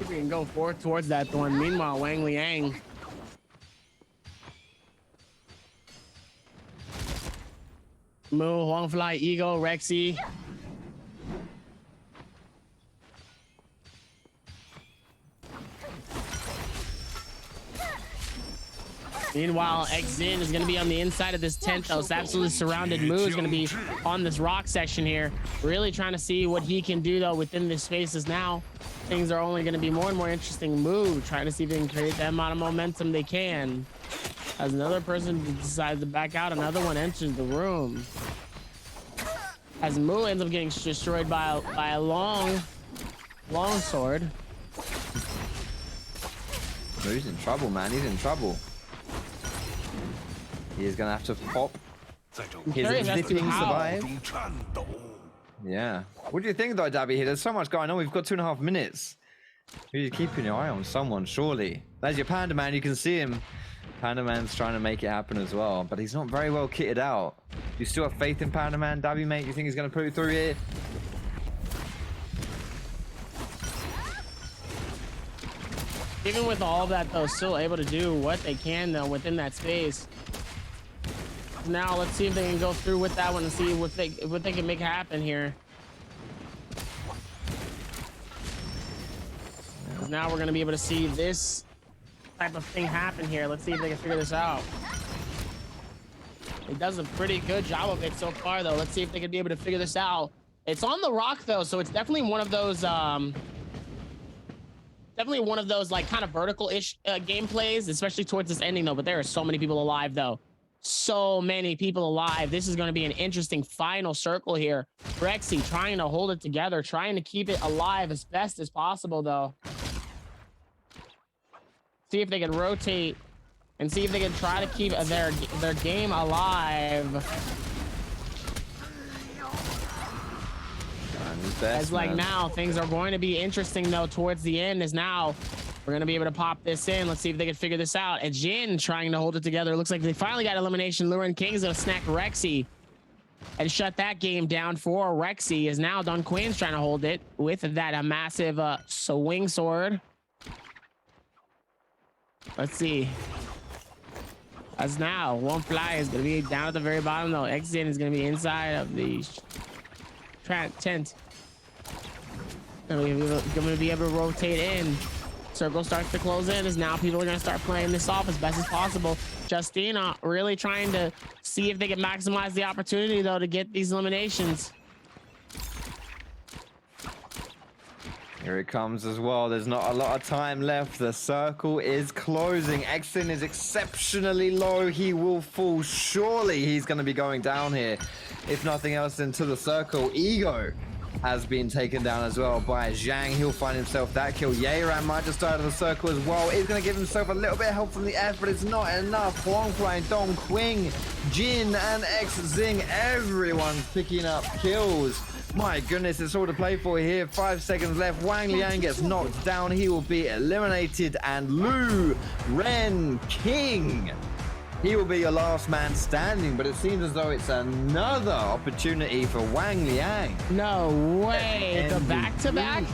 We can go forward towards that thorn. Meanwhile, Wang Liang Moo, Huangfly, Ego, Rexy. Meanwhile, Xin is going to be on the inside of this tent, though. It's absolutely surrounded. Moo is going to be on this rock section here. Really trying to see what he can do, though, within this spaces now. Things are only going to be more and more interesting. Moo trying to see if they can create that amount of momentum they can. As another person decides to back out, another one enters the room. As Moo ends up getting destroyed by a long sword. Moo's in trouble, man. He's in trouble. He is going to have to pop his zipping survive. Yeah. What do you think, though, Dabby? Here, there's so much going on. We've got 2.5 minutes. You're keeping your eye on someone, surely. There's your Panda Man. You can see him. Panda Man's trying to make it happen as well, but he's not very well kitted out. You still have faith in Panda Man, Dabby, mate? You think he's going to put it through here? Even with all that, though, still able to do what they can, though, within that space. Now let's see if they can go through with that one and see what they can make happen here. Because now we're going to be able to see this type of thing happen here. Let's see if they can figure this out. It does a pretty good job of it so far, though. Let's see if they can be able to figure this out. It's on the rock, though, so it's definitely one of those like kind of vertical-ish gameplays, especially towards this ending, though. But there are so many people alive, though. So many people alive. This is going to be an interesting final circle here. Rexy trying to hold it together, trying to keep it alive as best as possible, though. See if they can rotate and see if they can try to keep their game alive. As like now, things are going to be interesting, though, towards the end, as now we're going to be able to pop this in. Let's see if they can figure this out. And Jin trying to hold it together. It looks like they finally got elimination. Luren King's going to snack Rexy and shut that game down for Rexy. As now Don Quinn's trying to hold it with that massive swing sword. Let's see. As now, One Fly is going to be down at the very bottom, though. Xin is going to be inside of the tent. Going to be able to rotate in Circle starts to close in as now people are going to start playing this off as best as possible. Justina really trying to see if they can maximize the opportunity, though, to get these eliminations. Here it comes as well. There's not a lot of time left. The circle is closing. Exin is exceptionally low. He will fall. Surely he's going to be going down here. If nothing else, into the circle. Ego has been taken down as well by Zhang. He'll find himself that kill. Yeran might just start of the circle as well. He's going to give himself a little bit of help from the F, but it's not enough. Huang Flying, Dong Qing, Jin, and X Zing. Everyone's picking up kills. My goodness, it's all to play for here. 5 seconds left. Wang Liang gets knocked down. He will be eliminated. And Lu Ren King, he will be your last man standing. But it seems as though it's another opportunity for Wang Liang. No way. The back-to-back?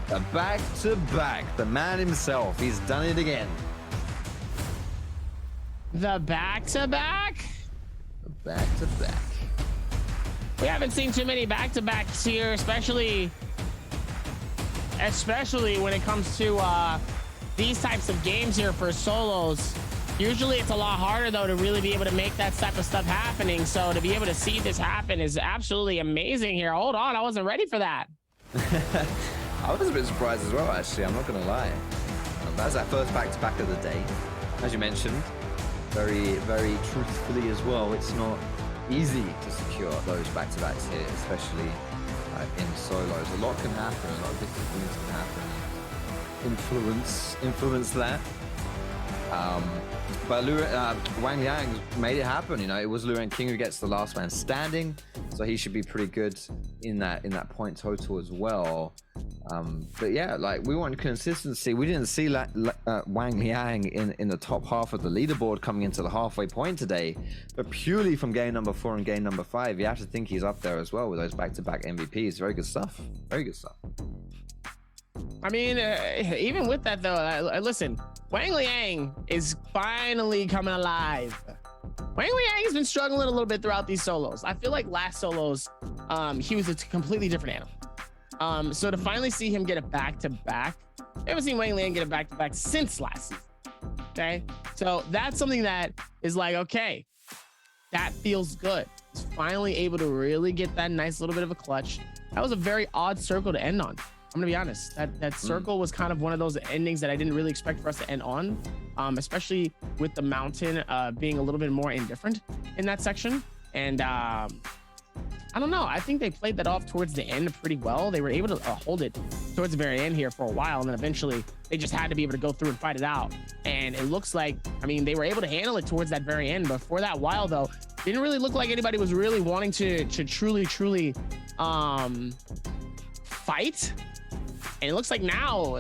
The back-to-back. The man himself. He's done it again. The back-to-back? The back-to-back. We haven't seen too many back-to-backs here, especially when it comes to these types of games here for solos. Usually it's a lot harder, though, to really be able to make that type of stuff happening. So to be able to see this happen is absolutely amazing here. Hold on, I wasn't ready for that. I was a bit surprised as well, actually. I'm not going to lie. That's our first back-to-back of the day. As you mentioned, very, very truthfully as well, it's not easy to secure those back-to-backs here, especially in solos. A lot can happen, a lot of different things can happen. Influence that. But Wang Liang made it happen. You know, it was Lu Ren King who gets the last man standing, so he should be pretty good in that point total as well. But yeah, like, we want consistency. We didn't see Wang Liang in the top half of the leaderboard coming into the halfway point today, but purely from game number 4 and game number 5, you have to think he's up there as well with those back-to-back MVPs. Very good stuff. Very good stuff. I mean, even with that, though, listen, Wang Liang is finally coming alive. Wang Liang has been struggling a little bit throughout these solos. I feel like last solos, he was a completely different animal. So to finally see him get a back-to-back, I haven't seen Wang Liang get a back-to-back since last season. Okay, so that's something that is like, okay, that feels good. He's finally able to really get that nice little bit of a clutch. That was a very odd circle to end on. I'm gonna be honest, that circle was kind of one of those endings that I didn't really expect for us to end on, especially with the mountain being a little bit more indifferent in that section. And I don't know, I think they played that off towards the end pretty well. They were able to hold it towards the very end here for a while, and then eventually they just had to be able to go through and fight it out. And it looks like, I mean, they were able to handle it towards that very end, but for that while, though, didn't really look like anybody was really wanting to truly fight. And it looks like now,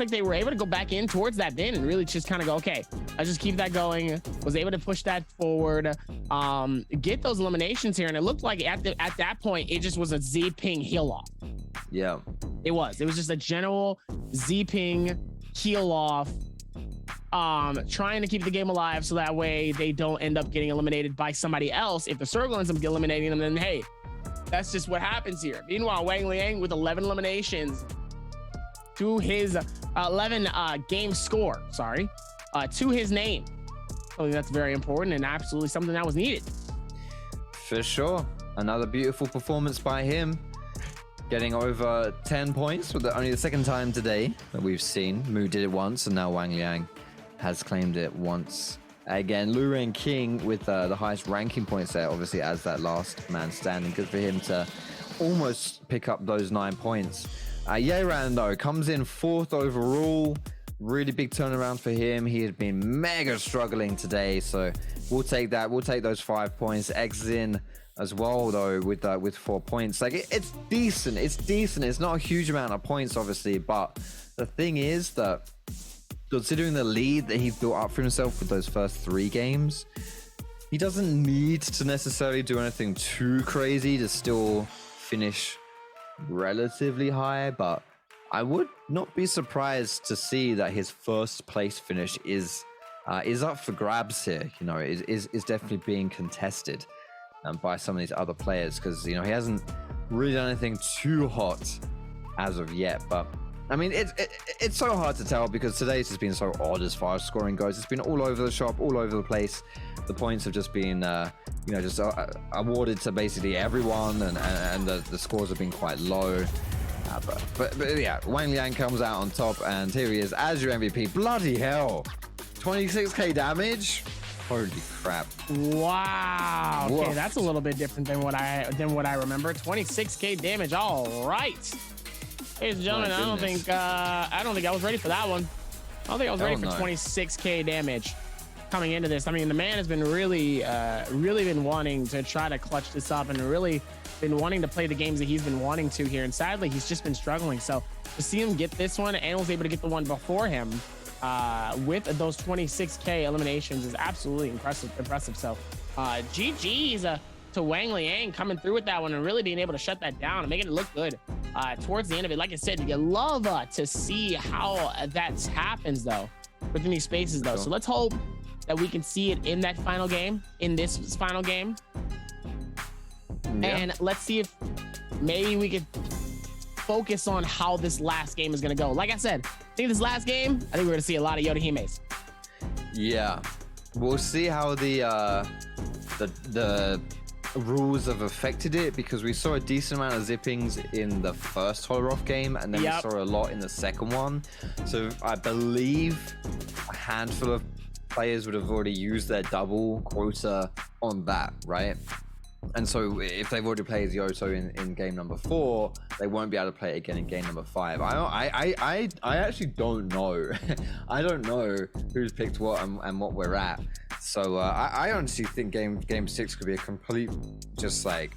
they were able to go back in towards that bin and really just kind of go, okay, I'll just keep that going. Was able to push that forward, get those eliminations here. And it looked like at that point, it just was a Z-ping heal off. Yeah. It was just a general Z-ping heal off, trying to keep the game alive so that way they don't end up getting eliminated by somebody else. If the circle ends up eliminating them, then hey, that's just what happens here. Meanwhile, Wang Liang with 11 eliminations to his 11 game score, to his name. I think that's very important and absolutely something that was needed. For sure. Another beautiful performance by him. Getting over 10 points for only the second time today that we've seen. Mu did it once, and now Wang Liang has claimed it once again. Lu Ren King with the highest ranking points there, obviously, as that last man standing. Good for him to almost pick up those 9 points. Yeran, though, comes in 4th overall. Really big turnaround for him. He had been mega struggling today, so we'll take that. We'll take those 5 points. X-Zin as well, though, with 4 points. Like, it's decent. It's decent. It's not a huge amount of points, obviously, but the thing is that considering the lead that he's built up for himself with those first 3 games, he doesn't need to necessarily do anything too crazy to still finish relatively high, but I would not be surprised to see that his first place finish is up for grabs here. You know, is definitely being contested by some of these other players, because, you know, he hasn't really done anything too hot as of yet. But I mean, it's so hard to tell because today's has been so odd as far as scoring goes. It's been all over the shop, all over the place. The points have just been, just awarded to basically everyone, and the scores have been quite low. But yeah, Wang Liang comes out on top, and here he is as your MVP. Bloody hell, 26k damage. Holy crap! Wow. Okay, Woof. that's a little bit different than what I remember. 26k damage. All right. Ladies and gentlemen, I don't think I was ready for that one. I don't think I was ready for 26k damage coming into this. I mean, the man has been really been wanting to try to clutch this up and really been wanting to play the games that he's been wanting to here. And sadly, he's just been struggling. So to see him get this one and was able to get the one before him with those 26k eliminations is absolutely impressive. So GG's to Wang Liang coming through with that one and really being able to shut that down and making it look good towards the end of it. Like I said, you love to see how that happens though within these spaces though. So let's hope that we can see it in that final game, in this final game. Yeah. And let's see if maybe we could focus on how this last game is going to go. Like I said, I think this last game, I think we're going to see a lot of Yodahimes. Yeah, we'll see how the rules have affected it, because we saw a decent amount of zippings in the first Holoroth game, and then we saw a lot in the second one. So I believe a handful of players would have already used their double quota on that, right? And so if they've already played Yoto in game number 4, they won't be able to play it again in game number 5. I actually don't know. I don't know who's picked what and what we're at. So I honestly think game 6 could be a complete, just like,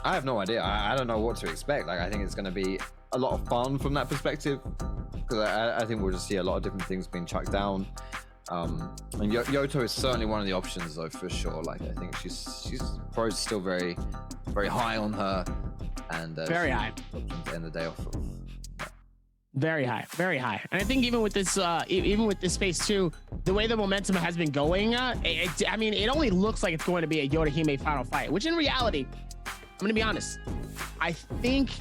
I have no idea. I don't know what to expect. Like, I think it's going to be a lot of fun from that perspective, because I think we'll just see a lot of different things being chucked down. And Yoto is certainly one of the options though, for sure. Like, I think she's probably still very, very high on her, and very high to end the day off. Very high, very high. And I think even with this space too, the way the momentum has been going, I mean, it only looks like it's going to be a Yodahime final fight, which in reality, I'm gonna be honest, I think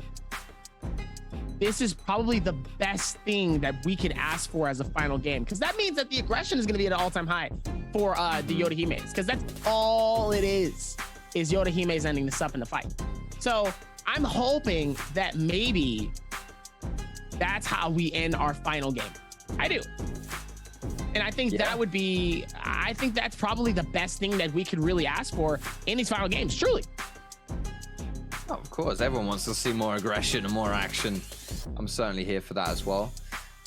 this is probably the best thing that we could ask for as a final game, because that means that the aggression is going to be at an all-time high for the Yodahimes, because that's all it is Yodahimes ending this up in the fight. So I'm hoping that maybe that's how we end our final game. I do. And I think that would be, I think that's probably the best thing that we could really ask for in these final games, truly. Oh, of course, everyone wants to see more aggression and more action. I'm certainly here for that as well.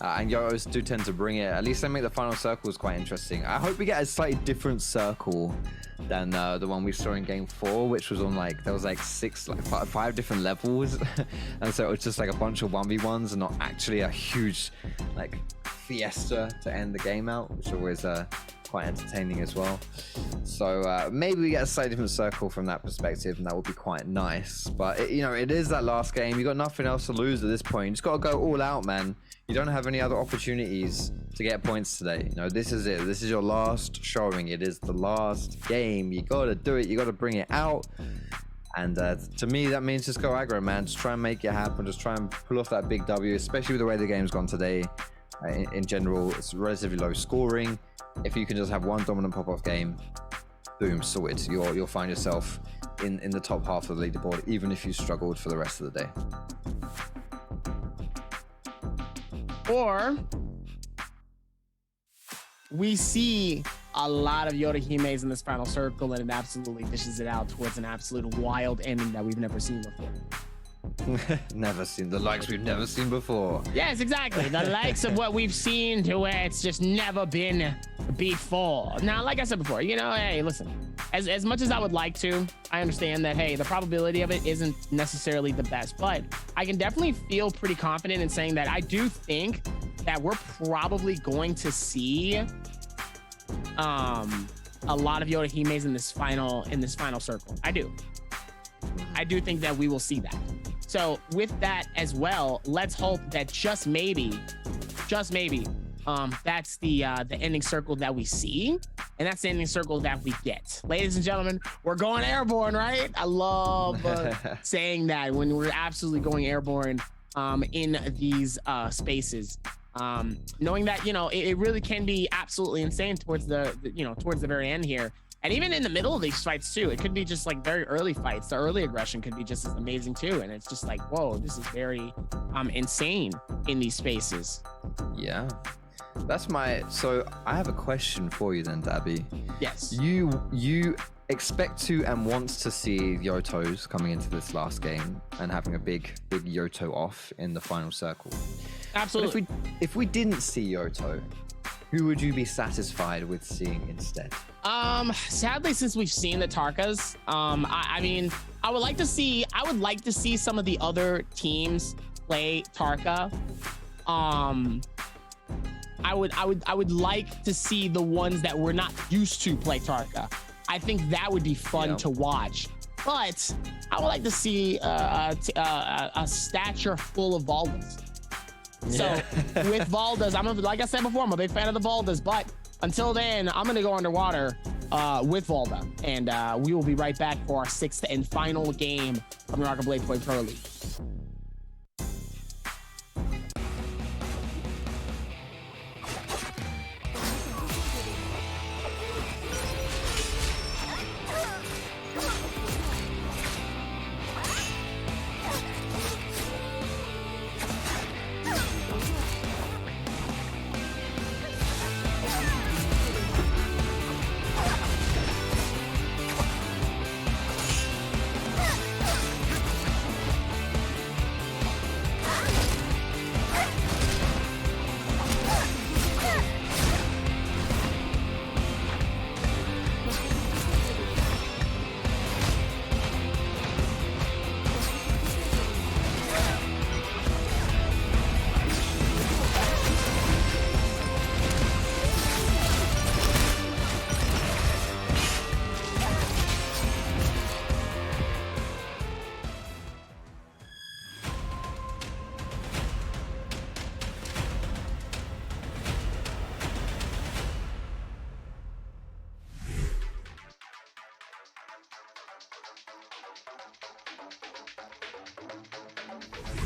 And Yotos do tend to bring it. At least they make the final circles quite interesting. I hope we get a slightly different circle than the one we saw in game 4, which was on there was like 5 different levels. And so it was just like a bunch of 1v1s and not actually a huge like fiesta to end the game out, which always quite entertaining as well. So maybe we get a slightly different circle from that perspective, and that would be quite nice. But it is that last game. You got nothing else to lose at this point. You just got to go all out, man. You don't have any other opportunities to get points today. This is it. This is your last showing. It is the last game. You got to do it. You got to bring it out. And to me, that means just go aggro, man. Just try and make it happen. Just try and pull off that big W, especially with the way the game's gone today. In general, it's relatively low scoring. If you can just have one dominant pop-off game, boom, sorted. You'll find yourself in the top half of the leaderboard, even if you struggled for the rest of the day. Or we see a lot of Yodahimes in this final circle, and it absolutely dishes it out towards an absolute wild ending that we've never seen before. Never seen the likes we've never seen before. Yes, exactly. The likes of what we've seen to where it's just never been before. Now, like I said before, hey, listen, as much as I would like to, I understand that, hey, the probability of it isn't necessarily the best, but I can definitely feel pretty confident in saying that I do think that we're probably going to see a lot of Yodahimes in this final circle. I do think that we will see that. So with that as well, let's hope that just maybe, that's the ending circle that we see, and that's the ending circle that we get. Ladies and gentlemen, we're going airborne, right? I love saying that when we're absolutely going airborne in these spaces. Knowing that, you know, it really can be absolutely insane towards the very end here. And even in the middle of these fights too, it could be just like very early fights. The early aggression could be just as amazing too. And it's just like, whoa, this is very insane in these spaces. Yeah. So I have a question for you then, Dabby. Yes. You expect to and want to see Yotos coming into this last game and having a big Yoto off in the final circle. Absolutely. But if we didn't see Yoto, who would you be satisfied with seeing instead? Sadly, since we've seen the Tarkas, I mean, I would like to see some of the other teams play Tarka. I would like to see the ones that we're not used to play Tarka. I think that would be fun to watch. But I would like to see a stature full of Valdas. So with Valdas, like I said before, I'm a big fan of the Valdas, but until then, I'm gonna go underwater with Valda, and we will be right back for our 6th and final game of Naraka Blade Play Pro League.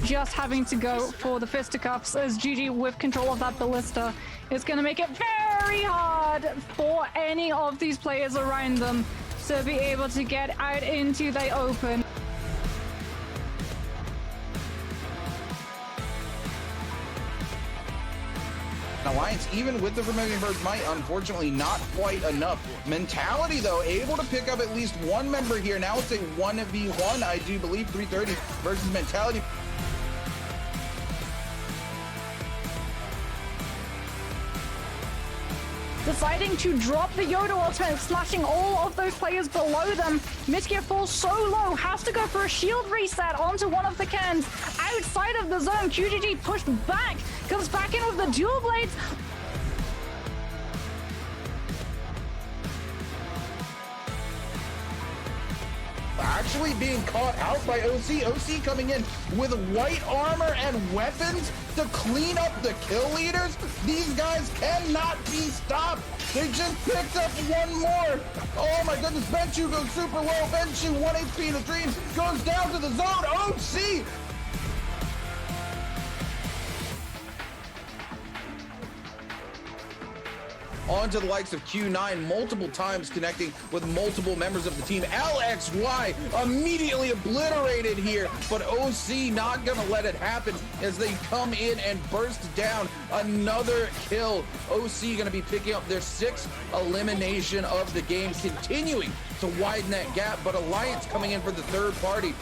Just having to go for the fisticuffs as GG with control of that ballista is going to make it very hard for any of these players around them to be able to get out into the open. Alliance, even with the Vermilion Bird's might, unfortunately not quite enough. Mentality, though, able to pick up at least one member here. Now it's a 1v1, I do believe, 330 versus Mentality. Deciding to drop the Yoda ultimate, slashing all of those players below them. Nbpl so low, has to go for a shield reset onto one of the cans. Outside of the zone, QGG pushed back, comes back in with the dual blades. Actually being caught out by OC. OC coming in with white armor and weapons to clean up the kill leaders. These guys cannot be stopped. They just picked up one more. Oh my goodness, Benchu goes super low. Benchu, 1 HP in the dream, goes down to the zone. OC! Onto the likes of Q9 multiple times, connecting with multiple members of the team. LXY immediately obliterated here, but OC not gonna let it happen as they come in and burst down another kill. OC gonna be picking up their 6th elimination of the game, continuing to widen that gap, but Alliance coming in for the 3rd party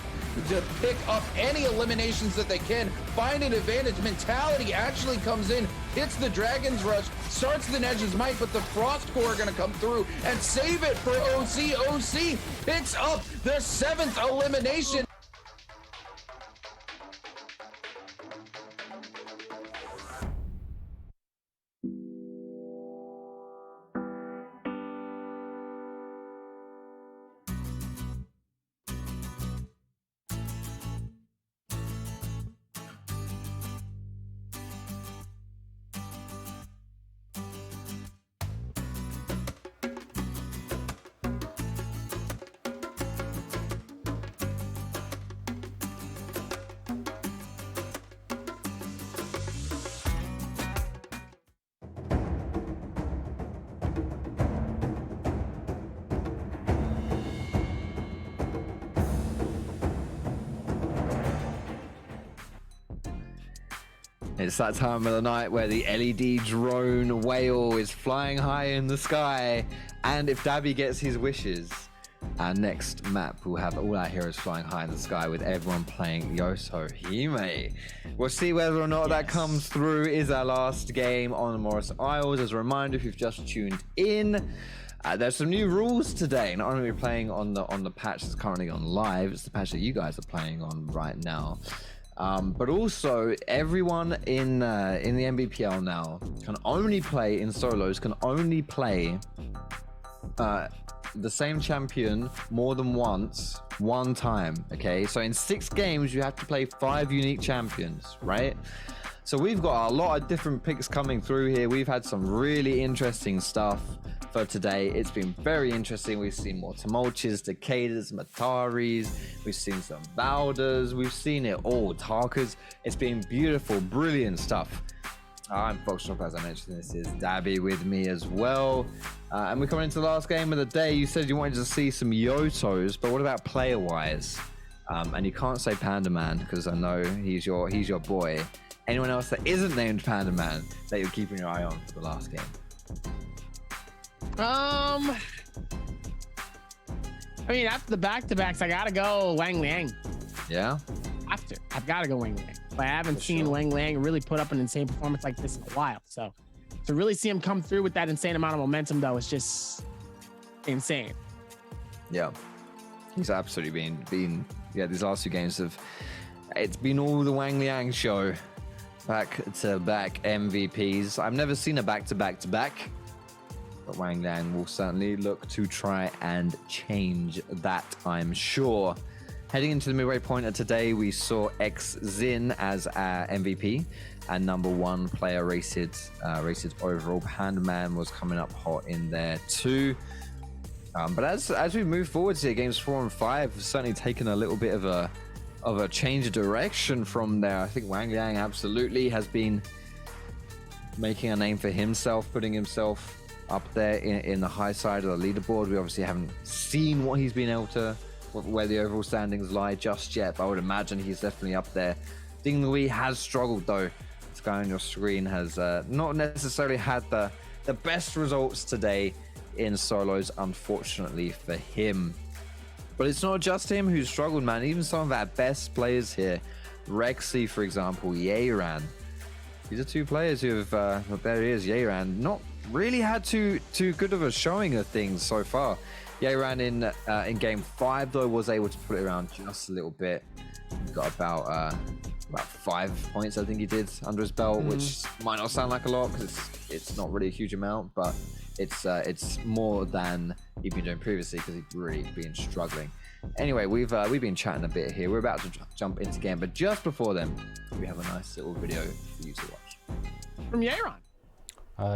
to pick up any eliminations that they can, find an advantage. Mentality actually comes in, hits the Dragon's Rush, starts the Nedge's Might, but the Frost Core are gonna come through and save it for OC. OC picks up their 7th elimination. It's that time of the night where the LED drone whale is flying high in the sky. And if Dabby gets his wishes, our next map will have all our heroes flying high in the sky with everyone playing Yoto Hime. We'll see whether or not that comes through. Is our last game on the Morris Isles. As a reminder, if you've just tuned in, there's some new rules today. Not only are we playing on the patch that's currently on live, it's the patch that you guys are playing on right now. But also, everyone in the Nbpl now can only play in solos, can only play the same champion more than once, one time, okay? So in 6 games, you have to play 5 unique champions, right? So we've got a lot of different picks coming through here. We've had some really interesting stuff for today. It's been very interesting. We've seen more Tumultuous, Decadas, Mataris. We've seen some Balders. We've seen it all. Tarkas. It's been beautiful, brilliant stuff. I'm Foxtrot, as I mentioned. This is Dabby with me as well. And we're coming into the last game of the day. You said you wanted to see some Yotos, but what about player-wise? And you can't say Panda Man, because I know he's your boy. Anyone else that isn't named Panda Man that you're keeping your eye on for the last game? I mean, after the back-to-backs, I gotta go Wang Liang. Yeah? I've gotta go Wang Liang. But I haven't seen Wang Liang really put up an insane performance like this in a while. So to really see him come through with that insane amount of momentum, though, is just insane. Yeah. He's absolutely been these last 2 games it's been all the Wang Liang show. Back-to-back MVPs. I've never seen a back-to-back-to-back. But Wang Liang will certainly look to try and change that, I'm sure. Heading into the midway point of today, we saw Xin as our MVP and #1 player rated overall. Panda Man was coming up hot in there too. But as we move forward here, games 4 and 5 have certainly taken a little bit of a change of direction from there. I think Wang Liang absolutely has been making a name for himself, putting himself up there in the high side of the leaderboard. We obviously haven't seen what he's been able to, where the overall standings lie just yet, but I would imagine he's definitely up there. Ding Lui has struggled though. This guy on your screen has not necessarily had the best results today in solos, unfortunately for him. But it's not just him who's struggled, man. Even some of our best players here, Rexy, for example, Yeran. These are 2 players who have, there he is, Yeran, not really had too good of a showing of things so far. Yeran in game 5 though was able to put it around just a little bit. He got about 5 points, I think he did, under his belt, which might not sound like a lot because it's not really a huge amount, but it's more than he'd been doing previously because he'd really been struggling. Anyway, we've been chatting a bit here. We're about to jump into game, but just before then, we have a nice little video for you to watch. From Yeran.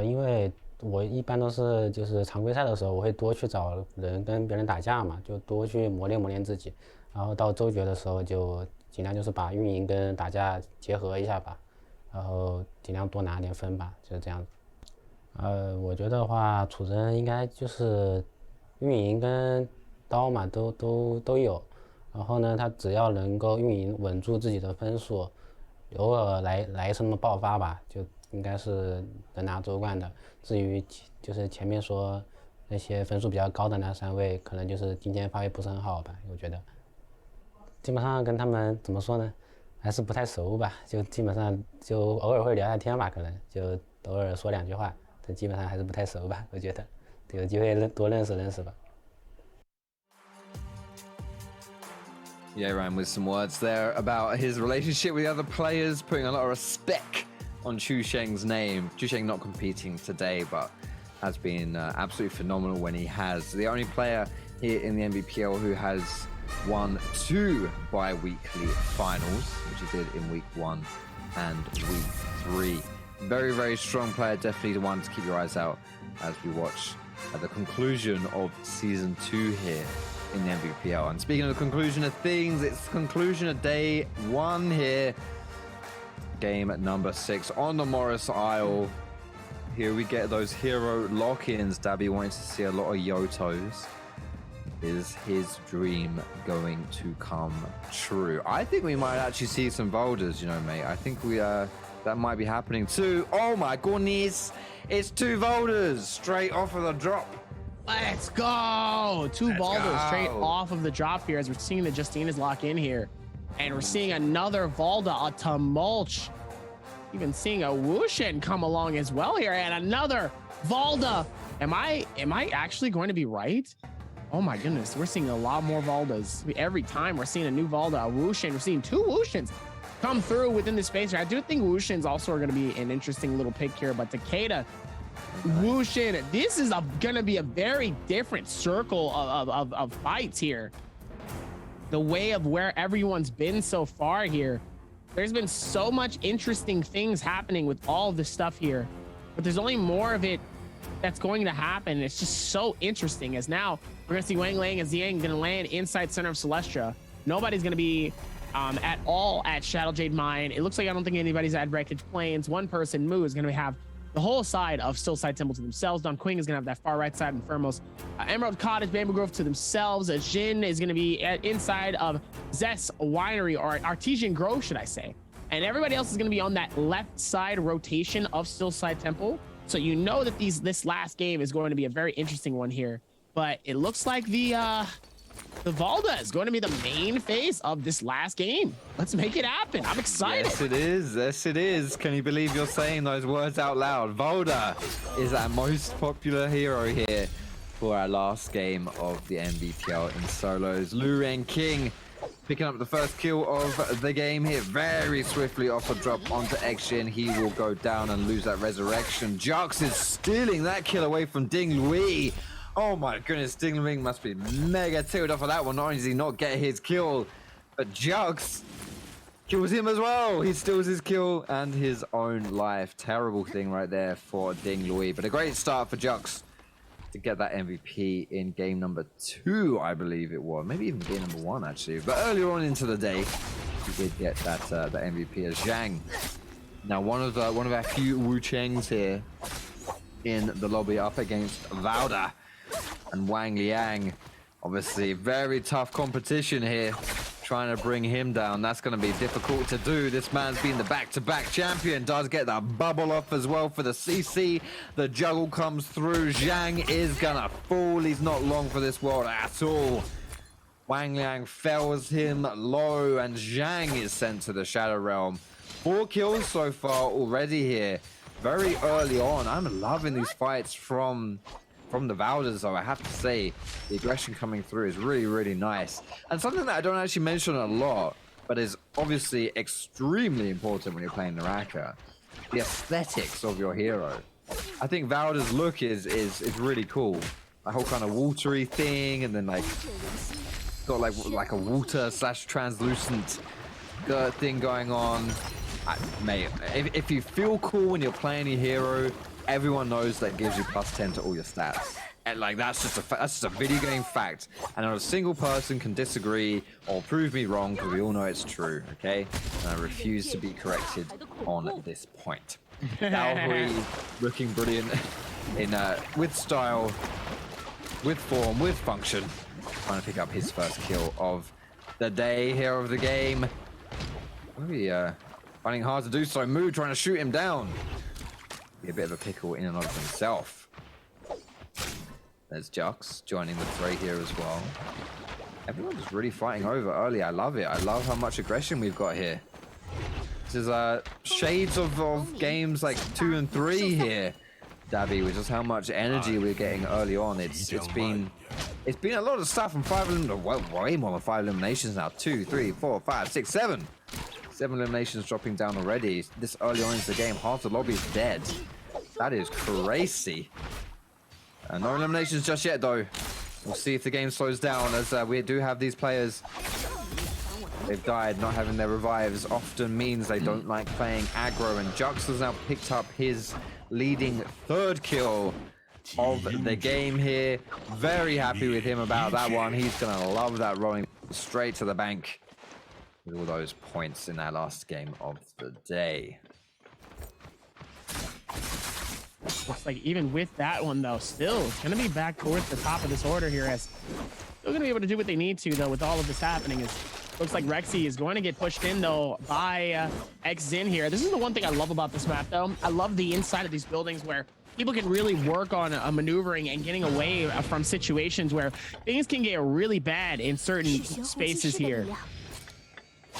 因为我一般都是就是常规赛的时候，我会多去找人跟别人打架嘛，就多去磨练自己。然后到周决的时候，就尽量就是把运营跟打架结合一下吧，然后尽量多拿点分吧，就是这样子。我觉得话，楚真应该就是运营跟刀嘛，都有。然后呢，他只要能够运营稳住自己的分数，偶尔来一次那么爆发吧，就应该是能拿周冠的。至于就是前面说那些分数比较高的那3位，可能就是今天发挥不是很好吧，我觉得。基本上跟他们怎么说呢，还是不太熟吧，就基本上就偶尔会聊聊天吧，可能就偶尔说2句话，但基本上还是不太熟吧，我觉得。有机会多认识吧。Yeran with some words there about his relationship with the other players, putting a lot of respect on Chu Sheng's name. Chu Sheng not competing today, but has been absolutely phenomenal when he has. The only player here in the Nbpl who has won 2 bi-weekly finals, which he did in week 1 and week 3. Very, very strong player, definitely the one to keep your eyes out as we watch the conclusion of season 2 here in the Nbpl. And speaking of the conclusion of things, it's the conclusion of day 1 here. Game number 6 on the Morris Isle. Here we get those hero lock-ins. Dabby wants to see a lot of Yotos. Is his dream going to come true? I think we might actually see some Boulders, you know, mate. I think that might be happening too. Oh my goodness. It's 2 Volders straight off of the drop. Let's go. 2 Valders straight off of the drop here as we're seeing the Justinas lock in here. And we're seeing another Valda, a Tumulch. Even seeing a Wushin come along as well here, and another Valda. Am I actually going to be right? Oh my goodness, we're seeing a lot more Valdas. Every time we're seeing a new Valda, a Wushin. We're seeing 2 Wushins come through within the space here. I do think Wushins also are going to be an interesting little pick here, but Takeda, Wushin, this is going to be a very different circle of fights here. The way of where everyone's been so far here. There's been so much interesting things happening with all of this stuff here, but there's only more of it that's going to happen. It's just so interesting as now we're gonna see Wang Lang and Xiang gonna land inside center of Celestia. Nobody's gonna be at all at Shadow Jade Mine. It looks like I don't think anybody's at Wreckage Plains. One person, Mu, is gonna have the whole side of Stillside Temple to themselves. Don Quing is gonna have that far right side, Infernals. Emerald Cottage, Bamboo Grove to themselves. Jin is gonna be inside of Zest Winery, or Artesian Grove, should I say. And everybody else is gonna be on that left side rotation of Stillside Temple. So you know that this last game is going to be a very interesting one here. But it looks like the Valda is going to be the main face of this last game. Let's make it happen. I'm excited. Yes, it is. Yes, it is. Can you believe you're saying those words out loud? Valda is our most popular hero here for our last game of the NBPL in solos. Lu Ren King picking up the first kill of the game here very swiftly off a drop onto Xjin. He will go down and lose that resurrection. Jux is stealing that kill away from Ding Lui. Oh my goodness, Ding Lui must be mega tilt off of that one. Not only does he not get his kill, but Jux kills him as well. He steals his kill and his own life. Terrible thing right there for Ding Lui, but a great start for Jux to get that MVP in game number 2, I believe it was. Maybe even game number 1, actually. But earlier on into the day, we did get that the MVP as Zhang. Now, one of our few Wu Chengs here in the lobby up against Valda and Wang Liang. Obviously, very tough competition here. Trying to bring him down. That's going to be difficult to do. This man's been the back-to-back champion. Does get that bubble off as well for the CC. The juggle comes through. Zhang is going to fall. He's not long for this world at all. Wang Liang fells him low, and Zhang is sent to the Shadow Realm. 4 kills so far already here. Very early on. I'm loving these fights from the Valdas, though. I have to say, the aggression coming through is really, really nice. And something that I don't actually mention a lot, but is obviously extremely important when you're playing Naraka, the aesthetics of your hero. I think Valda's look is really cool. The whole kind of watery thing, and then like got like a water / translucent thing going on. Mate, if you feel cool when you're playing your hero, everyone knows that gives you +10 to all your stats. And like that's just a video game fact. And not a single person can disagree or prove me wrong, because we all know it's true, okay? And I refuse to be corrected on this point. Valkyrie looking brilliant in with style, with form, with function. Trying to pick up his first kill of the day here of the game. Maybe finding it hard to do so. Mu trying to shoot him down. Be a bit of a pickle in and of himself. There's Jux joining the fray here as well. Everyone's really fighting over early. I love it. I love how much aggression we've got here. This is shades of games like 2 and 3 here, Dabby, which is how much energy we're getting early on. It's been a lot of stuff from 5 eliminations. Well, way more than 5 eliminations now. 2, 3, 4, 5, 6, 7. 7 eliminations dropping down already. This early on into the game, half the lobby is dead. That is crazy. No eliminations just yet, though. We'll see if the game slows down, as we do have these players. They've died. Not having their revives often means they don't like playing aggro, and Jux has now picked up his leading 3rd kill of the game here. Very happy with him about that one. He's gonna love that, rolling straight to the bank with all those points in our last game of the day. Looks like even with that one, though, still it's going to be back towards the top of this order here, as still going to be able to do what they need to, though, with all of this happening. Is Looks like Rexy is going to get pushed in, though, by XZin here. This is the one thing I love about this map, though. I love the inside of these buildings where people can really work on maneuvering and getting away from situations where things can get really bad in certain spaces here.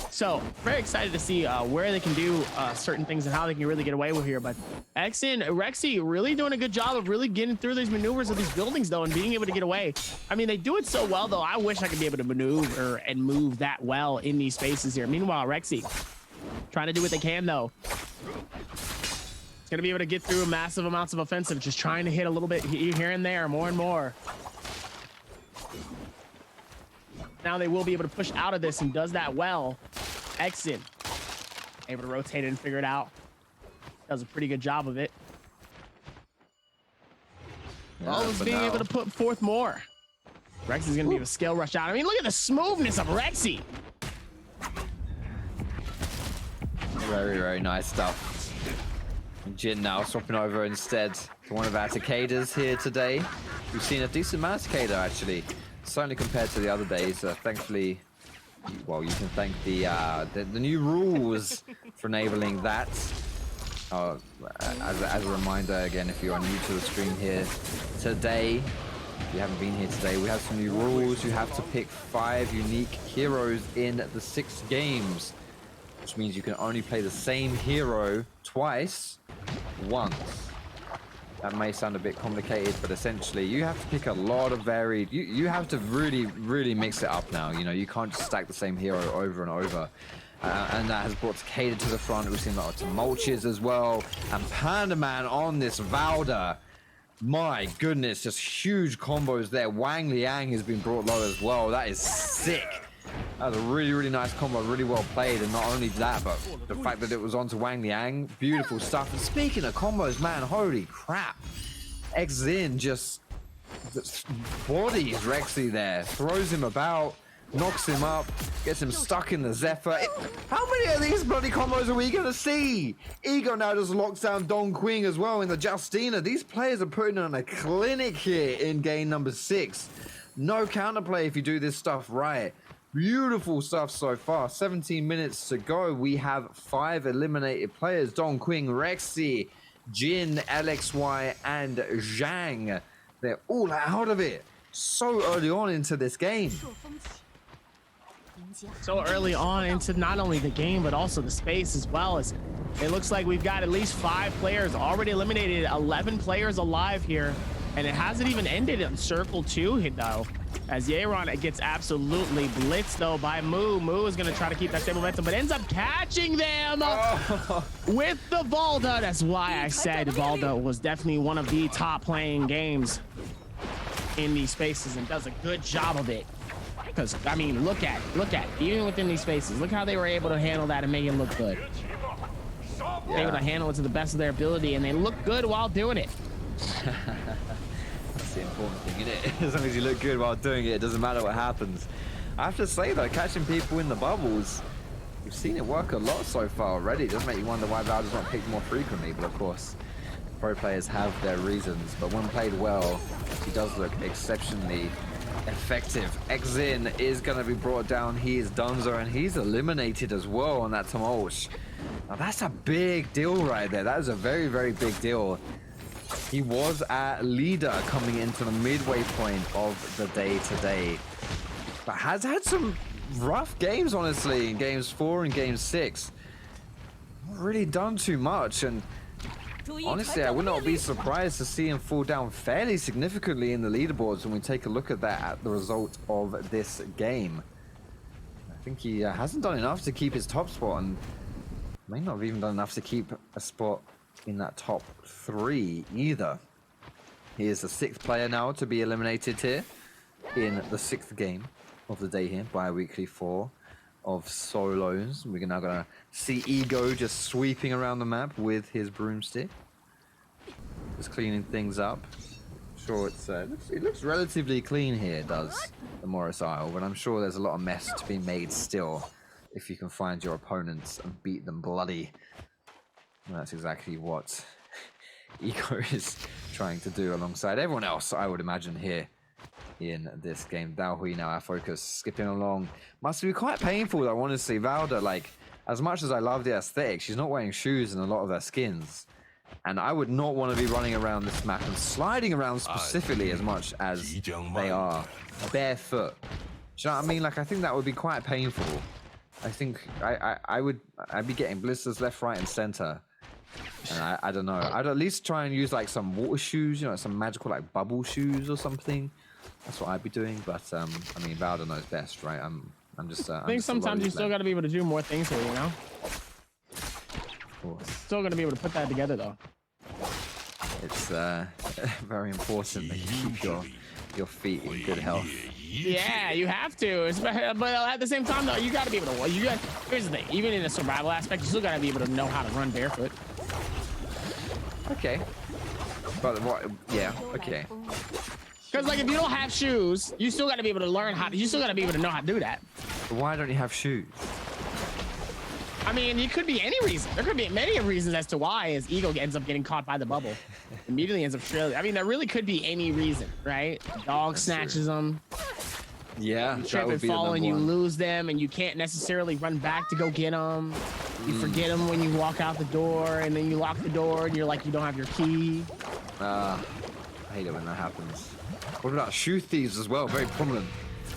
So very excited to see where they can do certain things and how they can really get away with here. But Rexy really doing a good job of really getting through these maneuvers of these buildings, though, and being able to get away. I mean, they do it so well, though. I wish I could be able to maneuver and move that well in these spaces here. Meanwhile, Rexy trying to do what they can, though. It's going to be able to get through massive amounts of offensive, just trying to hit a little bit here and there, more and more. Now they will be able to push out of this and does that well. XZin able to rotate it and figure it out. Does a pretty good job of it. Always being able to put forth more. Rexy's going to be able to scale rush out. I mean, look at the smoothness of Rexy. Very, very nice stuff. Jin now swapping over instead to one of our cicadas here today. We've seen a decent amount of cicada, actually. Certainly compared to the other days. Thankfully, well, you can thank the new rules for enabling that. As a reminder, again, if you are new to the stream here today, if you haven't been here today, we have some new rules. You have to pick 5 unique heroes in the 6 games, which means you can only play the same hero twice, once. That may sound a bit complicated, but essentially you have to pick a lot of varied. You have to really mix it up now. You know, you can't just stack the same hero over and over. And that has brought Cicada to the front. We've seen lots of Mulches as well. And Panda Man on this Valda. My goodness, just huge combos there. Wang Liang has been brought low as well. That is sick. That was a really nice combo, really well played. And not only that, but the fact that it was onto Wang Liang, beautiful stuff. And speaking of combos, man, holy crap. XZin just bodies Rexy there, throws him about, knocks him up, gets him stuck in the Zephyr. How many of these bloody combos are we going to see? Ego now just locks down Dong Quing as well in the Justina. These players are putting on a clinic here in game number 6. No counterplay if you do this stuff right. Beautiful stuff so far. 17 minutes to go. We have 5 eliminated players. Dong Quing, Rexy, Jin, LXY, and Zhang. They're all out of it so early on into this game. So early on into not only the game, but also the space as well. As it looks like we've got at least 5 players already eliminated, 11 players alive here. And it hasn't even ended in Circle 2, though. As Yeron gets absolutely blitzed, though, by Moo. Moo is going to try to keep that same momentum, but ends up catching them with the Valda. That's why I said Valda was definitely one of the top playing games in these spaces and does a good job of it. Because, I mean, look at, even within these spaces, look how they were able to handle that and make it look good. Yeah. Able to handle it to the best of their ability, and they look good while doing it. That's the important thing, isn't it? As long as you look good while doing it, it doesn't matter what happens. I have to say, though, catching people in the bubbles, we've seen it work a lot so far already. It does make you wonder why Valda's not picked more frequently, but of course, pro players have their reasons. But when played well, he does look exceptionally effective. XZin is going to be brought down. He is Dunzo, and he's eliminated as well on that Tumulch. Now, that's a big deal right there. That is a very big deal. He was our leader coming into the midway point of the day today, but has had some rough games, honestly, in games 4 and game 6. Not really done too much, and honestly, I would not be surprised to see him fall down fairly significantly in the leaderboards when we take a look at that at the result of this game. I think he hasn't done enough to keep his top spot, and may not have even done enough to keep a spot in that top 3 either. He is the 6th player now to be eliminated here in the 6th game of the day here, BIWEEKLY 4 of solos. We're now gonna see Ego just sweeping around the map with his broomstick, just cleaning things up. I'm sure it looks relatively clean here, does the Morris Isle, but I'm sure there's a lot of mess to be made still if you can find your opponents and beat them bloody. And that's exactly what Ego is trying to do alongside everyone else, I would imagine, here in this game. Daohui now our focus, skipping along. Must be quite painful though, honestly. Valda, like, as much as I love the aesthetic, she's not wearing shoes in a lot of their skins. And I would not want to be running around this map and sliding around specifically as much as they are barefoot. Do you know what I mean? Like, I think that would be quite painful. I think I'd be getting blisters left, right, and center. And I don't know. I'd at least try and use like some water shoes, you know, some magical like bubble shoes or something. That's what I'd be doing. But I mean, Valda knows best, right? I'm just. I think sometimes you still got to be able to do more things here, you know. Still gonna be able to put that together though. It's very important that you keep your feet in good health. Yeah, you have to. But at the same time though, you gotta be able to. Here's the thing. Even in a survival aspect, you still gotta be able to know how to run barefoot. Okay. But what? Yeah. Okay. Because like if you don't have shoes, you still gotta be able to learn how. You still gotta be able to know how to do that. But why don't you have shoes? I mean, it could be any reason. There could be many reasons as to why his ego ends up getting caught by the bubble. Immediately ends up trailing. I mean, there really could be any reason, right? Dog snatches them. Yeah, you trip and fall and you lose them, and you can't necessarily run back to go get them. You forget them when you walk out the door, and then you lock the door, and you're like, you don't have your key. I hate it when that happens. What about shoe thieves as well? Very prominent.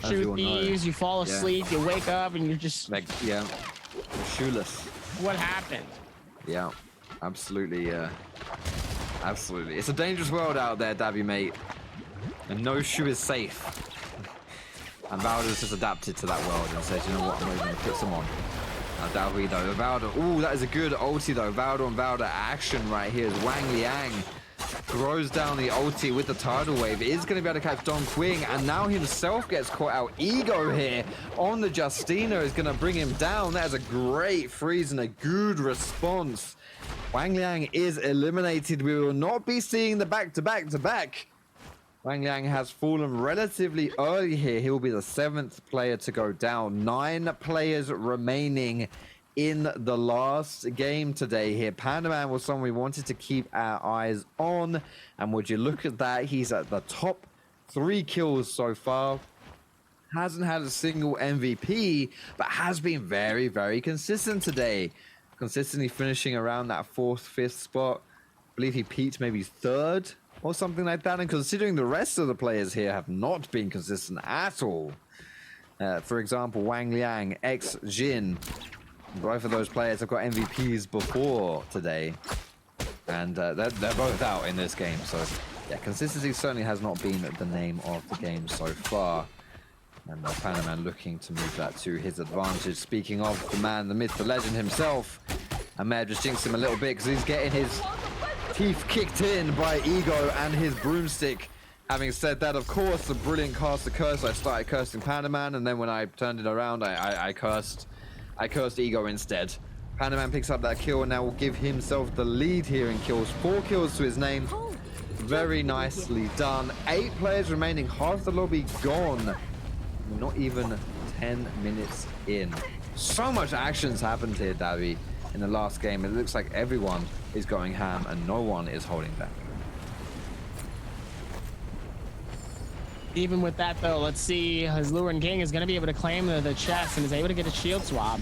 Shoe thieves, you fall asleep, you wake up, and you're just like, yeah. Shoeless. What happened? Yeah, absolutely. Absolutely. It's a dangerous world out there, Dabby, mate. And no shoe is safe. And Valda's just adapted to that world and said, you know what, I'm not even going to put some on. Now, Daohui, though. Valda, ooh, that is a good ulti, though. Valda on Valda action right here as Wang Liang throws down the ulti with the tidal wave. It is going to be able to catch Don Quing, and now himself gets caught out. Ego here on the Justina is going to bring him down. That is a great freeze and a good response. Wang Liang is eliminated. We will not be seeing the back-to-back-to-back. Wang Liang has fallen relatively early here. He will be the 7th player to go down. 9 players remaining in the last game today here. Panda Man was someone we wanted to keep our eyes on, and would you look at that, he's at the top 3 kills so far. Hasn't had a single MVP, but has been very, very consistent today. Consistently finishing around that 4th, 5th spot. I believe he peaked maybe 3rd or something like that, and considering the rest of the players here have not been consistent at all. For example, Wang Liang, Jin, both of those players have got MVPs before today, and they're both out in this game. So yeah, consistency certainly has not been the name of the game so far. And Panaman looking to move that to his advantage. Speaking of the man, the myth, the legend himself, I may have just jinxed him a little bit because he's getting his teeth kicked in by Ego and his broomstick. Having said that, of course, the brilliant caster curse. I started cursing Panaman, and then when I turned it around, I cursed Ego instead. Panaman picks up that kill and now will give himself the lead here in kills. 4 kills to his name. Very nicely done. 8 players remaining, half the lobby gone. Not even 10 minutes in. So much action's happened here, Davi, in the last game. It looks like everyone is going ham and no one is holding back. Even with that, though, let's see. His Luren King is going to be able to claim the chest and is able to get a shield swap.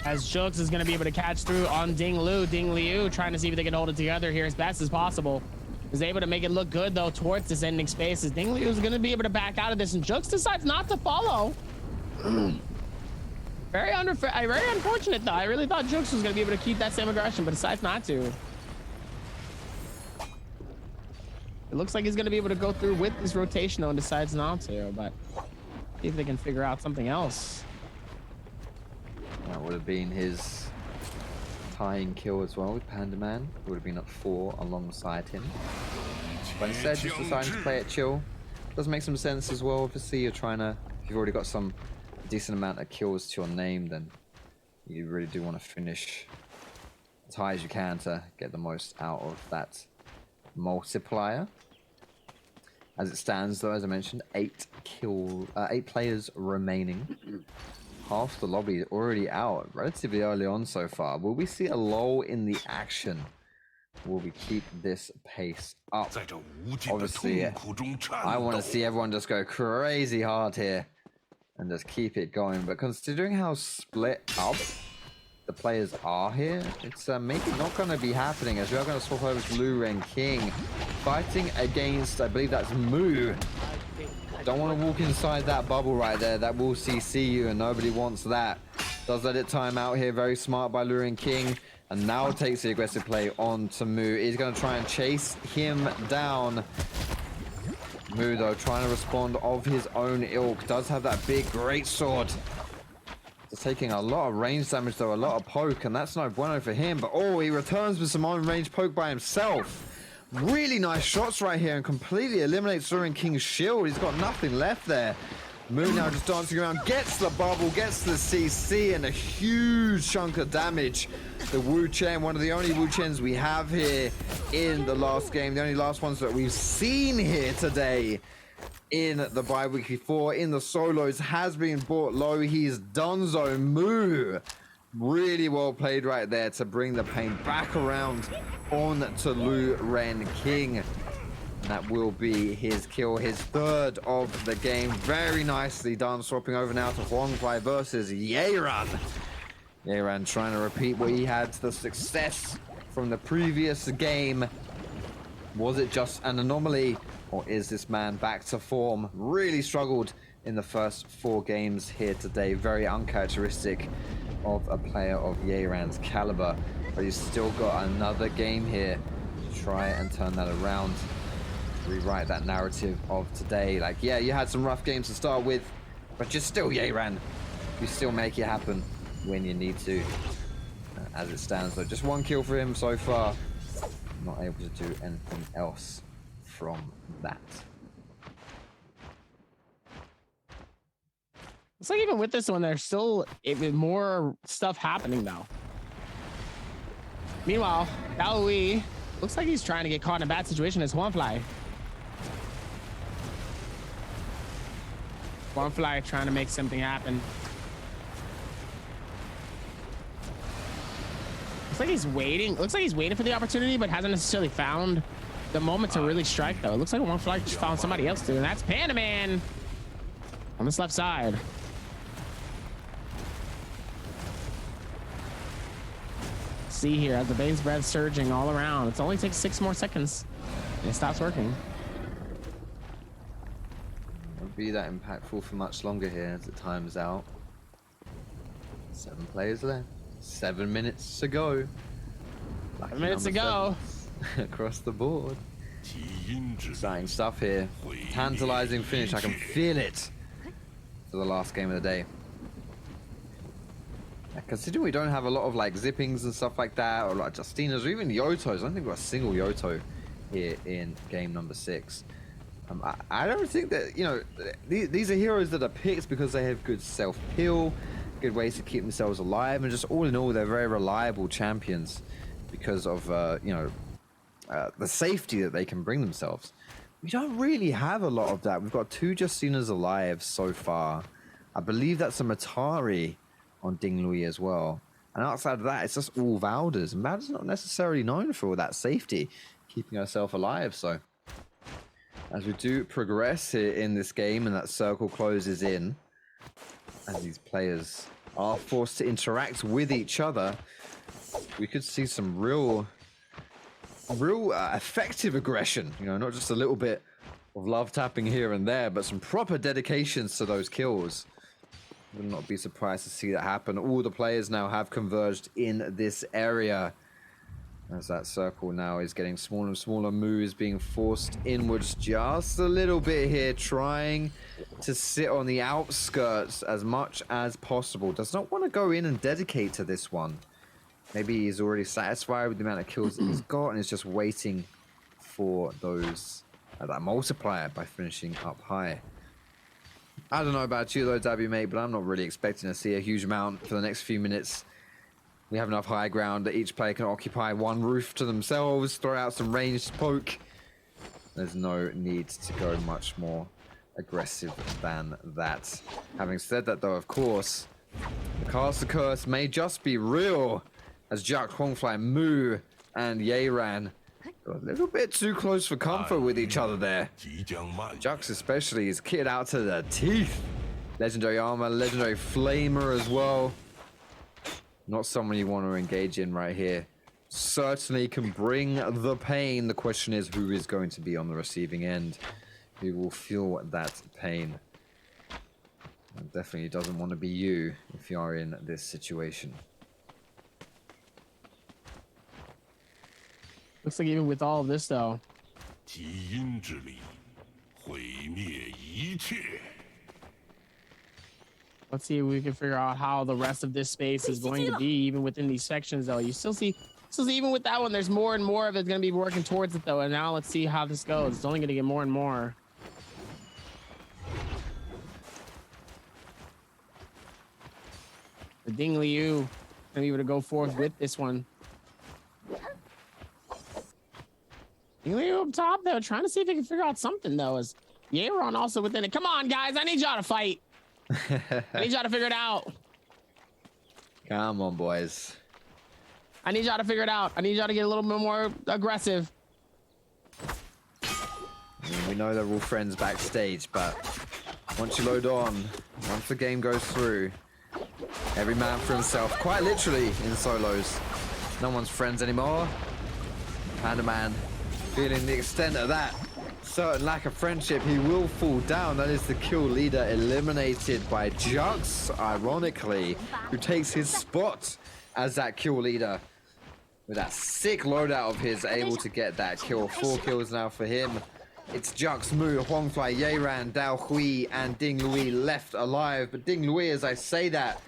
As Jux is going to be able to catch through on Ding Liu trying to see if they can hold it together here as best as possible. Is able to make it look good, though, towards this ending space. As Ding Liu is going to be able to back out of this, and Jux decides not to follow. Very unfortunate, though. I really thought Jux was going to be able to keep that same aggression, but decides not to. It looks like he's going to be able to go through with this rotation, though, and decides not to, but see if they can figure out something else. That would have been his tying kill as well with Panda Man. Would have been at 4 alongside him. But instead, just deciding to play it chill. Does make some sense as well. Obviously, you're trying to, if you've already got some decent amount of kills to your name, then you really do want to finish as high as you can to get the most out of that multiplier. As it stands, though, as I mentioned, 8 players remaining. Half the lobby already out, relatively early on so far. Will we see a lull in the action will we keep this pace up? Obviously, I want to see everyone just go crazy hard here and just keep it going. But considering how split up the players are here, it's maybe not going to be happening, as we are going to swap over to Luren King fighting against, I believe that's Moo. Don't want to walk inside that bubble right there. That will CC you, and nobody wants that. Does let it time out here. Very smart by Luren King. And now takes the aggressive play on to Moo. He's going to try and chase him down. Moo, though, trying to respond of his own ilk. Does have that big, great sword. Just taking a lot of range damage, though, a lot of poke. And that's no bueno for him. But, oh, he returns with some on-range poke by himself. Really nice shots right here and completely eliminates Luren King's shield. He's got nothing left there. Moo now just dancing around, gets the bubble, gets the CC, and a huge chunk of damage. The Wu Chen, one of the only Wu Chens we have here in the last game, the only last ones that we've seen here today in the BIWEEKLY4, in the solos, has been brought low. He's donezo. Moo, really well played right there to bring the pain back around on to Luren King. That will be his kill, his third of the game. Very nicely done. Swapping over now to Huangfly versus Yeran. Yeran trying to repeat what he had, the success from the previous game. Was it just an anomaly, or is this man back to form? Really struggled in the first 4 games here today. Very uncharacteristic of a player of Yeran's caliber. But he's still got another game here to try and turn that around. Rewrite that narrative of today. Like, yeah, you had some rough games to start with, but you're still Yeran. You still make it happen when you need to. As it stands, though, just 1 kill for him so far. Not able to do anything else from that. It's like even with this one, there's still even more stuff happening though. Meanwhile, Daoi looks like he's trying to get caught in a bad situation as Huangfly. Huangfly trying to make something happen. Looks like he's waiting. Looks like he's waiting for the opportunity, but hasn't necessarily found the moment to really strike, though. It looks like Huangfly just found somebody else to, and that's Panda Man on this left side. See here, as the base breath surging all around. It only takes 6 more seconds, and it stops working. Won't be that impactful for much longer here as it times out. 7 players left. 7 minutes to go. 7 minutes to go. Across the board. Exciting stuff here. Tantalizing finish. I can feel it for the last game of the day. Considering we don't have a lot of like zippings and stuff like that, or like Justinas, or even Yotos. I don't think we've got a single Yoto here in game number 6. I don't think that, you know, these are heroes that are picked because they have good self-heal, good ways to keep themselves alive, and just all in all, they're very reliable champions because of, you know, the safety that they can bring themselves. We don't really have a lot of that. We've got 2 Justinas alive so far. I believe that's a Matari on Dinglui as well. And outside of that, it's just all Valders. And Valders not necessarily known for all that safety, keeping herself alive. So as we do progress here in this game and that circle closes in, as these players are forced to interact with each other, we could see some real effective aggression. You know, not just a little bit of love tapping here and there, but some proper dedications to those kills. Would not be surprised to see that happen. All the players now have converged in this area. As that circle now is getting smaller and smaller, Moo is being forced inwards just a little bit here, trying to sit on the outskirts as much as possible. Does not want to go in and dedicate to this one. Maybe he's already satisfied with the amount of kills that he's got and is just waiting for those that multiplier by finishing up high. I don't know about you though, Dabby mate, but I'm not really expecting to see a huge amount for the next few minutes. We have enough high ground that each player can occupy 1 roof to themselves, throw out some ranged poke. There's no need to go much more aggressive than that. Having said that though, of course, the caster curse may just be real as Jack Huangfly Moo and Yeran got a little bit too close for comfort with each other there. Jux especially is kitted out to the teeth. Legendary armor, legendary flamer as well. Not someone you want to engage in right here. Certainly can bring the pain. The question is, who is going to be on the receiving end? Who will feel that pain? It definitely doesn't want to be you if you are in this situation. Looks like even with all of this, though. Let's see if we can figure out how the rest of this space is going to be, even within these sections, though. You still see even with that one, there's more and more of it going to be working towards it, though. And now let's see how this goes. It's only going to get more and more. The Ding Liu going to be able to go forth with this one. Ding Liu up top, though, trying to see if they can figure out something, though. Is Yeron also within it? Come on, guys. I need y'all to fight. I need y'all to figure it out. Come on, boys. I need y'all to figure it out. I need y'all to get a little bit more aggressive. We know they're all friends backstage, but once you load on, once the game goes through, every man for himself, quite literally in solos. No one's friends anymore. Panda Man feeling the extent of that certain lack of friendship, he will fall down. That is the kill leader eliminated by Jux, ironically, who takes his spot as that kill leader. With that sick loadout of his, able to get that kill. 4 kills now for him. It's Jux, Mu, Huangfly, Yeran, Dao Hui, and Ding Lui left alive. But Ding Lui, as I say that,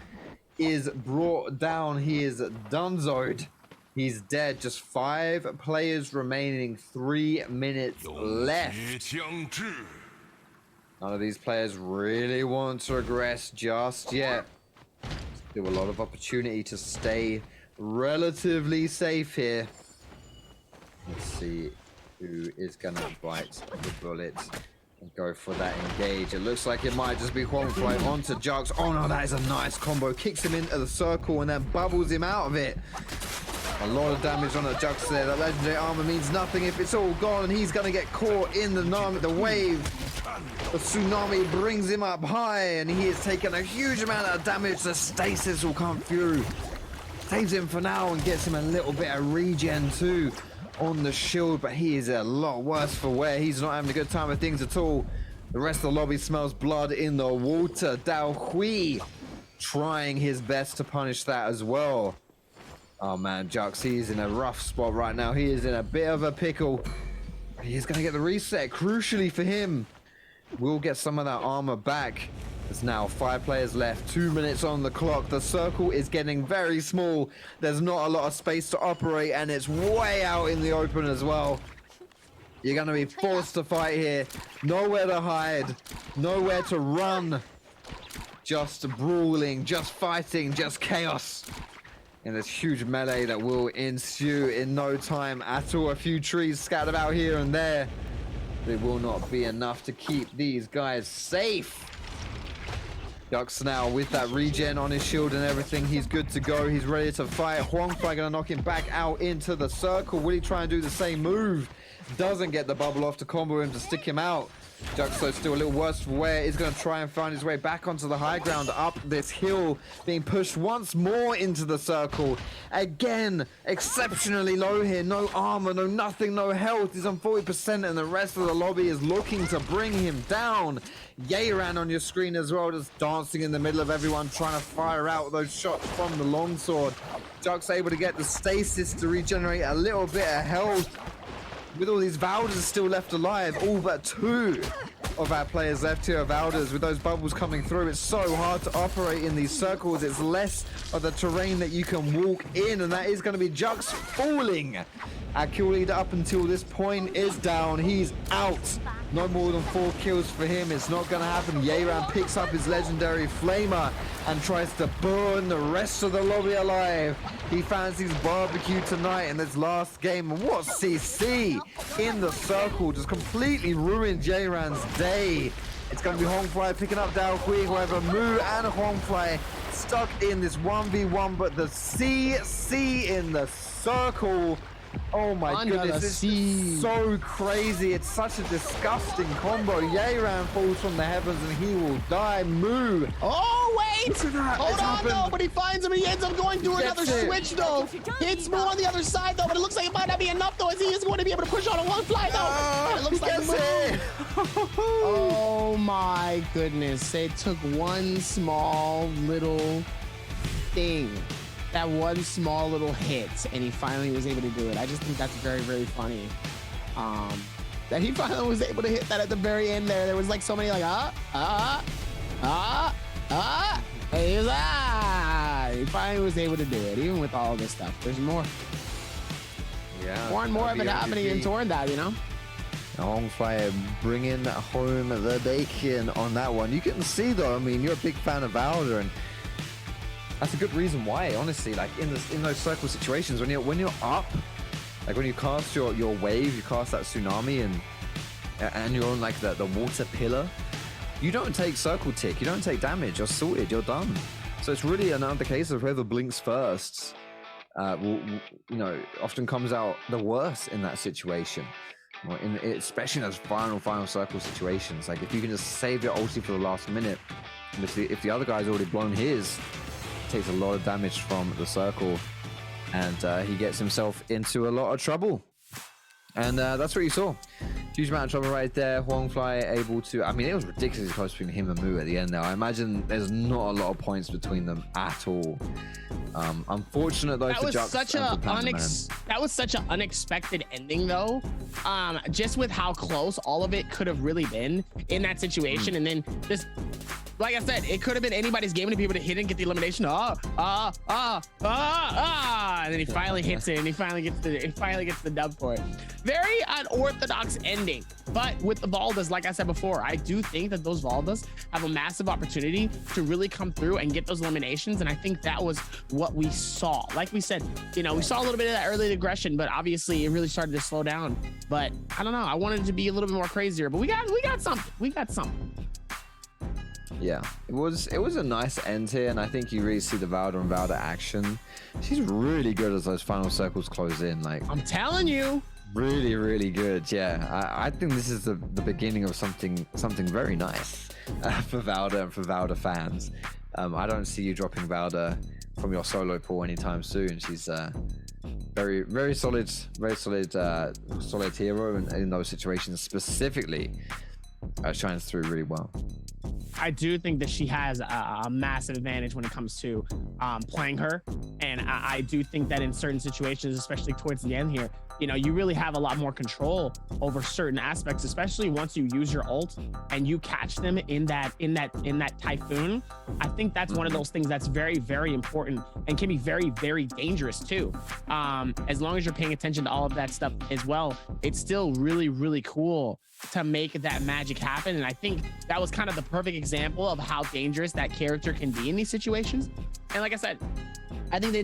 is brought down. He is donezoed. He's dead. Just 5 players remaining. 3 minutes left. None of these players really want to regress just yet. Still a lot of opportunity to stay relatively safe here. Let's see who is gonna bite the bullet and go for that engage. It looks like it might just be Huangfly onto Jux. Oh no, that is a nice combo. Kicks him into the circle and then bubbles him out of it. A lot of damage on the Jux there. That legendary armor means nothing if it's all gone, and he's gonna get caught in the wave. The tsunami brings him up high, and he has taken a huge amount of damage. The stasis will come through. Saves him for now and gets him a little bit of regen too on the shield, but he is a lot worse for wear. He's not having a good time with things at all. The rest of the lobby smells blood in the water. Dao Hui trying his best to punish that as well. Oh man, Jux, he's in a rough spot right now. He is in a bit of a pickle. He is going to get the reset, crucially for him. We'll get some of that armor back. There's now 5 players left, 2 minutes on the clock. The circle is getting very small. There's not a lot of space to operate, and it's way out in the open as well. You're going to be forced to fight here. Nowhere to hide, nowhere to run. Just brawling, just fighting, just chaos. And this huge melee that will ensue in no time at all. A few trees scattered about here and there. It will not be enough to keep these guys safe. Jux now with that regen on his shield and everything. He's good to go. He's ready to fight. Huangfly gonna knock him back out into the circle. Will he try and do the same move? Doesn't get the bubble off to combo him to stick him out. Jux, though, still a little worse for wear. He's going to try and find his way back onto the high ground, up this hill, being pushed once more into the circle. Again, exceptionally low here. No armor, no nothing, no health. He's on 40%, and the rest of the lobby is looking to bring him down. Yeran on your screen as well, just dancing in the middle of everyone, trying to fire out those shots from the longsword. Jux able to get the stasis to regenerate a little bit of health. With all these Valders still left alive, all but 2 of our players left here are Valders. With those bubbles coming through, it's so hard to operate in these circles. It's less of the terrain that you can walk in, and that is going to be Jux falling. Our kill leader up until this point is down. He's out. No more than 4 kills for him. It's not going to happen. Yeran picks up his legendary flamer and tries to burn the rest of the lobby alive. He fancies barbecue tonight in this last game. What CC in the circle just completely ruined Yeran's day. It's going to be Huangfly picking up Dao Hui. However, Mu and Huangfly stuck in this 1v1, but the CC in the circle Oh my Under goodness, the this sea. is so crazy. It's such a disgusting combo. Yeran falls from the heavens and he will die. Moo. Oh, wait! Look at that. Hold It's on, happened. though, but he finds him and he ends up going through another Gets it. switch, though. Hits Moo on the other side, though, but it looks like it might not be enough, though, as he is going to be able to push on a one fly, though. And it looks he like gets Moo. it. Oh my goodness. It took one small little thing. That one small little hit, and he finally was able to do it. I just think that's very, very funny. That he finally was able to hit that at the very end there. There was like so many like, and he was, he finally was able to do it, even with all of this stuff. There's more. Yeah. More and more of it happening in Torndal, you know? Hongfly bringing home the bacon on that one. You can see though, I mean, you're a big fan of Valder, and that's a good reason why, honestly. Like in those circle situations, when you're up, like when you cast your wave, you cast that tsunami, and you're on like the water pillar, you don't take circle tick, you don't take damage. You're sorted, you're done. So it's really another case of whoever blinks first, often comes out the worst in that situation. Well, especially in those final circle situations. Like if you can just save your ulti for the last minute, and if the other guy's already blown his, it takes a lot of damage from the circle, and he gets himself into a lot of trouble. And that's what you saw. Huge amount of trouble right there. Hongfly able to, I mean, it was ridiculously close between him and Moo at the end there. I imagine there's not a lot of points between them at all. Unfortunate though for Jux that was such an unexpected ending though. Just with how close all of it could have really been in that situation, and then this, like I said, it could have been anybody's game to be able to hit and get the elimination. And then he finally hits it, and he finally gets the dub for it. Very unorthodox ending, but with the Valdas, like I said before, I do think that those Valdas have a massive opportunity to really come through and get those eliminations, and I think that was what we saw. Like we said, we saw a little bit of that early aggression, but obviously it really started to slow down. But I don't know, I wanted it to be a little bit more crazier, but we got something. We got something. Yeah, it was a nice end here, and I think you really see the Valda and Valda action. She's really good as those final circles close in. Like I'm telling you, really, really good. Yeah, I think this is the beginning of something very nice for Valda and for Valda fans. I don't see you dropping Valda from your solo pool anytime soon. She's very, very solid hero, and in those situations specifically, shines through really well. I do think that she has a massive advantage when it comes to playing her, and I do think that in certain situations, especially towards the end here, you really have a lot more control over certain aspects, especially once you use your ult and you catch them in that typhoon. I think that's one of those things that's very, very important and can be very, very dangerous too. As long as you're paying attention to all of that stuff as well, it's still really, really cool to make that magic happen. And I think that was kind of the perfect example of how dangerous that character can be in these situations. And like I said, I think they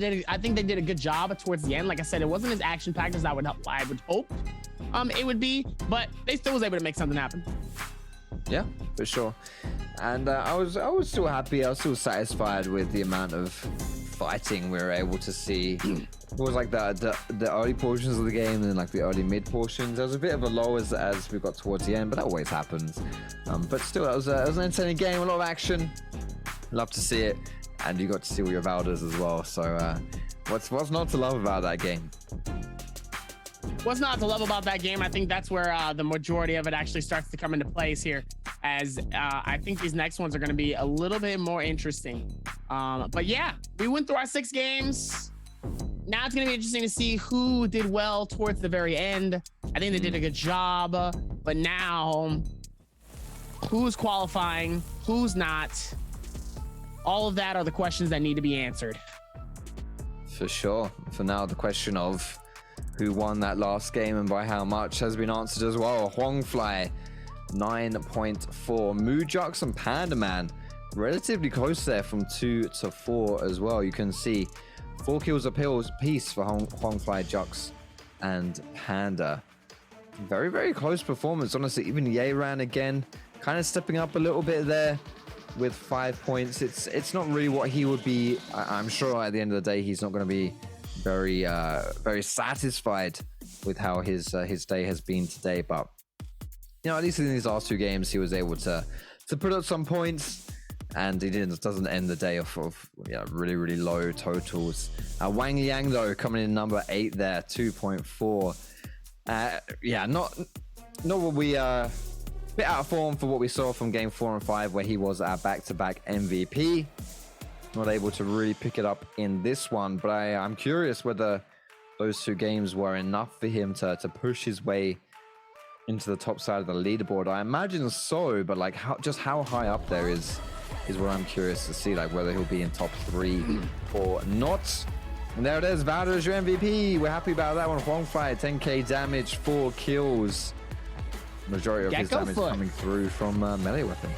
did a good job towards the end. Like I said, it wasn't as action packed as I would hope it would be, but they still was able to make something happen. Yeah, for sure. And I was still happy. I was still satisfied with the amount of fighting we were able to see. It was like the early portions of the game and then like the early mid portions. There was a bit of a low as we got towards the end, but that always happens. But still, it was an entertaining game, a lot of action. Love to see it. And you got to see all your Valdas as well. So what's not to love about that game? What's not to love about that game? I think that's where the majority of it actually starts to come into place here, as I think these next ones are going to be a little bit more interesting. But yeah, we went through our 6 games. Now it's going to be interesting to see who did well towards the very end. I think they did a good job, but now who's qualifying, who's not? All of that are the questions that need to be answered. For sure. For now, the question of who won that last game and by how much has been answered as well. Hongfly, 9.4. Moojux and Panda Man, relatively close there from 2 to 4 as well. You can see 4 kills apiece for Hongfly, Jux, and Panda. Very, very close performance. Honestly, even Yeran again, kind of stepping up a little bit there with 5 points. It's not really what he would be. I'm sure at the end of the day, he's not going to be very satisfied with how his day has been today. But at least in these last 2 games, he was able to put up some points, and he doesn't end the day off of really low totals. Wang Liang though coming in number 8 there, 2.4. Not what we bit out of form for what we saw from game 4 and 5, where he was our back-to-back MVP. Not able to really pick it up in this one, but I'm curious whether those 2 games were enough for him to push his way into the top side of the leaderboard. I imagine so, but like how high up there is what I'm curious to see, like whether he'll be in top 3 or not. And there it is, Valder is your MVP. We're happy about that one. Huangfei, 10k damage, 4 kills. Majority of his damage coming through from melee weapons.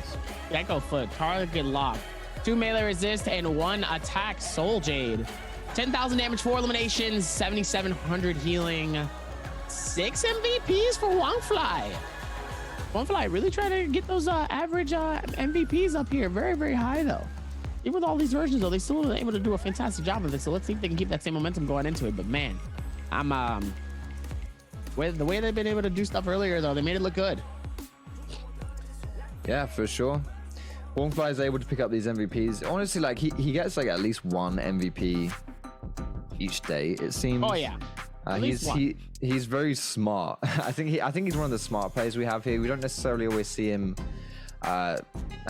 Gecko Foot, target lock, 2 melee resist, and 1 attack. Soul Jade, 10,000 damage, 4 eliminations, 7,700 healing, 6 MVPs for Huangfei. Huangfei really trying to get those average MVPs up here. Very, very high though. Even with all these versions though, they still were able to do a fantastic job of it. So let's see if they can keep that same momentum going into it. But man, I'm the way they've been able to do stuff earlier though, they made it look good. Yeah, for sure. Huangfei is able to pick up these MVPs. Honestly, like he gets like at least 1 MVP each day, it seems. Oh yeah. He's very smart. I think he's one of the smart players we have here. We don't necessarily always see him. I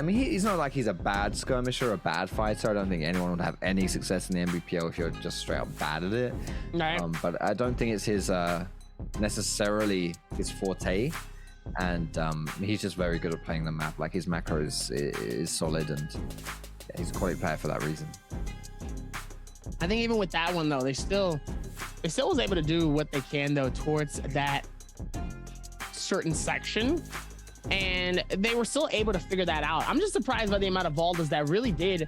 mean, he's not like he's a bad skirmisher or a bad fighter. I don't think anyone would have any success in the Nbpl if you're just straight up bad at it. Right. But I don't think it's his necessarily his forte. And he's just very good at playing the map. Like his macro is solid, and he's a quality player for that reason. I think even with that one though, they still was able to do what they can though towards that certain section, and they were still able to figure that out. I'm just surprised by the amount of Valdas that really did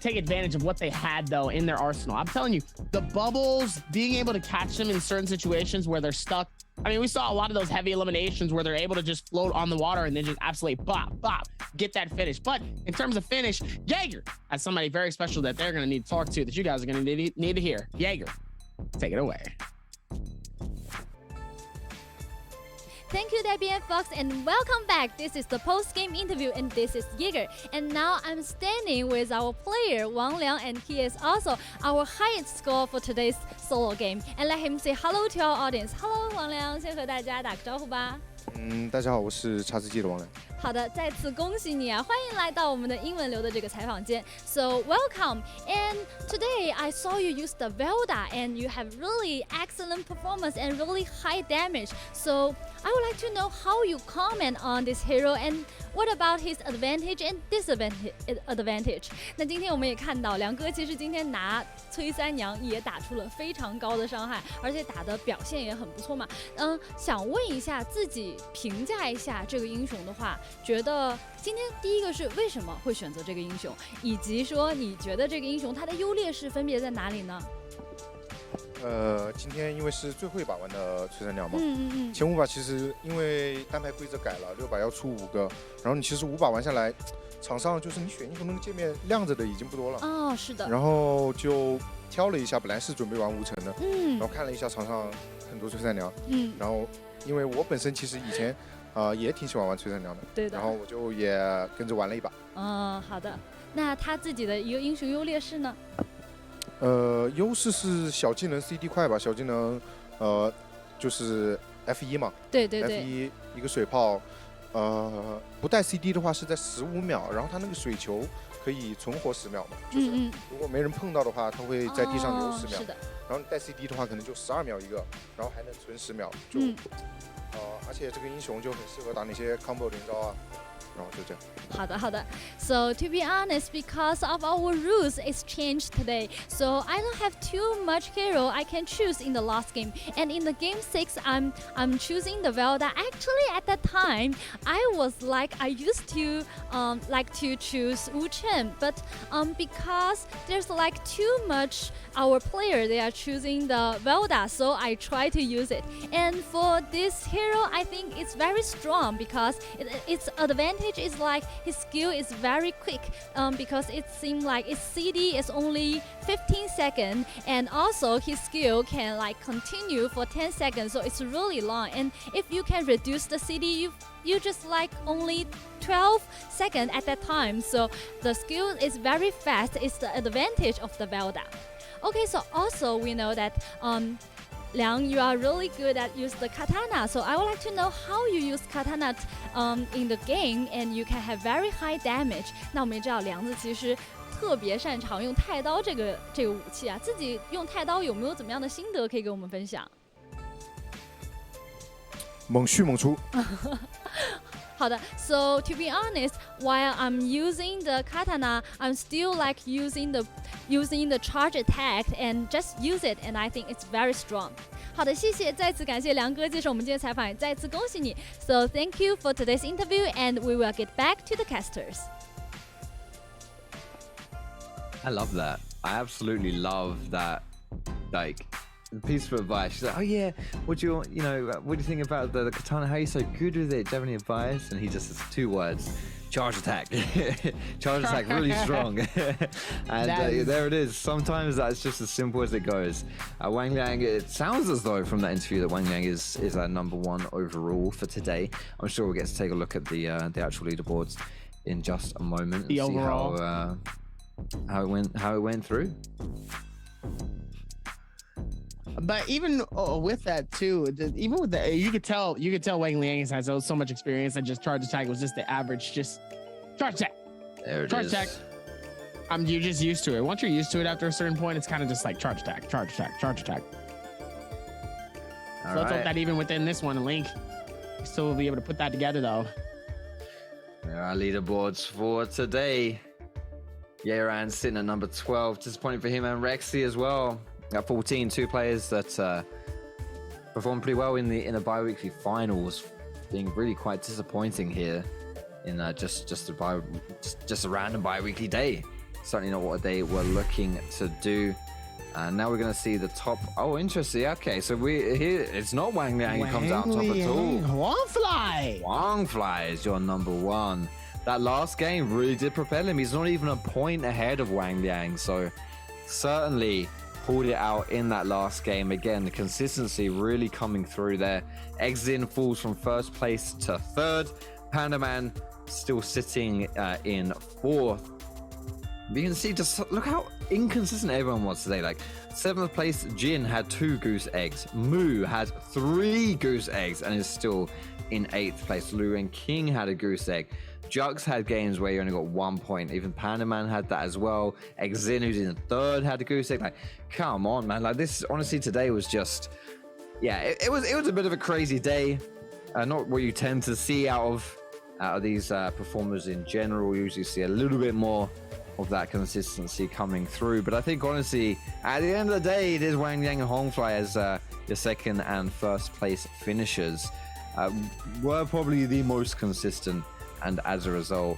take advantage of what they had though in their arsenal. I'm telling you, the bubbles, being able to catch them in certain situations where they're stuck. I mean, we saw a lot of those heavy eliminations where they're able to just float on the water and then just absolutely bop, get that finish. But in terms of finish, Jaeger, that's somebody very special that they're going to need to talk to, that you guys are going to need to hear. Jaeger, take it away. Thank you, Debbie Fox, and welcome back. This is the post-game interview, and this is Jaeger. And now I'm standing with our player, Wang Liang, and he is also our highest score for today's solo game. And let him say hello to our audience. Hello, 王良，先和大家打个招呼吧。大家好，我是查字记的王良。好的，再次恭喜你啊！欢迎来到我们的英文流的这个采访间。So welcome. And today I saw you use the Velda, and you have really excellent performance and really high damage. So I would like to know how you comment on this hero and what about his advantage and disadvantage. 那今天我们也看到梁哥其实今天拿崔三娘也打出了非常高的伤害，而且打的表现也很不错嘛。想问一下自己评价一下这个英雄的话，觉得今天第一个是为什么会选择这个英雄，以及说你觉得这个英雄它的优劣势分别在哪里呢？今天因为是最后一把玩的崔三娘嘛，前5把其实因为单排规则改了，6把要出5个，然后你其实5把玩下来，场上就是你选英雄那个界面亮着的已经不多了。哦，是的。然后就挑了一下，本来是准备玩无尘的，然后看了一下场上很多崔三娘，然后因为我本身其实以前也挺喜欢玩崔三娘的，对的，然后我就也跟着玩了一把。好的。那他自己的一个英雄优劣势呢？优势是小技能 CD 快吧，小技能就是 F1 嘛，对 F1 一个水炮，不带 CD 的话是在15秒，然后它那个水球可以存活10秒嘛，就是如果没人碰到的话，它会在地上留10秒，然后你带 CD 的话可能就12秒一个，然后还能存10秒，就而且这个英雄就很适合打那些 combo 连招啊。好的。So to be honest, because of our rules is changed today, so I don't have too much hero I can choose in the last game. And in the game 6, I'm choosing the Velda. Actually, at that time, I used to like to choose Wu Chen, but because there's like too much our player, they are choosing the Velda, so I try to use it. And for this hero, I think it's very strong because its advantage advantage is like his skill is very quick because it seems like his CD is only 15 seconds, and also his skill can like continue for 10 seconds, so it's really long. And if you can reduce the CD, you just like only 12 seconds at that time, so the skill is very fast. It's the advantage of the Velda. Okay, so also we know that Liang, you are really good at use the katana, so I would like to know how you use katana in the game and you can have very high damage. 那我们也知道梁子其实特别擅长用太刀这个武器啊，自己用太刀有没有怎么样的心得可以给我们分享？猛续猛出。好的 ，So to be honest, while I'm using the katana, I'm still like using the charge attack and just use it, and I think it's very strong. 好的，谢谢，再次感谢梁哥接受我们今天的采访，也再次恭喜你。So thank you for today's interview, and we will get back to the casters. I love that. I absolutely love that. Like. Piece of advice. She's like, oh yeah, what do you think about the katana? How are you so good with it? Do you have any advice? And he just says 2 words: charge attack. Charge attack, really strong. And there it is. Sometimes that's just as simple as it goes. Wang Liang, it sounds as though from that interview that Wang Liang is our #1 overall for today. I'm sure we'll get to take a look at the actual leaderboards in just a moment and see how it went through. But even with that too, even with the you could tell Wang Liang has so much experience that just charge attack was just the average, just charge attack. There it charge is. attack. You're just used to it. Once you're used to it after a certain point, it's kind of just like charge attack, charge attack, charge attack. So let's hope that even within this one, Link still will be able to put that together though. There are leaderboards for today. Yeran sitting at number 12. Disappointing for him, and Rexy as well. At 14, 2 players that performed pretty well in the bi-weekly finals, being really quite disappointing here in just a random bi-weekly day. Certainly not what they were looking to do. And now we're going to see the top. Oh, interesting. Okay, so it's not Wang Liang who comes out on top at all. Wangfly is your #1. That last game really did propel him. He's not even a point ahead of Wang Liang, so certainly pulled it out in that last game. Again, the consistency really coming through there. Exin falls from 1st place to 3rd. Pandaman still sitting in 4th. You can see, just look how inconsistent everyone was today. Like 7th place, Jin had 2 goose eggs. Moo had 3 goose eggs and is still in 8th place. Lu and King had a goose egg. Jux had games where you only got 1 point. Even Pandaman had that as well. Exin, who's in 3rd, had a goose egg. Like, come on, man. Like, this, honestly, today was just, yeah, it was a bit of a crazy day. Not what you tend to see out of these performers in general. You usually see a little bit more of that consistency coming through. But I think, honestly, at the end of the day, it is Wang Liang and Hongfly as your 2nd and 1st place finishers. Were probably the most consistent. And as a result,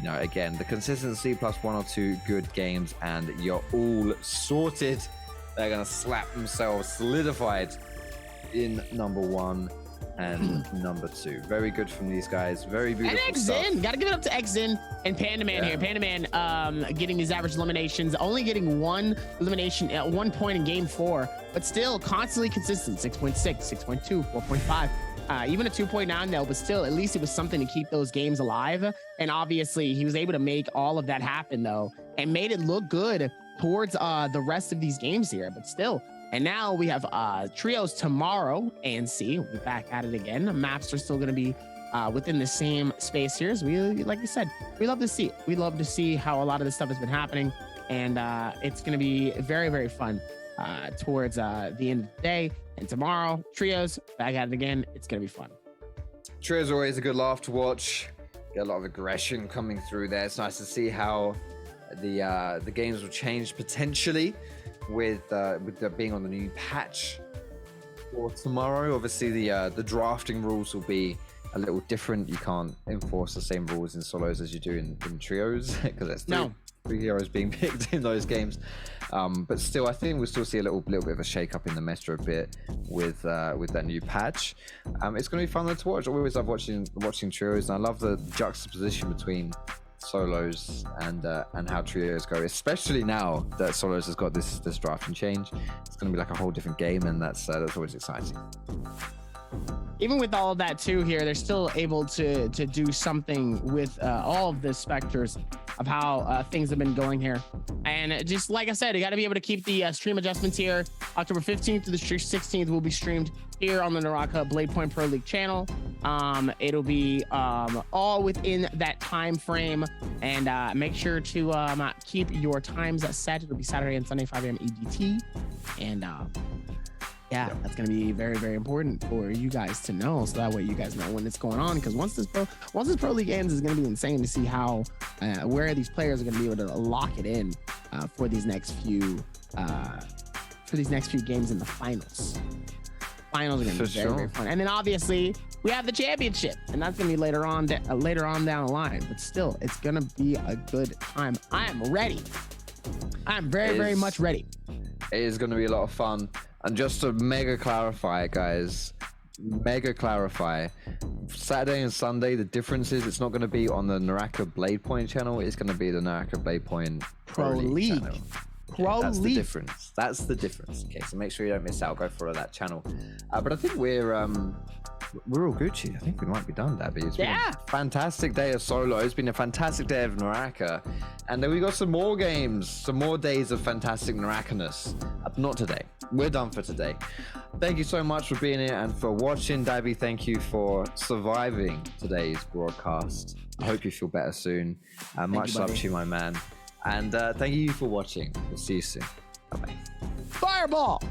again, the consistency plus 1 or 2 good games, and you're all sorted. They're going to slap themselves solidified in #1 and #2. Very good from these guys. Very beautiful and stuff. Exin, gotta give it up to Exin and Pandaman here. Pandaman getting these average eliminations, only getting 1 elimination at 1 point in game 4, but still constantly consistent. 6.6, 6.2, 4.5. Even a 2.9 though, but still, at least it was something to keep those games alive. And obviously, he was able to make all of that happen though, and made it look good towards the rest of these games here. But still, and now we have trios tomorrow. ANC will be back at it again. Maps are still going to be within the same space here. So we, like you said, we love to see it. We love to see how a lot of this stuff has been happening, and it's going to be very, very fun towards the end of the day. And tomorrow, trios back at it again. It's gonna be fun. Trios always a good laugh to watch. Get a lot of aggression coming through there. It's nice to see how the games will change potentially with being on the new patch for tomorrow. Obviously, the drafting rules will be a little different. You can't enforce the same rules in solos as you do in trios because that's 3. 3 heroes being picked in those games. But still, I think we'll still see a little bit of a shake-up in the meta a bit with that new patch. It's going to be fun to watch. I always love watching trios, and I love the juxtaposition between solos and how trios go, especially now that solos has got this drafting change. It's going to be like a whole different game, and that's always exciting. Even with all of that too here, they're still able to do something with all of the specters of how things have been going here. And just like I said, you got to be able to keep the stream adjustments here. October 15th to the 16th will be streamed here on the Naraka Bladepoint Pro League channel. It'll be all within that time frame, and make sure to keep your times set. It'll be Saturday and Sunday, 5 a.m. EDT, and yeah, that's going to be very, very important for you guys to know, so that way you guys know when it's going on. Because once this pro league ends, it's going to be insane to see how where these players are going to be able to lock it in for these next few games in the finals. Finals are going to be very, very fun. And then obviously we have the championship, and that's going to be later on down the line. But still, it's going to be a good time. I am ready. I'm very, very much ready. It is going to be a lot of fun. And just to mega clarify, guys, Saturday and Sunday, the difference is it's not going to be on the Naraka Bladepoint channel. It's going to be the Naraka Bladepoint Pro League channel. That's the difference. That's the difference. Okay, so make sure you don't miss out. Go follow that channel. But I think we're all Gucci. I think we might be done, Dabby. It's been a fantastic day of solo. It's been a fantastic day of Naraka. And then we got some more games, some more days of fantastic Narakaness. Not today. We're done for today. Thank you so much for being here and for watching. Dabby, thank you for surviving today's broadcast. I hope you feel better soon. Much love to you, my man. And thank you for watching. We'll see you soon. Bye-bye. Fireball!